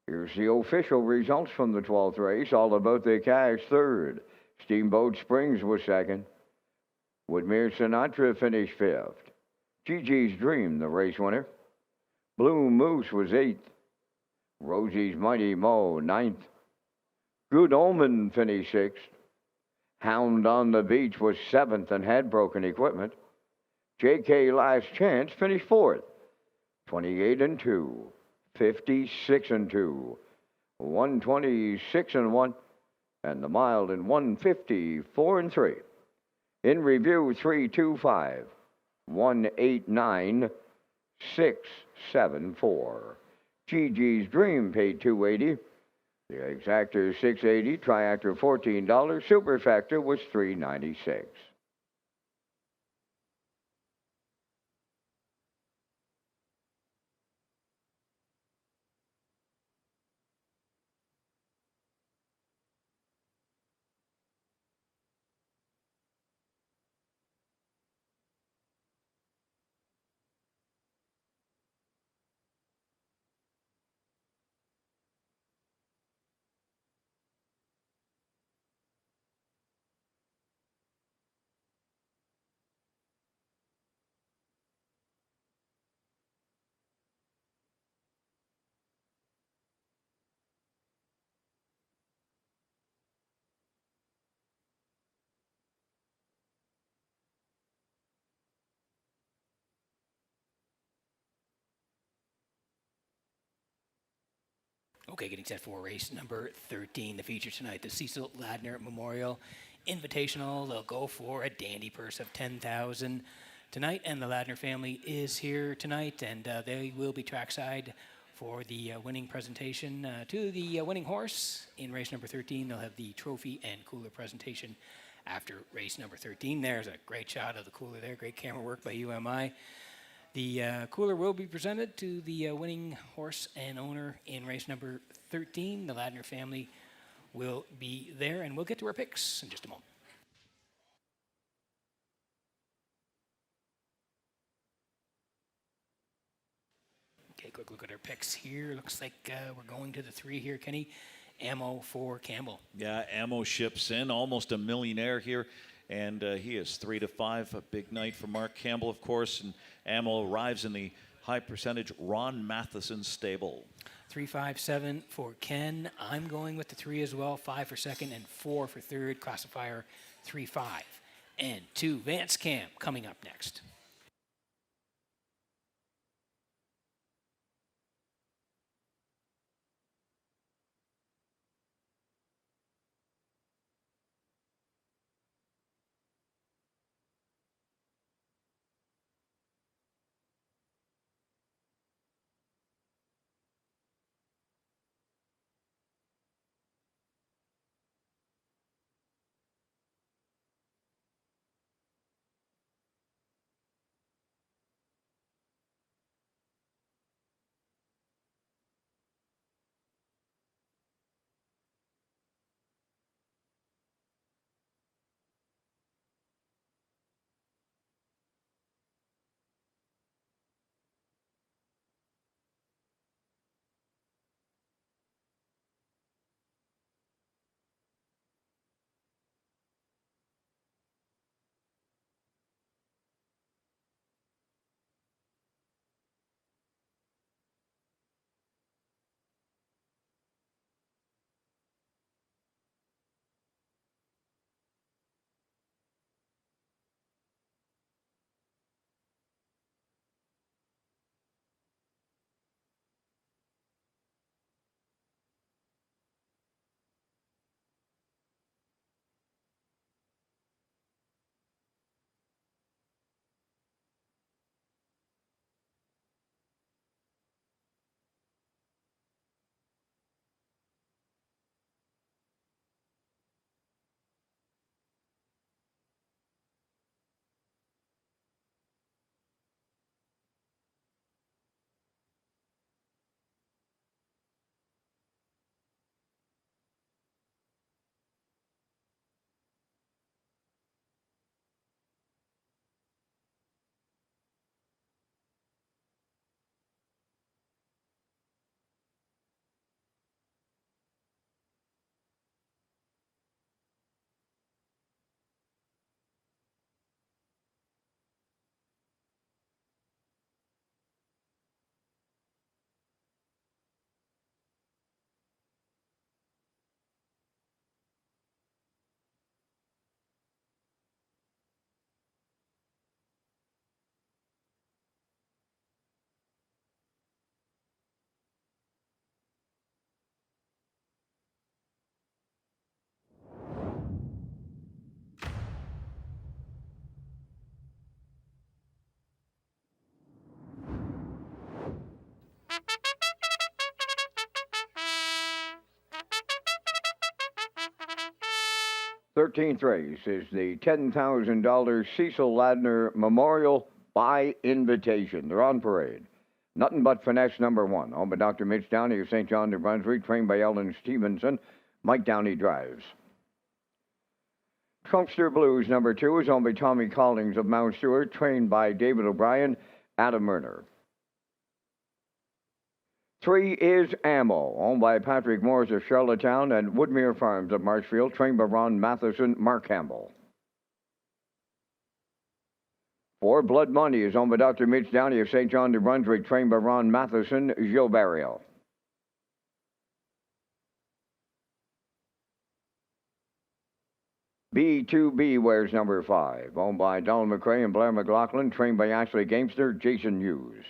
Speaker 1: Here's the official results from the 12th race. All About the Cash 3rd. Steamboat Springs was 2nd. Woodmere Sinatra finished 5th. GG's Dream, the race winner. Blue Moose was 8th. Rosie's Mighty Mo, 9th. Good Omen finished 6th. Hound on the Beach was 7th and had broken equipment. JK Last Chance finished 4th. 28 and 2. 56 and 2, 126 and 1, and the mile in 154 and 3. In review, 325, 189, 674. GG's Dream paid $280. The exactor $680, triactor $14, superfactor was $396.
Speaker 3: Okay, getting set for race number 13, the feature tonight, the Cecil Ladner Memorial Invitational. They'll go for a dandy purse of $10,000 tonight, and the Ladner family is here tonight, and they will be trackside for the winning presentation to the winning horse in race number 13. They'll have the trophy and cooler presentation after race number 13. There's a great shot of the cooler there, great camera work by UMI. The cooler will be presented to the winning horse and owner in race number 13. The Ladner family will be there, and we'll get to our picks in just a moment. quick look at our picks here. Looks like we're going to the 3 here, Kenny. Ammo for Campbell.
Speaker 6: Yeah, Ammo ships in, almost a millionaire here. And he is 3-5. A big night for Mark Campbell, of course. And Ammo arrives in the high percentage Ron Matheson stable.
Speaker 3: 3-5-7 for Ken. I'm going with the 3 as well. 5 for second and 4 for third. Classifier 3-5. And 2 Vance Camp coming up next.
Speaker 1: Thirteenth race is the $10,000 Cecil Ladner Memorial by Invitation. They're on parade. Nothing but finesse number 1. Owned by Dr. Mitch Downey of St. John, New Brunswick, trained by Ellen Stevenson. Mike Downey drives. Trumpster Blues number 2 is owned by Tommy Collings of Mount Stewart, trained by David O'Brien, Adam Murner. 3 is Ammo, owned by Patrick Morris of Charlottetown and Woodmere Farms of Marshfield, trained by Ron Matheson, Mark Campbell. 4 Blood Money is owned by Dr. Mitch Downey of St. John, New Brunswick, trained by Ron Matheson, Joe Barrio. B2B wears number 5, owned by Donald McRae and Blair McLaughlin, trained by Ashley Gamester, Jason Hughes.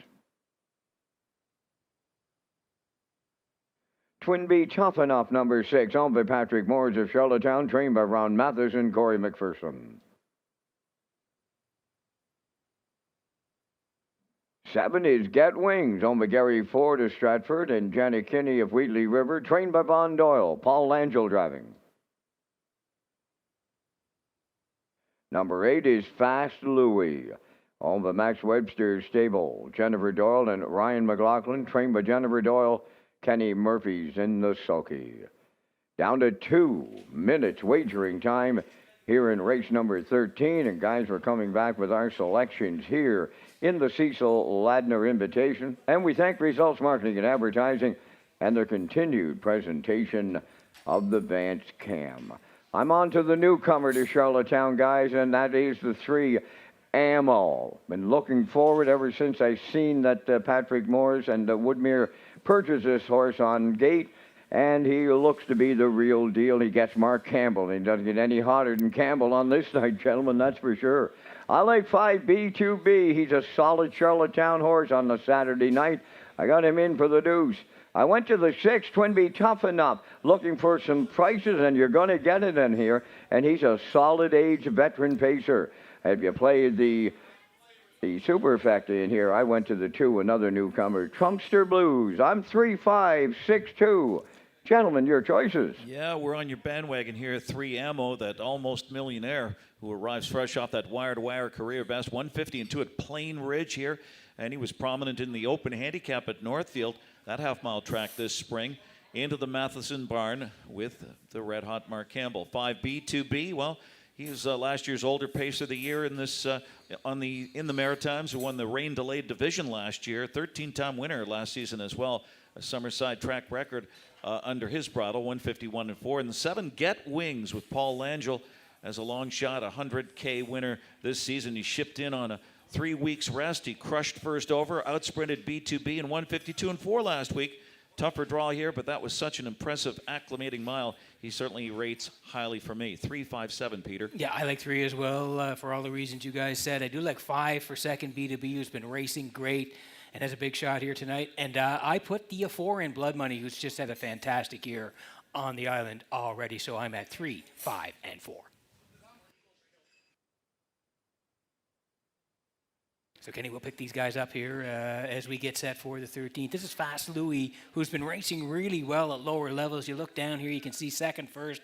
Speaker 1: Twin B Tough Enough number 6, owned by Patrick Moores of Charlottetown, trained by Ron Matheson, Corey McPherson. 7 is Get Wings, owned by Gary Ford of Stratford and Janet Kinney of Wheatley River, trained by Von Doyle, Paul Langell driving. Number 8 is Fast Louie, owned by Max Webster's stable, Jennifer Doyle and Ryan McLaughlin, trained by Jennifer Doyle, Kenny Murphy's in the sulky. Down to 2 minutes wagering time here in race number 13. And guys, we're coming back with our selections here in the Cecil Ladner Invitation. And we thank Results Marketing and Advertising and their continued presentation of the Vance Cam. I'm on to the newcomer to Charlottetown, guys, and that is the 3 Ammo. Been looking forward ever since I seen that Patrick Moores and Woodmere purchased this horse on gate, and he looks to be the real deal. He gets Mark Campbell. He doesn't get any hotter than Campbell on this night, gentlemen, that's for sure. I like 5B2B. He's a solid Charlottetown horse on the Saturday night. I got him in for the deuce. I went to the 6, Twinbee Tough Enough, looking for some prices, and you're going to get it in here. And he's a solid age veteran pacer. If you played the superfecta in here, I went to the 2, another newcomer, Trumpster Blues. I'm 3-5-6-2. Gentlemen, your choices.
Speaker 6: Yeah, we're on your bandwagon here. 3 Ammo, that almost millionaire who arrives fresh off that wire-to-wire career best. 150 and 2 at Plain Ridge here. And he was prominent in the open handicap at Northfield, that half-mile track this spring. Into the Matheson barn with the red-hot Mark Campbell. 5B2B, well, he was last year's older pacer of the year in this in the Maritimes, who won the rain-delayed division last year. 13-time winner last season as well. A Summerside track record under his bridle, 151 and 4. And the 7 Get Wings with Paul Langell as a long shot, 100K winner this season. He shipped in on a 3 weeks rest. He crushed first over, outsprinted B2B in 152 and 4 last week. Tougher draw here, but that was such an impressive acclimating mile. He certainly rates highly for me. 3-5-7, Peter.
Speaker 3: Yeah, I like 3 as well for all the reasons you guys said. I do like 5 for second B2B, who's been racing great and has a big shot here tonight. And I put the 4 in Blood Money, who's just had a fantastic year on the island already. So I'm at 3, 5, and 4. So Kenny, we'll pick these guys up here as we get set for the 13th. This is Fast Louis, who's been racing really well at lower levels. You look down here, you can see second first,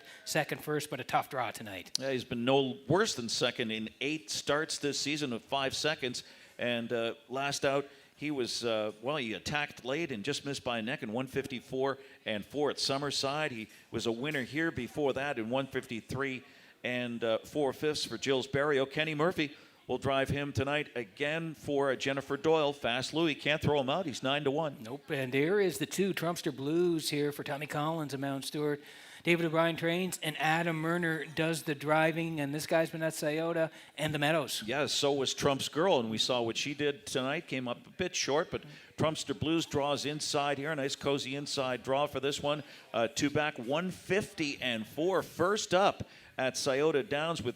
Speaker 3: but a tough draw tonight.
Speaker 6: Yeah, he's been no worse than second in 8 starts this season with 5 seconds. And last out, he was, he attacked late and just missed by a neck in 154 and 4 at Summerside. He was a winner here before that in 153 and 4/5 for Gilles Barrio. Kenny Murphy will drive him tonight again for Jennifer Doyle. Fast Louis can't throw him out. He's 9-1.
Speaker 3: Nope. And there is the 2 Trumpster Blues here for Tommy Collins and Mount Stewart. David O'Brien trains, and Adam Murner does the driving. And this guy's been at Scioto and the Meadows.
Speaker 6: Yeah, so was Trump's Girl, and we saw what she did tonight. Came up a bit short, but Trumpster Blues draws inside here. A nice cozy inside draw for this one. 2 back, 150 and 4. First up at Scioto Downs with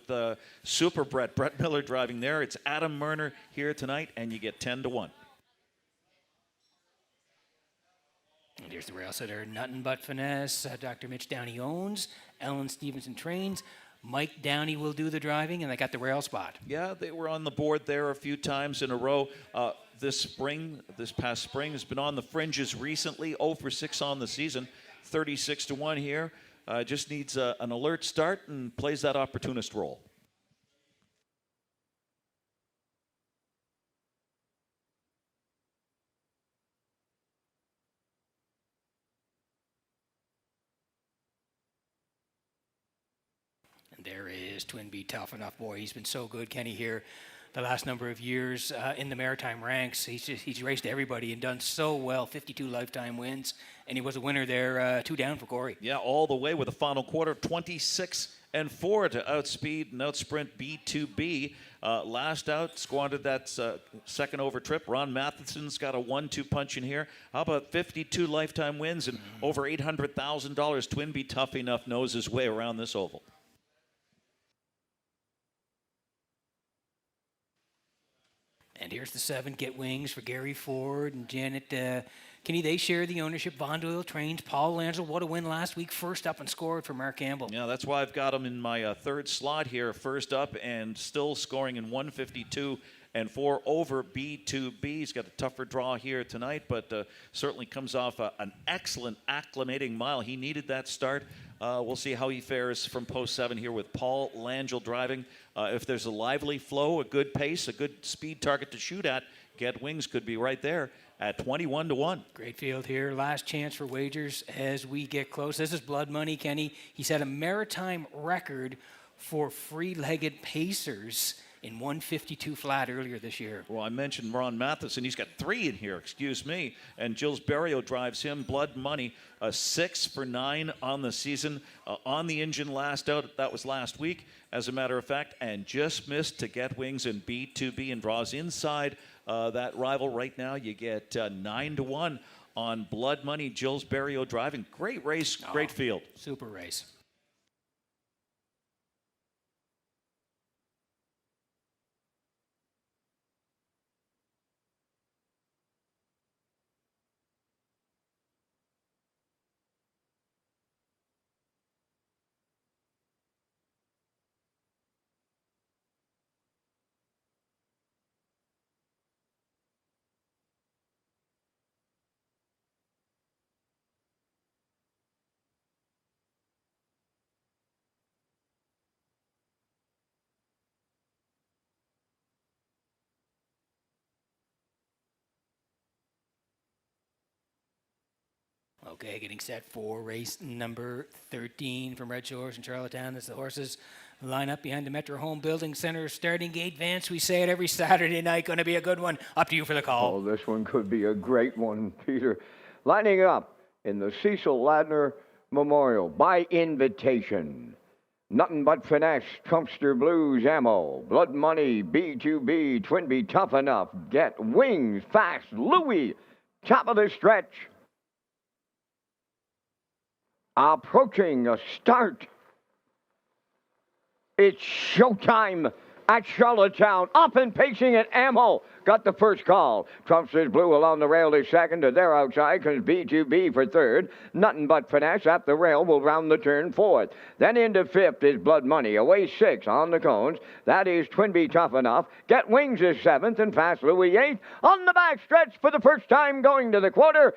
Speaker 6: Super Brett Miller driving there. It's Adam Murner here tonight, and you get 10-1.
Speaker 3: And here's the rail setter, Nothing But Finesse. Dr. Mitch Downey owns. Ellen Stevenson trains. Mike Downey will do the driving, and they got the rail spot.
Speaker 6: Yeah, they were on the board there a few times in a row. This past spring, has been on the fringes recently. 0 for 6 on the season. 36-1 here. Just needs an alert start and plays that opportunist role.
Speaker 3: And there is Twinbee Tough Enough. Boy, he's been so good, Kenny, here the last number of years in the Maritime ranks. He's raced everybody and done so well. 52 lifetime wins, and he was a winner there, 2 down for Corey.
Speaker 6: Yeah, all the way with a final quarter, 26 and 4 to outspeed and outsprint B2B. Last out, squandered that second over trip. Ron Matheson's got a 1-2 punch in here. How about 52 lifetime wins and over $800,000? Twinbee Tough Enough knows his way around this oval.
Speaker 3: And here's the 7 Get Wings for Gary Ford and Janet. Kenny, they share the ownership. Von Doyle trains. Paul Langell, what a win last week. First up and scored for Mark Campbell.
Speaker 6: Yeah, that's why I've got him in my third slot here. First up and still scoring in 152 and 4 over B2B. He's got a tougher draw here tonight, but certainly comes off an excellent acclimating mile. He needed that start. We'll see how he fares from post 7 here with Paul Langell driving. If there's a lively flow, a good pace, a good speed target to shoot at, Get Wings could be right there at 21-1.
Speaker 3: Great field here. Last chance for wagers as we get close. This is Blood Money, Kenny. He set a Maritime record for free-legged pacers in 152 flat earlier this year.
Speaker 6: Well, I mentioned Ron Matheson. He's got 3 in here, excuse me. And Jules Berrio drives him. Blood Money, 6 for 9 on the season. On the engine last out, that was last week, as a matter of fact, and just missed to Get Wings and B2B and draws inside that rival right now. You get 9-1 on Blood Money. Jules Berrio driving. Great race, great field.
Speaker 3: Super race. Okay, getting set for race number 13 from Red Shores in Charlottetown as the horses line up behind the Metro Home Building Center starting gate. Vance, we say it every Saturday night, going to be a good one. Up to you for the call.
Speaker 1: Oh, this one could be a great one, Peter. Lining up in the Cecil Ladner Memorial by invitation. Nothing but finesse, Trumpster Blues ammo, Blood Money, B2B, Twinbee Tough Enough, Get Wings, Fast, Louie, top of the stretch. Approaching a start. It's showtime at Charlottetown. Up and pacing at Ammo. Got the first call. Trumpsters Blue along the rail is second. To their outside comes B2B for third. Nothing but finesse at the rail will round the turn fourth. Then into fifth is Blood Money. Away 6 on the cones. That is Twinbee Tough Enough. Get Wings is 7th and Fast Louie 8th. On the back stretch for the first time going to the quarter.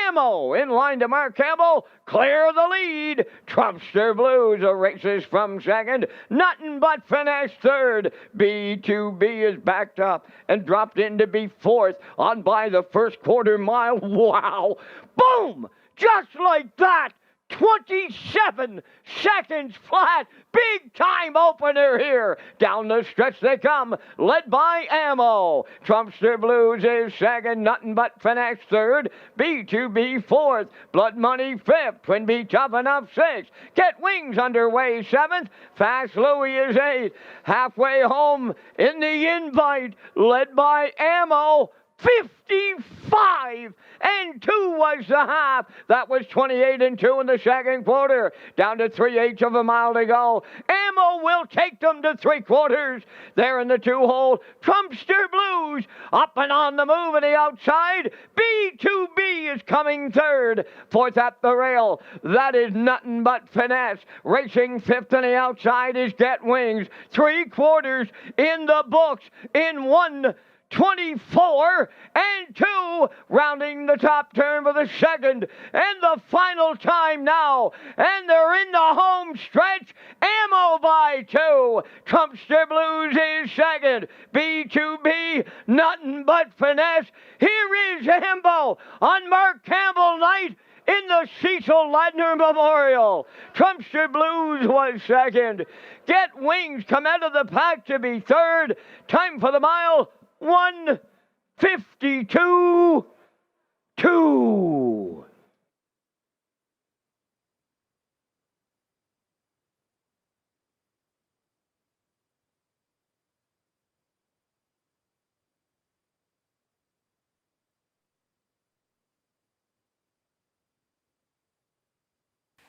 Speaker 1: Ammo in line to Mark Campbell. Clear the lead. Trumpster Blues races from second. Nothing but finesse third. B2B is backed up and dropped in to be fourth on by the first quarter mile. Wow. Boom. Just like that. 27 seconds flat. Big time opener here. Down the stretch they come, led by Ammo. Trumpster Blues is second, Nothing But Finesse third. B2B fourth. Blood Money fifth. Twinbee Tough Enough sixth. Get Wings underway seventh. Fast Louie is eighth. Halfway home in the invite, led by Ammo. 55 and 2 was the half. That was 28 and 2 in the second quarter. Down to 3/8 of a mile to go. Ammo will take them to 3/4. There in the 2-hole. Trumpster Blues up and on the move on the outside. B2B is coming third. Fourth at the rail. That is Nothing But Finesse. Racing fifth on the outside is Get Wings. 3/4 in the books in 1:24 and 2, rounding the top turn for the second and the final time now. And they're in the home stretch. Ammo by 2. Trumpster Blues is second. B2B, Nothing But Finesse. Here is Ammo on Mark Campbell night in the Cecil Ladner Memorial. Trumpster Blues was second. Get Wings come out of the pack to be third. Time for the mile, 1:52.2.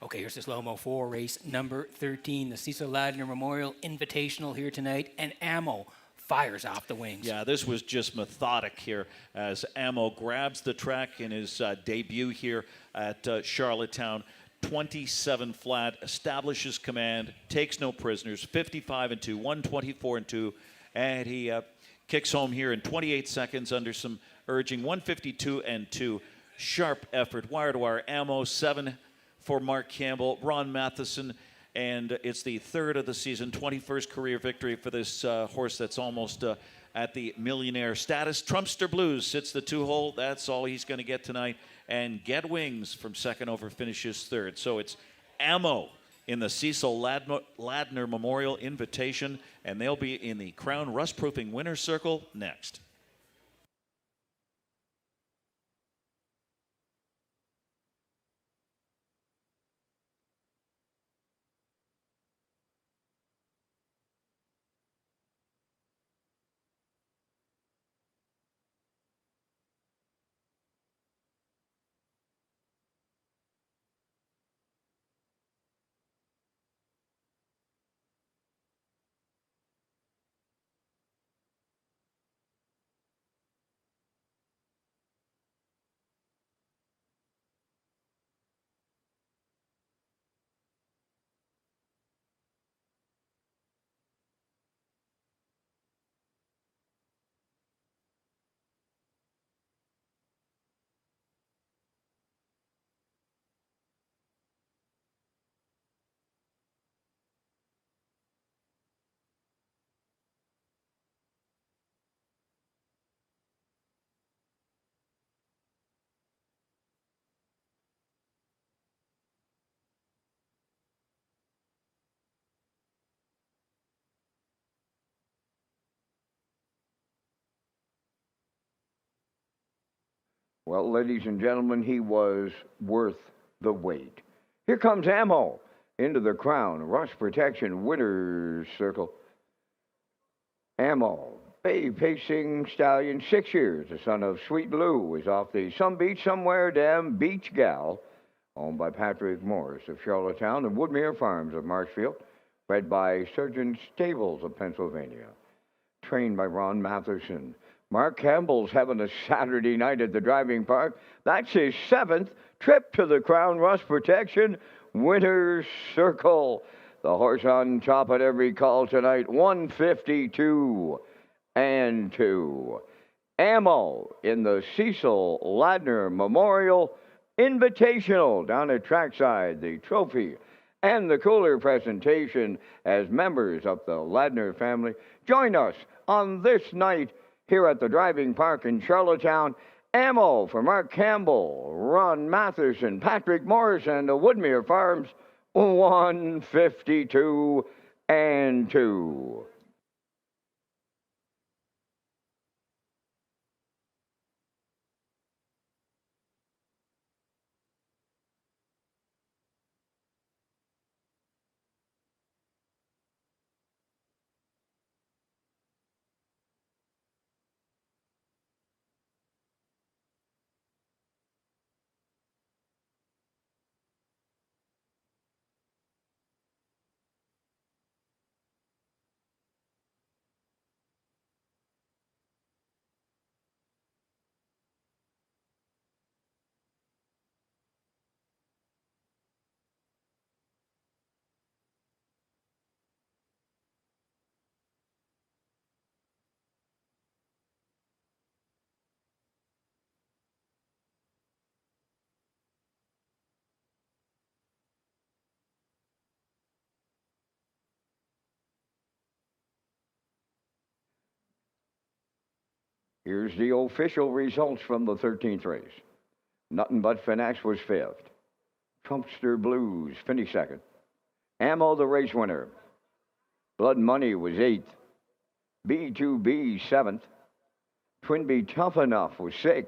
Speaker 3: Okay, here's the slow-mo for race number 13, the Cecil Ladner Memorial Invitational here tonight, and Ammo fires off the wings.
Speaker 6: Yeah, this was just methodic here as Ammo grabs the track in his debut here at Charlottetown. 27 flat, establishes command, takes no prisoners, 55 and 2, 124 and 2, and he kicks home here in 28 seconds under some urging, 152 and 2. Sharp effort, wire to wire. Ammo 7 for Mark Campbell, Ron Matheson, and it's the third of the season, 21st career victory for this horse that's almost at the millionaire status. Trumpster Blues sits the 2-hole. That's all he's going to get tonight. And Get Wings from second over finishes third. So it's Ammo in the Cecil Ladner Memorial Invitation, and they'll be in the Crown Rust Proofing Winner's Circle next.
Speaker 1: Well, ladies and gentlemen, he was worth the wait. Here comes Ammo into the Crown Rush Protection Winner's Circle. Ammo, bay pacing stallion, 6 years, the son of Sweet Lou, is off the Some Beach Somewhere Damn Beach Gal, owned by Patrick Morris of Charlottetown and Woodmere Farms of Marshfield, bred by Surgeon Stables of Pennsylvania, trained by Ron Matheson. Mark Campbell's having a Saturday night at the driving park. That's his 7th trip to the Crown Rust Protection Winner's Circle. The horse on top at every call tonight, 152 and 2. Ammo in the Cecil Ladner Memorial Invitational down at Trackside. The trophy and the cooler presentation as members of the Ladner family join us on this night here at the driving park in Charlottetown. Ammo for Mark Campbell, Ron Matheson, Patrick Morris, and the Woodmere Farms, 152 and 2. Here's the official results from the 13th race. Nothing But Finesse was 5th. Trumpster Blues finished 2nd. Ammo, the race winner. Blood Money was 8th. B2B 7th. Twinbee Tough Enough was 6th.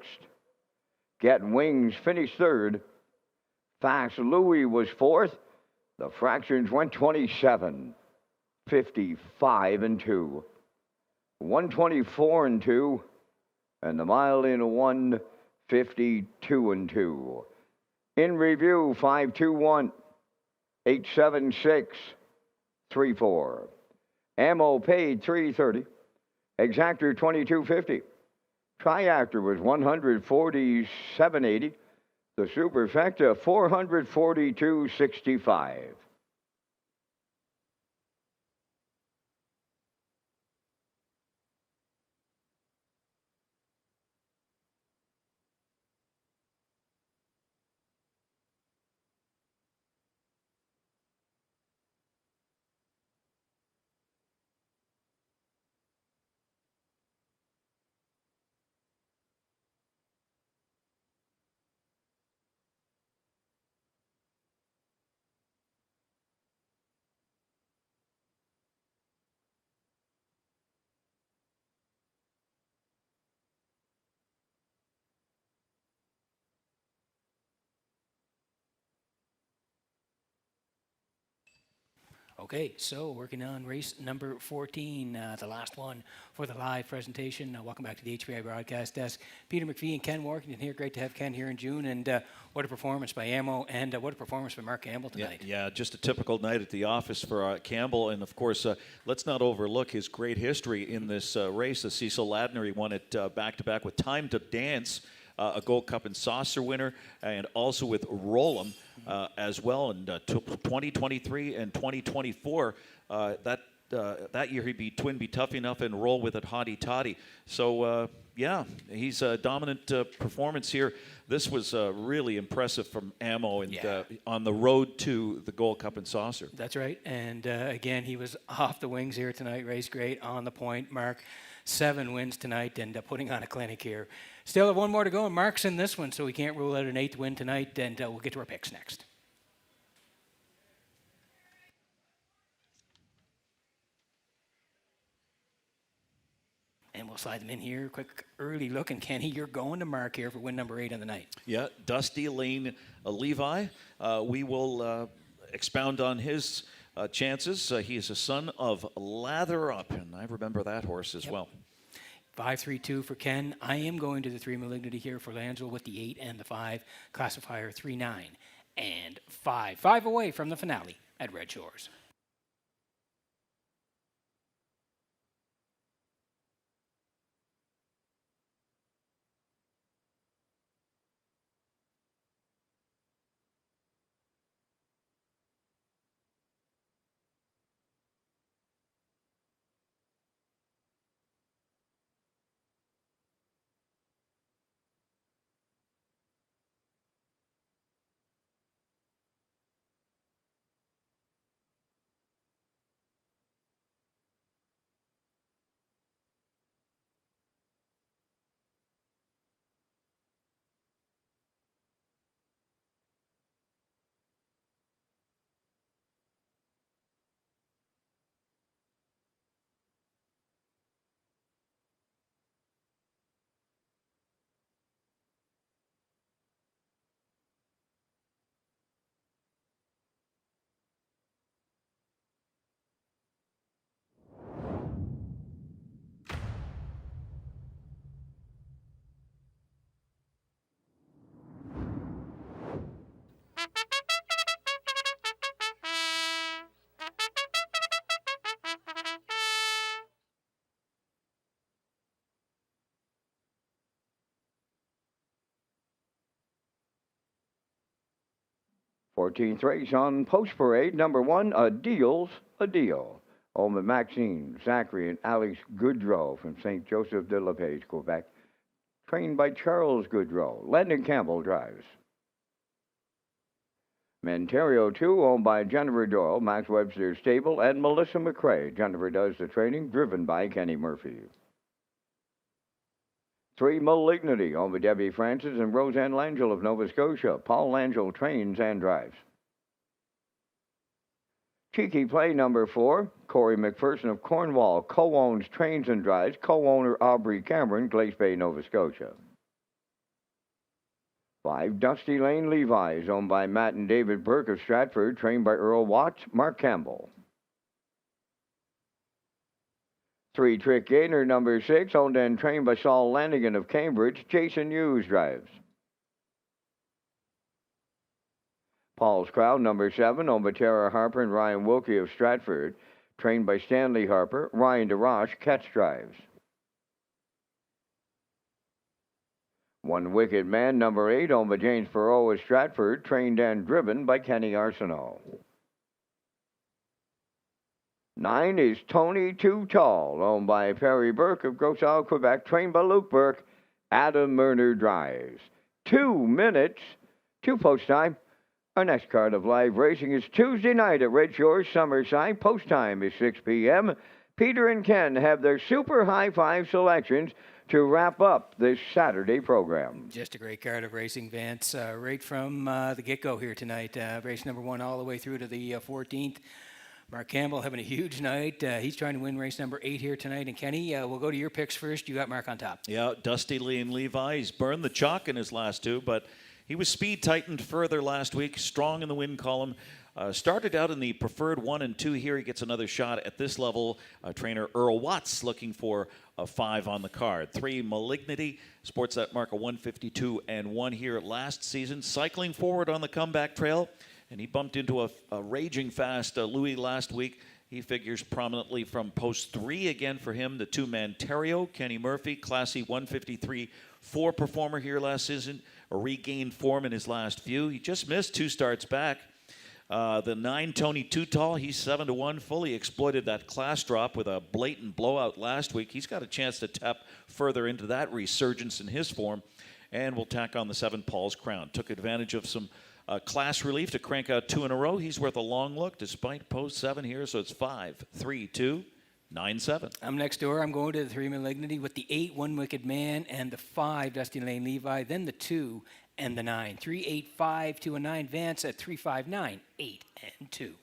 Speaker 1: Get Wings finished 3rd. Fast Louie was 4th. The fractions went 27, 55 and 2. 124 and 2. And the mile in 152 and 2. In review, 521, 876, 34. Ammo paid 330. Exactor 2250. Triactor was 147.80. The Superfecta 442.65.
Speaker 3: Okay, so working on race number 14, the last one for the live presentation. Welcome back to the HPI broadcast desk. Peter McPhee and Ken Warrington here. Great to have Ken here in June. And what a performance by Ammo, and what a performance by Mark Campbell tonight.
Speaker 6: Yeah, just a typical night at the office for Campbell. And, of course, let's not overlook his great history in this race. The Cecil Ladner, he won it back-to-back with Time to Dance, a Gold Cup and Saucer winner, and also with Roll'em as well. And 2023 and 2024, that year he beat Twinbee Tough Enough and Roll with it Hottie Toddy. So, yeah, he's a dominant performance here. This was really impressive from Ammo and on the road to the Gold Cup and Saucer.
Speaker 3: That's right. And, again, he was off the wings here tonight. Raced great, on the point. Mark, 7 wins tonight and putting on a clinic here. Still have one more to go, and Mark's in this one, so we can't rule out an 8th win tonight, and we'll get to our picks next. And we'll slide them in here. Quick early look, and Kenny, you're going to Mark here for win number 8 on the night.
Speaker 6: Yeah, Dusty Lane Levi. We will expound on his chances. He is a son of Lather Up, and I remember that horse as well.
Speaker 3: 5-3-2 for Ken. I am going to the 3 Malignity here for Langell with the 8 and the 5. Classifier 3-9 and 5. 5 away from the finale at Red Shores.
Speaker 1: Fourteenth race on Post Parade, number 1, A Deal's a Deal. Home of Maxine, Zachary, and Alex Goudreau from St. Joseph de la Paix, Quebec. Trained by Charles Goudreau. Landon Campbell drives. Montario 2, owned by Jennifer Doyle, Max Webster Stable, and Melissa McRae. Jennifer does the training, driven by Kenny Murphy. 3 Malignity, owned by Debbie Francis and Roseanne Langell of Nova Scotia. Paul Langell trains and drives. Cheeky Play number 4, Corey McPherson of Cornwall, co-owns, trains and drives. Co-owner Aubrey Cameron, Glace Bay, Nova Scotia. 5 Dusty Lane Levi's, owned by Matt and David Burke of Stratford, trained by Earl Watts, Mark Campbell. 3 Trick Gainer number 6, owned and trained by Saul Lanigan of Cambridge, Jason Hughes drives. Paul's Crowd number 7, owned by Tara Harper and Ryan Wilkie of Stratford, trained by Stanley Harper, Ryan DeRoche, Ketz drives. 1 Wicked Man number 8, owned by James Perot of Stratford, trained and driven by Kenny Arsenault. 9 is Tony Too Tall, owned by Perry Burke of Gros Isle, Quebec, trained by Luke Burke. Adam Murner drives. 2 minutes, 2 post time. Our next card of live racing is Tuesday night at Red Shores, Summerside. Post time is 6 p.m. Peter and Ken have their super high 5 selections to wrap up this Saturday program.
Speaker 3: Just a great card of racing, Vance. Right from the get-go here tonight. Race number 1 all the way through to the 14th. Mark Campbell having a huge night. He's trying to win race number 8 here tonight. And Kenny, we'll go to your picks first. You got Mark on top.
Speaker 6: Yeah, Dusty Lane Levi. He's burned the chalk in his last 2, but he was speed tightened further last week. Strong in the win column. Started out in the preferred 1 and 2 here. He gets another shot at this level. Trainer Earl Watts looking for a 5 on the card. 3, Malignity, sports that mark a 152 and 1 here last season. Cycling forward on the comeback trail, and he bumped into a raging fast Louis last week. He figures prominently from post 3 again for him. The 2-man Terrio, Kenny Murphy, classy 153-4 performer here last season. A regained form in his last few. He just missed 2 starts back. The 9, Tony Tutall, he's 7-1, fully exploited that class drop with a blatant blowout last week. He's got a chance to tap further into that resurgence in his form. And we'll tack on the 7, Paul's Crown. Took advantage of some class relief to crank out 2 in a row. He's worth a long look despite post 7 here, so it's 5, 3, 2, 9, 7.
Speaker 3: I'm next door. I'm going to the 3, Malignity, with the 8, One Wicked Man, and the 5, Dusty Lane Levi, then the 2 and the 9. 3, 8, 5, 2, and 9. Vance at 3, 5, 9, 8, and 2.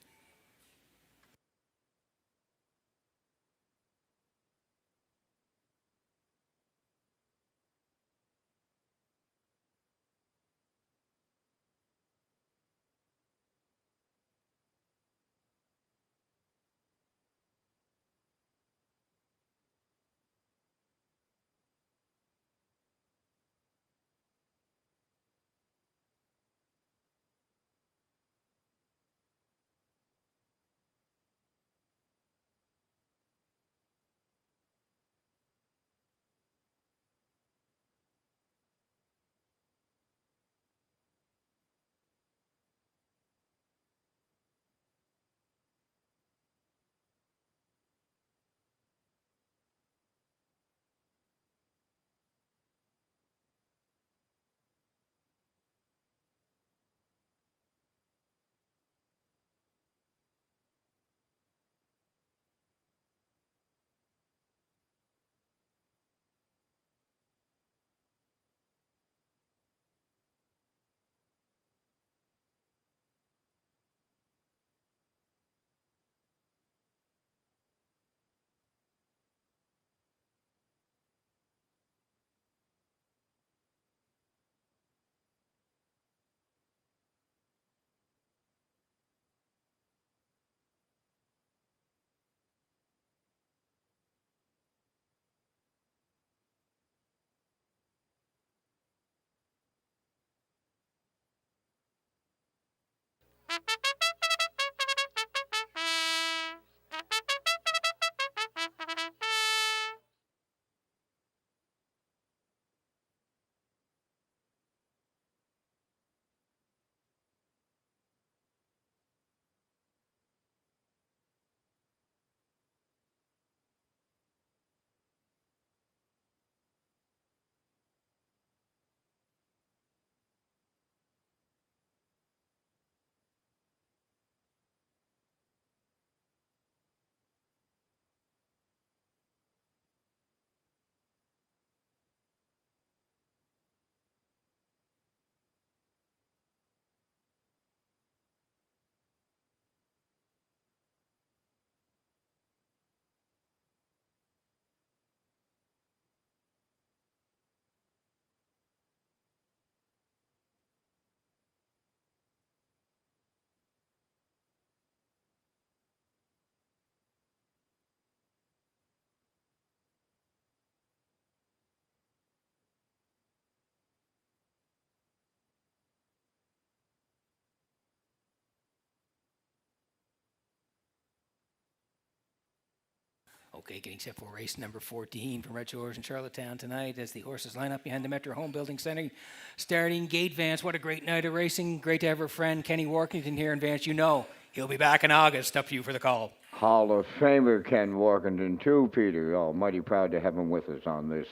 Speaker 3: Okay, getting set for race number 14 from Redshores in Charlottetown tonight as the horses line up behind the Metro Home Building Center. Starting gate, Vance. What a great night of racing. Great to have our friend Kenny Workington here. And Vance, you know he'll be back in August. Up to you for the call.
Speaker 1: Hall of Famer Ken Workington, too, Peter. Oh, mighty proud to have him with us on this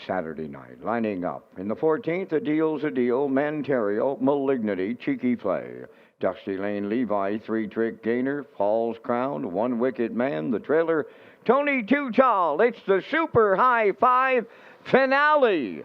Speaker 1: Saturday night. Lining up. In the 14th, A Deal's a Deal, Manterio, Malignity, Cheeky Play. Dusty Lane Levi, 3-Trick Gainer, Paul's Crown, One Wicked Man, the trailer, Tony Tutall. It's the Super High Five finale.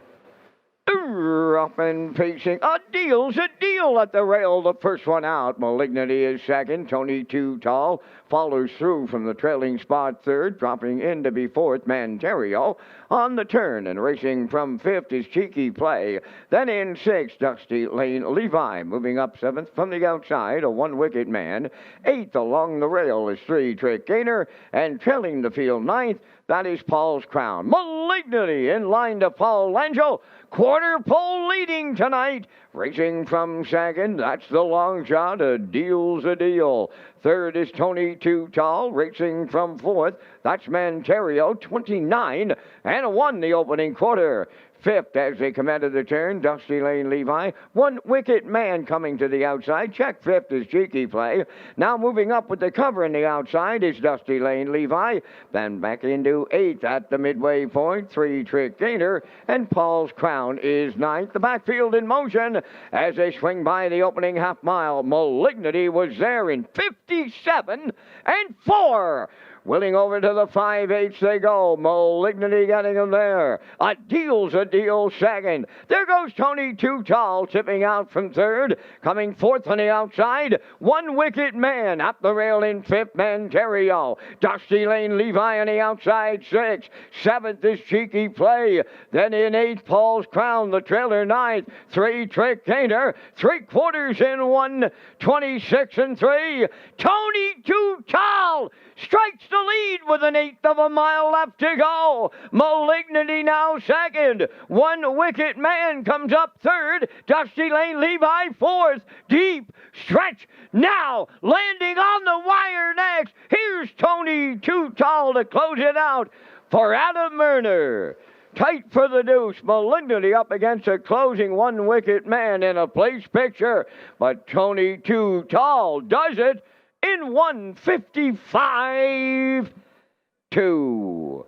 Speaker 1: Up and pacing. A deal's a deal at the rail. The first one out. Malignity is second. Tony Too Tall follows through from the trailing spot third, dropping in to be fourth. Manterio on the turn and racing from fifth is Cheeky Play. Then in sixth, Dusty Lane Levi. Moving up seventh from the outside, a one-wicket man. Eighth along the rail is Three Trick Gainer, and trailing the field ninth, that is Paul's Crown. Malignity in line to Paul Langell. Quarter pole leading tonight. Racing from second, that's the long shot. A deal's a deal. Third is Tony Too Tall. Racing from fourth, that's Manterio, 29 and a 1 the opening quarter. Fifth, as they come out of the turn, Dusty Lane Levi. One wicket man coming to the outside. Check fifth is Cheeky Play. Now moving up with the cover in the outside is Dusty Lane Levi. Then back into eighth at the midway point. Three Trick Gainer. And Paul's Crown is ninth. The backfield in motion as they swing by the opening half mile. Malignity was there in 57 and 4. Willing over to the 5/8 they go. Malignity getting them there. A deal's a deal second. There goes Tony Too Tall tipping out from third. Coming fourth on the outside. One wicket man up the rail in fifth. Manterio. Dusty Lane Levi on the outside sixth. Seventh is Cheeky Play. Then in eighth, Paul's Crown. The trailer ninth. Three Trick Gainer. 3/4 in 1. 26 and 3. Tony Too Tall strikes the lead with an eighth of a mile left to go. Malignity now second. One wicket man comes up third. Dusty Lane Levi fourth. Deep stretch now. Landing on the wire next. Here's Tony Too Tall to close it out for Adam Murner. Tight for the deuce. Malignity up against a closing one-wicket man in a place picture. But Tony Too Tall does it in 155-2.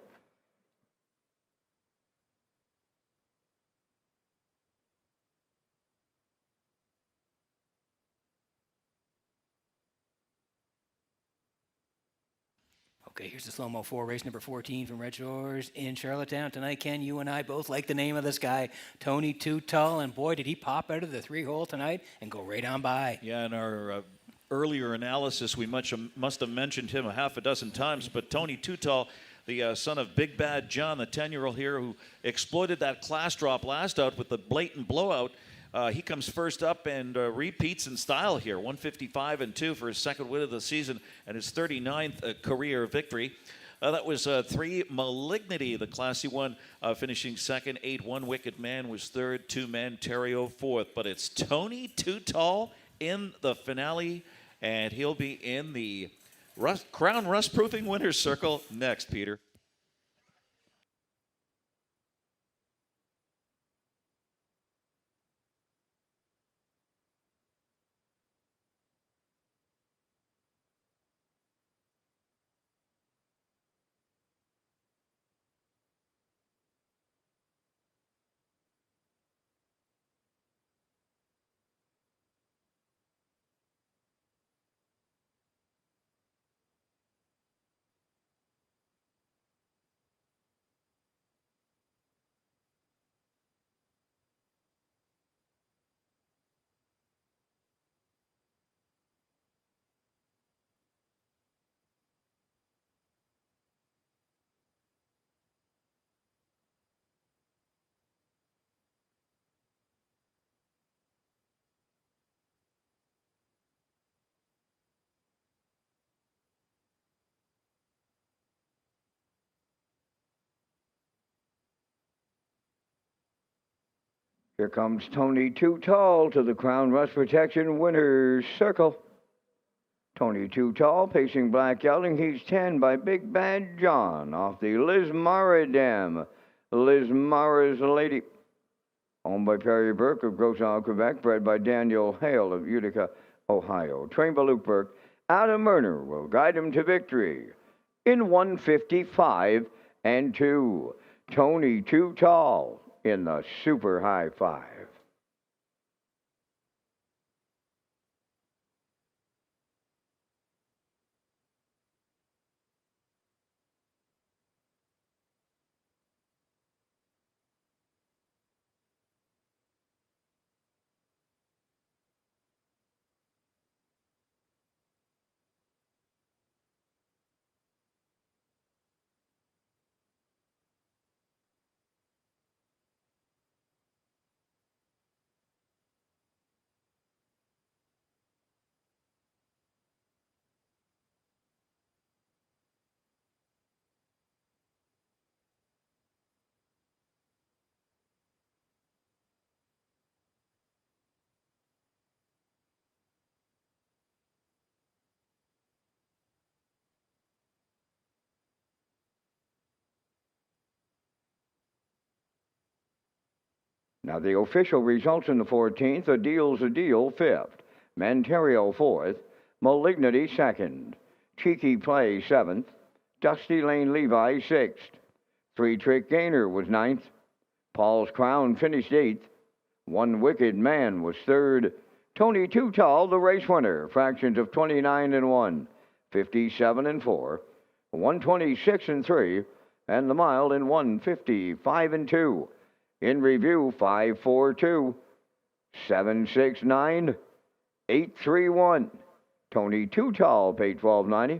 Speaker 3: Okay, here's the slow-mo 4, race number 14 from Redshores in Charlottetown. Tonight, Ken, you and I both like the name of this guy, Tony Too Tall, and boy, did he pop out of the 3-hole tonight and go right on by.
Speaker 6: Yeah, in our earlier analysis, we must have mentioned him a half a dozen times, but Tony Too Tall, the son of Big Bad John, the 10-year-old here who exploited that class drop last out with the blatant blowout. He comes first up and repeats in style here. 155-2 for his second win of the season and his 39th career victory. That was 3 Malignity, the Class C1, finishing second. 8 one-wicket man was third. 2 Manterio fourth. But it's Tony Too Tall in the finale, and he'll be in the Crown Rust-Proofing Winners Circle next, Peter.
Speaker 1: Here comes Tony Too Tall to the Crown Rust Protection Winners Circle. Tony Too Tall pacing black gelding. He's 10 by Big Bad John off the Liz Mara Dam. Liz Mara's Lady. Owned by Perry Burke of Grosjean, Quebec. Bred by Daniel Hale of Utica, Ohio. Trained by Luke Burke. Adam Murner will guide him to victory in 155-2. Tony Too Tall in the Super High 5. Now, the official results in the 14th, a deal's a deal, 5th. Montario, 4th. Malignity, 2nd. Cheeky Play, 7th. Dusty Lane Levi, 6th. Three Trick Gainer was 9th. Paul's Crown finished 8th. One Wicked Man was 3rd. Tony Too Tall, the race winner, fractions of 29 and 1, 57 and 4, 126 and 3, and the mile in 155 and 2. In review, 542, 769, 831. Tony Too Tall paid $12.90.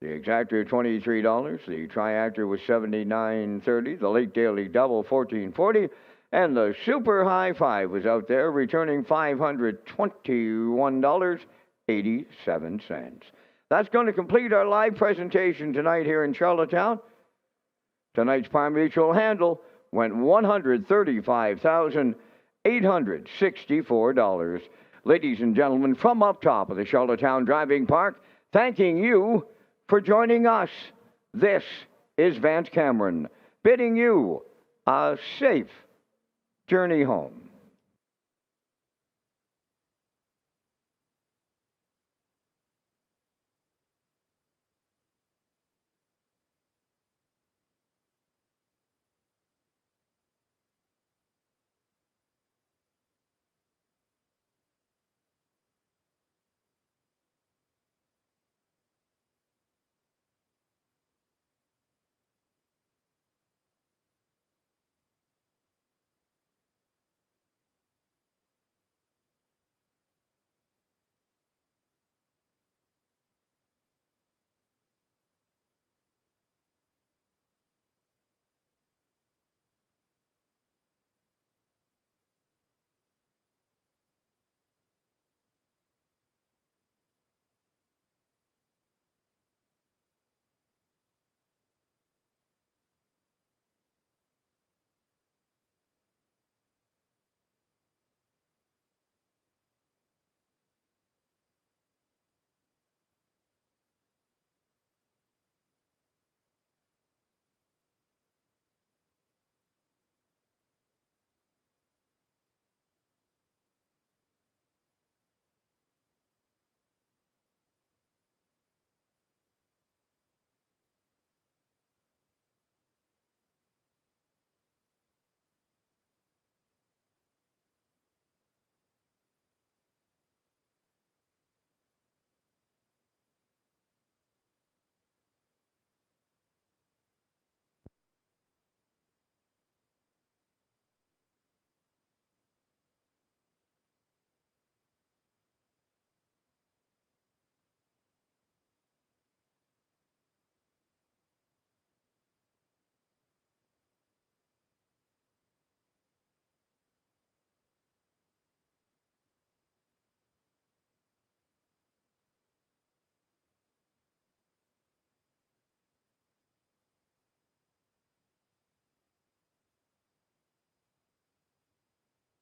Speaker 1: The exactor $23. The triactor was $79.30. The late daily double $14.40. And the super high five was out there, returning $521.87. That's going to complete our live presentation tonight here in Charlottetown. Tonight's Prime Mutual handle went $135,864. Ladies and gentlemen, from up top of the Charlottetown Driving Park, thanking you for joining us. This is Vance Cameron, bidding you a safe journey home.